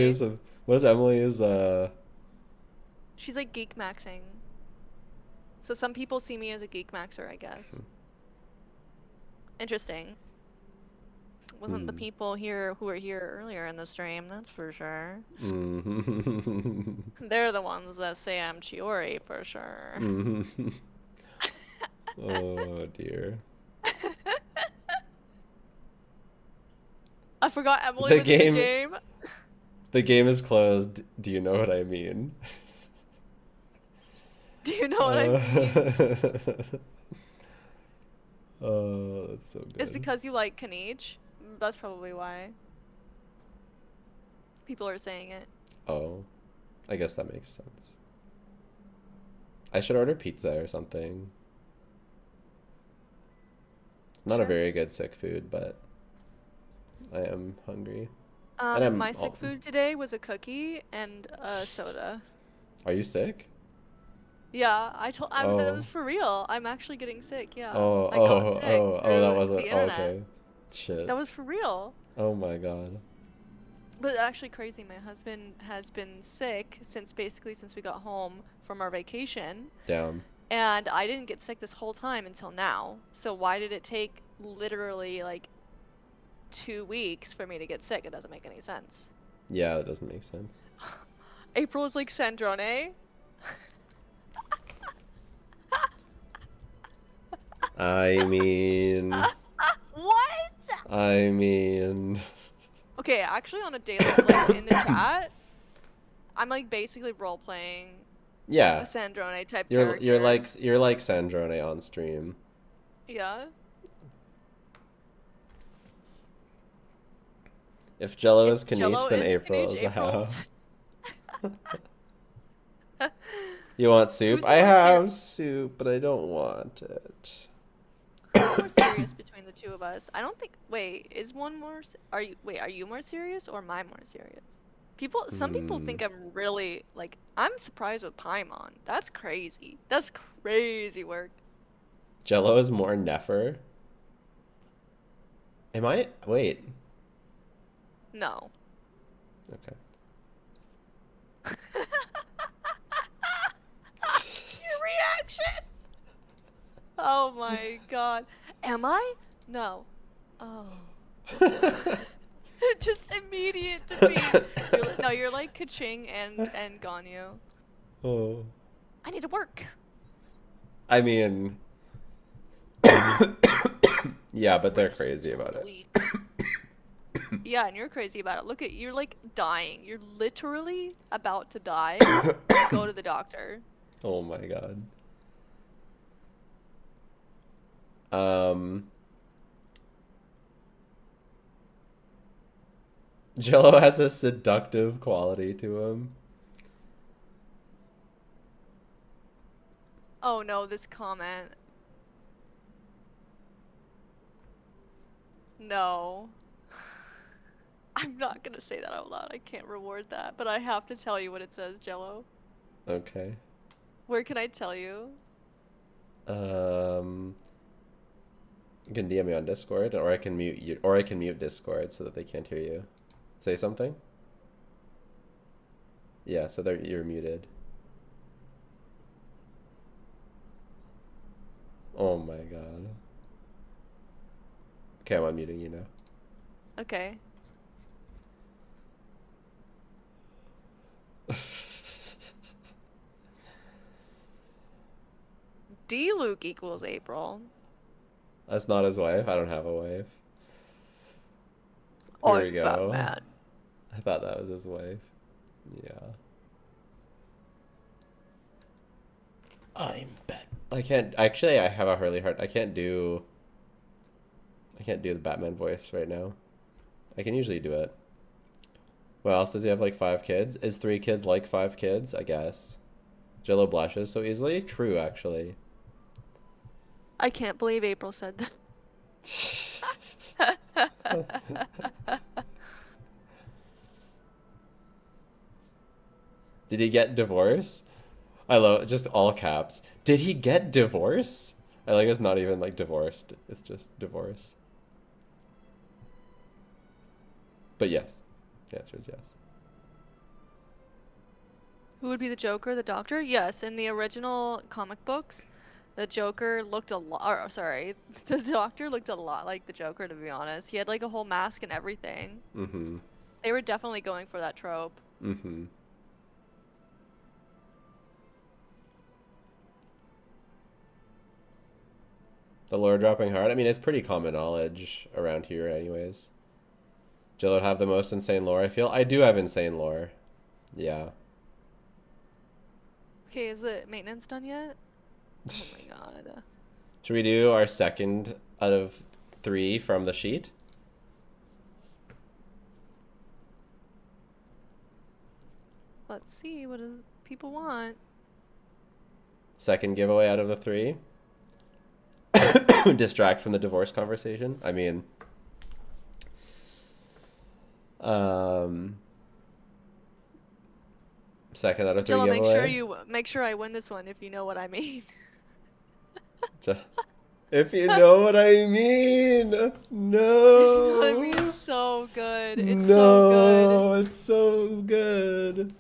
Emily's She's like geek maxing. So some people see me as a geek maxer, I guess. Interesting. Wasn't the people here who were here earlier in the stream, that's for sure. They're the ones that say I'm Chiori for sure. Oh dear. I forgot Emily The was in game- the game. The game is closed. Do you know what I mean? Do you know what I mean? Oh, that's so good. It's because you like Kaniche. That's probably why. People are saying it. Oh, I guess that makes sense. I should order pizza or something. It's not a Sure. very good sick food, but I am hungry. And I'm My sick food today was a cookie and a soda. Are you sick? Yeah, that Oh. was for real. I'm actually getting sick. Yeah. Oh, I got oh, sick oh, oh, through that wasn't. the Oh, internet. okay. Shit. That was for real. Oh my god. But actually crazy, my husband has been sick since we got home from our vacation, Damn. and I didn't get sick this whole time until now. So why did it take literally like 2 weeks for me to get sick? It doesn't make any sense. Yeah, that doesn't make sense. April is like Sandrone. I mean, What? I mean, Okay, actually on a daily like in the chat, I'm like basically role playing a yeah. Sandrone type You're character. you're like Sandrone on stream. Yeah. If Jello If is Kaniche, Jello then is April Kaniche, is April how. You want soup? Who's I more have soup, but I don't want it. Who's more serious between the two of us? I don't think. Wait, is one more? Are you more serious or am I more serious? Some people think I'm really like. I'm surprised with Paimon. That's crazy. That's crazy work. Jello is more Nefer. Am I? Wait. No. Okay. Your reaction. Oh my god. Am I? No. Oh. Just immediate defeat. You're like Kaching and Ganyu. Oh. I need to work. I mean, yeah, but they're crazy about it. Week. Yeah, and you're crazy about it. Look at you're like dying. You're literally about to die. Go to the doctor. Oh my god. Jello has a seductive quality to him. Oh no, this comment. No. I'm not gonna say that out loud. I can't reward that, but I have to tell you what it says, Jello. Okay. Where can I tell you? You can DM me on Discord, or I can mute you, or I can mute Discord so that they can't hear you. Say something. Yeah, so you're muted. Oh my god. Okay, I'm unmuting you now. Okay. D Luke equals April. That's not his wife. I don't have a wife. Here we go. Batman. I thought that was his wife. Yeah. I'm Batman. I can't actually. I have a really hard. I can't do the Batman voice right now. I can usually do it. What else does he have? Like 5 kids? Is 3 kids like 5 kids? I guess. Jello blushes so easily. True, actually. I can't believe April said that. Did he get divorced? I love just all caps. Did he get divorced? I like it's not even like divorced. It's just divorce. But yes. The answer is yes. Who would be the Joker? The Doctor? Yes, in the original comic books, the Joker looked a lot. Or, sorry, the Doctor looked a lot like the Joker, to be honest. He had like a whole mask and everything. Mm-hmm. They were definitely going for that trope. Mm-hmm. The lore dropping hard. I mean, it's pretty common knowledge around here, anyways. Jill would have the most insane lore, I feel. I do have insane lore. Yeah. Okay, is the maintenance done yet? Oh my god. Should we do our second out of 3 from the sheet? Let's see, what do people want? Second giveaway out of the 3. Distract from the divorce conversation. I mean, second out of 3 Jilla, giveaway. make sure I win this one if you know what I mean. If you know what I mean. No. I mean, it's so good. It's No, so good. it's so good.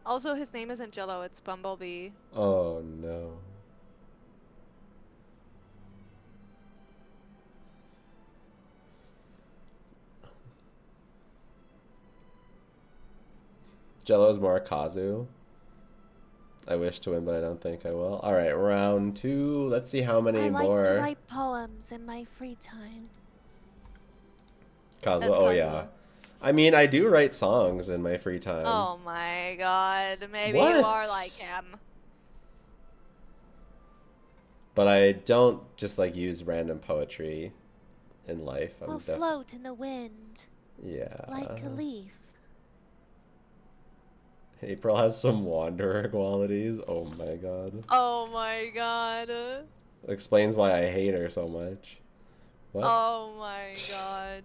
Also, his name isn't Jello, it's Bumblebee. Oh no. Jello's more Kazu. I wish to win, but I don't think I will. All right, round 2. Let's see how many I more. like to write poems in my free time. Kazu. That's Oh Kazuo. yeah. I mean, I do write songs in my free time. Oh my god, maybe What? you are like him. But I don't just like use random poetry in life. We'll float in the wind Yeah. like a leaf. April has some wanderer qualities. Oh my god. Oh my god. Explains why I hate her so much. What? Oh my god.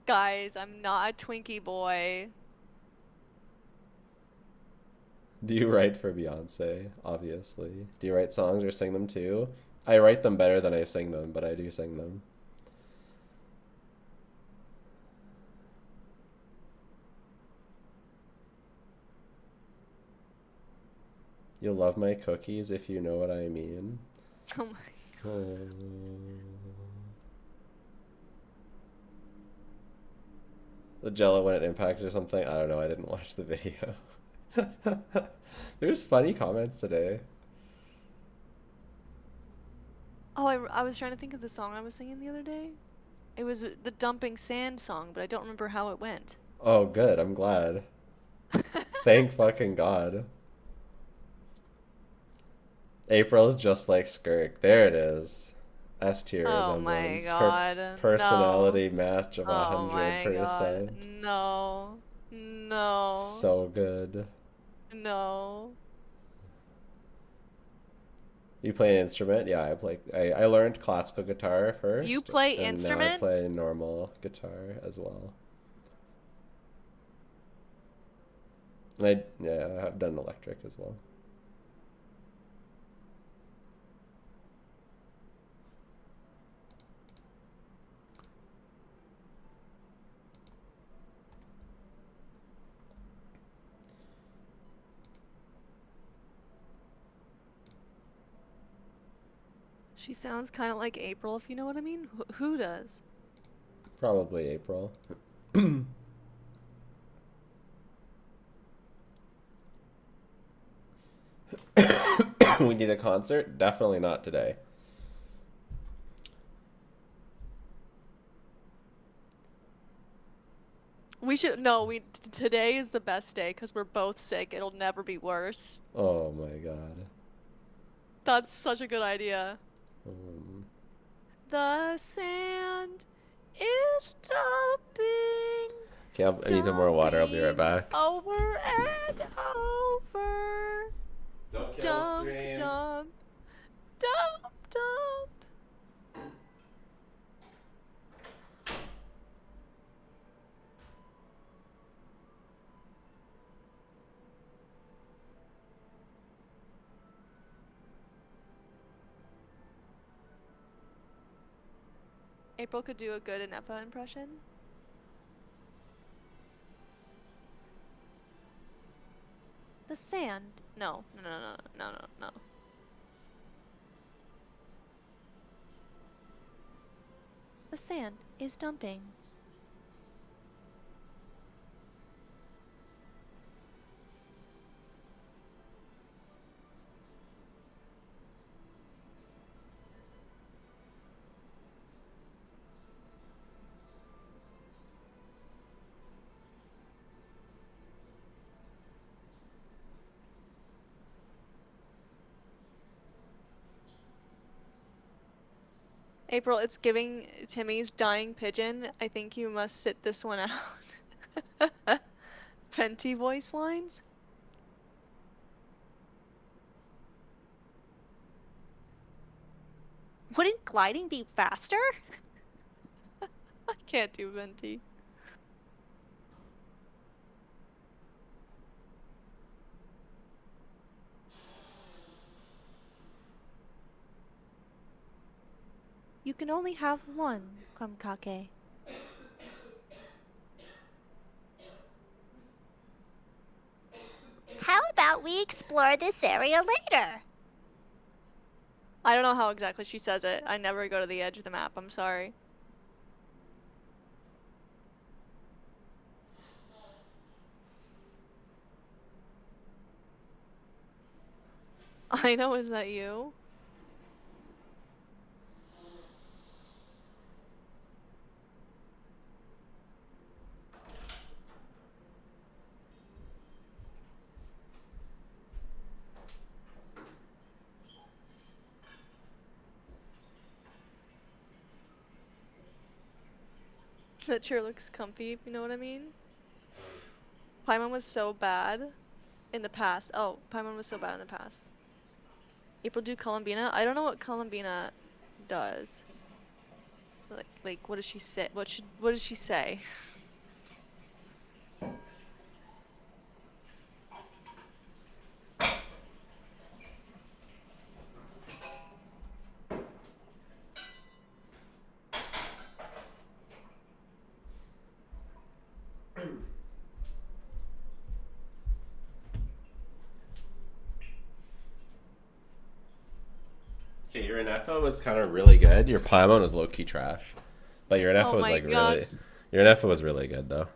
Guys, I'm not a Twinkie boy. Do you write for Beyonce? Obviously. Do you write songs or sing them too? I write them better than I sing them, but I do sing them. You'll love my cookies if you know what I mean. Oh my god. The Jello when it impacts or something. I don't know. I didn't watch the video. There's funny comments today. Oh, I was trying to think of the song I was singing the other day. It was the dumping sand song, but I don't remember how it went. Oh, good. I'm glad. Thank fucking God. April's just like Skirk. There it is. S tier Oh my resemblance. god. Her personality match of Oh my 100%. god. No. No. So good. No. You play an instrument? Yeah, I learned classical guitar first. You play and instrument? now I play normal guitar as well. And I've done electric as well. She sounds kind of like April, if you know what I mean. Who does? Probably April. We need a concert? Definitely not today. We should no. Today is the best day because we're both sick. It'll never be worse. Oh my god. That's such a good idea. Um, The sand is dumping. okay, I need some more water. I'll be right back. Over and over. Don't Dump, dump, dump, dump. April could do a good Inepa impression. The sand. No. The sand is dumping. April, it's giving Timmy's dying pigeon. I think you must sit this one out. Venti voice lines? Wouldn't gliding be faster? I can't do Venti. You can only have one, Krumkake. How about we explore this area later? I don't know how exactly she says it. I never go to the edge of the map. I'm sorry. I know, is that you? That sure looks comfy, if you know what I mean. Paimon was so bad in the past. Oh, Paimon was so bad in the past. April do Columbina? I don't know what Columbina does. Like what does she say? What does she say? Okay, your Ineffa was kind of really good. Your Paimon was low-key trash. But your Ineffa Oh was my like God. really... Your Ineffa was really good, though.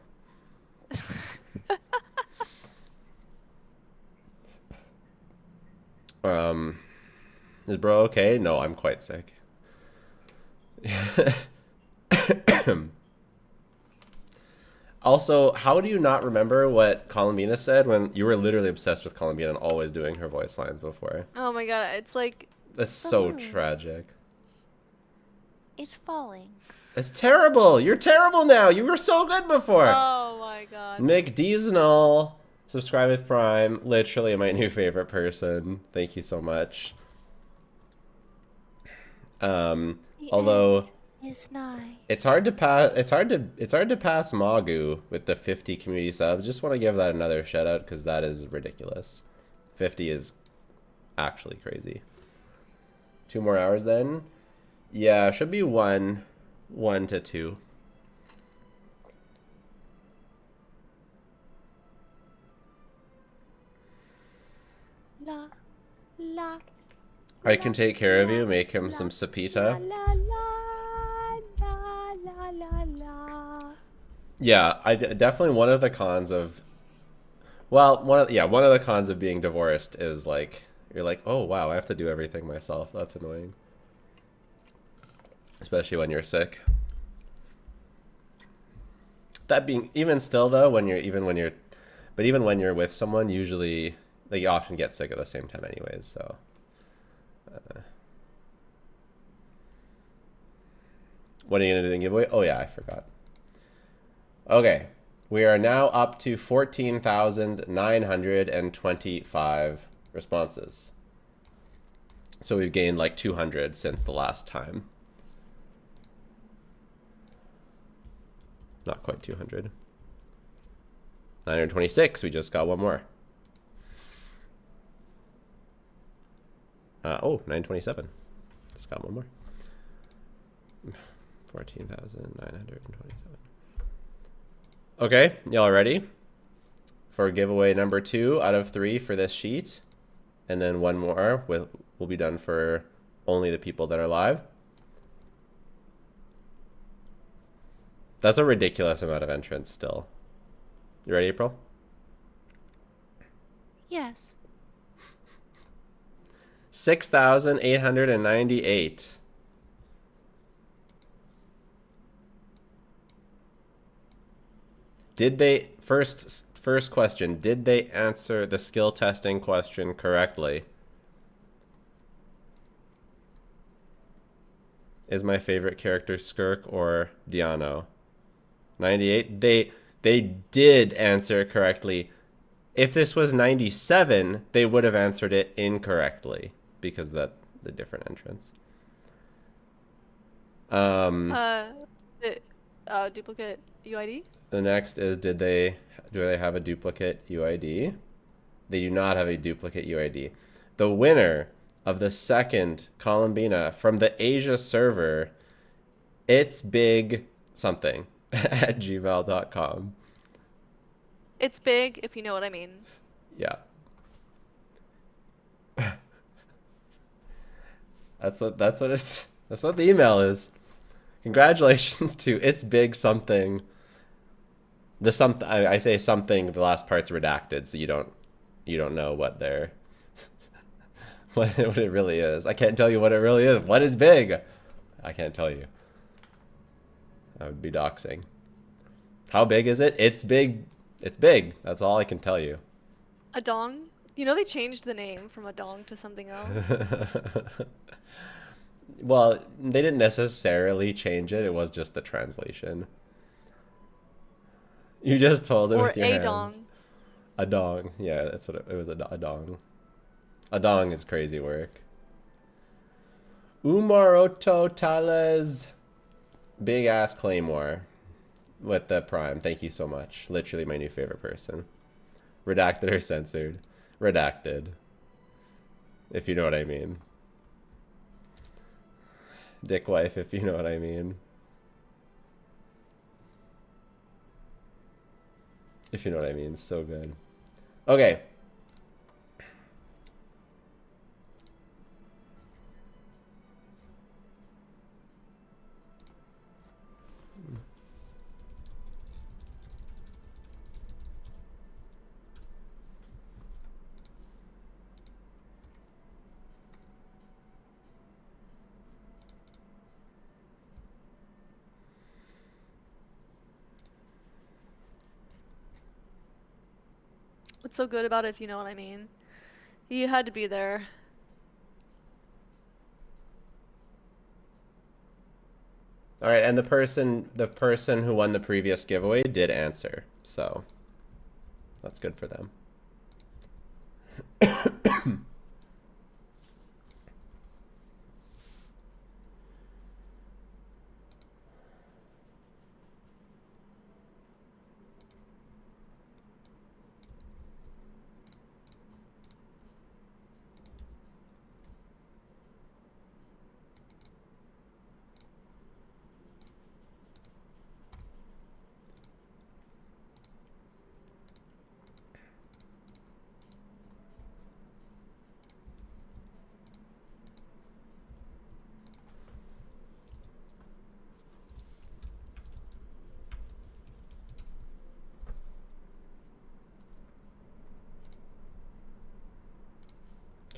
Is bro okay? No, I'm quite sick. Also, how do you not remember what Columbina said when you were literally obsessed with Columbina and always doing her voice lines before? Oh my God, it's like That's so tragic. It's falling. It's terrible. You're terrible now. You were so good before. oh my God. Nick Diesnall, subscribe with Prime. Literally my new favorite person. Thank you so much. The Although end is nigh. it's hard to pass. It's hard to pass Magu with the 50 community subs. Just want to give that another shout out because that is ridiculous. 50 is actually crazy. 2 more hours then. Yeah, should be 1 to 2. La, la. I can take care of you. Make him some sapita. La, la, la, la, la. Yeah, definitely one of the cons of, well, one of the cons of being divorced is like you're like, oh wow, I have to do everything myself. That's annoying, especially when you're sick. That being, even still though, even when you're with someone, usually like you often get sick at the same time anyways. So. What are you gonna do in giveaway? Oh yeah, I forgot. Okay, we are now up to 14,925 responses. So we've gained like 200 since the last time. Not quite 200. 926, we just got one more. Oh, 927. Just got one more. 14,927. Okay, y'all ready for giveaway number 2 out of 3 for this sheet? And then one more will be done for only the people that are live. That's a ridiculous amount of entrants still. You ready, April? Yes. 6,898. Did they first question, did they answer the skill testing question correctly? Is my favorite character Skirk or Diano? 98. They did answer it correctly. If this was 97, they would have answered it incorrectly because the different entrance. Duplicate UID? The next is do they have a duplicate UID? They do not have a duplicate UID. The winner of the second Columbina from the Asia server, it's big something at gmail.com. It's big, if you know what I mean. Yeah. That's what the email is. Congratulations to it's big something. The something I say something, the last part's redacted, so you don't know what they're what it really is. I can't tell you what it really is. What is big? I can't tell you. That would be doxing. How big is it? It's big. It's big. That's all I can tell you. A dong? You know they changed the name from a dong to something else? Well, they didn't necessarily change it. It was just the translation. You just told it Or with your a hands. dong. A dong. Yeah, that's what it was. A dong. A dong is crazy work. Umaroto Tales. Big ass Claymore. With the Prime. Thank you so much. Literally my new favorite person. Redacted or censored? Redacted. If you know what I mean. Dick wife, if you know what I mean. If you know what I mean. So good. Okay. What's so good about it, if you know what I mean? You had to be there. All right, and the person who won the previous giveaway did answer, so that's good for them.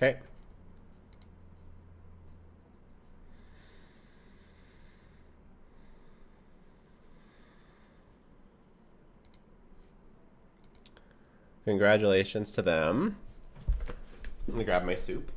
Okay. Congratulations to them. Let me grab my soup.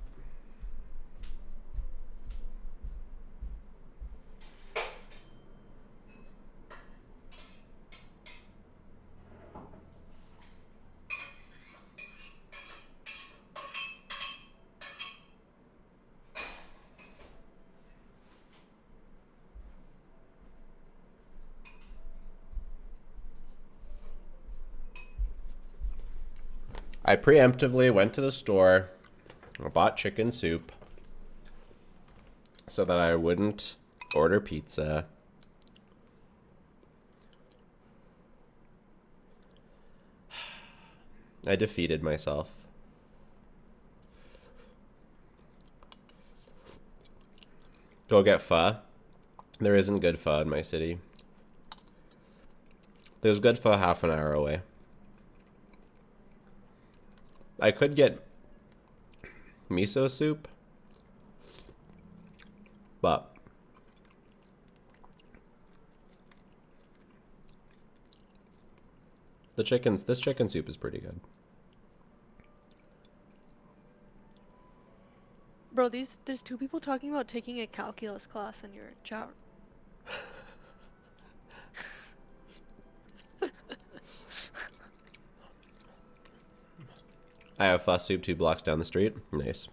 I preemptively went to the store, I bought chicken soup so that I wouldn't order pizza I defeated myself. Go get pho. There isn't good pho in my city. There's good pho half an hour away. I could get miso soup, but this chicken soup is pretty good. Bro, there's two people talking about taking a calculus class in your chat. I have pho soup 2 blocks down the street. Nice.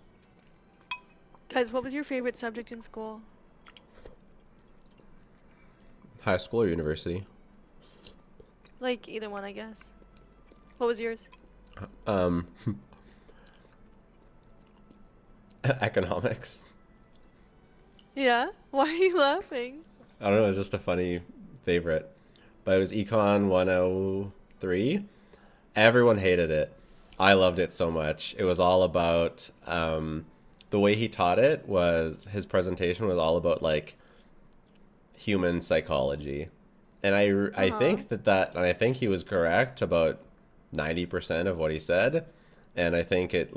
Guys, what was your favorite subject in school? High school or university? Like either one, I guess. What was yours? Economics. Yeah? Why are you laughing? I don't know, it's just a funny favorite. But it was Econ 103. Everyone hated it. I loved it so much. It was all about the way he taught it was his presentation was all about like human psychology. And I think and I think he was correct about 90% of what he said, and I think it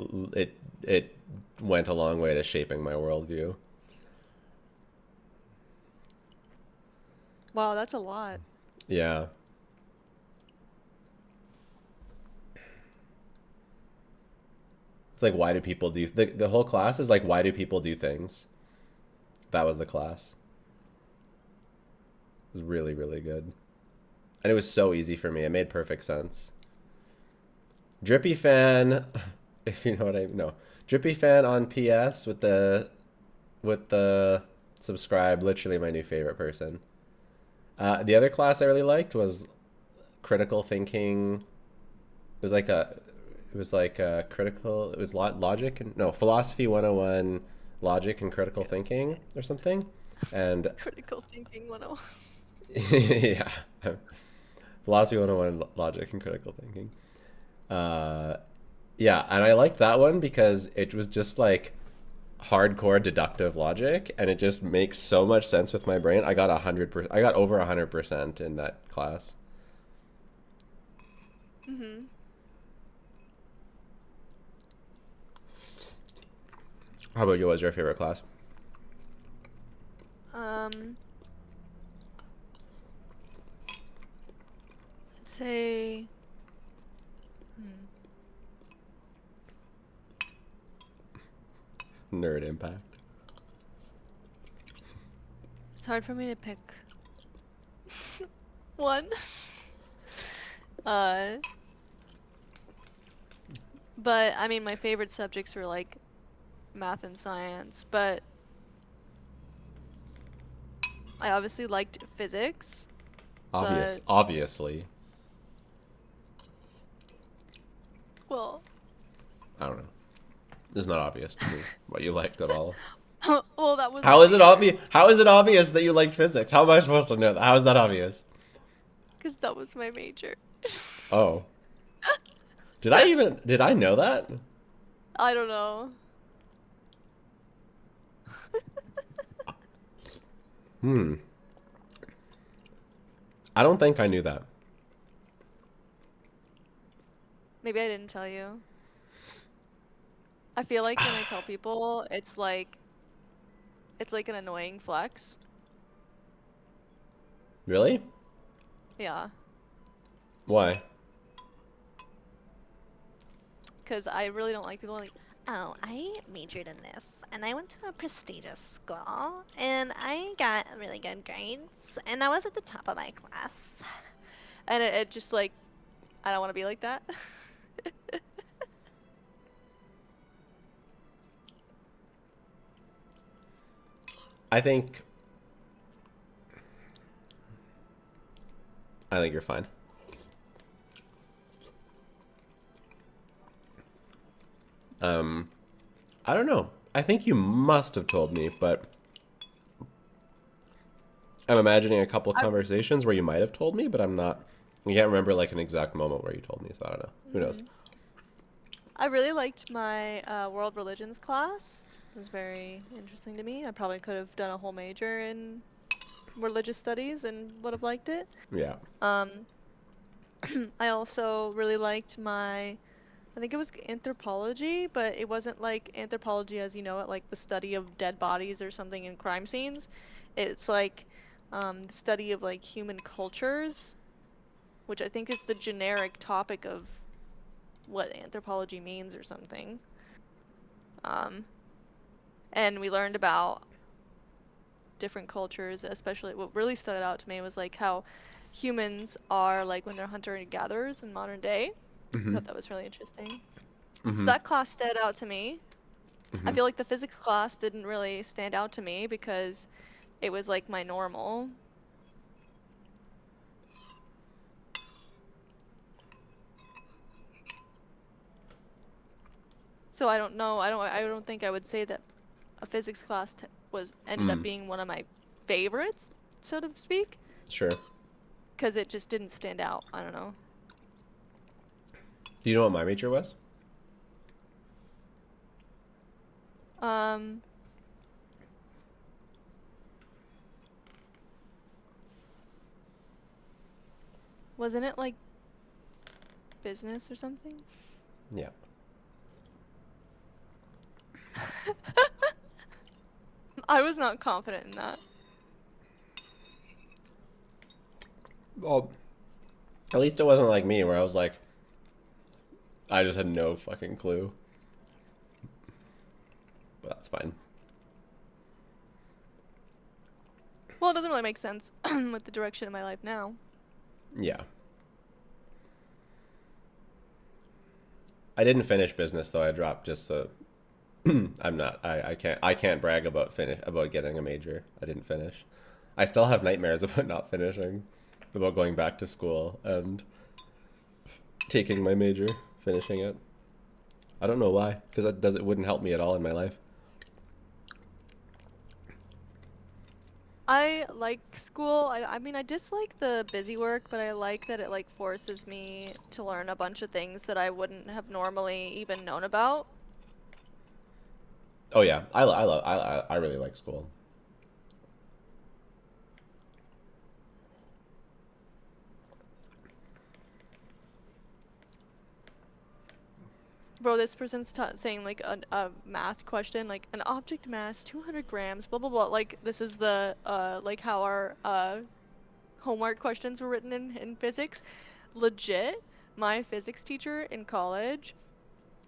went a long way to shaping my worldview. Wow, that's a lot. Yeah. It's like, why do people do the whole class is like, why do people do things? That was the class. It was really, really good. And it was so easy for me. It made perfect sense. Drippy fan, if you know what I know. Drippy fan on PS with the subscribe, literally my new favorite person. The other class I really liked was critical thinking. It was like critical, it was logic and no, philosophy 101, logic and critical thinking or something. And Critical thinking 101. yeah. Philosophy 101, logic and critical thinking. Yeah, and I liked that one because it was just like hardcore deductive logic, and it just makes so much sense with my brain. I got 100%. I got over 100% in that class. Mhm. How about you? What was your favorite class? I'd say. Nerd impact. It's hard for me to pick one. But I mean, my favorite subjects were like math and science, but I obviously liked physics. Obviously. Well, I don't know. It's not obvious to me what you liked at all. well, that was. How is it obvious? How is it obvious that you liked physics? How am I supposed to know that? How is that obvious? Because that was my major. Oh. Did I know that? I don't know. I don't think I knew that. Maybe I didn't tell you. I feel like when I tell people, it's like an annoying flex. Really? Yeah. Why? Because I really don't like people like, Oh, I majored in this, and I went to a prestigious school, and I got really good grades, and I was at the top of my class. and it just like, I don't want to be like that. I think you're fine. I don't know. I think you must have told me, but I'm imagining a couple conversations where you might have told me, but I'm not. I can't remember like an exact moment where you told me, so I don't know. Who knows? I really liked my world religions class. It was very interesting to me. I probably could have done a whole major in religious studies and would have liked it. Yeah. I also really liked my, I think it was anthropology, but it wasn't like anthropology as you know it, like the study of dead bodies or something in crime scenes. It's like the study of like human cultures, which I think is the generic topic of what anthropology means or something. And we learned about different cultures, especially what really stood out to me was like how humans are like when they're hunter and gatherers in modern day. I thought that was really interesting. So that class stood out to me. I feel like the physics class didn't really stand out to me because it was like my normal. So I don't know. I don't think I would say that a physics class ended up being one of my favorites, so to speak, Sure. because it just didn't stand out. I don't know. Do you know what my major was? Wasn't it like business or something? Yeah. I was not confident in that. Well, at least it wasn't like me where I was like, I just had no fucking clue. But that's fine. Well, it doesn't really make sense with the direction of my life now. Yeah. I didn't finish business though. I dropped just so I can't brag about getting a major. I didn't finish. I still have nightmares about not finishing, about going back to school and taking my major, finishing it. I don't know why, because it wouldn't help me at all in my life. I like school. I mean, I dislike the busy work, but I like that it like forces me to learn a bunch of things that I wouldn't have normally even known about. Oh yeah, I really like school. Bro, this person's saying like a math question, like an object mass 200 grams, blah blah blah. Like this is the like how our homework questions were written in physics. Legit, my physics teacher in college,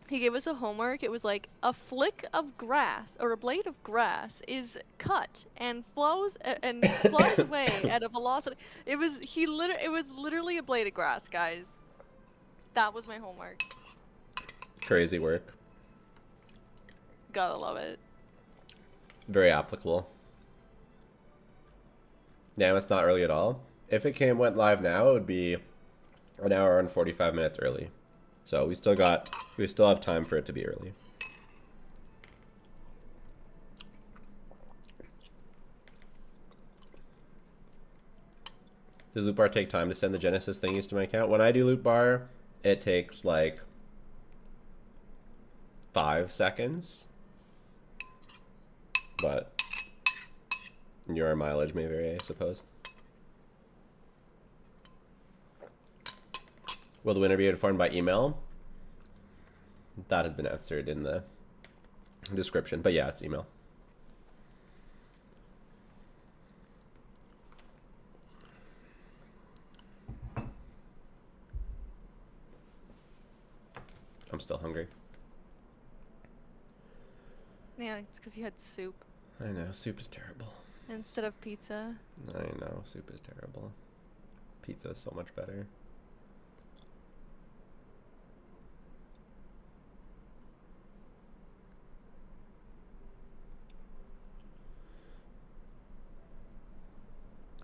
he gave us a homework. It was like a flick of grass or a blade of grass is cut and flies away at a velocity. It was literally a blade of grass, guys. That was my homework. Crazy work. Gotta love it. Very applicable. Damn, it's not early at all. If it went live now, it would be an hour and 45 minutes early. So we still have time for it to be early. Does loot bar take time to send the Genesis thingies to my account? When I do loot bar, it takes like 5 seconds. But your mileage may vary, I suppose. Will the winner be informed by email? That has been answered in the description, but yeah, it's email. I'm still hungry. Yeah, it's because you had soup I know, soup is terrible. instead of pizza. I know, soup is terrible. Pizza is so much better.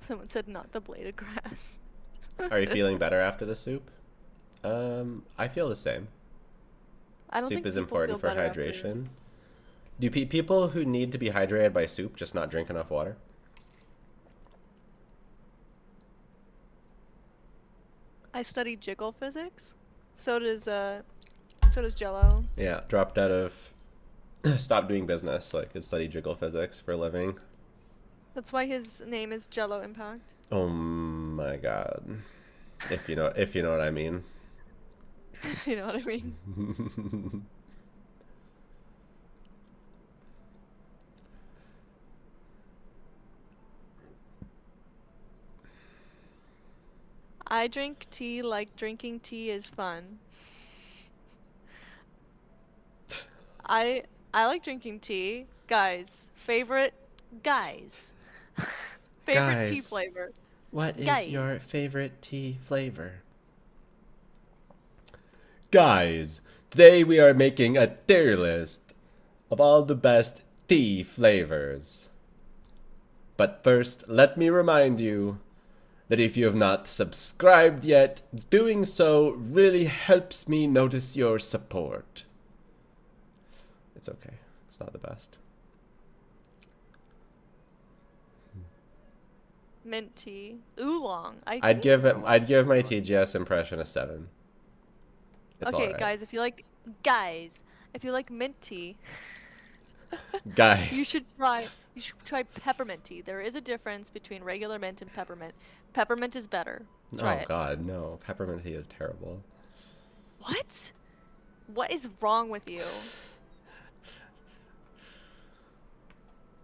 Someone said not the blade of grass. Are you feeling better after the soup? I feel the same. I don't Soup think is people important feel for better after- hydration. Do people who need to be hydrated by soup just not drink enough water? I studied jiggle physics. So does So does Jello. Yeah, dropped out of, stopped doing business so I could study jiggle physics for a living. That's why his name is Jello Impact. Oh my god. If you know what I mean. You know what I mean? I drink tea like drinking tea is fun. I like drinking tea. Guys, favorite guys. Favorite tea Guys, flavor. what is Guys. your favorite tea flavor? Guys, today we are making a tier list of all the best tea flavors. But first, let me remind you that if you have not subscribed yet, doing so really helps me notice your support. It's okay. It's not the best. Mint tea. Oolong. I'd give my TGS impression a 7. It's Okay, alright. guys, if you like mint tea, Guys. you should try peppermint tea. There is a difference between regular mint and peppermint. Peppermint is better. Try Oh it. god, no. Peppermint tea is terrible. What? What is wrong with you?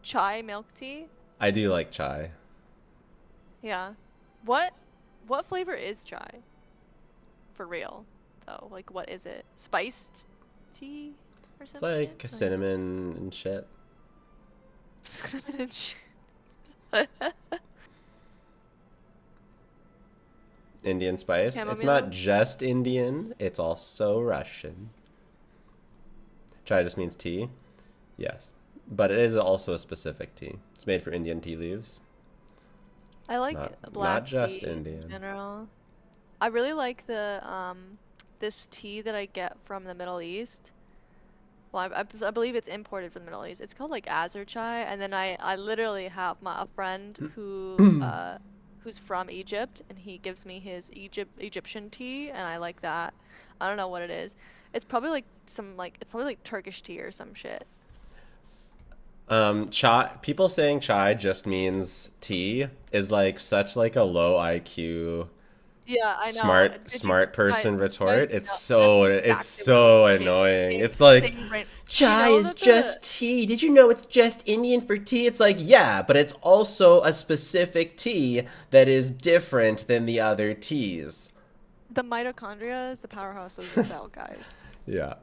Chai milk tea? I do like chai. Yeah. What flavor is chai? For real, though. Like, what is it? Spiced tea or It's something? like cinnamon and shit. Cinnamon and shit. Indian spice. It's Chamomile? not just Indian, it's also Russian. Chai just means tea. Yes. But it is also a specific tea. It's made for Indian tea leaves. I like black not just tea Indian. in general. I really like the this tea that I get from the Middle East. Well, I believe it's imported from the Middle East. It's called like Azur chai, and then I literally have a friend who who's from Egypt, and he gives me his Egyptian tea, and I like that. I don't know what it is. It's probably like Turkish tea or some shit. Chai. People saying chai just means tea is like such like a low IQ. Yeah, I know. Smart person retort. know, It's so exactly annoying. It's like chai is just tea. Did you know it's just Indian for tea? It's like, yeah, but it's also a specific tea that is different than the other teas. The mitochondria is the powerhouse of the cell, guys. Yeah.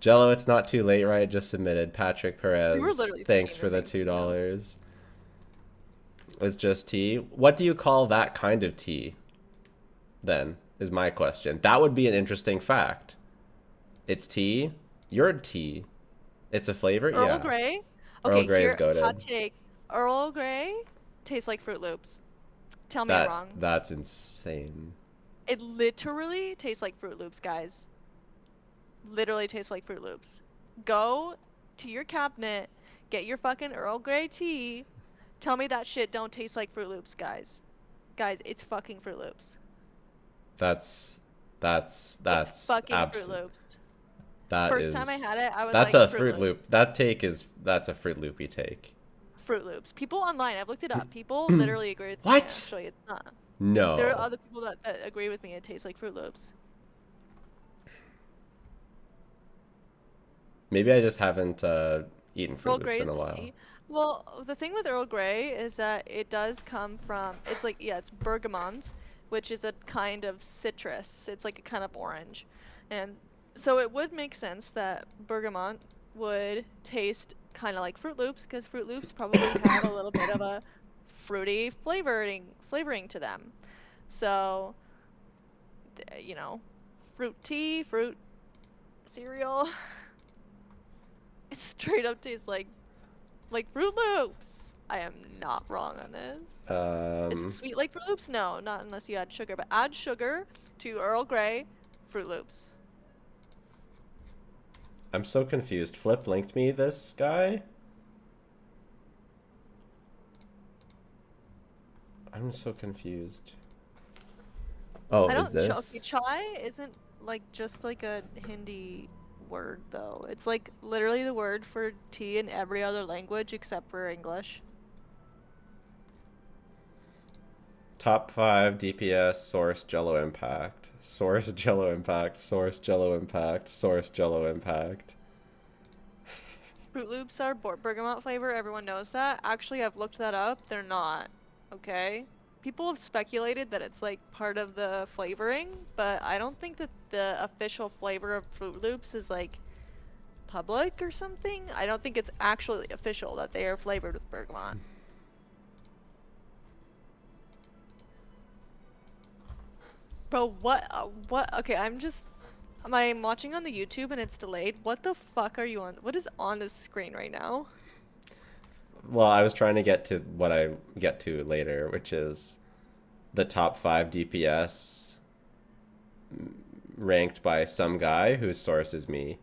Jello, it's not too late, right? Just submitted. Patrick Perez. We were literally Thanks thinking for the the same thing, $2. It's just tea. What do you call that kind of tea? Then is my question. That would be an interesting fact. It's tea. You're tea. It's a flavor. Earl Grey. Earl Okay, Grey is here, goated. hot take. Earl Grey tastes like Fruit Loops. Tell me I'm wrong. That's insane. It literally tastes like Fruit Loops, guys. Literally tastes like Fruit Loops. Go to your cabinet, get your fucking Earl Grey tea. Tell me that shit don't taste like Fruit Loops, guys. Guys, it's fucking Fruit Loops. That's It's fucking Fruit Loops. First time I had it, I was that's like, a Fruit Loop. That's a Fruit Loopy take. Fruit Loops. People online, I've looked it up. People literally agree with me. What? Actually, it's not. No. There are other people that agree with me. It tastes like Fruit Loops. Maybe I just haven't eaten Fruit Earl Loops Grey in a is while. tea. Well, the thing with Earl Grey is that it does come from, it's like, yeah, it's bergamot, which is a kind of citrus. It's like a kind of orange. And so it would make sense that bergamot would taste kind of like Fruit Loops, because Fruit Loops probably have a little bit of a fruity flavoring to them. So, you know, fruit tea, fruit cereal. It straight up tastes like Fruit Loops. I am not wrong on this. Is it sweet like Fruit Loops? No, not unless you add sugar. But add sugar to Earl Grey, Fruit Loops. I'm so confused. Flip linked me this guy. I'm so confused. Oh, I is don't. this? Okay, chai isn't like just like a Hindi word though. It's like literally the word for tea in every other language except for English. Top 5 DPS source Jello impact. Source Jello impact. Source Jello impact. Source Jello impact. Fruit Loops are bergamot flavor, everyone knows that. Actually, I've looked that up. They're not. Okay? People have speculated that it's like part of the flavoring, but I don't think that the official flavor of Fruit Loops is like public or something. I don't think it's actually official that they are flavored with bergamot. Bro, what? Okay, I'm watching on the YouTube and it's delayed. What the fuck are you on? What is on this screen right now? Well, I was trying to get to what I get to later, which is the top 5 DPS ranked by some guy whose source is me.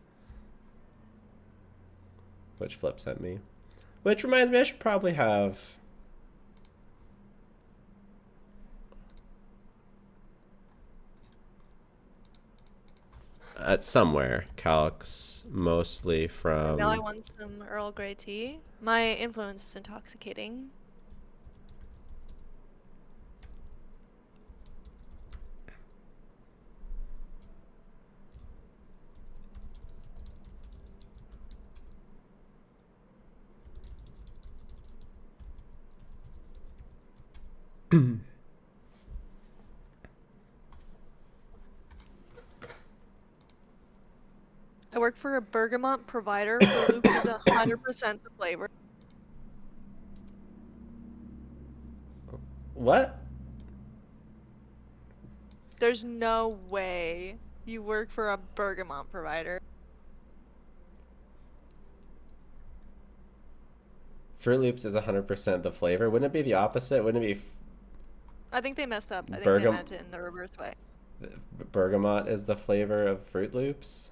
Which Flip sent me. Which reminds me, I should probably have... at somewhere, calcs mostly from... Now I want some Earl Grey tea. My influence is intoxicating. I work for a bergamot provider. Fruit Loops is 100% the flavor. What? There's no way you work for a bergamot provider. Fruit Loops is 100% the flavor. Wouldn't it be the opposite? Wouldn't it be I think they messed up. I think they Bergam- meant it in the reverse way. bergamot is the flavor of Fruit Loops?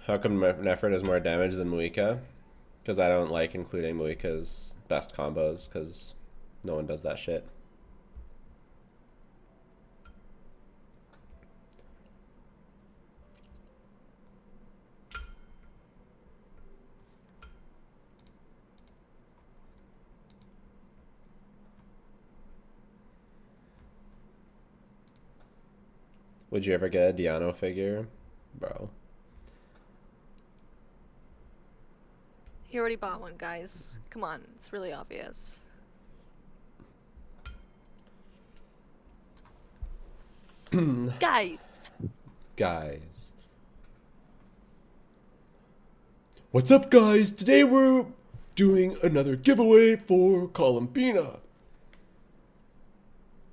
How come Nefert is more damage than Muika? Because I don't like including Muika's best combos, because no one does that shit. Would you ever get a Diano figure? Bro. He already bought one, guys. Come on, it's really obvious. Guys! Guys. What's up, guys? Today we're doing another giveaway for Columbina.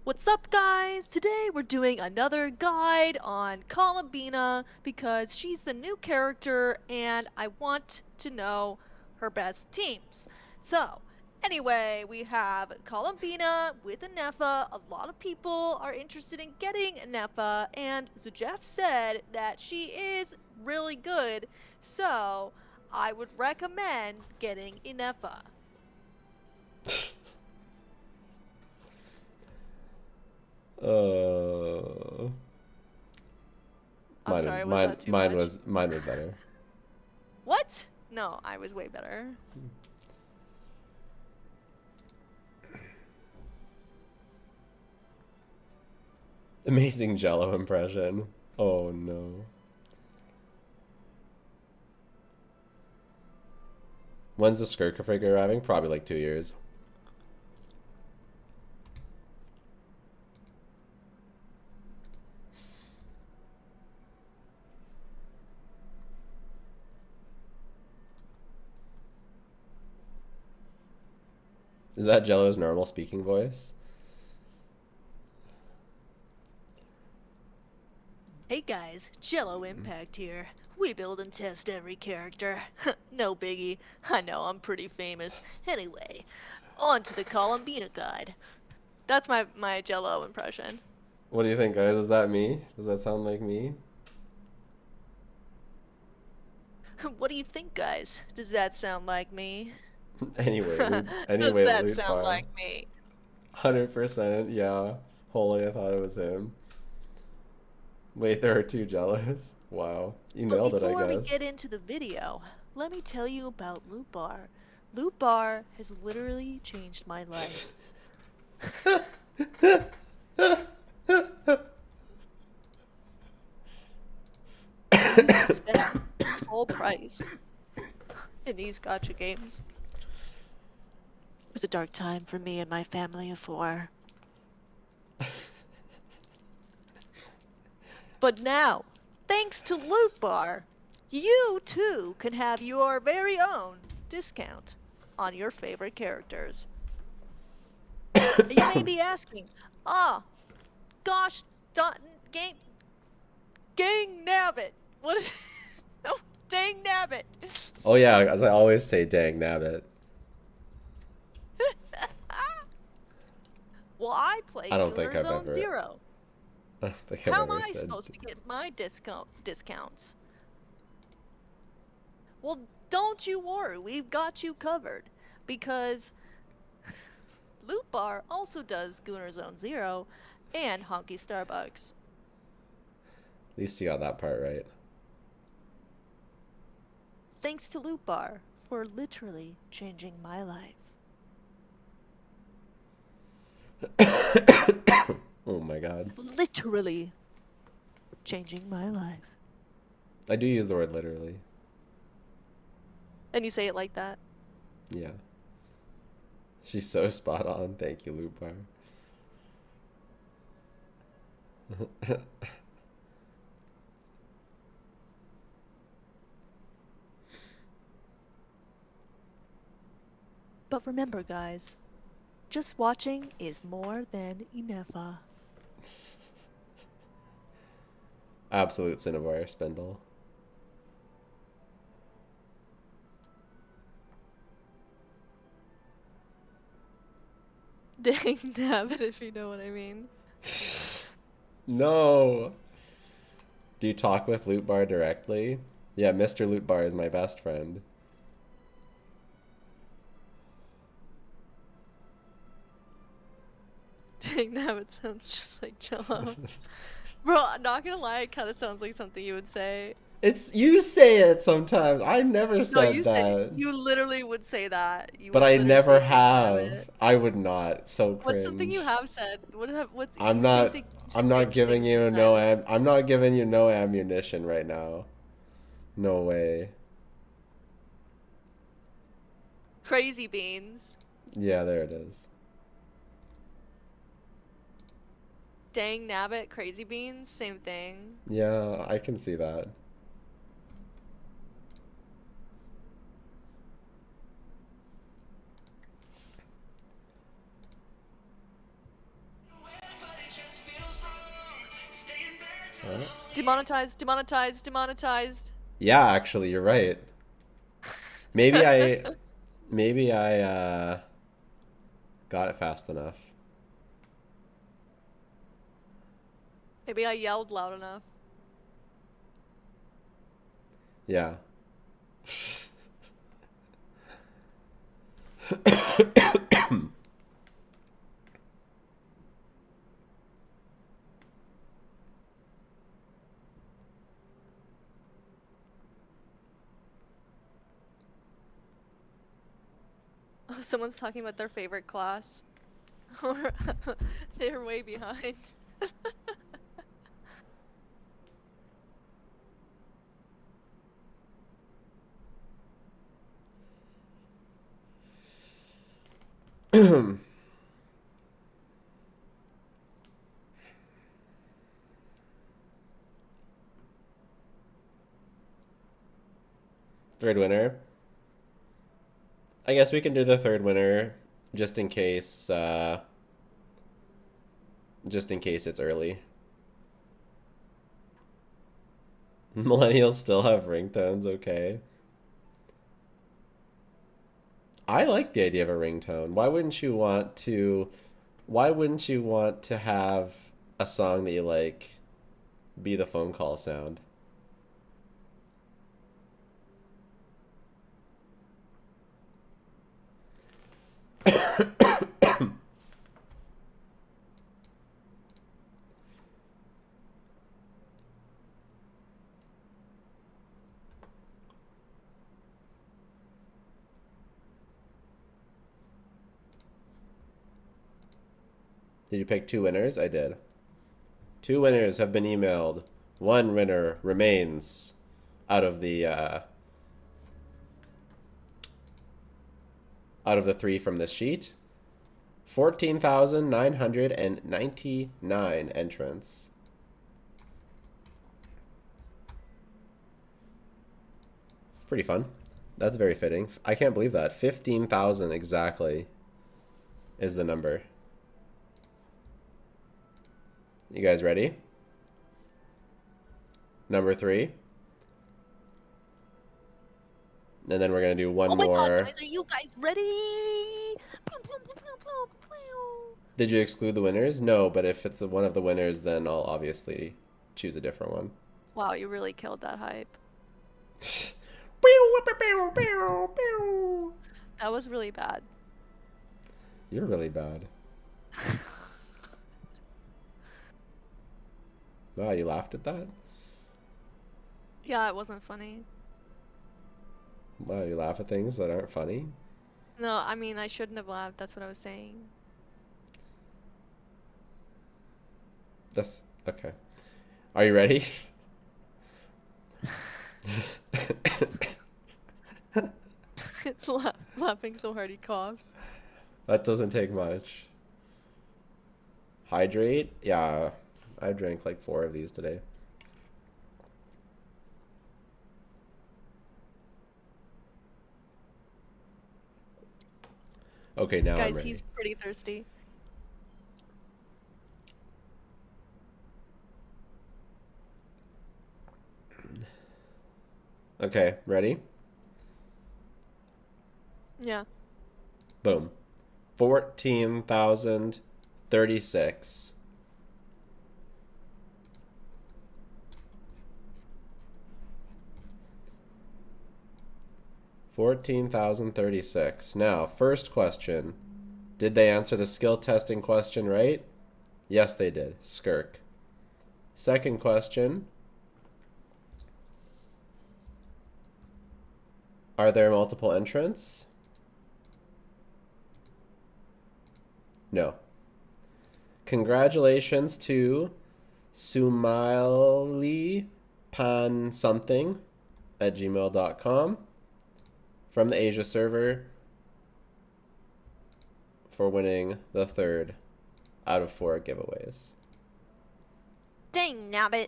What's up, guys? Today we're doing another guide on Columbina because she's the new character and I want to know her best teams. So, anyway, we have Columbina with a Nefa. A lot of people are interested in getting a Nefa, and so Jeff said that she is really good, so I would recommend getting a Nefa. I'm sorry, was that too much? Mine was better. What? No, I was way better. Amazing Jello impression. Oh no. When's the Skirka figure arriving? Probably like 2 years. Is that Jello's normal speaking voice? Hey guys, Jello Impact here. We build and test every character. No biggie. I know, I'm pretty famous. Anyway, on to the Columbina guide. That's my Jello impression. What do you think, guys? Is that me? Does that sound like me? What do you think, guys? Does that sound like me? Anyway, Does that loot sound bar. like me? 100%, yeah. Holy, I thought it was him. Wait, there are two jealous. Wow. You But nailed it, I before we guess. get into the video, let me tell you about Loot Bar. Loot Bar has literally changed my life. I used to spend full price in these gacha games. It was a dark time for me and my family of 4. But now, thanks to Loot Bar, you too can have your very own discount on your favorite characters. You may be asking, gosh, gang nabbit. What? No, dang nabbit. Oh yeah, as I always say, dang nabbit. Well, I play I don't think Gunner I've Zone ever. Zero. I don't think I've How am ever I said. supposed to get my discounts? Well, don't you worry, we've got you covered. Because Loot Bar also does Gunner Zone Zero and Honky Starbucks. At least you got that part right. Thanks to Loot Bar for literally changing my life. Oh my god. Literally changing my life. I do use the word literally. And you say it like that? Yeah. She's so spot on. Thank you, Loot Bar. But remember, guys, just watching is more than enough. Absolute Cinnabar Spindle. Dang nabbit, if you know what I mean. No. Do you talk with Loot Bar directly? Yeah, Mr. Loot Bar is my best friend. Dang nabbit sounds just like Jello. Bro, I'm not gonna lie, it kind of sounds like something you would say. It's you say it sometimes. I never No, said you that. you literally would say that. You But would I literally never say dang have. nabbit. I would not. So What's something you cringe. have said? What's I'm you not. say I'm not cringe giving things you no. sometimes. I'm not giving you no ammunition right now. No way. Crazy beans. Yeah, there it is. Dang nabbit, crazy beans, same thing. Yeah, I can see that. What? Demonetized, demonetized, demonetized. Yeah, actually, you're right. Maybe I got it fast enough. Maybe I yelled loud enough. Yeah. Oh, someone's talking about their favorite class. Or they're way behind. Third winner. I guess we can do the third winner just in case it's early. Millennials still have ringtones, okay. I like the idea of a ringtone. Why wouldn't you want to have a song that you like be the phone call sound. Did you pick 2 winners? I did. 2 winners have been emailed. 1 winner remains out of the 3 from this sheet. 14,999 entrants. It's pretty fun. That's very fitting. I can't believe that. 15,000 exactly is the number. You guys ready? Number 3. And then we're going to do one Oh my more. god, guys, are you guys ready? Did you exclude the winners? No, but if it's one of the winners, then I'll obviously choose a different one. Wow, you really killed that hype. That was really bad. You're really bad. Wow, you laughed at that? Yeah, it wasn't funny. Wow, you laugh at things that aren't funny? No, I mean, I shouldn't have laughed. That's what I was saying. That's okay. Are you ready? It's laughing so hard he coughs. That doesn't take much. Hydrate? Yeah, I drank like 4 of these today. Okay, now I'm Guys, ready. he's pretty thirsty. Okay, ready? Yeah. Boom. 14,036. $14,036. Now, first question. Did they answer the skill testing question right? Yes, they did. Skirk. Second question. Are there multiple entrants? No. Congratulations to Sumaili Pan something at gmail.com from the Asia server for winning the 3rd out of 4 giveaways. Dang nabbit.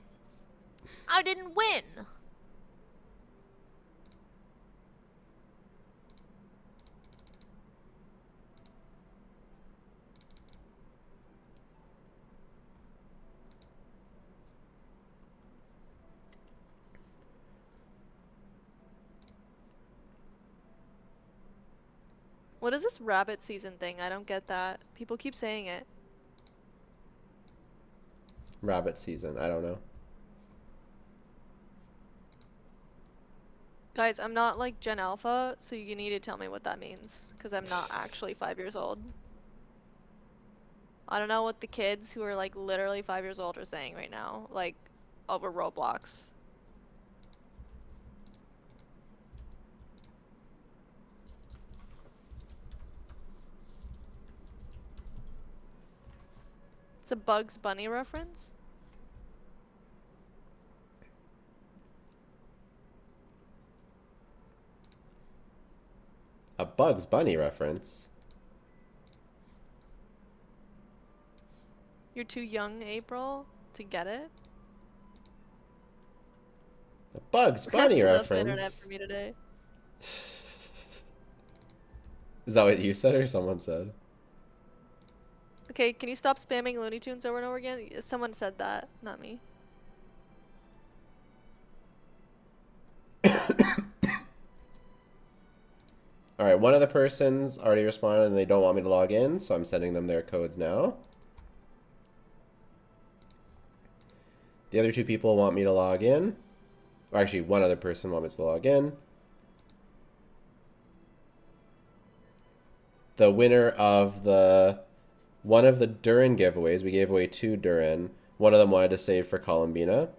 I didn't win. What is this rabbit season thing? I don't get that. People keep saying it. Rabbit season, I don't know. Guys, I'm not like Gen Alpha, so you need to tell me what that means. Because I'm not actually 5 years old. I don't know what the kids who are like literally 5 years old are saying right now. Like, over Roblox. It's a Bugs Bunny reference? A Bugs Bunny reference? You're too young, April, to get it? A Bugs Bunny That's enough internet reference? for me today. Is that what you said or someone said? Okay, can you stop spamming Looney Tunes over and over again? Someone said that, not me. Alright, one of the persons already responded and they don't want me to log in, so I'm sending them their codes now. The other two people want me to log in. Or actually, one other person wants me to log in. The winner of one of the Durin giveaways, we gave away 2 Durin. One of them wanted to save for Columbina.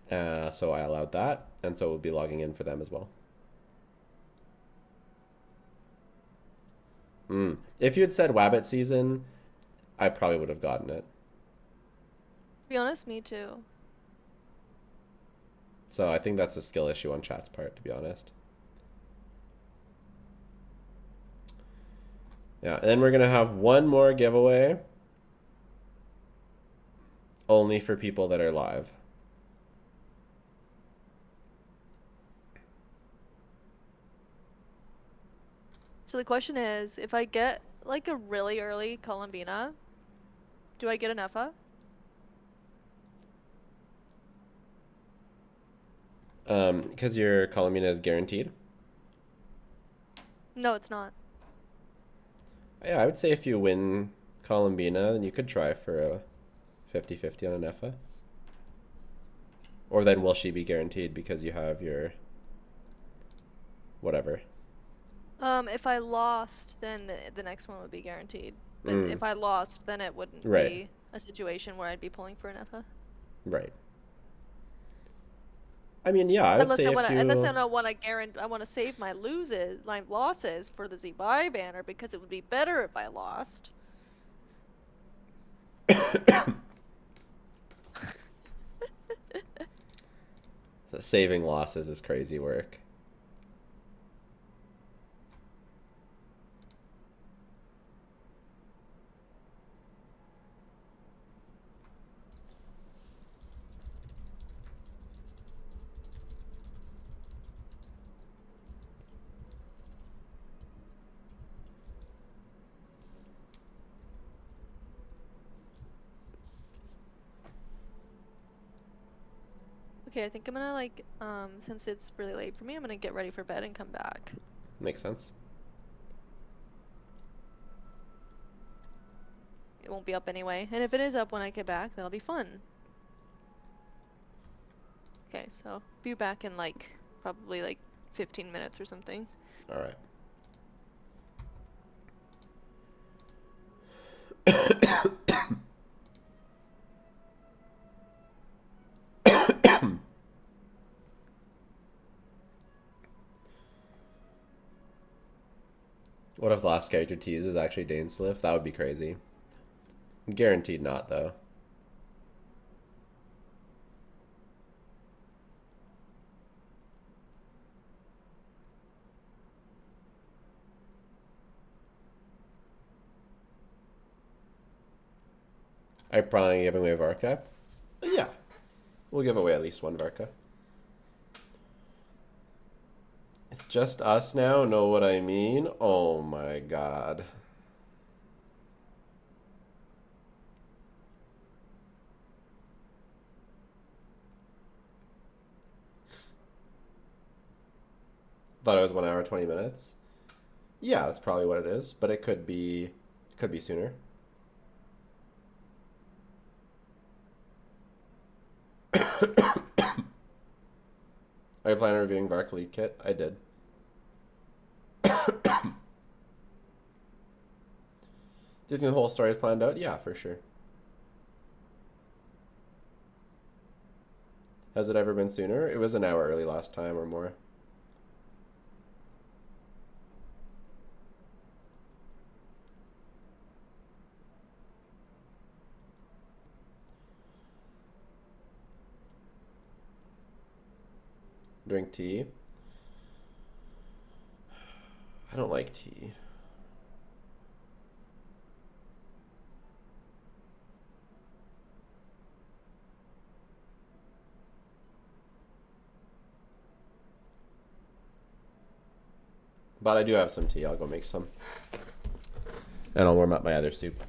So I allowed that. And so we'll be logging in for them as well. If you had said Wabbit season, I probably would have gotten it. To be honest, me too. So I think that's a skill issue on chat's part, to be honest. Yeah, and then we're going to have one more giveaway. Only for people that are live. So the question is, if I get like a really early Columbina, do I get an EFA? Because your Columbina is guaranteed. No, it's not. Yeah, I would say if you win Columbina, then you could try for a 50-50 on an EFA. Or then will she be guaranteed because you have your whatever? If I lost, then the next one would be guaranteed. But if I lost, then it wouldn't be a situation where I'd be pulling for an EFA. Right. I mean, yeah, I would say unless I want to I want to save my losses for the Z-Buy banner because it would be better if I lost. Saving losses is crazy work. Okay, I think I'm gonna since it's really late for me, I'm gonna get ready for bed and come back. Makes sense. It won't be up anyway, and if it is up when I get back, that'll be fun. Okay, so be back in probably 15 minutes or something. All right. What if the last character to use is actually Dainsliff? That would be crazy. Guaranteed not, though. Are you probably giving away Varka? Yeah. We'll give away at least one Varka. It's just us now, know what I mean? Oh my god. Thought it was 1 hour, 20 minutes. Yeah, that's probably what it is, but it could be sooner. Are you planning on reviewing Varka Lead Kit? I did. Do you think the whole story is planned out? Yeah, for sure. Has it ever been sooner? It was an hour early last time or more. Drink tea. I don't like tea. But I do have some tea. I'll go make some. And I'll warm up my other soup.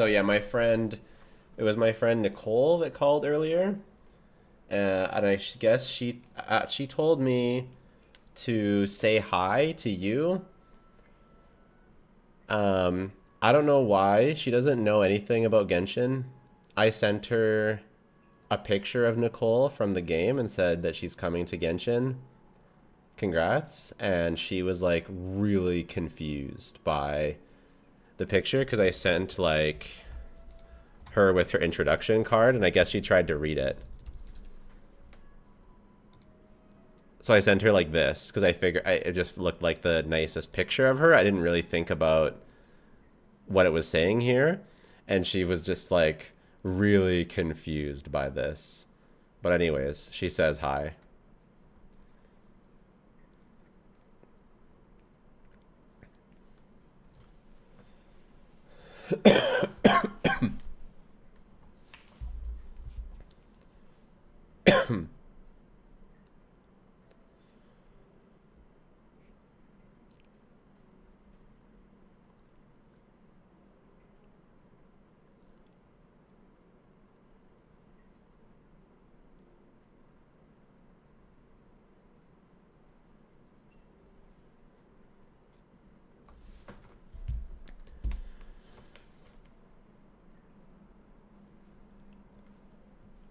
So yeah, it was my friend Nicole that called earlier, and I guess she told me to say hi to you. I don't know why. She doesn't know anything about Genshin. I sent her a picture of Nicole from the game and said that she's coming to Genshin. Congrats. And she was like really confused by the picture because I sent like her with her introduction card, and I guess she tried to read it. So I sent her like this because I figured it just looked like the nicest picture of her. I didn't really think about what it was saying here, and she was just like really confused by this. But anyways, she says hi.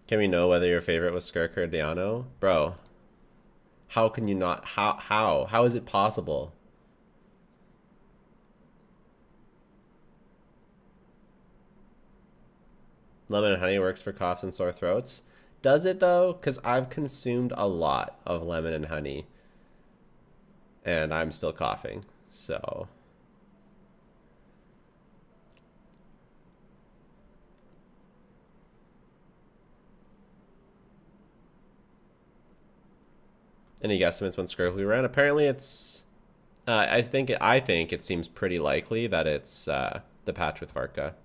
Can we know whether your favorite was Skirk or Diano? Bro, how can you not? How is it possible? Lemon and honey works for coughs and sore throats. Does it though? Because I've consumed a lot of lemon and honey, and I'm still coughing, so... Any guesstimates when Skirk will be around? Apparently it's... I think it seems pretty likely that it's the patch with Varka.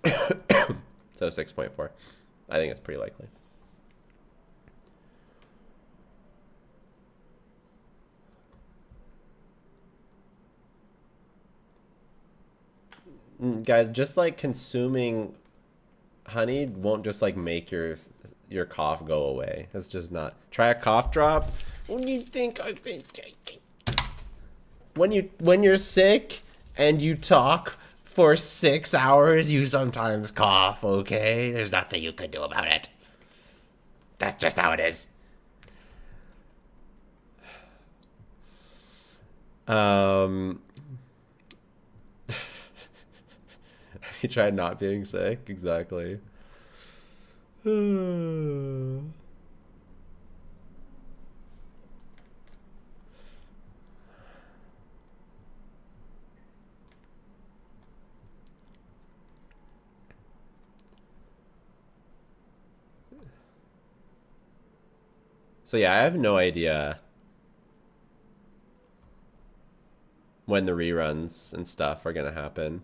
So 6.4. I think it's pretty likely. Guys, just like consuming honey won't just like make your cough go away. That's just not. Try a cough drop. When you think I think when you're sick and you talk for 6 hours, you sometimes cough, okay? There's nothing you can do about it. That's just how it is. He tried not being sick, exactly. So yeah, I have no idea when the reruns and stuff are gonna happen.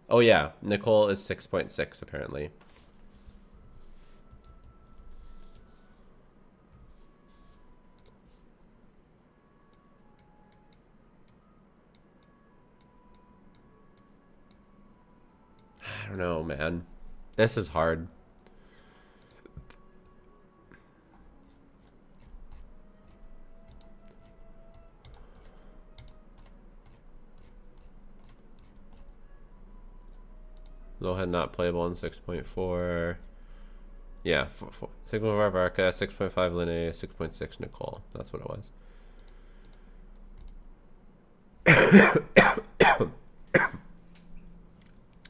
Oh yeah, Nicole is 6.6 apparently. I don't know, man. This is hard. Lohan not playable in 6.4. Yeah, 6.4 Varka, 6.5 Linne, 6.6 Nicole. That's what it was.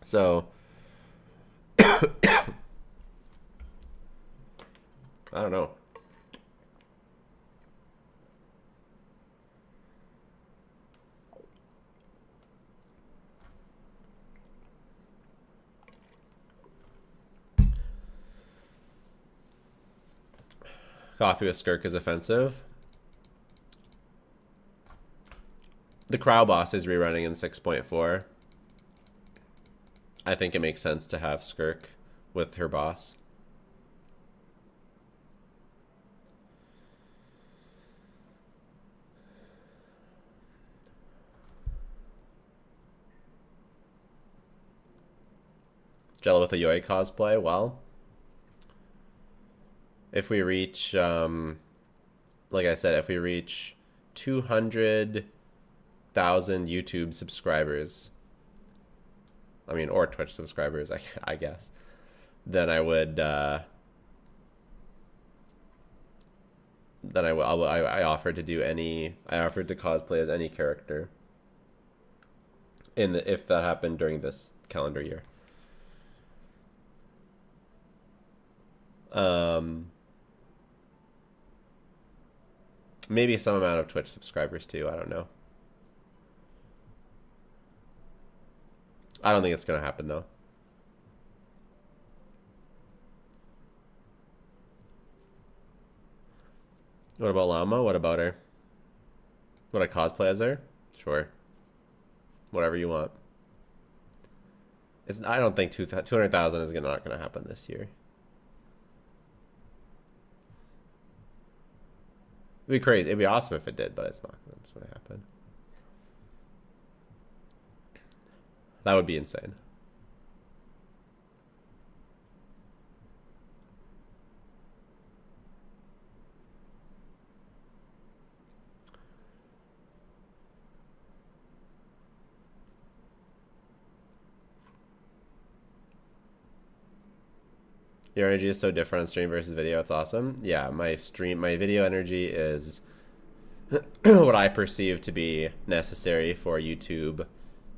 So, I don't know. Coffee with Skirk is offensive. The Crow Boss is rerunning in 6.4. I think it makes sense to have Skirk with her boss. Jello with a Yoi cosplay. Well, if we reach, like I said, if we reach 200,000 YouTube subscribers, I mean, or Twitch subscribers, I guess, then I would, I offered to do any, I offered to cosplay as any character if that happened during this calendar year. Maybe some amount of Twitch subscribers too. I don't know. I don't think it's gonna happen though. What about Llama? What about her? Would I cosplay as her? Sure. Whatever you want. I don't think 200,000 is not gonna happen this year. It'd be crazy. It'd be awesome if it did, but it's not. It's gonna happen. That would be insane. Your energy is so different on stream versus video. It's awesome. Yeah, my video energy is what I perceive to be necessary for YouTube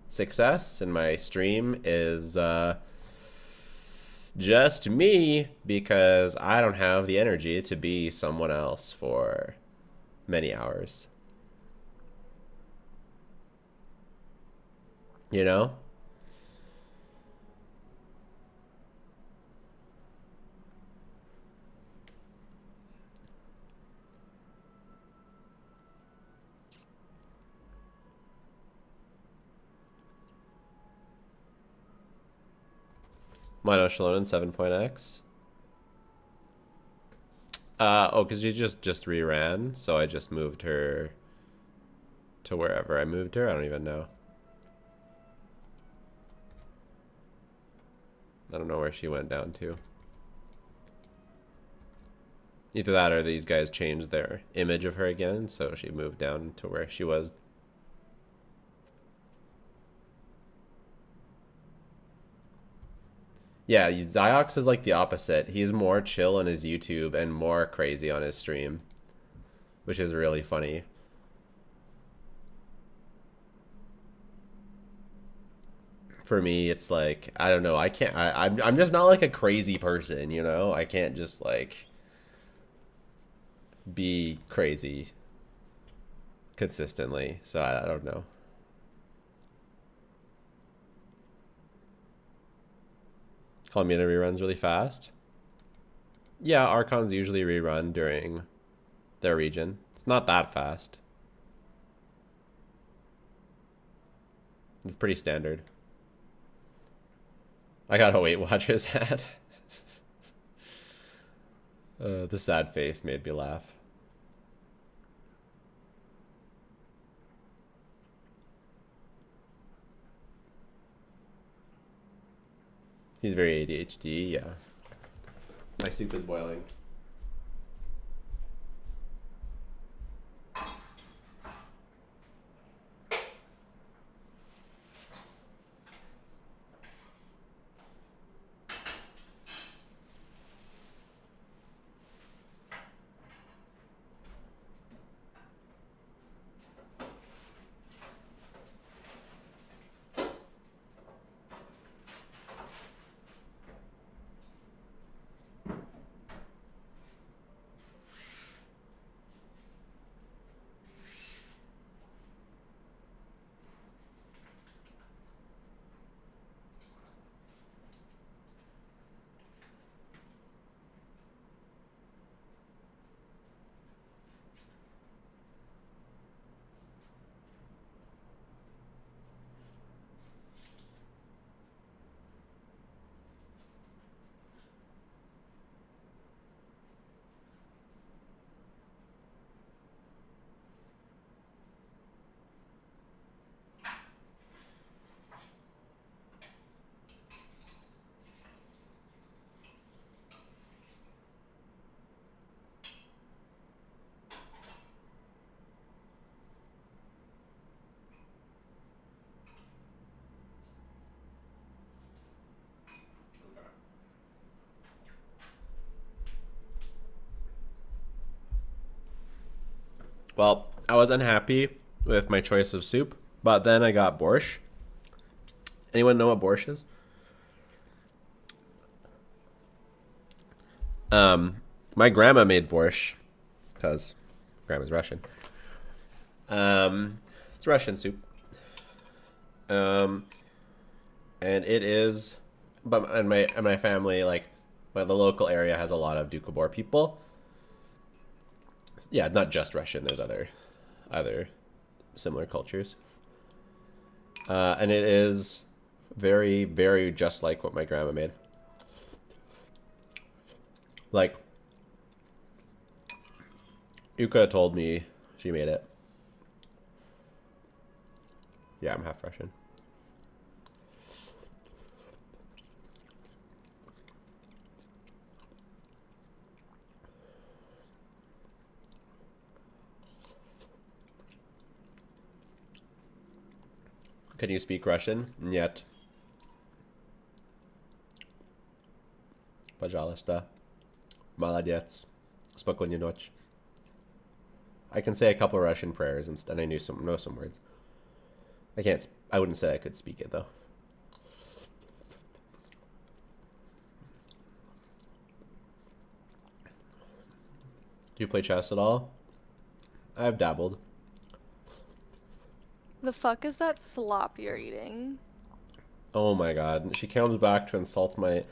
success, and my stream is just me because I don't have the energy to be someone else for many hours. You know? Mino Shalonen 7.x. Oh, because she just reran, so I just moved her to wherever I moved her. I don't even know. I don't know where she went down to. Either that or these guys changed their image of her again, so she moved down to where she was. Yeah, Ziox is like the opposite. He's more chill on his YouTube and more crazy on his stream, which is really funny. For me, it's like, I don't know, I can't, I'm just not like a crazy person, you know? I can't just like be crazy consistently, so I don't know. Columbina reruns really fast. Yeah, Archons usually rerun during their region. It's not that fast. It's pretty standard. I got a Weight Watchers hat. The sad face made me laugh. He's very ADHD, yeah. My soup is boiling. Well, I was unhappy with my choice of soup, but then I got borscht. Anyone know what borscht is? My grandma made borscht because grandma's Russian. It's Russian soup. And it is, and my family, like, the local area has a lot of Doukhobor people. Yeah, not just Russian. There's other similar cultures. And it is very, very just like what my grandma made. Like, Yuka told me she made it. Yeah, I'm half Russian. Can you speak Russian? Нет. Пожалуйста. Молодец. Спокойной ночи. I can say a couple Russian prayers and I know some words. I wouldn't say I could speak it though. Do you play chess at all? I've dabbled. The fuck is that slop you're eating? Oh my god. She comes back to insult my...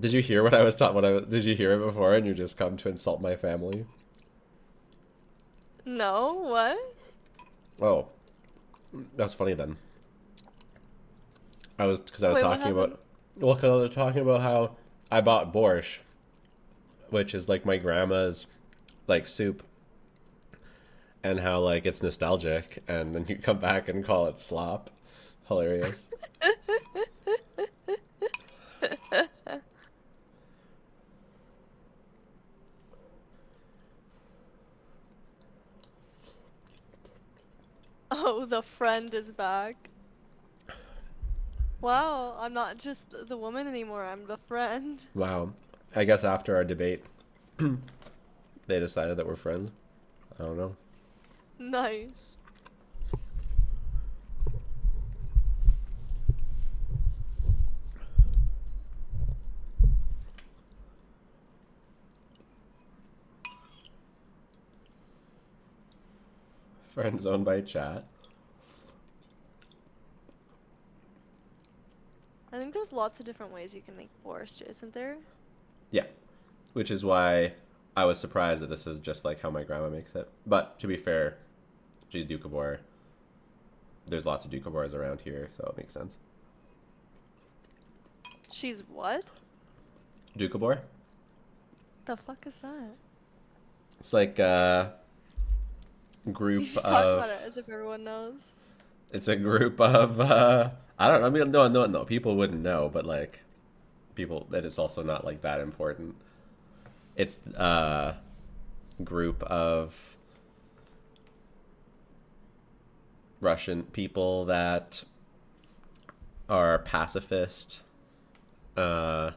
Did you hear what I was taught? Did you hear it before and you just come to insult my family? No, what? Oh. That's funny then. Because I was Wait, what talking about... happened? Well, because I was talking about how I bought borscht, which is like my grandma's, like, soup. And how, like, it's nostalgic, and then you come back and call it slop. Hilarious. Oh, the friend is back. Wow, I'm not just the woman anymore, I'm the friend. Wow. I guess after our debate, they decided that we're friends. I don't know. Nice. Friend zoned by chat. I think there's lots of different ways you can make borscht, isn't there? Yeah. Which is why I was surprised that this is just like how my grandma makes it. But to be fair, she's Doukhobor. There's lots of Doukhobors around here, so it makes sense. She's what? Doukhobor? The fuck is that? It's like a You group should talk of... about it as if everyone knows. It's a group of, I don't know, I mean, no, people wouldn't know, but, like, that it's also not, like, that important. It's a group of Russian people that are pacifist, yeah,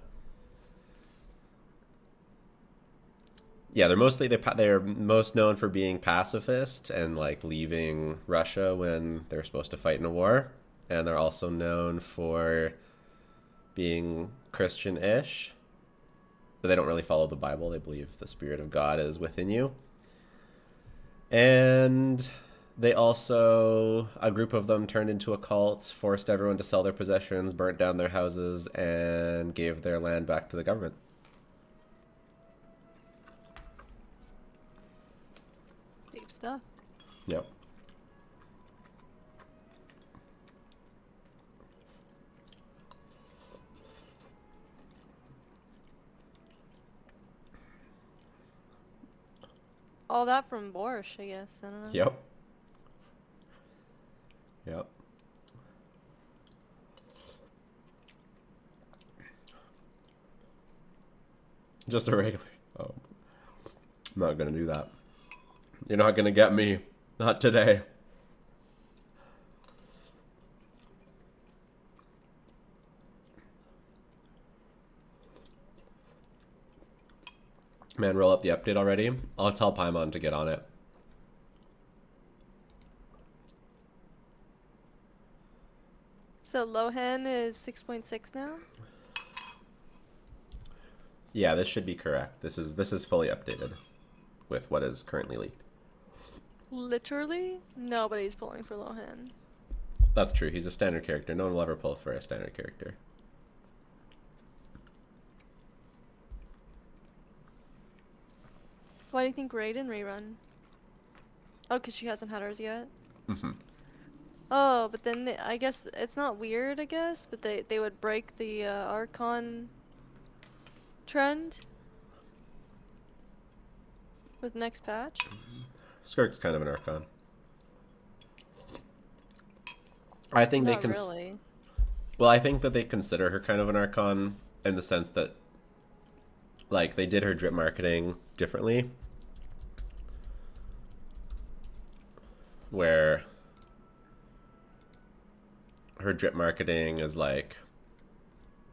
they're most known for being pacifist and like leaving Russia when they're supposed to fight in a war, and they're also known for being Christian-ish, but they don't really follow the Bible. They believe the Spirit of God is within you, and a group of them turned into a cult, forced everyone to sell their possessions, burnt down their houses, and gave their land back to the government. Deep stuff. Yep. All that from borscht, I guess. I don't know. Yep. Yep. Just a regular. Oh. I'm not gonna do that. You're not gonna get me. Not today. Man, roll up the update already. I'll tell Paimon to get on it. So Lohan is 6.6 now? Yeah, this should be correct. This is fully updated with what is currently leaked. Literally, nobody's pulling for Lohan. That's true. He's a standard character. No one will ever pull for a standard character. Why do you think Raiden rerun? Oh, because she hasn't had hers yet? Mm-hmm. Oh, but then I guess it's not weird, I guess, but they would break the Archon trend with next patch. Skirk's kind of an Archon. I think Not they can. really. Well, I think that they consider her kind of an Archon in the sense that, like, they did her drip marketing differently, where her drip marketing is like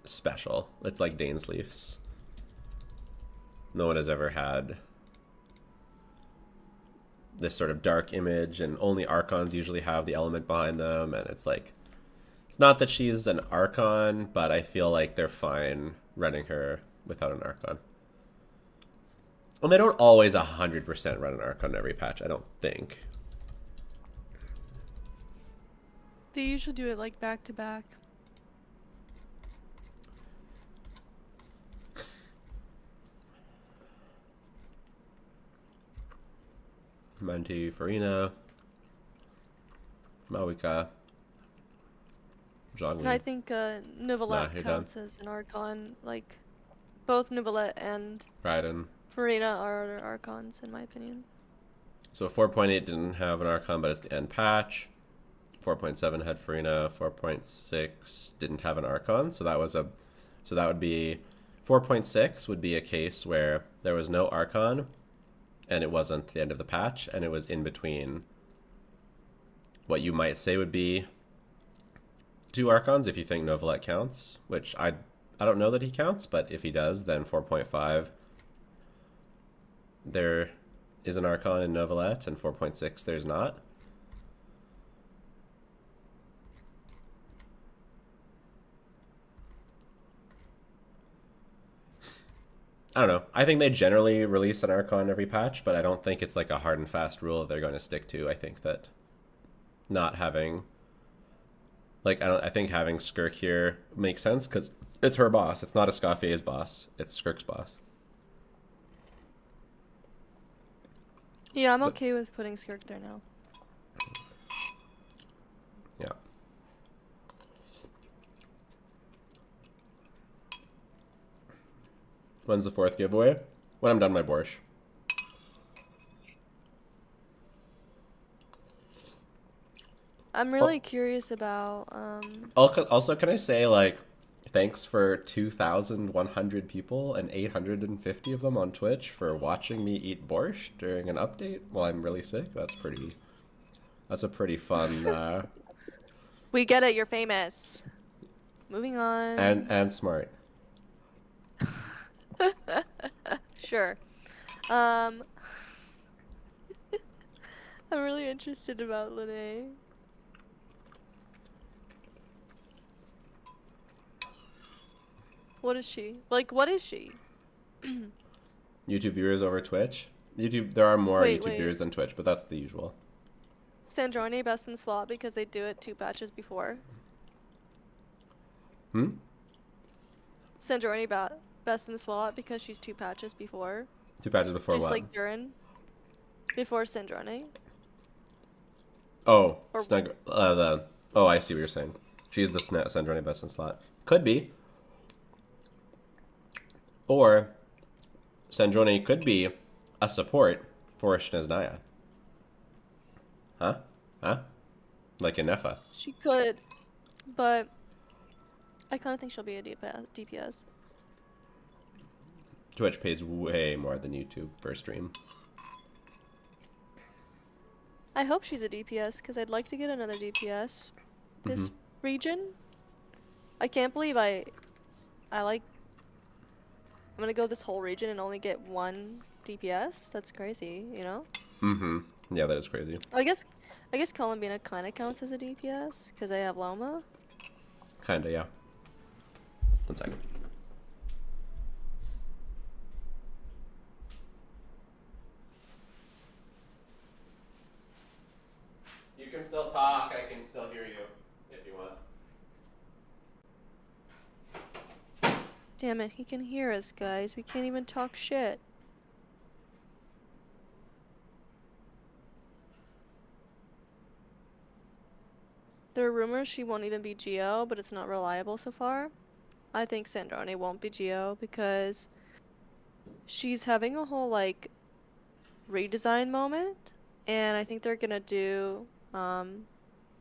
special. It's like Dainsleif's. No one has ever had this sort of dark image, and only Archons usually have the element behind them, and it's like, it's not that she's an Archon, but I feel like they're fine running her without an Archon. Well, they don't always 100% run an Archon every patch, I don't think. They usually do it like back to back. Manti, Farina, Mawika, Zhongli. And I think Neuvillette you're counts as an Archon. Like, both Neuvillette and Raiden. Farina are Archons, in my opinion. So 4.8 didn't have an Archon, but it's the end patch. 4.7 had Farina. 4.6 didn't have an Archon, so that would be 4.6 would be a case where there was no Archon, and it wasn't the end of the patch, and it was in between what you might say would be two Archons if you think Neuvillette counts, which I don't know that he counts, but if he does, then 4.5 there is an Archon in Neuvillette, and 4.6 there's not. I don't know. I think they generally release an Archon every patch, but I don't think it's like a hard and fast rule that they're going to stick to. I think that not having, like, I think having Skirk here makes sense because it's her boss. It's not Escaffier's boss. It's Skirk's boss. Yeah, I'm okay with putting Skirk there now. Yeah. When's the 4th giveaway? When I'm done my borscht. I'm really curious about Also, can I say, like, thanks for 2,100 people and 850 of them on Twitch for watching me eat borscht during an update while I'm really sick. That's a pretty fun we get it, you're famous. Moving on. and smart. Sure. I'm really interested about Lene. What is she? Like, what is she? YouTube viewers over Twitch. There are more Wait, YouTube wait. viewers than Twitch, but that's the usual. Sandrone best in slot because they do it 2 patches before. Sandrone best in the slot because she's 2 patches before. 2 patches before Just what? like Durin. Before Sandrone. Oh, Or- I see what you're saying. She's the Sandrone best in slot. Could be. Or Sandrone could be a support for Sneznaya. Huh? Like in Nefa. She could, but I kind of think she'll be a DPS. Twitch pays way more than YouTube per stream. I hope she's a DPS because I'd like to get another DPS this region. I can't believe I'm gonna go this whole region and only get 1 DPS. That's crazy, you know? Yeah, that is crazy. I guess Columbina kind of counts as a DPS because I have Loma. Kinda, yeah. One second. You can still talk. I can still hear you if you want. Damn it, he can hear us, guys. We can't even talk shit. There are rumors she won't even be Geo, but it's not reliable so far. I think Sandrone won't be Geo because she's having a whole, like, redesign moment, and I think they're gonna do,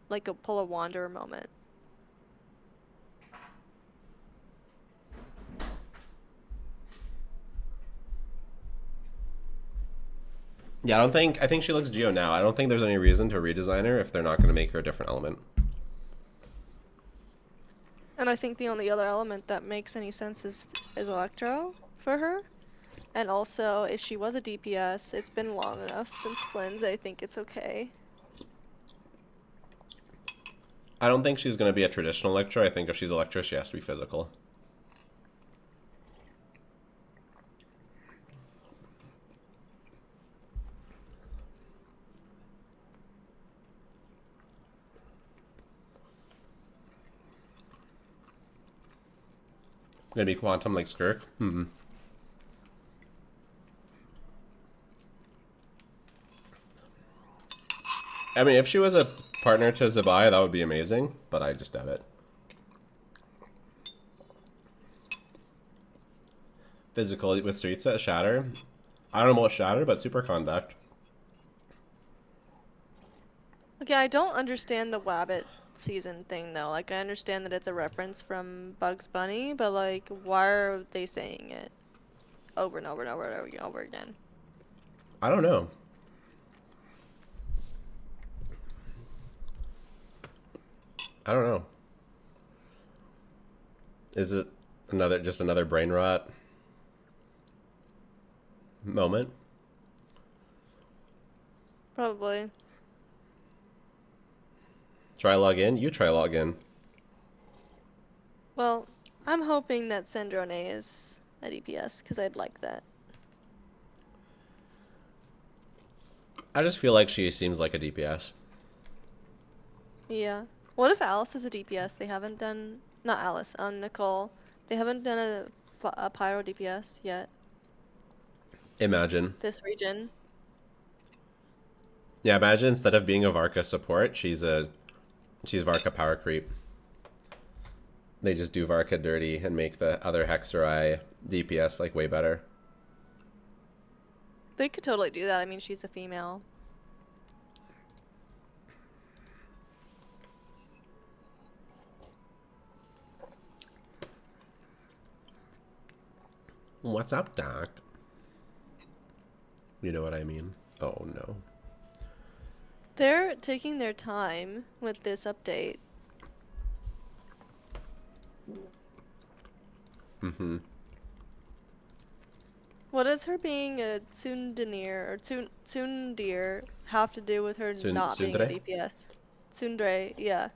like a pull a Wanderer moment. Yeah, I think she looks Geo now. I don't think there's any reason to redesign her if they're not going to make her a different element. And I think the only other element that makes any sense is Electro for her. And also, if she was a DPS, it's been long enough since Flynn's, I think it's okay. I don't think she's going to be a traditional Electro. I think if she's Electro, she has to be physical. Gonna be Quantum like Skirk? I mean, if she was a partner to Zabai, that would be amazing, but I just doubt it. Physical with Suitsa, Shatter. I don't know about Shatter, but Superconduct. Okay, I don't understand the Wabbit season thing though. Like, I understand that it's a reference from Bugs Bunny, but like, why are they saying it over and over and over and over and over again? I don't know. I don't know. Is it just another brain rot moment? Probably. Try log in? You try log in. Well, I'm hoping that Sandrone is a DPS, because I'd like that. I just feel like she seems like a DPS. Yeah. What if Alice is a DPS? They haven't done... Not Alice, Nicole. They haven't done a Pyro DPS yet. Imagine. This region. Yeah, imagine instead of being a Varka support, she's Varka power creep. They just do Varka dirty and make the other Hexerai DPS like way better. They could totally do that. I mean, she's a female. What's up, Doc? You know what I mean? Oh no. They're taking their time with this update. Mm-hmm. What does her being a Tsundeneer or Tsundeer have to do with her not being a Tsundere? DPS? Tsundere, yeah.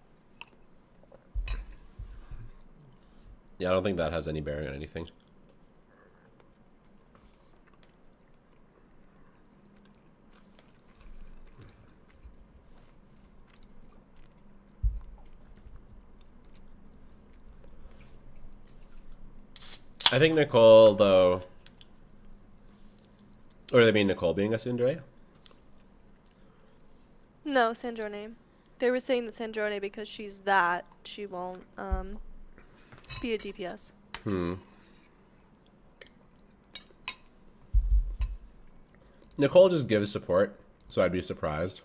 Yeah, I don't think that has any bearing on anything. I think Nicole, though... Or they mean Nicole being a tsundere? No, Sandrone. They were saying that Sandrone, because she's that, she won't be a DPS. Nicole just gives support, so I'd be surprised.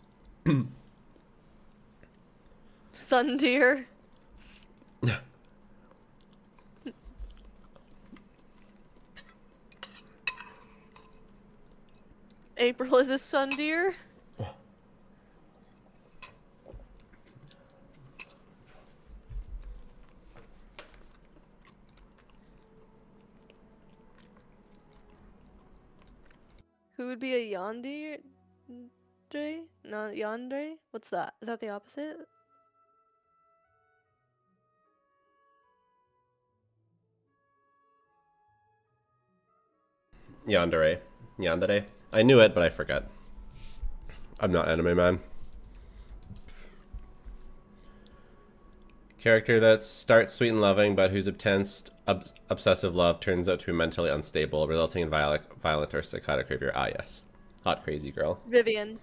Sundeer. April is a Sundeer. Who would be a Yandere? Not Yandere? What's that? Is that the opposite? Yandere. Yandere. I knew it, but I forget. I'm not anime man. Character that starts sweet and loving, but whose intense, obsessive love turns out to be mentally unstable, resulting in violent or psychotic behavior. Ah, yes. Hot crazy girl. Vivian.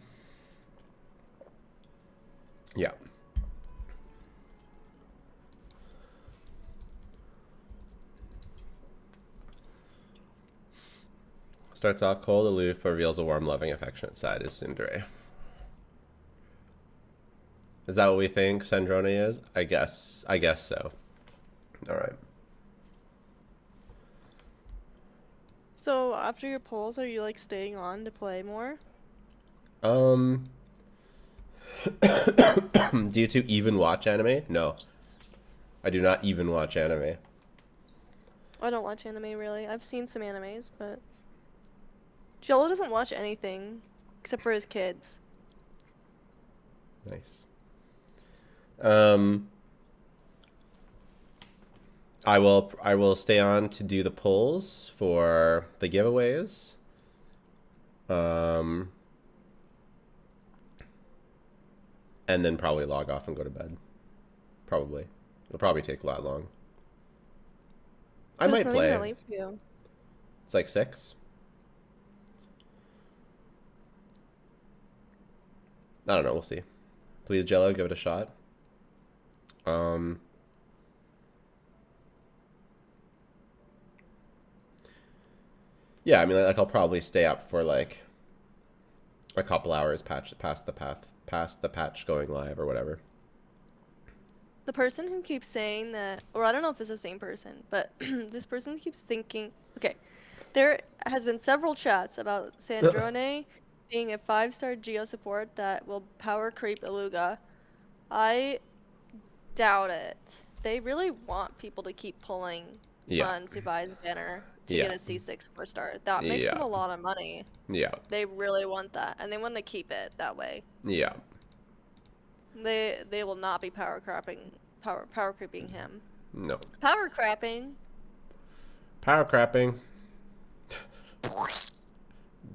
Yeah. Starts off cold, aloof, but reveals a warm, loving, affectionate side is Tsundere. Is that what we think Sandrone is? I guess so. Alright. So after your polls, are you like staying on to play more? Do you two even watch anime? No. I do not even watch anime. I don't watch anime really. I've seen some animes, but Jello doesn't watch anything except for his kids. Nice. I will stay on to do the polls for the giveaways. And then probably log off and go to bed. Probably. It'll probably take a lot long. I But might it's not even play. that late for you. It's like 6. I don't know, we'll see. Please, Jello, give it a shot. Yeah, I mean, like I'll probably stay up for like a couple hours past the patch going live or whatever. The person who keeps saying that, or I don't know if it's the same person, but this person keeps thinking, okay, there has been several chats about Sandrone being a 5-star Geo support that will power creep Iluga. I doubt it. They really want people to keep pulling on Subai's banner to get a C6 4-star. That makes them a lot of money. Yeah. They really want that, and they want to keep it that way. Yeah. They will not be power creeping him. No. Power crapping. Power crapping.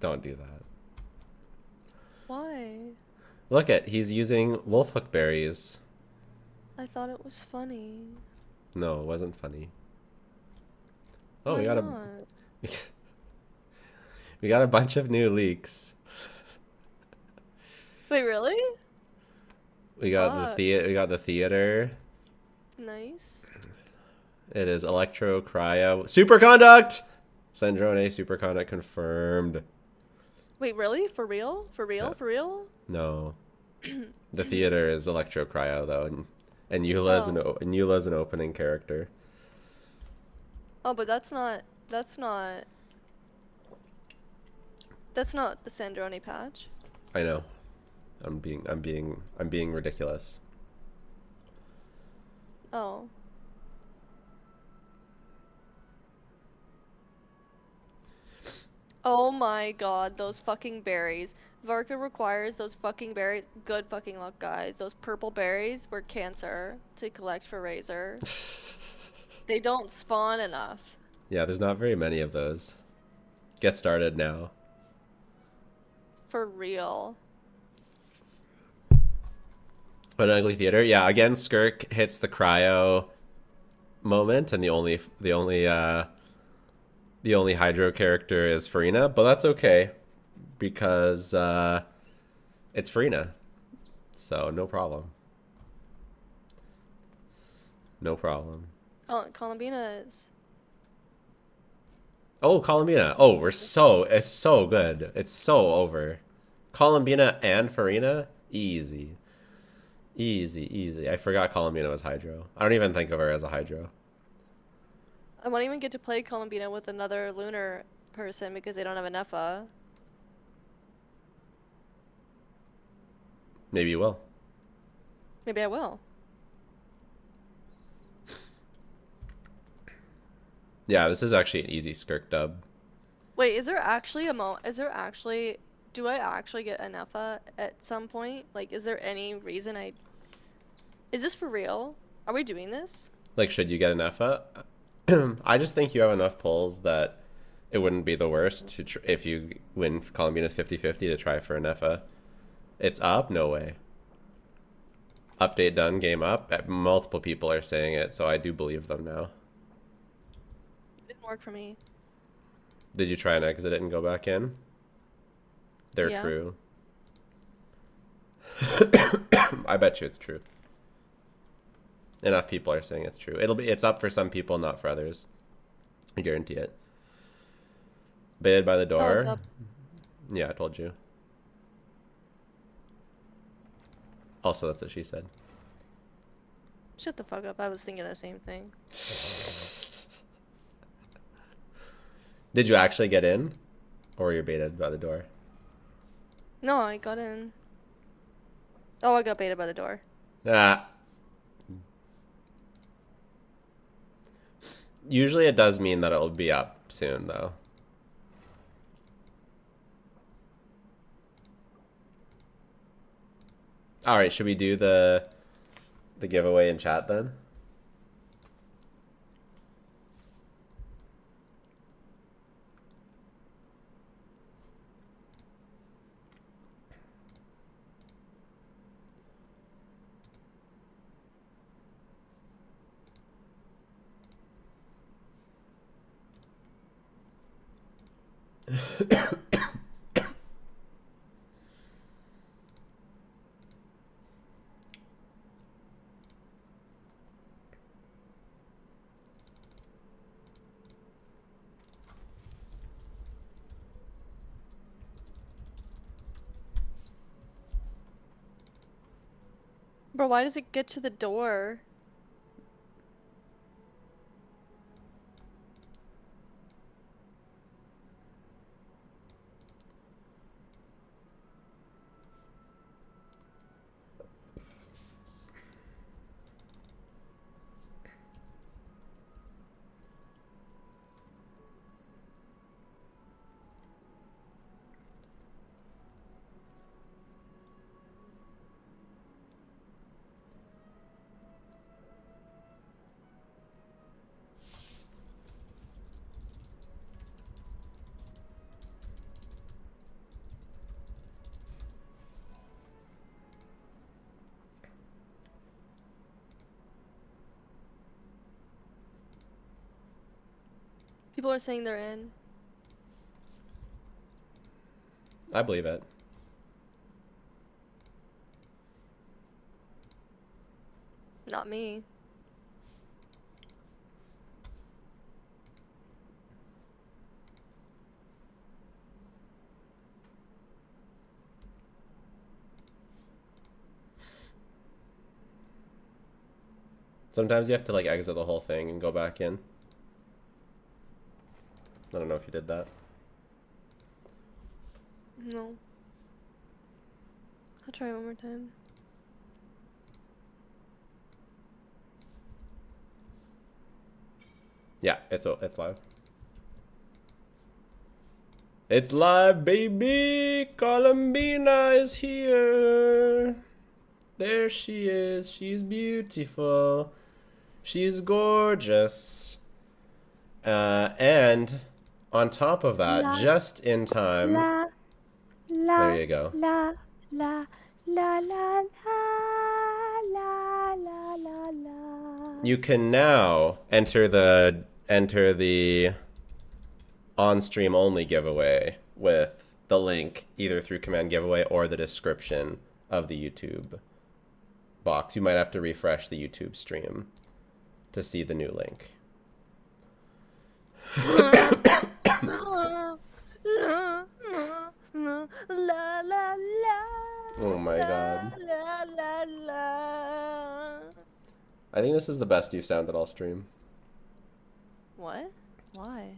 Don't do that. Why? Look at, he's using wolfhook berries. I thought it was funny. No, it wasn't funny. Oh, Why we got not? we got a bunch of new leaks. Wait, really? We got we got the theater. Nice. It is electro cryo superconduct. Sandrone superconduct confirmed. Wait, really? For real? For real? Yeah. For real? No. The theater is electro cryo though, and Eula's an opening character. Oh, but that's not the Sandrone patch. I know. I'm being ridiculous. Oh. Oh my god, those fucking berries. Varka requires those fucking berries. Good fucking luck, guys. Those purple berries were cancer to collect for Razor. They don't spawn enough. Yeah, there's not very many of those. Get started now. For real. An ugly theater. Yeah, again, Skirk hits the cryo moment, and the only hydro character is Farina, but that's okay because it's Farina, so no problem. No problem. Oh, Columbina is. Oh, Columbina. Oh, it's so good. It's so over. Columbina and Farina, easy. Easy. I forgot Columbina was hydro. I don't even think of her as a hydro. I won't even get to play Columbina with another lunar person because they don't have enough. Maybe you will. Maybe I will. Yeah, this is actually an easy Skirk dub. Wait, is there actually do I actually get an alpha at some point? Like, is there any reason is this for real? Are we doing this? Like, should you get an Effa? I just think you have enough pulls that it wouldn't be the worst if you win Columbina's 50-50 to try for an FA. It's up? No way. Update done, game up. Multiple people are saying it, so I do believe them now. It didn't work for me. Did you try and exit it and go back in? They're Yeah. true. I bet you it's true. Enough people are saying it's true. It's up for some people, not for others. I guarantee it. Baited by the Oh, door. it's up. Yeah, I told you. Also, that's what she said. Shut the fuck up. I was thinking the same thing. Did you actually get in? Or were you baited by the door? No, I got in. Oh, I got baited by the door. Ah. Usually it does mean that it will be up soon, though. All right, should we do the giveaway in chat then? Bro, why does it get to the door? People are saying they're in. I believe it. Not me. Sometimes you have to like exit the whole thing and go back in. I don't know if you did that. No. I'll try one more time. Yeah, it's live. It's live, baby! Columbina is here! There she is. She's beautiful. She's gorgeous. And on top of that, just in time. There you go. La la la la la la la la la. You can now enter the on-stream only giveaway with the link either through command giveaway or the description of the YouTube box. You might have to refresh the YouTube stream to see the new link. Oh my god. I think this is the best you've sounded all stream. What? Why?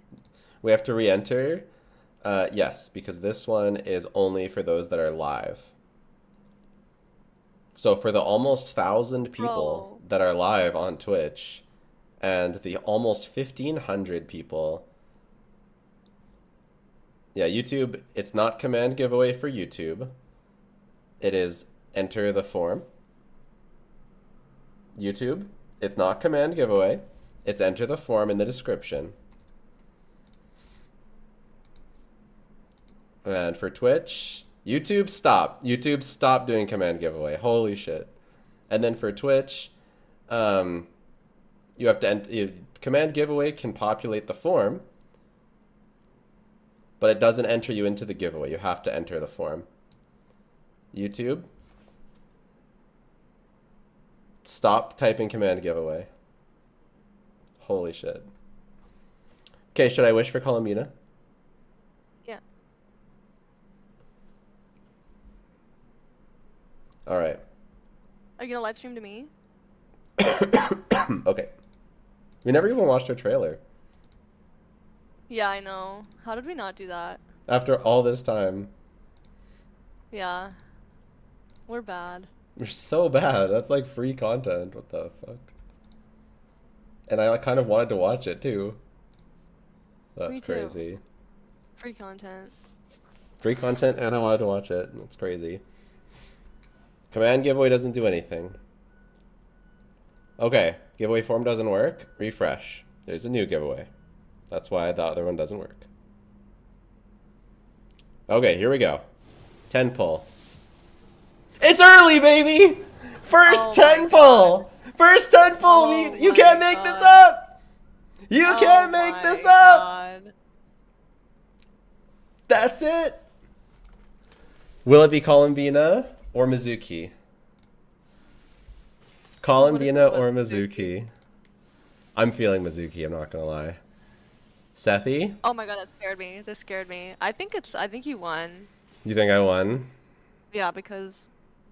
We have to re-enter. Yes, because this one is only for those that are live. So for the almost 1,000 people that are live on Twitch and the almost 1,500 people. Yeah, YouTube, it's not command giveaway for YouTube. It is enter the form. YouTube, it's not command giveaway. It's enter the form in the description. And for Twitch, YouTube, stop. YouTube, stop doing command giveaway. Holy shit. And then for Twitch, you have to command giveaway can populate the form, but it doesn't enter you into the giveaway. You have to enter the form. YouTube, stop typing command giveaway. Holy shit. Okay, should I wish for Columbina? Yeah. All right. Are you gonna live stream to me? Okay. We never even watched our trailer. Yeah, I know. How did we not do that? After all this time. Yeah. We're bad. We're so bad. That's like free content. What the fuck? And I kind of wanted to watch it too. That's Me too. crazy. Free content. Free content and I wanted to watch it. That's crazy. Command giveaway doesn't do anything. Okay. Giveaway form doesn't work. Refresh. There's a new giveaway. That's why the other one doesn't work. Okay, here we go. 10 pull. It's early, baby! First Oh 10 my pull! First 10 pull! Oh You my can't make this God. up! You Oh can't make my this up! God. That's it! Will it be Columbina or Mizuki? Columbina or Mizuki? I'm feeling Mizuki, I'm not gonna lie. Sethi? Oh my God, that scared me. This scared me. I think you won. You think I won? Yeah, because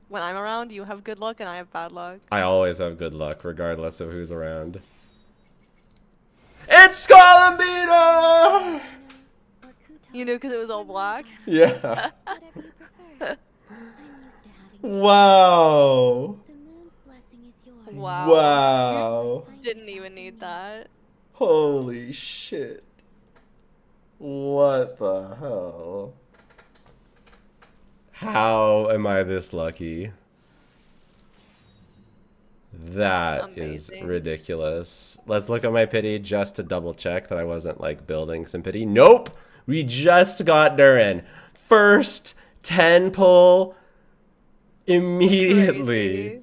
when I'm around, you have good luck and I have bad luck. I always have good luck, regardless of who's around. It's Columbina! You knew because it was all black? Yeah. Whatever you prefer. I'm used to having Wow. the moon's blessing is yours. Wow. Wow. Didn't even need that. Holy shit. What the hell? How am I this lucky? That is Amazing. ridiculous. Let's look at my pity just to double check that I wasn't like building some pity. Nope. We just got Durin. First 10 pull immediately.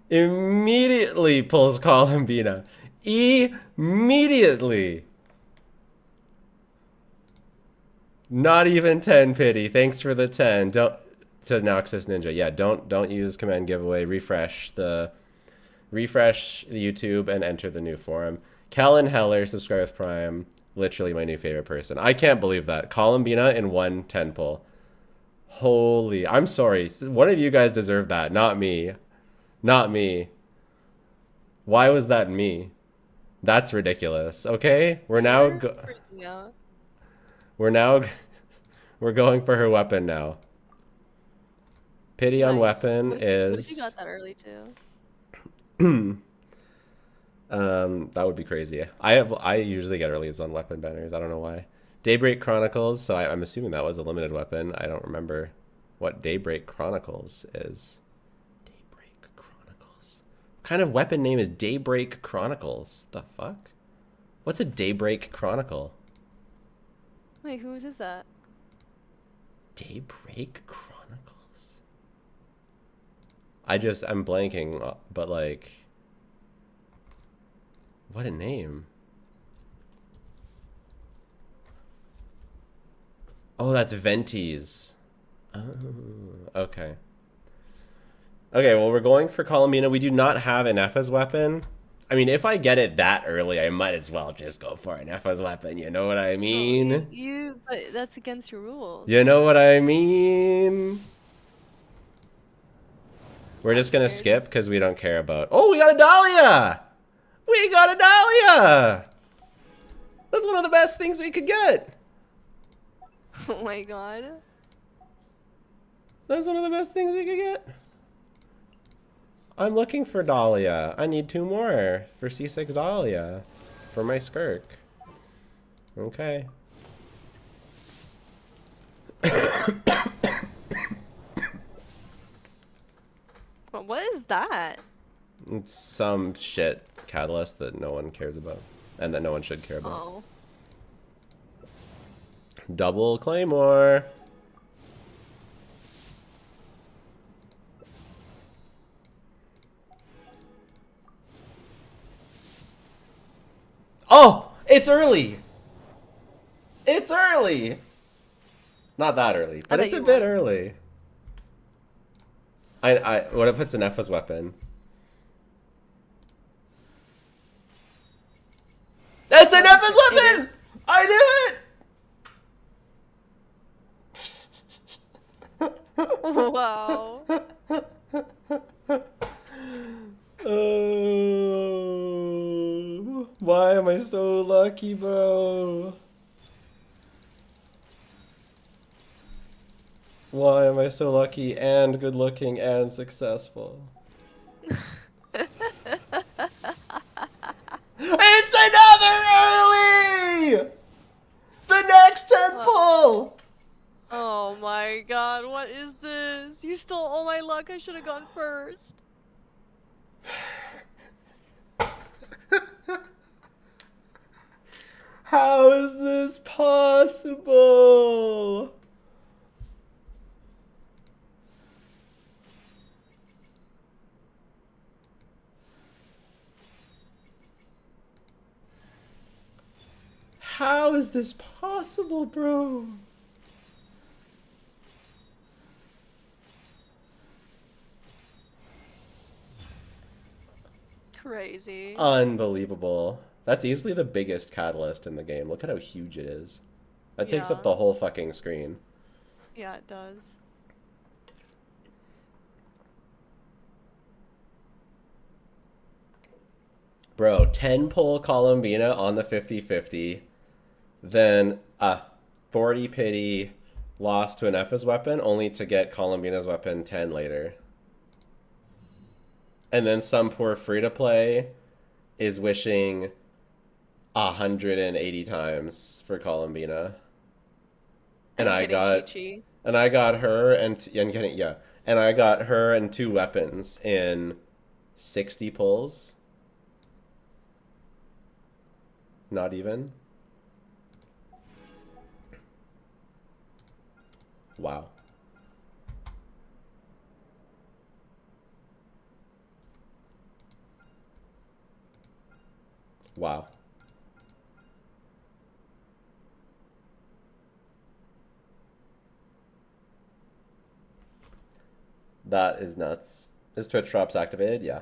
Crazy. Immediately pulls Columbina. Immediately. Not even 10 pity. Thanks for the 10. Don't to Noxus Ninja. Yeah, don't use command giveaway. Refresh the YouTube and enter the new forum. Kellen Heller, subscribe with Prime. Literally my new favorite person. I can't believe that. Columbina in 1 10 pull. Holy, I'm sorry. One of you guys deserve that, not me. Not me. Why was that me? That's ridiculous. Okay, we're Yeah. we're going for her weapon now. Pity on Nice. weapon What is if you got that early too? that would be crazy. I usually get earlies on weapon banners. I don't know why. Daybreak Chronicles, so I'm assuming that was a limited weapon. I don't remember what Daybreak Chronicles is. Daybreak Chronicles. What kind of weapon name is Daybreak Chronicles? The fuck? What's a Daybreak Chronicle? Wait, whose is that? Daybreak Chronicles? I'm blanking, but like, what a name. Oh, that's Venti's. Oh, okay. Okay, well, we're going for Columbina. We do not have an Effa's weapon. I mean, if I get it that early, I might as well just go for an Effa's weapon. You know what I mean? But that's against your rules. You know what I mean? We're just gonna skip because we don't care about... Oh, we got a Dahlia! We got a Dahlia! That's one of the best things we could get. Oh my God. That's one of the best things we could get. I'm looking for Dahlia. I need 2 more for C6 Dahlia for my skirk. Okay. But what is that? It's some shit catalyst that no one cares about and that no one should care about. Oh. Double Claymore. Oh, it's early. It's early. Not that early, I but bet it's a you bit won't. early. What if it's an Effa's weapon? It's an What if Effa's it is? weapon! I knew Wow. it! Oh, why am I so lucky, bro? Why am I so lucky and good looking and successful? It's another early! The next 10 pull! Oh my god, what is this? You stole all my luck. I should have gone first. How is this possible? How is this possible, bro? Crazy. Unbelievable. That's easily the biggest catalyst in the game. Look at how huge it is. That takes up Yeah. the whole fucking screen. Yeah, it does. Bro, 10 pull Columbina on the 50-50. Then a 40 pity loss to an Effa's weapon, only to get Columbina's weapon 10 later. And then some poor free-to-play is wishing 180 times for Columbina. And I getting got Chi-Chi. and I got her and I got her and 2 weapons in 60 pulls. Not even. Wow. Wow. That is nuts. Is Twitch drops activated? Yeah.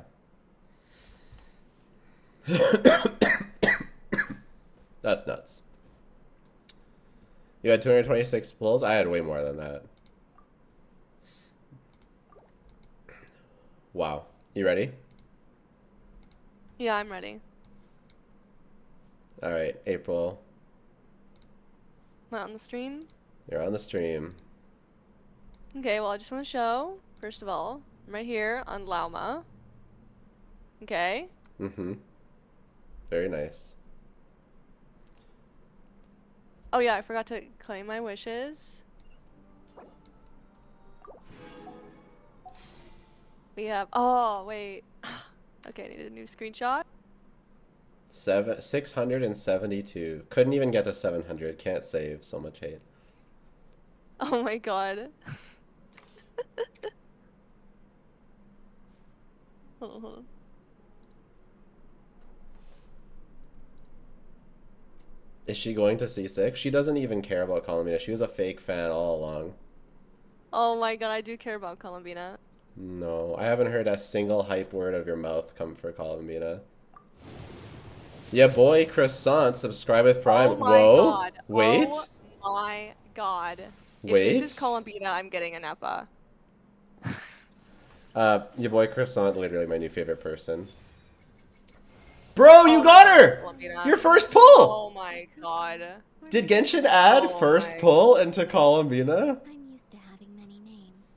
That's nuts. You had 226 pulls? I had way more than that. Wow. You ready? Yeah, I'm ready. Alright, April. Not on the stream? You're on the stream. Okay, well, I just want to show, first of all, I'm right here on Lauma. Okay? Mm-hmm. Very nice. Oh yeah, I forgot to claim my wishes. We have, oh, wait. Okay, I need a new screenshot. 672. Couldn't even get to 700. Can't save. So much hate. Oh my god. Hold on. Is she going to C6? She doesn't even care about Columbina. She was a fake fan all along. Oh my god, I do care about Columbina. No, I haven't heard a single hype word of your mouth come for Columbina. Yeah, boy, Croissant, subscribe with Prime. Oh my Whoa, god. wait, Oh my god. wait. If this is Columbina, I'm getting an Eppa. Your boy Croissant, literally my new favorite person. Bro, you Oh my got god, her! Columbina. Your first pull! Oh my god. Did Genshin add Oh first my pull into Columbina? I'm used to having many names.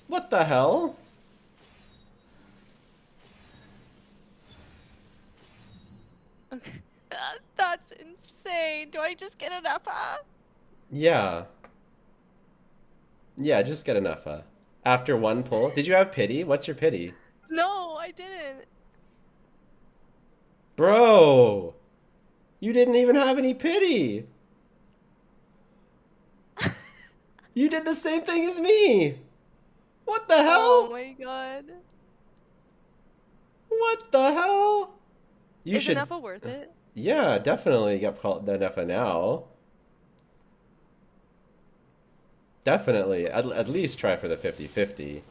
What the hell? That's insane. Do I just get an Eppa? Yeah. Yeah, just get an Effa. After one pull. Did you have pity? What's your pity? No, I didn't. Bro! You didn't even have any pity! You did the same thing as me! What the hell? Oh my god. What the hell? You Is should. Anefa worth it? Yeah, definitely get called the NFA now. Definitely. At least try for the 50-50.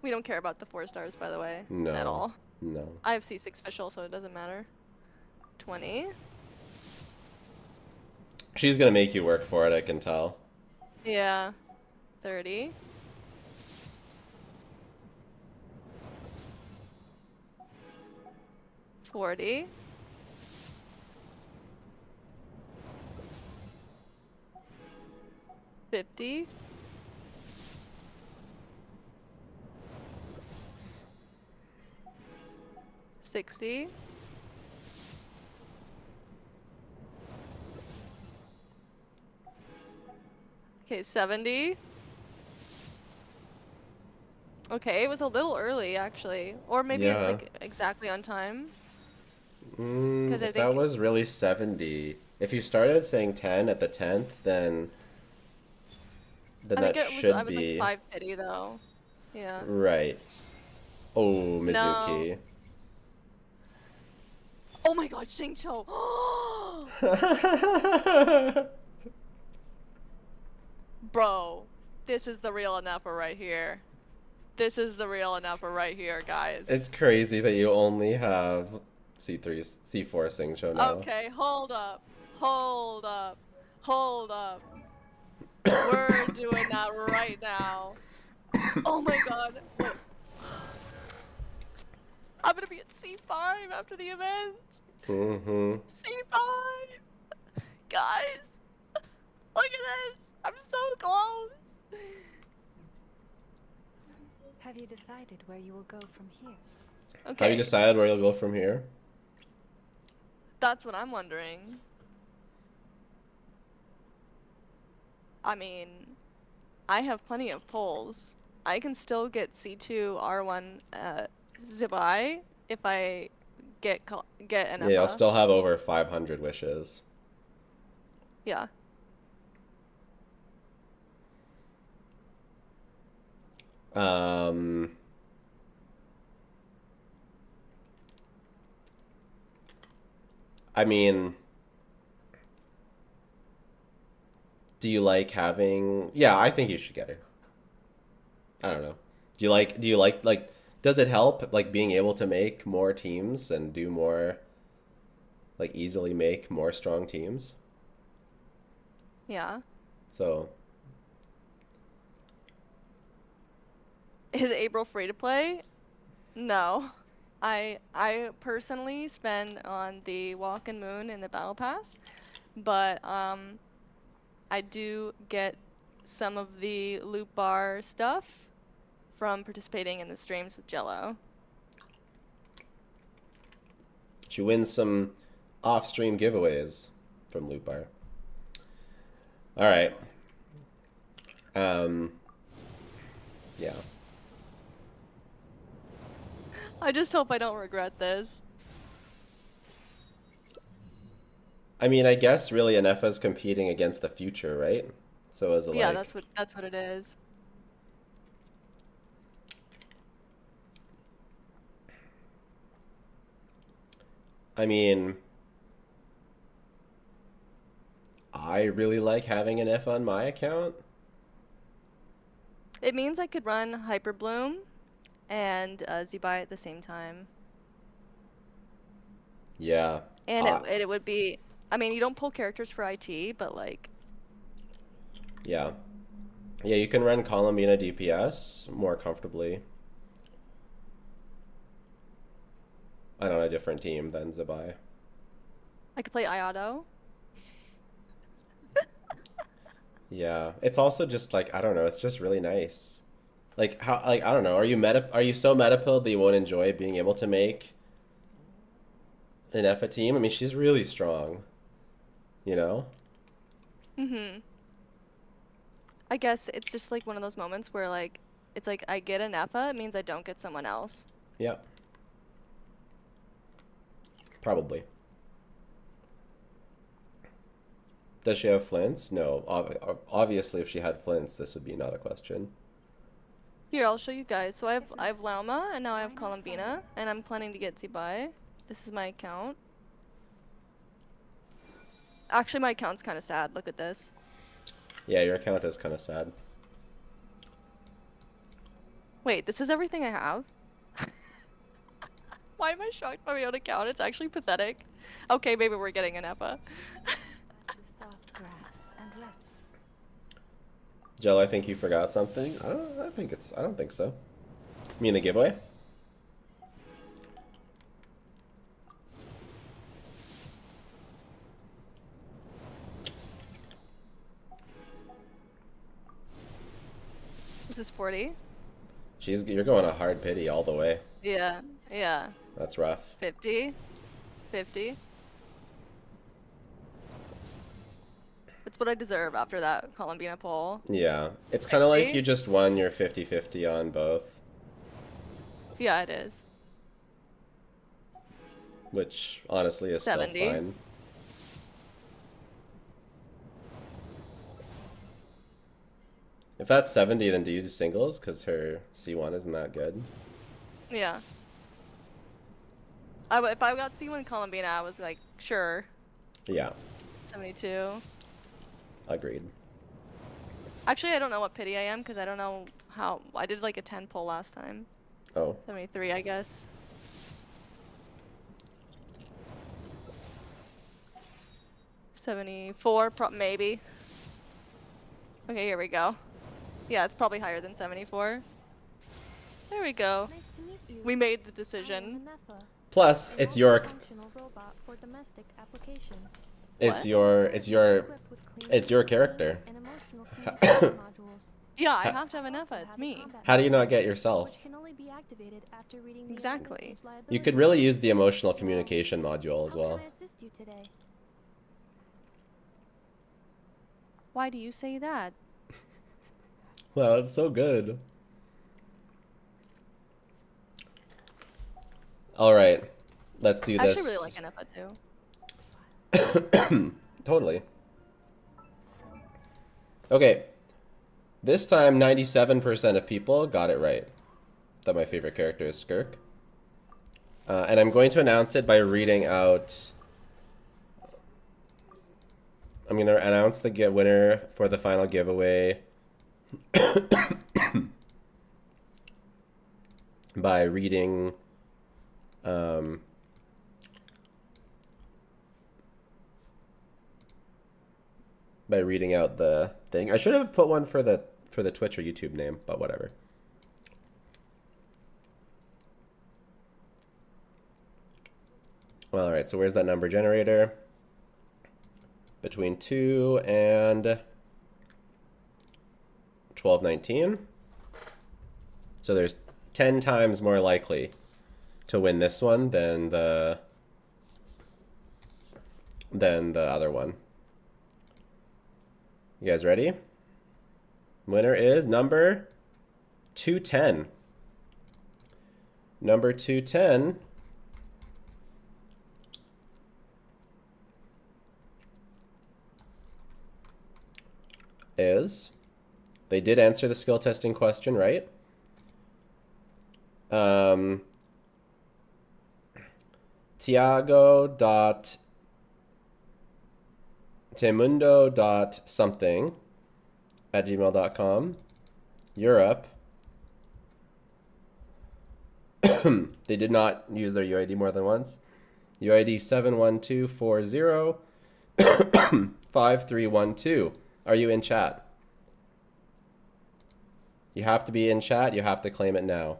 We don't care about the 4 stars, by the way, at No. all. No. I have C6 official, so it doesn't matter. 20. She's gonna make you work for it, I can tell. Yeah. 30. 40. 50. 60. 70. Okay, it was a little early actually, or maybe it's Yeah. like exactly on time. Because I If that think was really 70. If you started saying 10 at the 10th, then that it was I should was like be 550 though. Yeah. right. Oh, No. Mizuki. Oh my God, Xingqiu. Bro, this is the real Anafa right here. This is the real Anafa right here, guys. It's crazy that you only have C3, C4 Singcho now. Okay, hold up. Hold up. Hold up. We're doing that right now. Oh my God. Wait. I'm gonna be at C5 after the event. Mm-hmm. C5. Guys, look at this. I'm so close. Have you decided where you will go from here? Okay. Have you decided where you'll go from here? That's what I'm wondering. I mean, I have plenty of polls. I can still get C2 R1 Zibai if I get an Yeah, I'll FA. still have over 500 wishes. Yeah. I mean, do you like having? Yeah, I think you should get it. I don't know. Do you like does it help like being able to make more teams and do more like easily make more strong teams? Yeah. So, Is April free to play? No. I personally spend on the Walk and Moon and the Battle Pass, but I do get some of the loot bar stuff from participating in the streams with Jello. she wins some off-stream giveaways from Loot Bar. All right. Yeah. I just hope I don't regret this. I mean, I guess really Anefa's competing against the future, right? So is it Yeah, like that's what it is. I mean, I really like having an F on my account. It means I could run Hyper Bloom and Zibai at the same time. Yeah. And it would be, I mean, you don't pull characters for IT, but like, Yeah. Yeah, you can run Columbina DPS more comfortably. On a different team than Zabai. I could play Iato. Yeah. It's also just like, I don't know, it's just really nice. Like how like I don't know, are you so meta pilled that you won't enjoy being able to make an Effa team? I mean, she's really strong. You know? Mm-hmm. I guess it's just like one of those moments where like, it's like I get an EFA, it means I don't get someone else. Yeah. Probably. Does she have flints? No. Obviously, if she had flints, this would be not a question. Here, I'll show you guys. So I have Lauma, and now I have Why not Columbina, and I'm planning to get Zibai. This is my account. Actually, my account's kind of sad. Look at this. Yeah, your account is kind of sad. Wait, this is everything I have? Why am I shocked by my own account? It's actually pathetic. Okay, maybe we're getting an EPA. to soft grass and rest. Jill, I think you forgot something. I don't think so. You mean the giveaway? This is 40. You're going a hard pity all the way. Yeah, yeah. That's rough. 50. 50. It's what I deserve after that Columbina poll. Yeah. It's kind of like 60? you just won your 50-50 on both, Yeah, it is. which honestly is 70. still fine. If that's 70, then do you do singles? Because her C1 isn't that good. Yeah. If I got C1 Columbina, I was like, sure. Yeah, 72. agreed. Actually, I don't know what pity I am because I don't know how. I did like a 10 poll last time. Oh, 73, I guess. $74, maybe. Okay, here we go. Yeah, it's probably higher than 74. There we go. Nice to meet you. We made the I am decision. Anefa, plus an it's your functional robot for domestic application. it's What? your Equipped with clean it's your communication character. and emotional communication modules, Yeah, I Ha- have to have an also EPA. It's have a me. combat How do you mode, not get yourself? which can only be activated after reading the Exactly. advantage You could liability really manual. use the emotional communication module as How well. can I assist you today? Why do you say that? Wow, that's so good. All right, let's do I this. actually really like an EPA too. Totally. Okay. This time, 97% of people got it right. That my favorite character is Skirk. And I'm going to announce it by reading out... I'm going to announce the winner for the final giveaway by reading... by reading out the thing. I should have put one for the Twitch or YouTube name, but whatever. All right, so where's that number generator? Between 2 and 1219. So there's 10 times more likely to win this one than the other one. You guys ready? Winner is number 210. Number 210 is, they did answer the skill testing question right. Tiago.temundo.something@gmail.com. Europe. They did not use their UID more than once. UID 712405312. Are you in chat? You have to be in chat. You have to claim it now.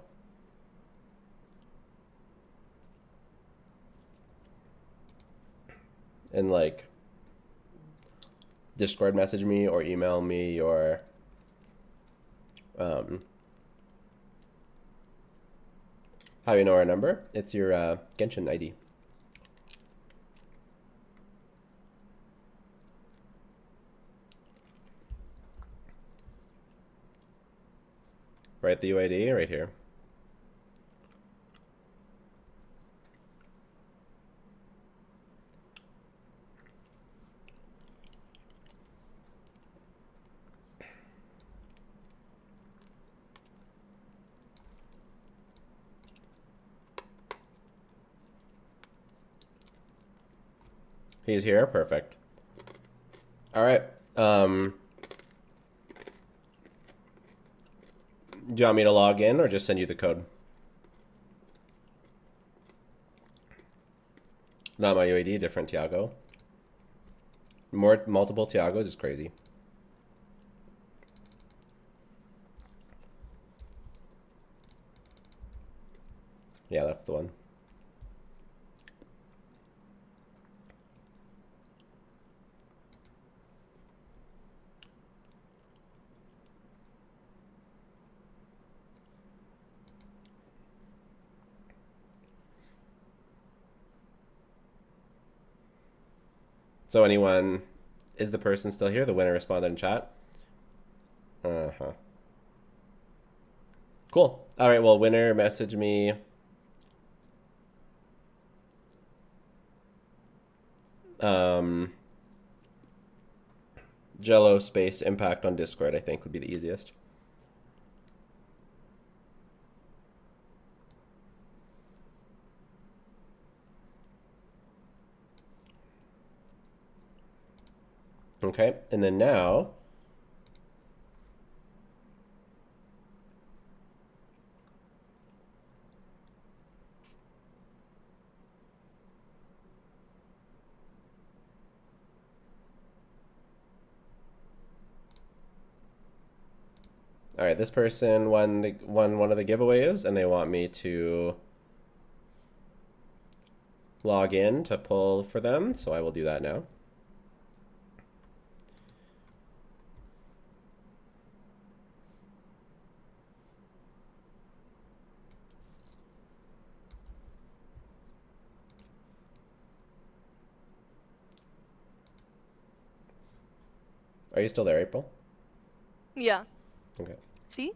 And like Discord message me or email me your how you know our number. It's your Genshin ID. Write the UID right here. He's here. Perfect. All right. Do you want me to log in or just send you the code? Not my UAD, different Tiago. Multiple Tiagos is crazy. Yeah, that's the one. So anyone, is the person still here? The winner responded in chat. Uh-huh. Cool. All right, well, winner, message me. Jello space impact on Discord, I think, would be the easiest. Okay, and then now, all right, this person won one of the giveaways, and they want me to log in to pull for them, so I will do that now. Are you still there, April? Yeah. Okay. See?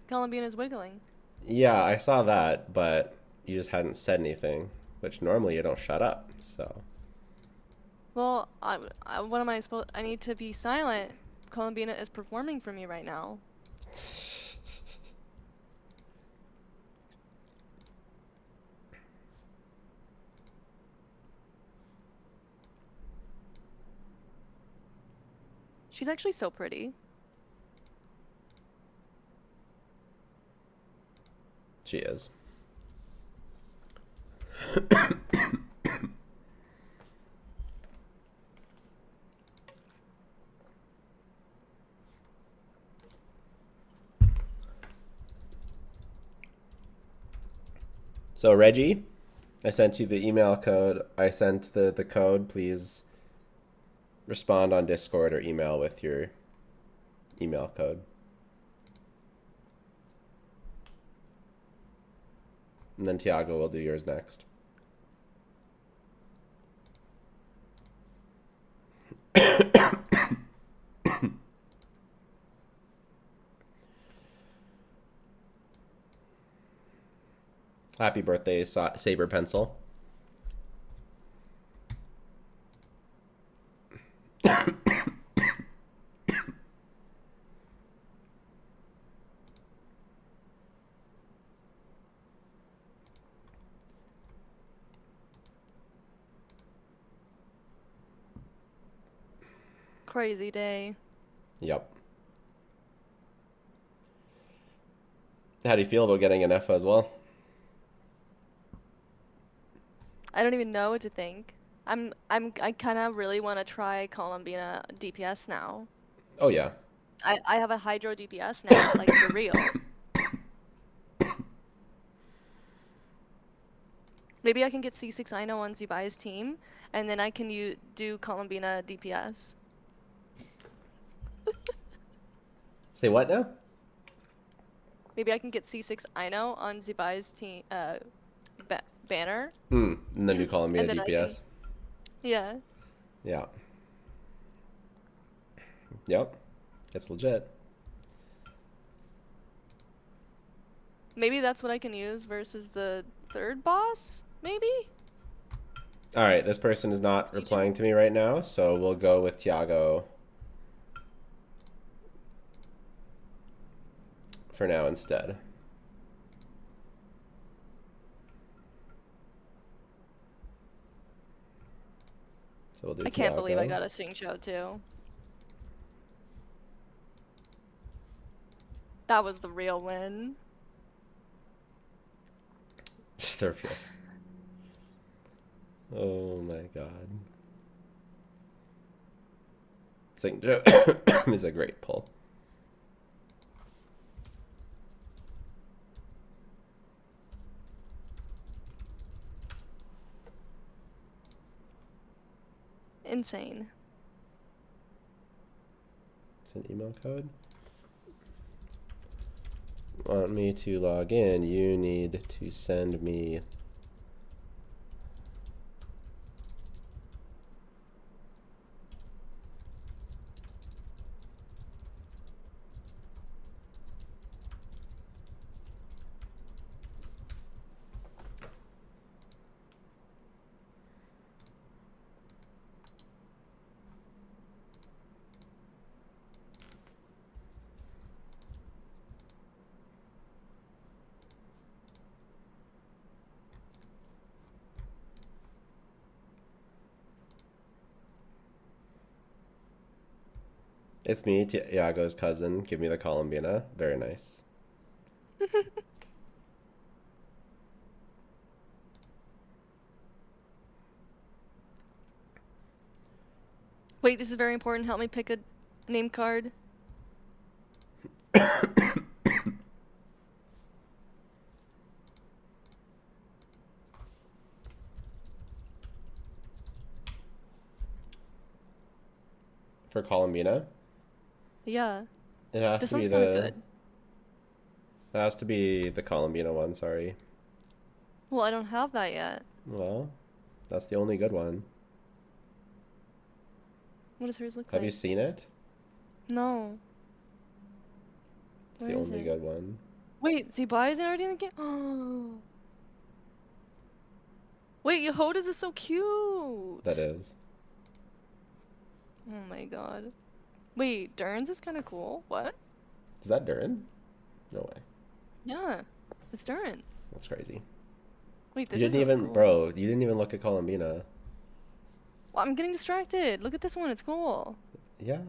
Columbina's wiggling. Yeah, I saw that, but you just hadn't said anything, which normally you don't shut up, so. Well, what am I supposed? I need to be silent. Columbina is performing for me right now. She's actually so pretty. She is. So Reggie, I sent you the email code. I sent the code. Please respond on Discord or email with your email code. And then Tiago will do yours next. Happy birthday, Saber Pencil. Crazy day. Yep. How do you feel about getting an F as well? I don't even know what to think. I kind of really want to try Columbina DPS now. Oh yeah. I have a Hydro DPS now, like for real. Maybe I can get C6 Ino on Zubai's team, and then I can do Columbina DPS. Say what now? Maybe I can get C6 Ino on Zubai's team, banner. And then you call him And a then DPS. Yeah. Yeah. Yep. It's legit. Maybe that's what I can use versus the third boss, maybe? All right, this person is not replying to me right now, so we'll go with Tiago for now instead. So we'll do I can't believe I Tiago. got a Sing Show too. That was the real win. They're real. Oh my god. Sing Joe is a great pull. Insane. It's an email code. Want me to log in? You need to send me It's me, Tiago's cousin. Give me the Columbina. Very nice. Wait, this is very important. Help me pick a name card. For Columbina? Yeah. It has This to be one's kind of the good. It has to be the Columbina one, sorry. Well, I don't have that yet. Well, that's the only good one. What does hers look Have like? you seen it? No. It's Where the is only it? good one. Wait, Zibai is already in the game? Oh. Wait, Yehoda's is so cute. That is. Oh my god. Wait, Dern's is kind of cool. What? Is that Durin? No way. Yeah, it's Dern. That's crazy. Wait, You this is didn't really even, cool. bro, you didn't even look at Columbina. Well, I'm getting distracted. Look at this one. It's cool. Yeah.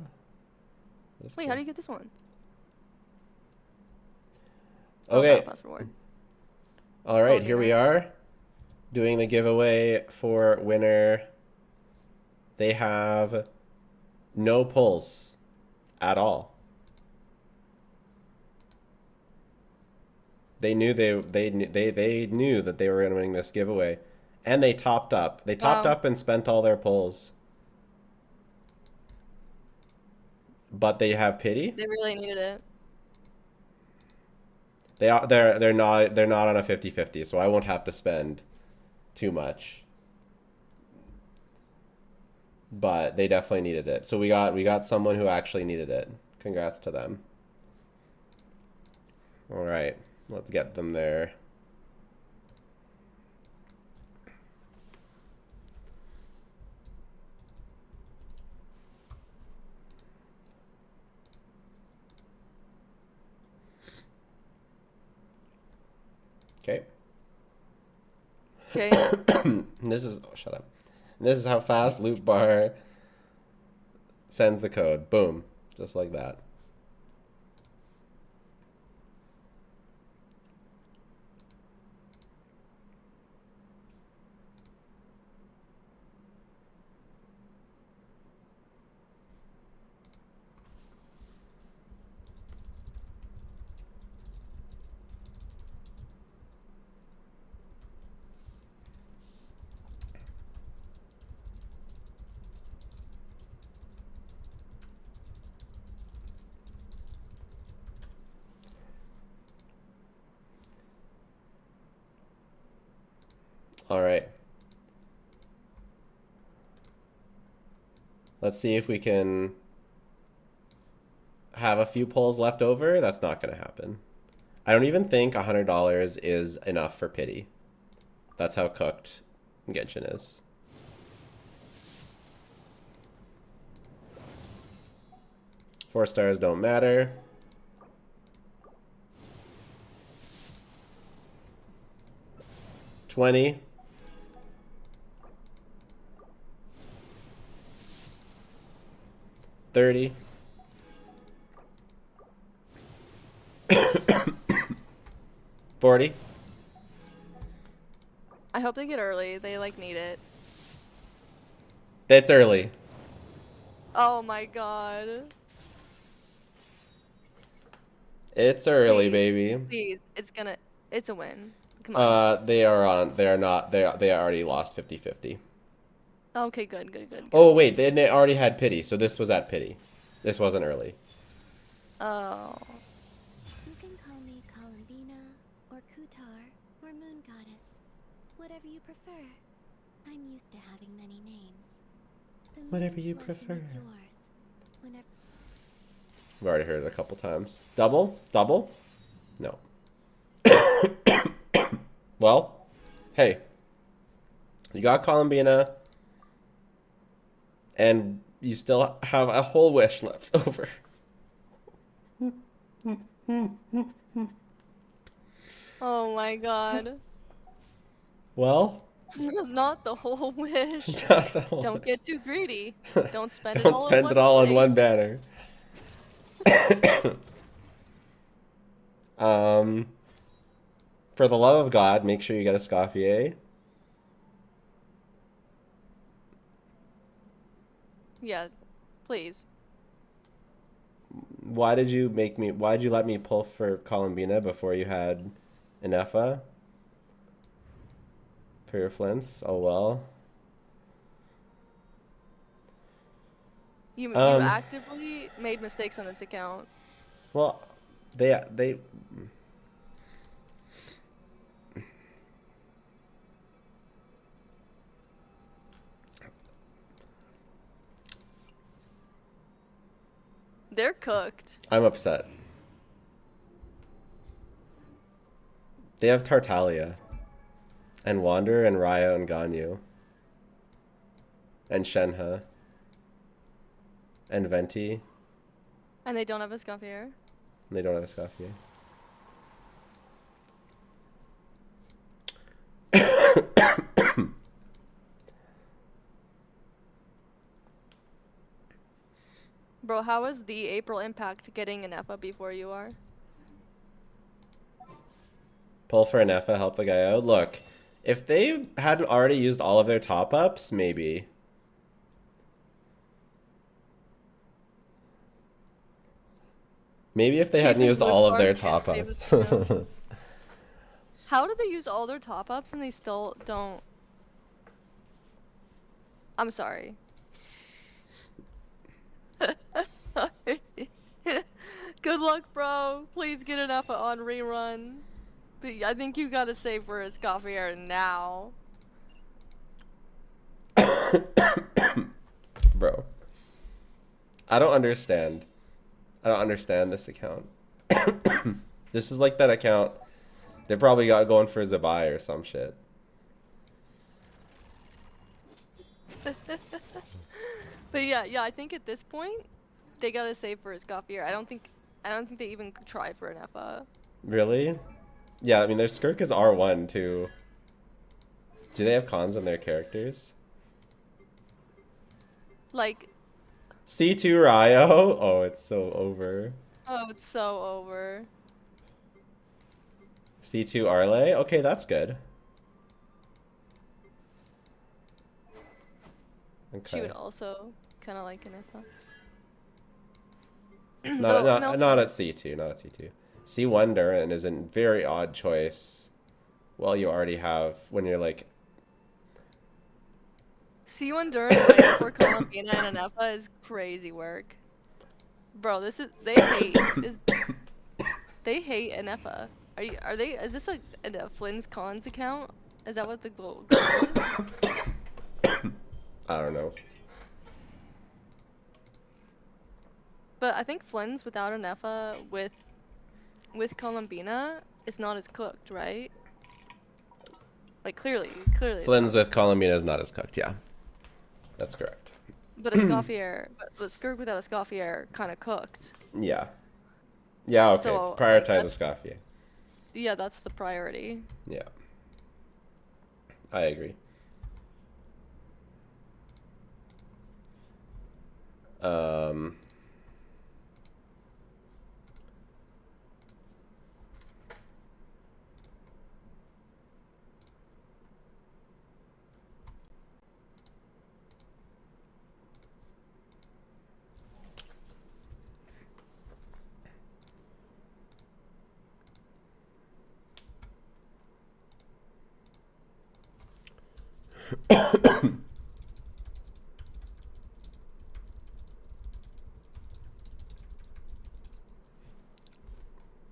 That's Wait, cool. how do you get this one? Okay. Battle Pass reward. All right, here we Columbina. are doing the giveaway for winner. They have no pulls at all. They knew they knew that they were going to win this giveaway, and they topped up. They topped Wow. up and spent all their pulls. But they have pity. They really needed it. They're not on a 50-50, so I won't have to spend too much. But they definitely needed it. So we got someone who actually needed it. Congrats to them. All right, let's get them there. Okay. Okay. This is shut up. This is how fast loop bar sends the code. Boom, just like that. All right. Let's see if we can have a few pulls left over. That's not going to happen. I don't even think $100 is enough for pity. That's how cooked Genshin is. Four stars don't matter. $20. 30. $40. I hope they get early. They like need it. It's early. Oh my god. It's early, Please. baby. Please. It's a win. Come on. They are not, they already lost 50-50. Okay, good, good, good, good. Oh, wait, they already had pity, so this was at pity. This wasn't early. Oh. You can call me Columbina, or Kutar, or Moon Goddess. Whatever you prefer. I'm used to having many names. The Whatever moon's you blessing prefer. is yours. Whenever We've already heard it a couple times. Double? Double? No. Well, hey. You got Columbina. And you still have a whole wish left over. Oh my god. Well, Not the whole wish. not the whole Don't get too greedy. Don't spend it Don't all spend in it one all on one place. banner. For the love of God, make sure you get a Scoffier. Yeah, please. Why did you let me pull for Columbina before you had an Effa? For your flints? Oh well. You Um, actively made mistakes on this account. Well, they They're cooked. I'm upset. They have Tartaglia. And Wander and Raya and Ganyu. And Shenhe. And Venti. And they don't have a Scoffier. And they don't have a Scoffier. Bro, how is the April Impact getting an Effa before you are? Pull for an Effa, help the guy out. Look, if they hadn't already used all of their top-ups, maybe. Maybe if they hadn't used all of their top-ups. How did they use all their top-ups and they still don't... I'm sorry. Good luck, bro. Please get an Effa on rerun. But I think you gotta save for a Scoffier now. Bro. I don't understand. I don't understand this account. This is like that account. They probably got going for Zabai or some shit. But yeah, I think at this point they gotta save for a Scoffier. I don't think they even tried for an Effa. Really? Yeah, I mean their Skirk is R1 too. Do they have cons on their characters? Like, C2 Ryo? Oh, it's so over. oh, it's so over. C2 Arle? Okay, that's good. She Okay. would also kind of like an Effa. Not at C2, not at C2. C1 Duran is a very odd choice. Well, you already have when you're like C1 Duran right before Columbina and an Effa is crazy work. Bro, they hate an Effa. Is this a Flynn's Cons account? Is that what the goal is? I don't know. But I think Flynn's without an Effa with Columbina is not as cooked, right? Like clearly. Flynn's with Columbina is not as cooked, yeah. That's correct. But a Scoffier, but Skirk without a Scoffier kind of cooked. Yeah. Yeah, okay. So, Prioritize a Scoffier. Yeah, that's the priority. Yeah. I agree.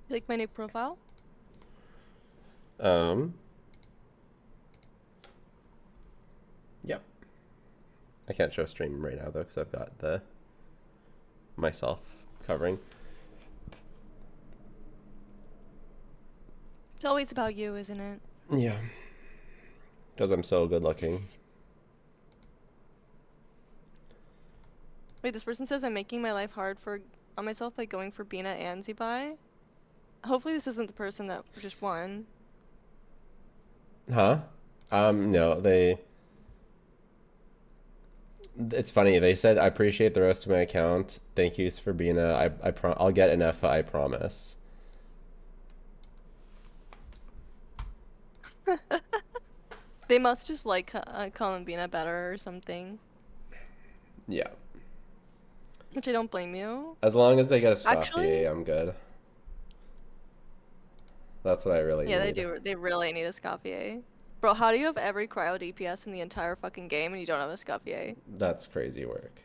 You like my new profile? Yep. I can't show stream right now though because I've got the myself covering. It's always about you, isn't it? Yeah. Because I'm so good looking. Wait, this person says I'm making my life hard on myself by going for Bina and Zibai. Hopefully this isn't the person that just won. Huh? No, it's funny. They said, I appreciate the rest of my account. Thank you for being I'll get an F, I promise. They must just like Columbina better or something. Yeah. Which I don't blame you. As long as they get a Scoffier, Actually, I'm good. That's what I really yeah, need. they do. They really need a Scoffier. Bro, how do you have every cryo DPS in the entire fucking game and you don't have a Scoffier? That's crazy work.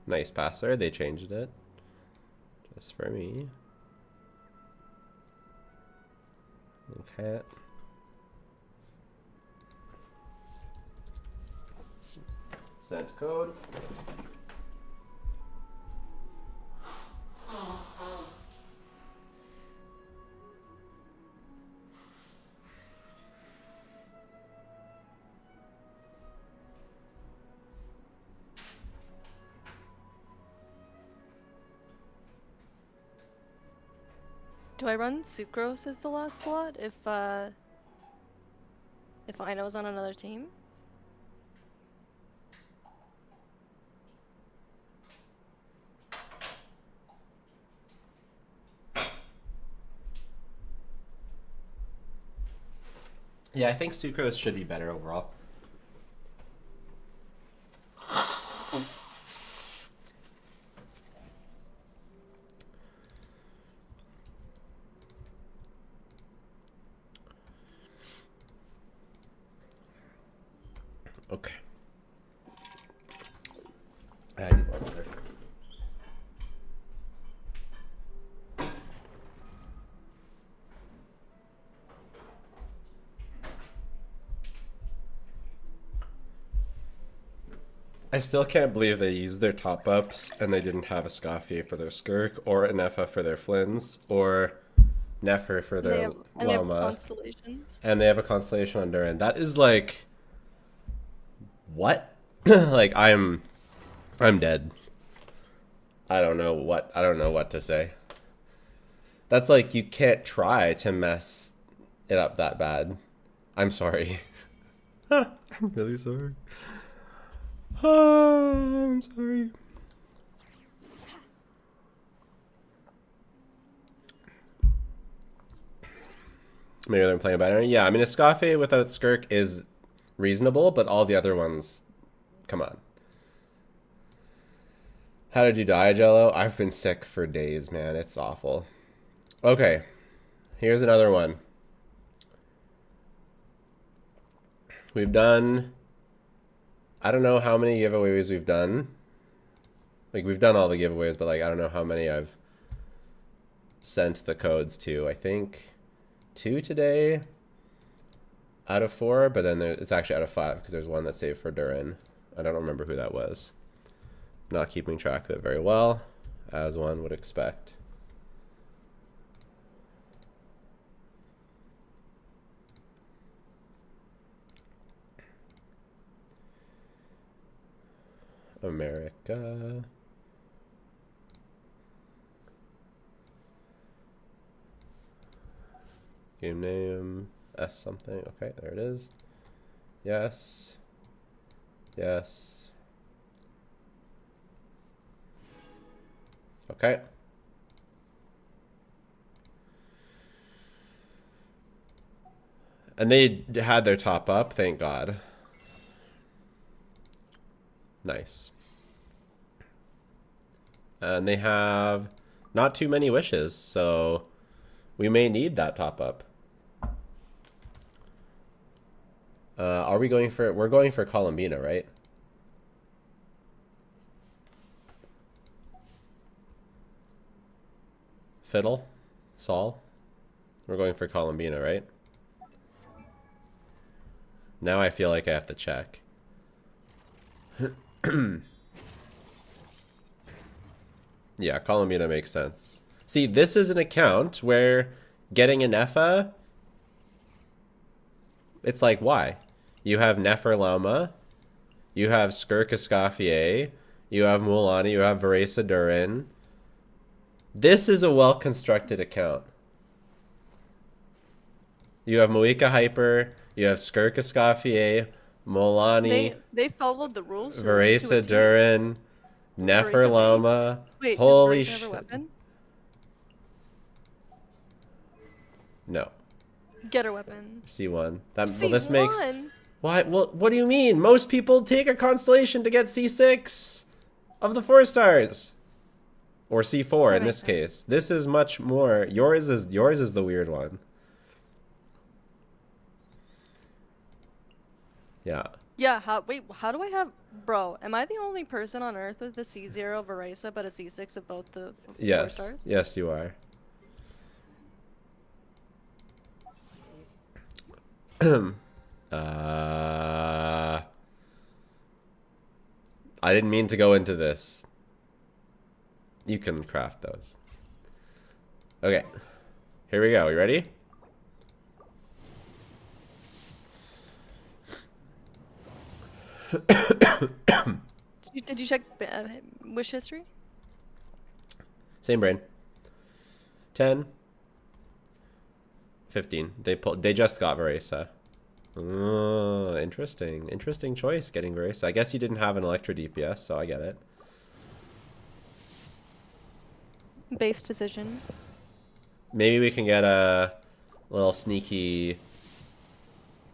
Nice passer. They changed it. Just for me. Okay. Sent code. Do I run Sucrose as the last slot if Ino's on another team? Yeah, I think sucrose should be better overall. Okay. I need one other. I still can't believe they used their top ups and they didn't have a Scoffier for their Skirk or an Effa for their Flins or Nefer for And their they have Llama. constellations. And they have a Constellation on Durin. That is like, what? Like I'm dead. I don't know what to say. That's like, you can't try to mess it up that bad. I'm sorry. I'm really sorry. I'm sorry. Maybe they're playing better. Yeah, I mean, a Scoffier without Skirk is reasonable, but all the other ones, come on. How did you die, Jello? I've been sick for days, man. It's awful. Okay, here's another one. We've done... I don't know how many giveaways we've done. Like, we've done all the giveaways, but like, I don't know how many I've sent the codes to. I think 2 today out of 4, but then it's actually out of 5 because there's one that's saved for Durin. I don't remember who that was. Not keeping track of it very well, as one would expect. America. Game name S something. Okay, there it is. Yes. Yes. Okay. And they had their top up, thank God. Nice. And they have not too many wishes, so we may need that top up. Are we going for... We're going for Columbina, right? Fiddle? Saul? We're going for Columbina, right? Now I feel like I have to check. Yeah, Columbina makes sense. See, this is an account where getting a Nefa... It's like, why? You have Neferlama, you have Skirkaskafier, you have Mulan, you have Varesa Durin. This is a well-constructed account. You have Moika Hyper, you have Skirkaskafier, Molani, They followed the rules. to a Varesa T. Durin, Neferlama. Wait, Holy does Varese have a shit. weapon? No. Get her weapon. C1. That, C1. well, this makes... Why? Well, what do you mean? Most people take a constellation to get C6 of the 4 stars. Or C4 That in this makes sense. case. This is much more... Yours is the weird one. Yeah. Yeah, wait, how do I have... Bro, am I the only person on Earth with a C0 of Varesa but a C6 of both the 4 Yes. stars? Yes, you are. I didn't mean to go into this. You can craft those. Okay. Here we go. You ready? Did you check wish history? Same brain. 10. 15. They just got Varesa. Oh, interesting. Interesting choice getting Varesa. I guess you didn't have an Electro DPS, so I get it. Base decision. Maybe we can get a little sneaky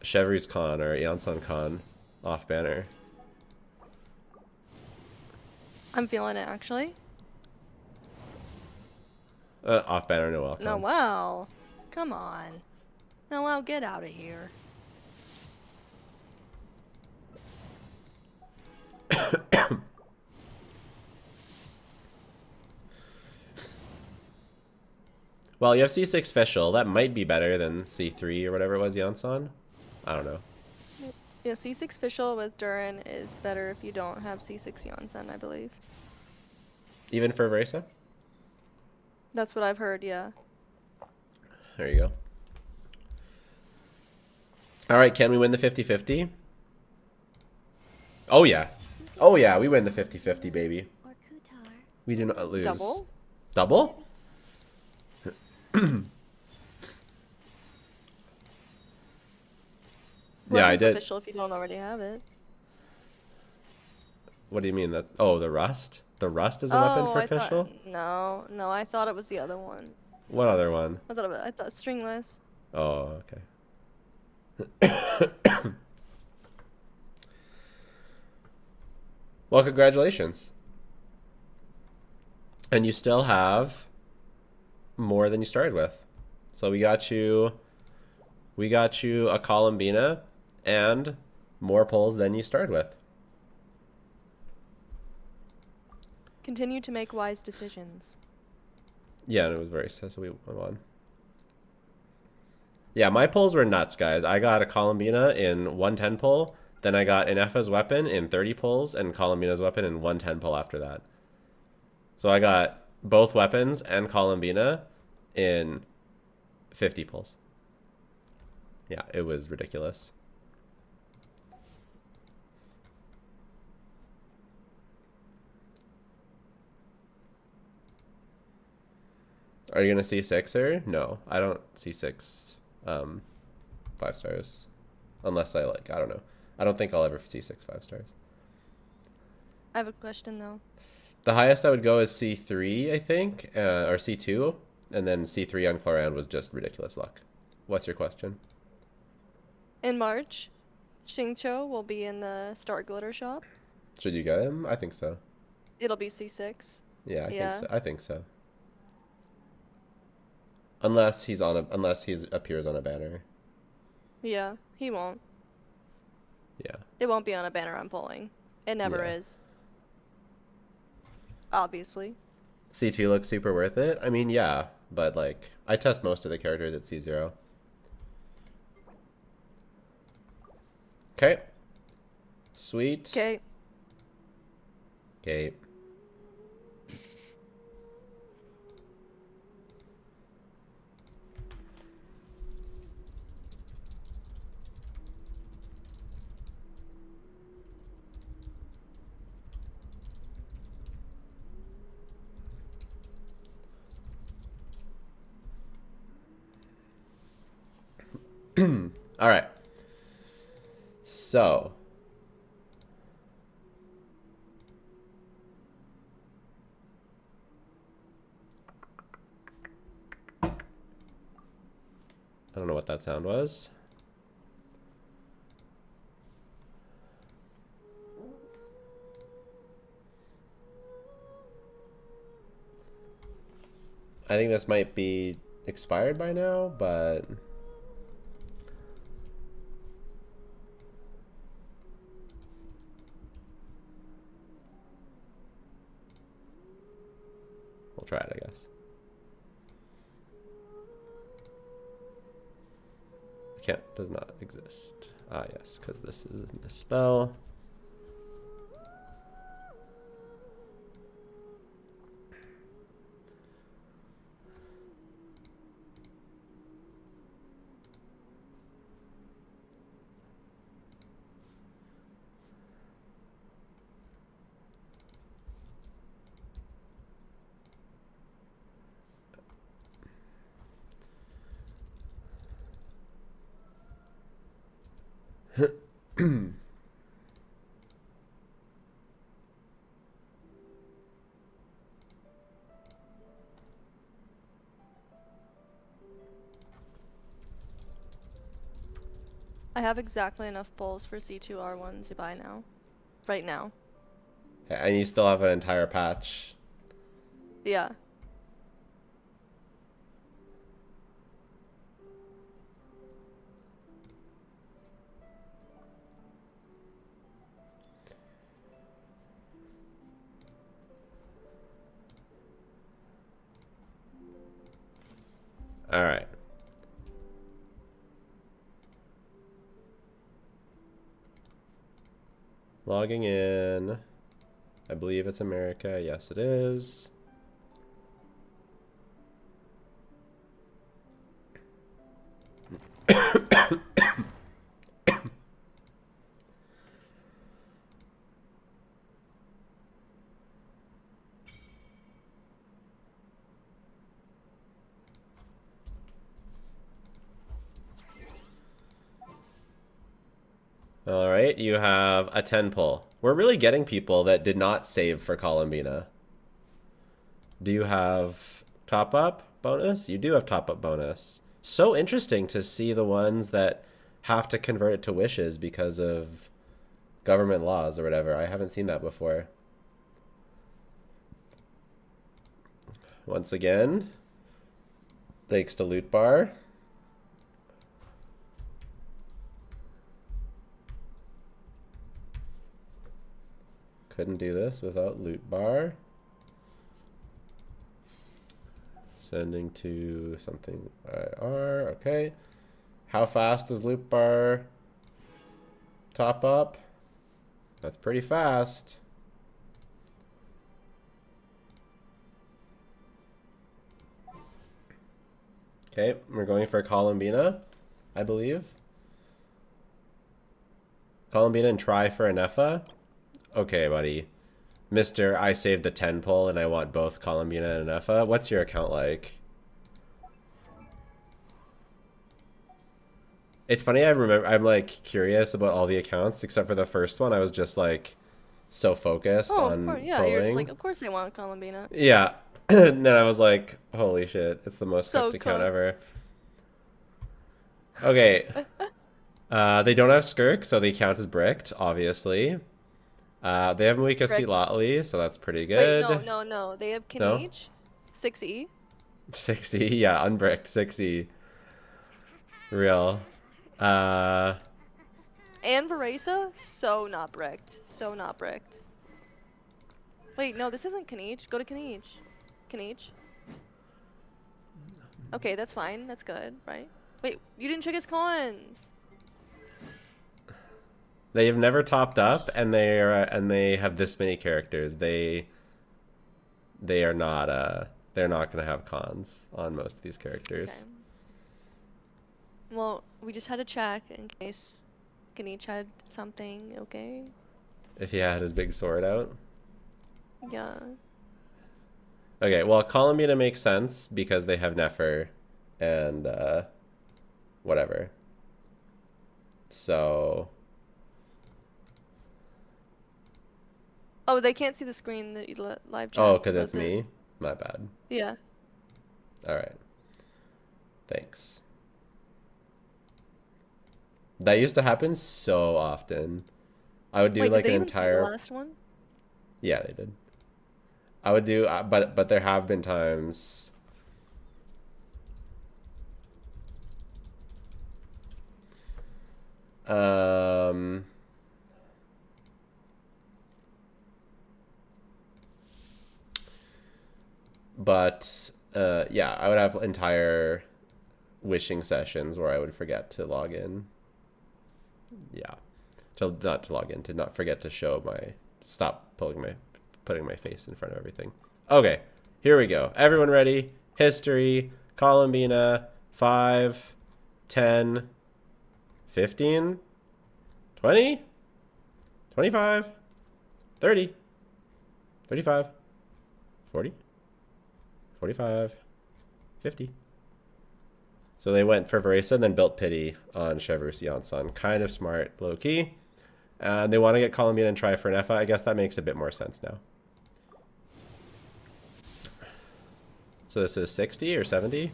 Chevry's Con or Yansan Con off banner. I'm feeling it, actually. Off banner, no welcome. Noel. Come on. Noel, get out of here. Well, you have C6 Fischl. That might be better than C3 or whatever it was, Yansan. I don't know. Yeah, C6 Fischl with Durin is better if you don't have C6 Yonsen, I believe. Even for Varesa? That's what I've heard, yeah. There you go. All right, can we win the 50-50? Oh, yeah. Oh, yeah, we win the 50-50, baby. Or Kutar. We do not lose. Double? Double? Yeah, I did. Official if you don't already have it. What do you mean? That? Oh, the Rust? The Rust is a weapon for I thought, official? no, I thought it was the other one. What other one? I thought stringless. Oh, okay. Well, congratulations. And you still have more than you started with. So we got you a Columbina and more pulls than you started with. Continue to make wise decisions. Yeah, and it was very so we won. Yeah, my pulls were nuts, guys. I got a Columbina in 110 pull, then I got an Effa's weapon in 30 pulls, and Columbina's weapon in 110 pull after that. So I got both weapons and Columbina in 50 pulls. Yeah, it was ridiculous. Are you gonna see sixer? No, I don't see 6 5 stars, unless I like, I don't know. I don't think I'll ever see 6 5 stars. I have a question though. The highest I would go is C3, I think, or C2, and then C3 on Cloran was just ridiculous luck. What's your question? In March, Xingqiu will be in the Star Glitter shop. Should you get him? I think so. It'll be C6. Yeah, I Yeah. think so. I think so. Unless he's on a, unless he appears on a banner. Yeah, he won't. Yeah. It won't be on a banner I'm pulling. It never Yeah. is. Obviously. C2 looks super worth it. I mean, yeah, but like I test most of the characters at C0. Okay. Sweet. Okay. Okay. All right. So. I don't know what that sound was. I think this might be expired by now, but we'll try it, I guess. Can't, does not exist. Ah, yes, because this is a misspell. I have exactly enough pulls for C2R1 to buy now. Right now. And you still have an entire patch. Yeah. All right. Logging in. I believe it's America. Yes, it is. All right, you have a 10 pull. We're really getting people that did not save for Columbina. Do you have top up bonus? You do have top up bonus. So interesting to see the ones that have to convert it to wishes because of government laws or whatever. I haven't seen that before. Once again, thanks to Loot Bar. Couldn't do this without Loot Bar. Sending to something IR. Okay. How fast does loop bar top up? That's pretty fast. Okay, we're going for Columbina, I believe. Columbina and try for an Effa. Okay, buddy. Mr. I saved the 10 pull and I want both Columbina and an Effa. What's your account like? It's funny, I'm like curious about all the accounts except for the first one. I was just like so focused Oh, on of course, yeah. You're just like, pulling. of course they want Columbina. Yeah. And then I was like, holy shit, it's the most So cooked account cooked. ever. Okay. They don't have Skirk, so the account is bricked, obviously. They have Muika Bricked. Silatli, so that's pretty Wait, good. no. They have No? Kinage, 6E. 6E, yeah, unbricked, 6E. Real. And Varesa, so not bricked. So not bricked. Wait, no, this isn't Kinage. Go to Kinage. Kinage. Okay, that's fine. That's good, right? Wait, you didn't check his coins. They have never topped up, and they have this many characters. They are not they're not gonna have cons on most of these characters. Okay. Well, we just had to check in case Kinage had something, okay? If he had his big sword out. Yeah. Okay, well, Columbina makes sense because they have Nefer and whatever. So Oh, they can't see the screen that you live chat. oh, because but it's they're- me? My bad. Yeah. All right. Thanks. That used to happen so often. I would do Wait, like did they an even see the entire. last one? Yeah, they did. I would do, but there have been times. Um. But yeah, I would have entire wishing sessions where I would forget to log in. Yeah, to not to log in, to not forget to show my putting my face in front of everything. Okay, here we go. Everyone ready? History, Columbina, 5, 10, 15, 20, 25, 30, 35, 40, 45, 50. So they went for Varesa and then built Pity on Chevreuse Yansan. Kind of smart, low-key. And they want to get Columbina and try for an Effa. I guess that makes a bit more sense now. So this is 60 or 70?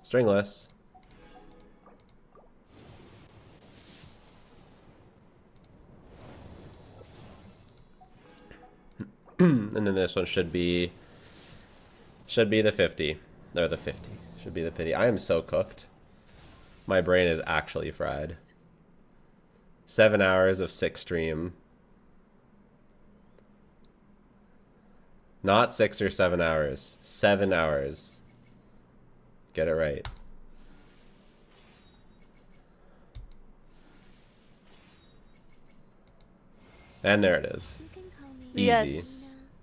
Stringless. And then this one should be the 50. Or the 50. Should be the Pity. I am so cooked. My brain is actually fried. 7 hours of 6 stream. Not 6 or 7 hours. 7 hours. Get it right. And there it is. You can call me Easy. Yes.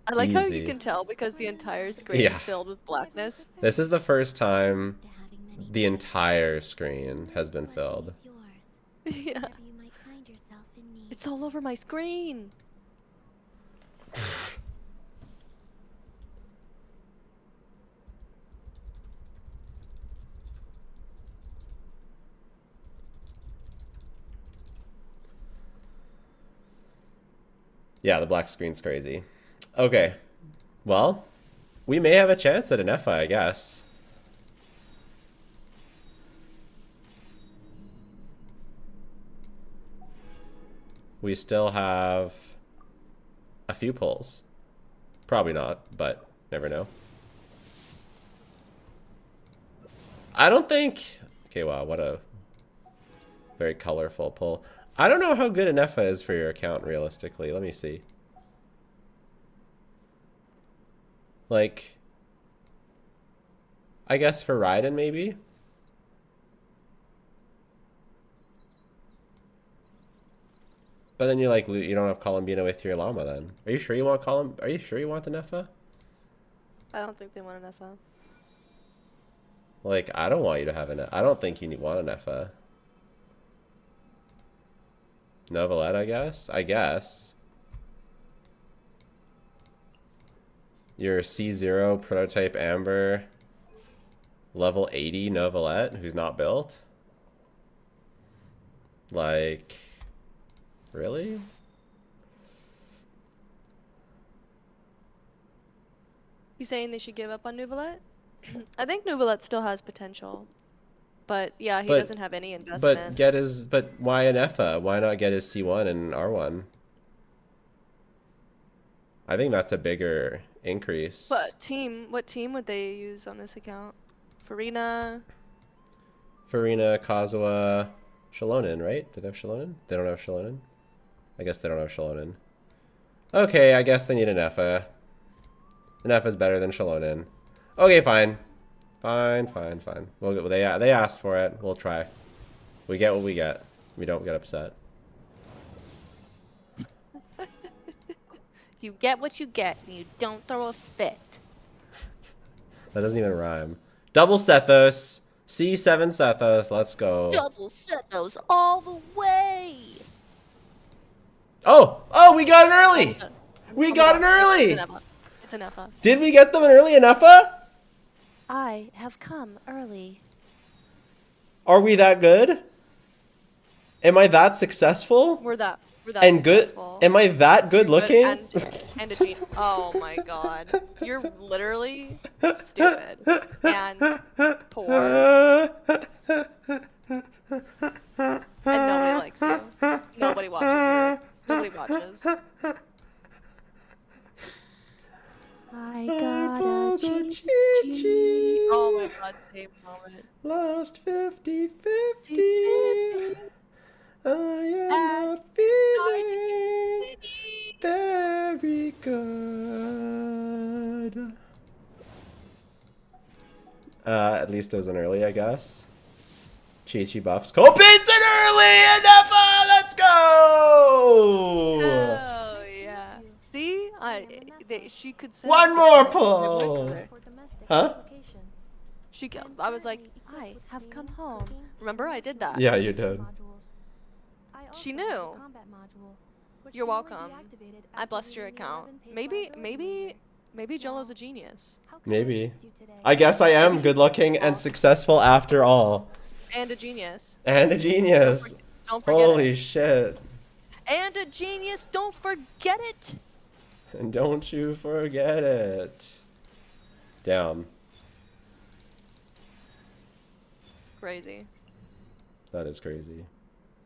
I like how you Easy. can tell because the entire screen Yeah. is filled with blackness. This is the first time to having many the entire screen has been filled. is yours. Yeah. Whenever you might find yourself in need. It's all over my screen. Yeah, the black screen's crazy. Okay. Well, we may have a chance at an Effa, I guess. We still have a few pulls. Probably not, but never know. I don't think... Okay, wow, what a very colorful pull. I don't know how good an Effa is for your account, realistically. Let me see. Like... I guess for Raiden maybe. But then you like you don't have Columbina with your llama then. Are you sure you want Are you sure you want the Neffa? I don't think they want an FO. Like I don't want you to have I don't think you want a Neffa. Novelette, I guess. I guess. Your C0 prototype Amber level 80 Novelette who's not built. Like, really? You saying they should give up on Nouvellette? I think Nouvellette still has potential. But yeah, he But- doesn't have any investment. But why an EFA? Why not get his C1 and R1? I think that's a bigger increase. What team would they use on this account? Farina? Farina, Kazuha, Shalonen, right? Do they have Shalonen? They don't have Shalonen? I guess they don't have Shalonen. Okay, I guess they need an EFA. An EFA is better than Shalonen. Okay, fine. Fine. We'll they asked for it. We'll try. We get what we get. We don't get upset. You get what you get, and you don't throw a fit. That doesn't even rhyme. Double Sethos. C7 Sethos. Let's go. Double set those all the way. Oh, we got an early. We got an early. It's an EFA. Did we get them an early in EFA? I have come early. Are we that good? Am I that successful? We're that And good? successful. Am I that good looking? And a genius. Oh my god. You're literally stupid. And poor. And nobody likes you. Nobody watches you. Nobody watches. I got a cheat cheat. Oh my god, same moment. Lost 50-50. I am not feeling very good. At least it was an early, I guess. Chi-Chi buffs. Copain's an early! Enough! Let's go! Oh yeah. See? She could send One us more the- pull! For domestic Huh? application. I was like, I have come home. remember I did that. Yeah, you did. She knew. You're welcome. I blessed your account. Maybe Jello's a genius. Maybe. I guess I am good looking and successful after all. And a genius. And a genius. Don't forget Holy it. shit. And a genius, don't forget it! And don't you forget it. Damn. Crazy. That is crazy.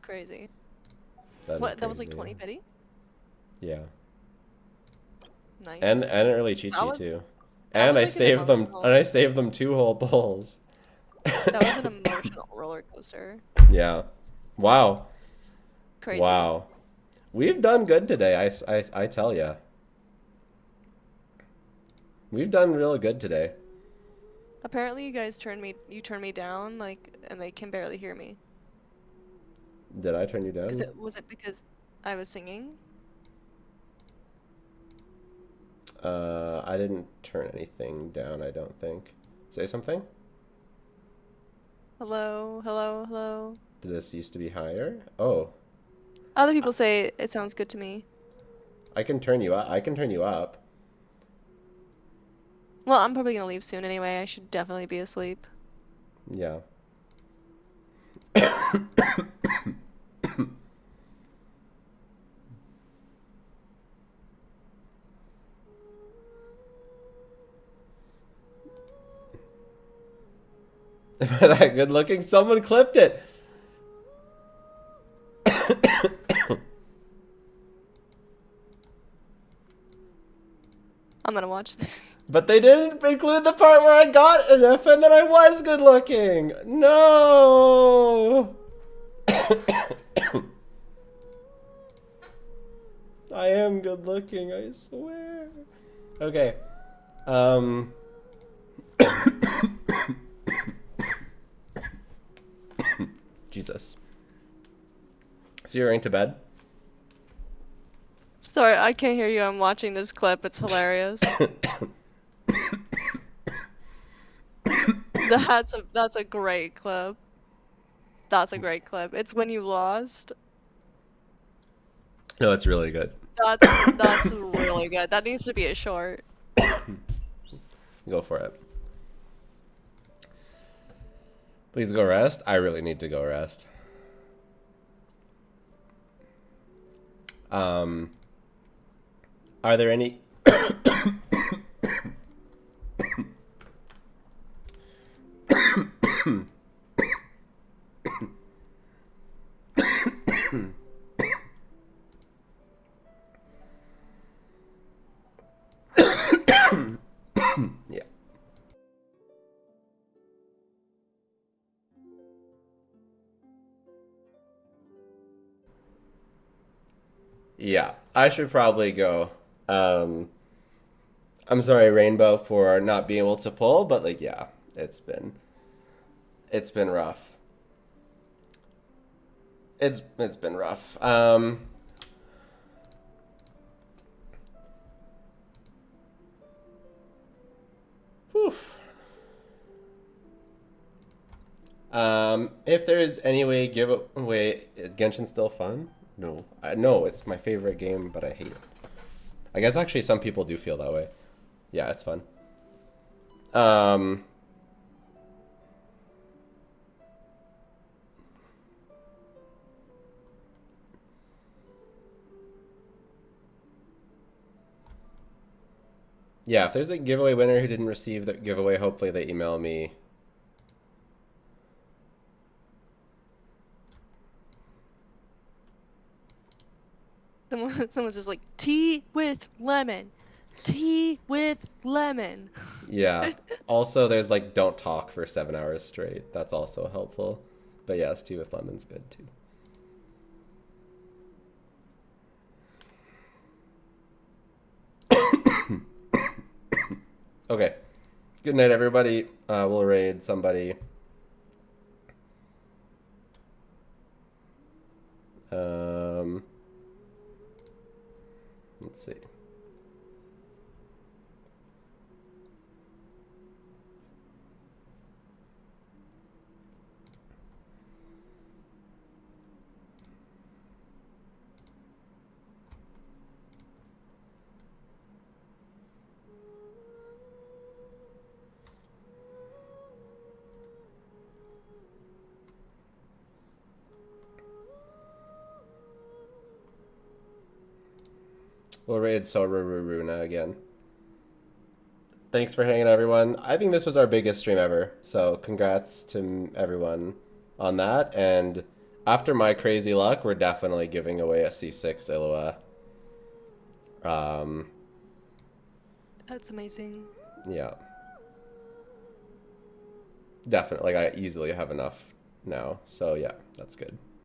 Crazy. That What, is that was like crazy. 20 pity? Yeah. Nice. And an early Chi That Chi was- too. that And was I like an saved them emotional- and I saved them 2 whole pulls. That was an emotional roller coaster. Yeah. Wow. Crazy. Wow. We've done good today, I tell ya. We've done real good today. Apparently you guys turned me down, like, and they can barely hear me. Did I turn you down? Was it because I was singing? I didn't turn anything down, I don't think. Say something? Hello, hello, hello. Did this used to be higher? Oh. Other people say it sounds good to me. I can turn you up. I can turn you up. Well, I'm probably gonna leave soon anyway. I should definitely be asleep. Yeah. Am I that good looking? Someone clipped it. I'm gonna watch this. But they didn't include the part where I got an F and then I was good looking. No. I am good looking, I swear. Okay. Jesus. So you're going to bed? Sorry, I can't hear you. I'm watching this clip. It's hilarious. That's a great clip. That's a great clip. It's when you lost. No, it's really good. That's really good. That needs to be a short. Go for it. Please go rest. I really need to go rest. Are there any... yeah. Yeah, I should probably go. I'm sorry, Rainbow, for not being able to pull, but like, yeah, it's been rough. It's been rough. Whew. If there's any way giveaway, is Genshin still fun? No, no, it's my favorite game, but I hate it. I guess actually some people do feel that way. Yeah, it's fun. Yeah, if there's a giveaway winner who didn't receive the giveaway, hopefully they email me. Someone's just like, tea with lemon. Tea with lemon. Yeah. Also, there's like, don't talk for 7 hours straight. That's also helpful. But yes, tea with lemon's good too. Okay. Good night, everybody. We'll raid somebody. Let's see. We'll raid Sorururuna again. Thanks for hanging out, everyone. I think this was our biggest stream ever, so congrats to everyone on that. And after my crazy luck, we're definitely giving away a C6 Illua. That's amazing. Yeah. Definitely, like I easily have enough now, so yeah, that's good.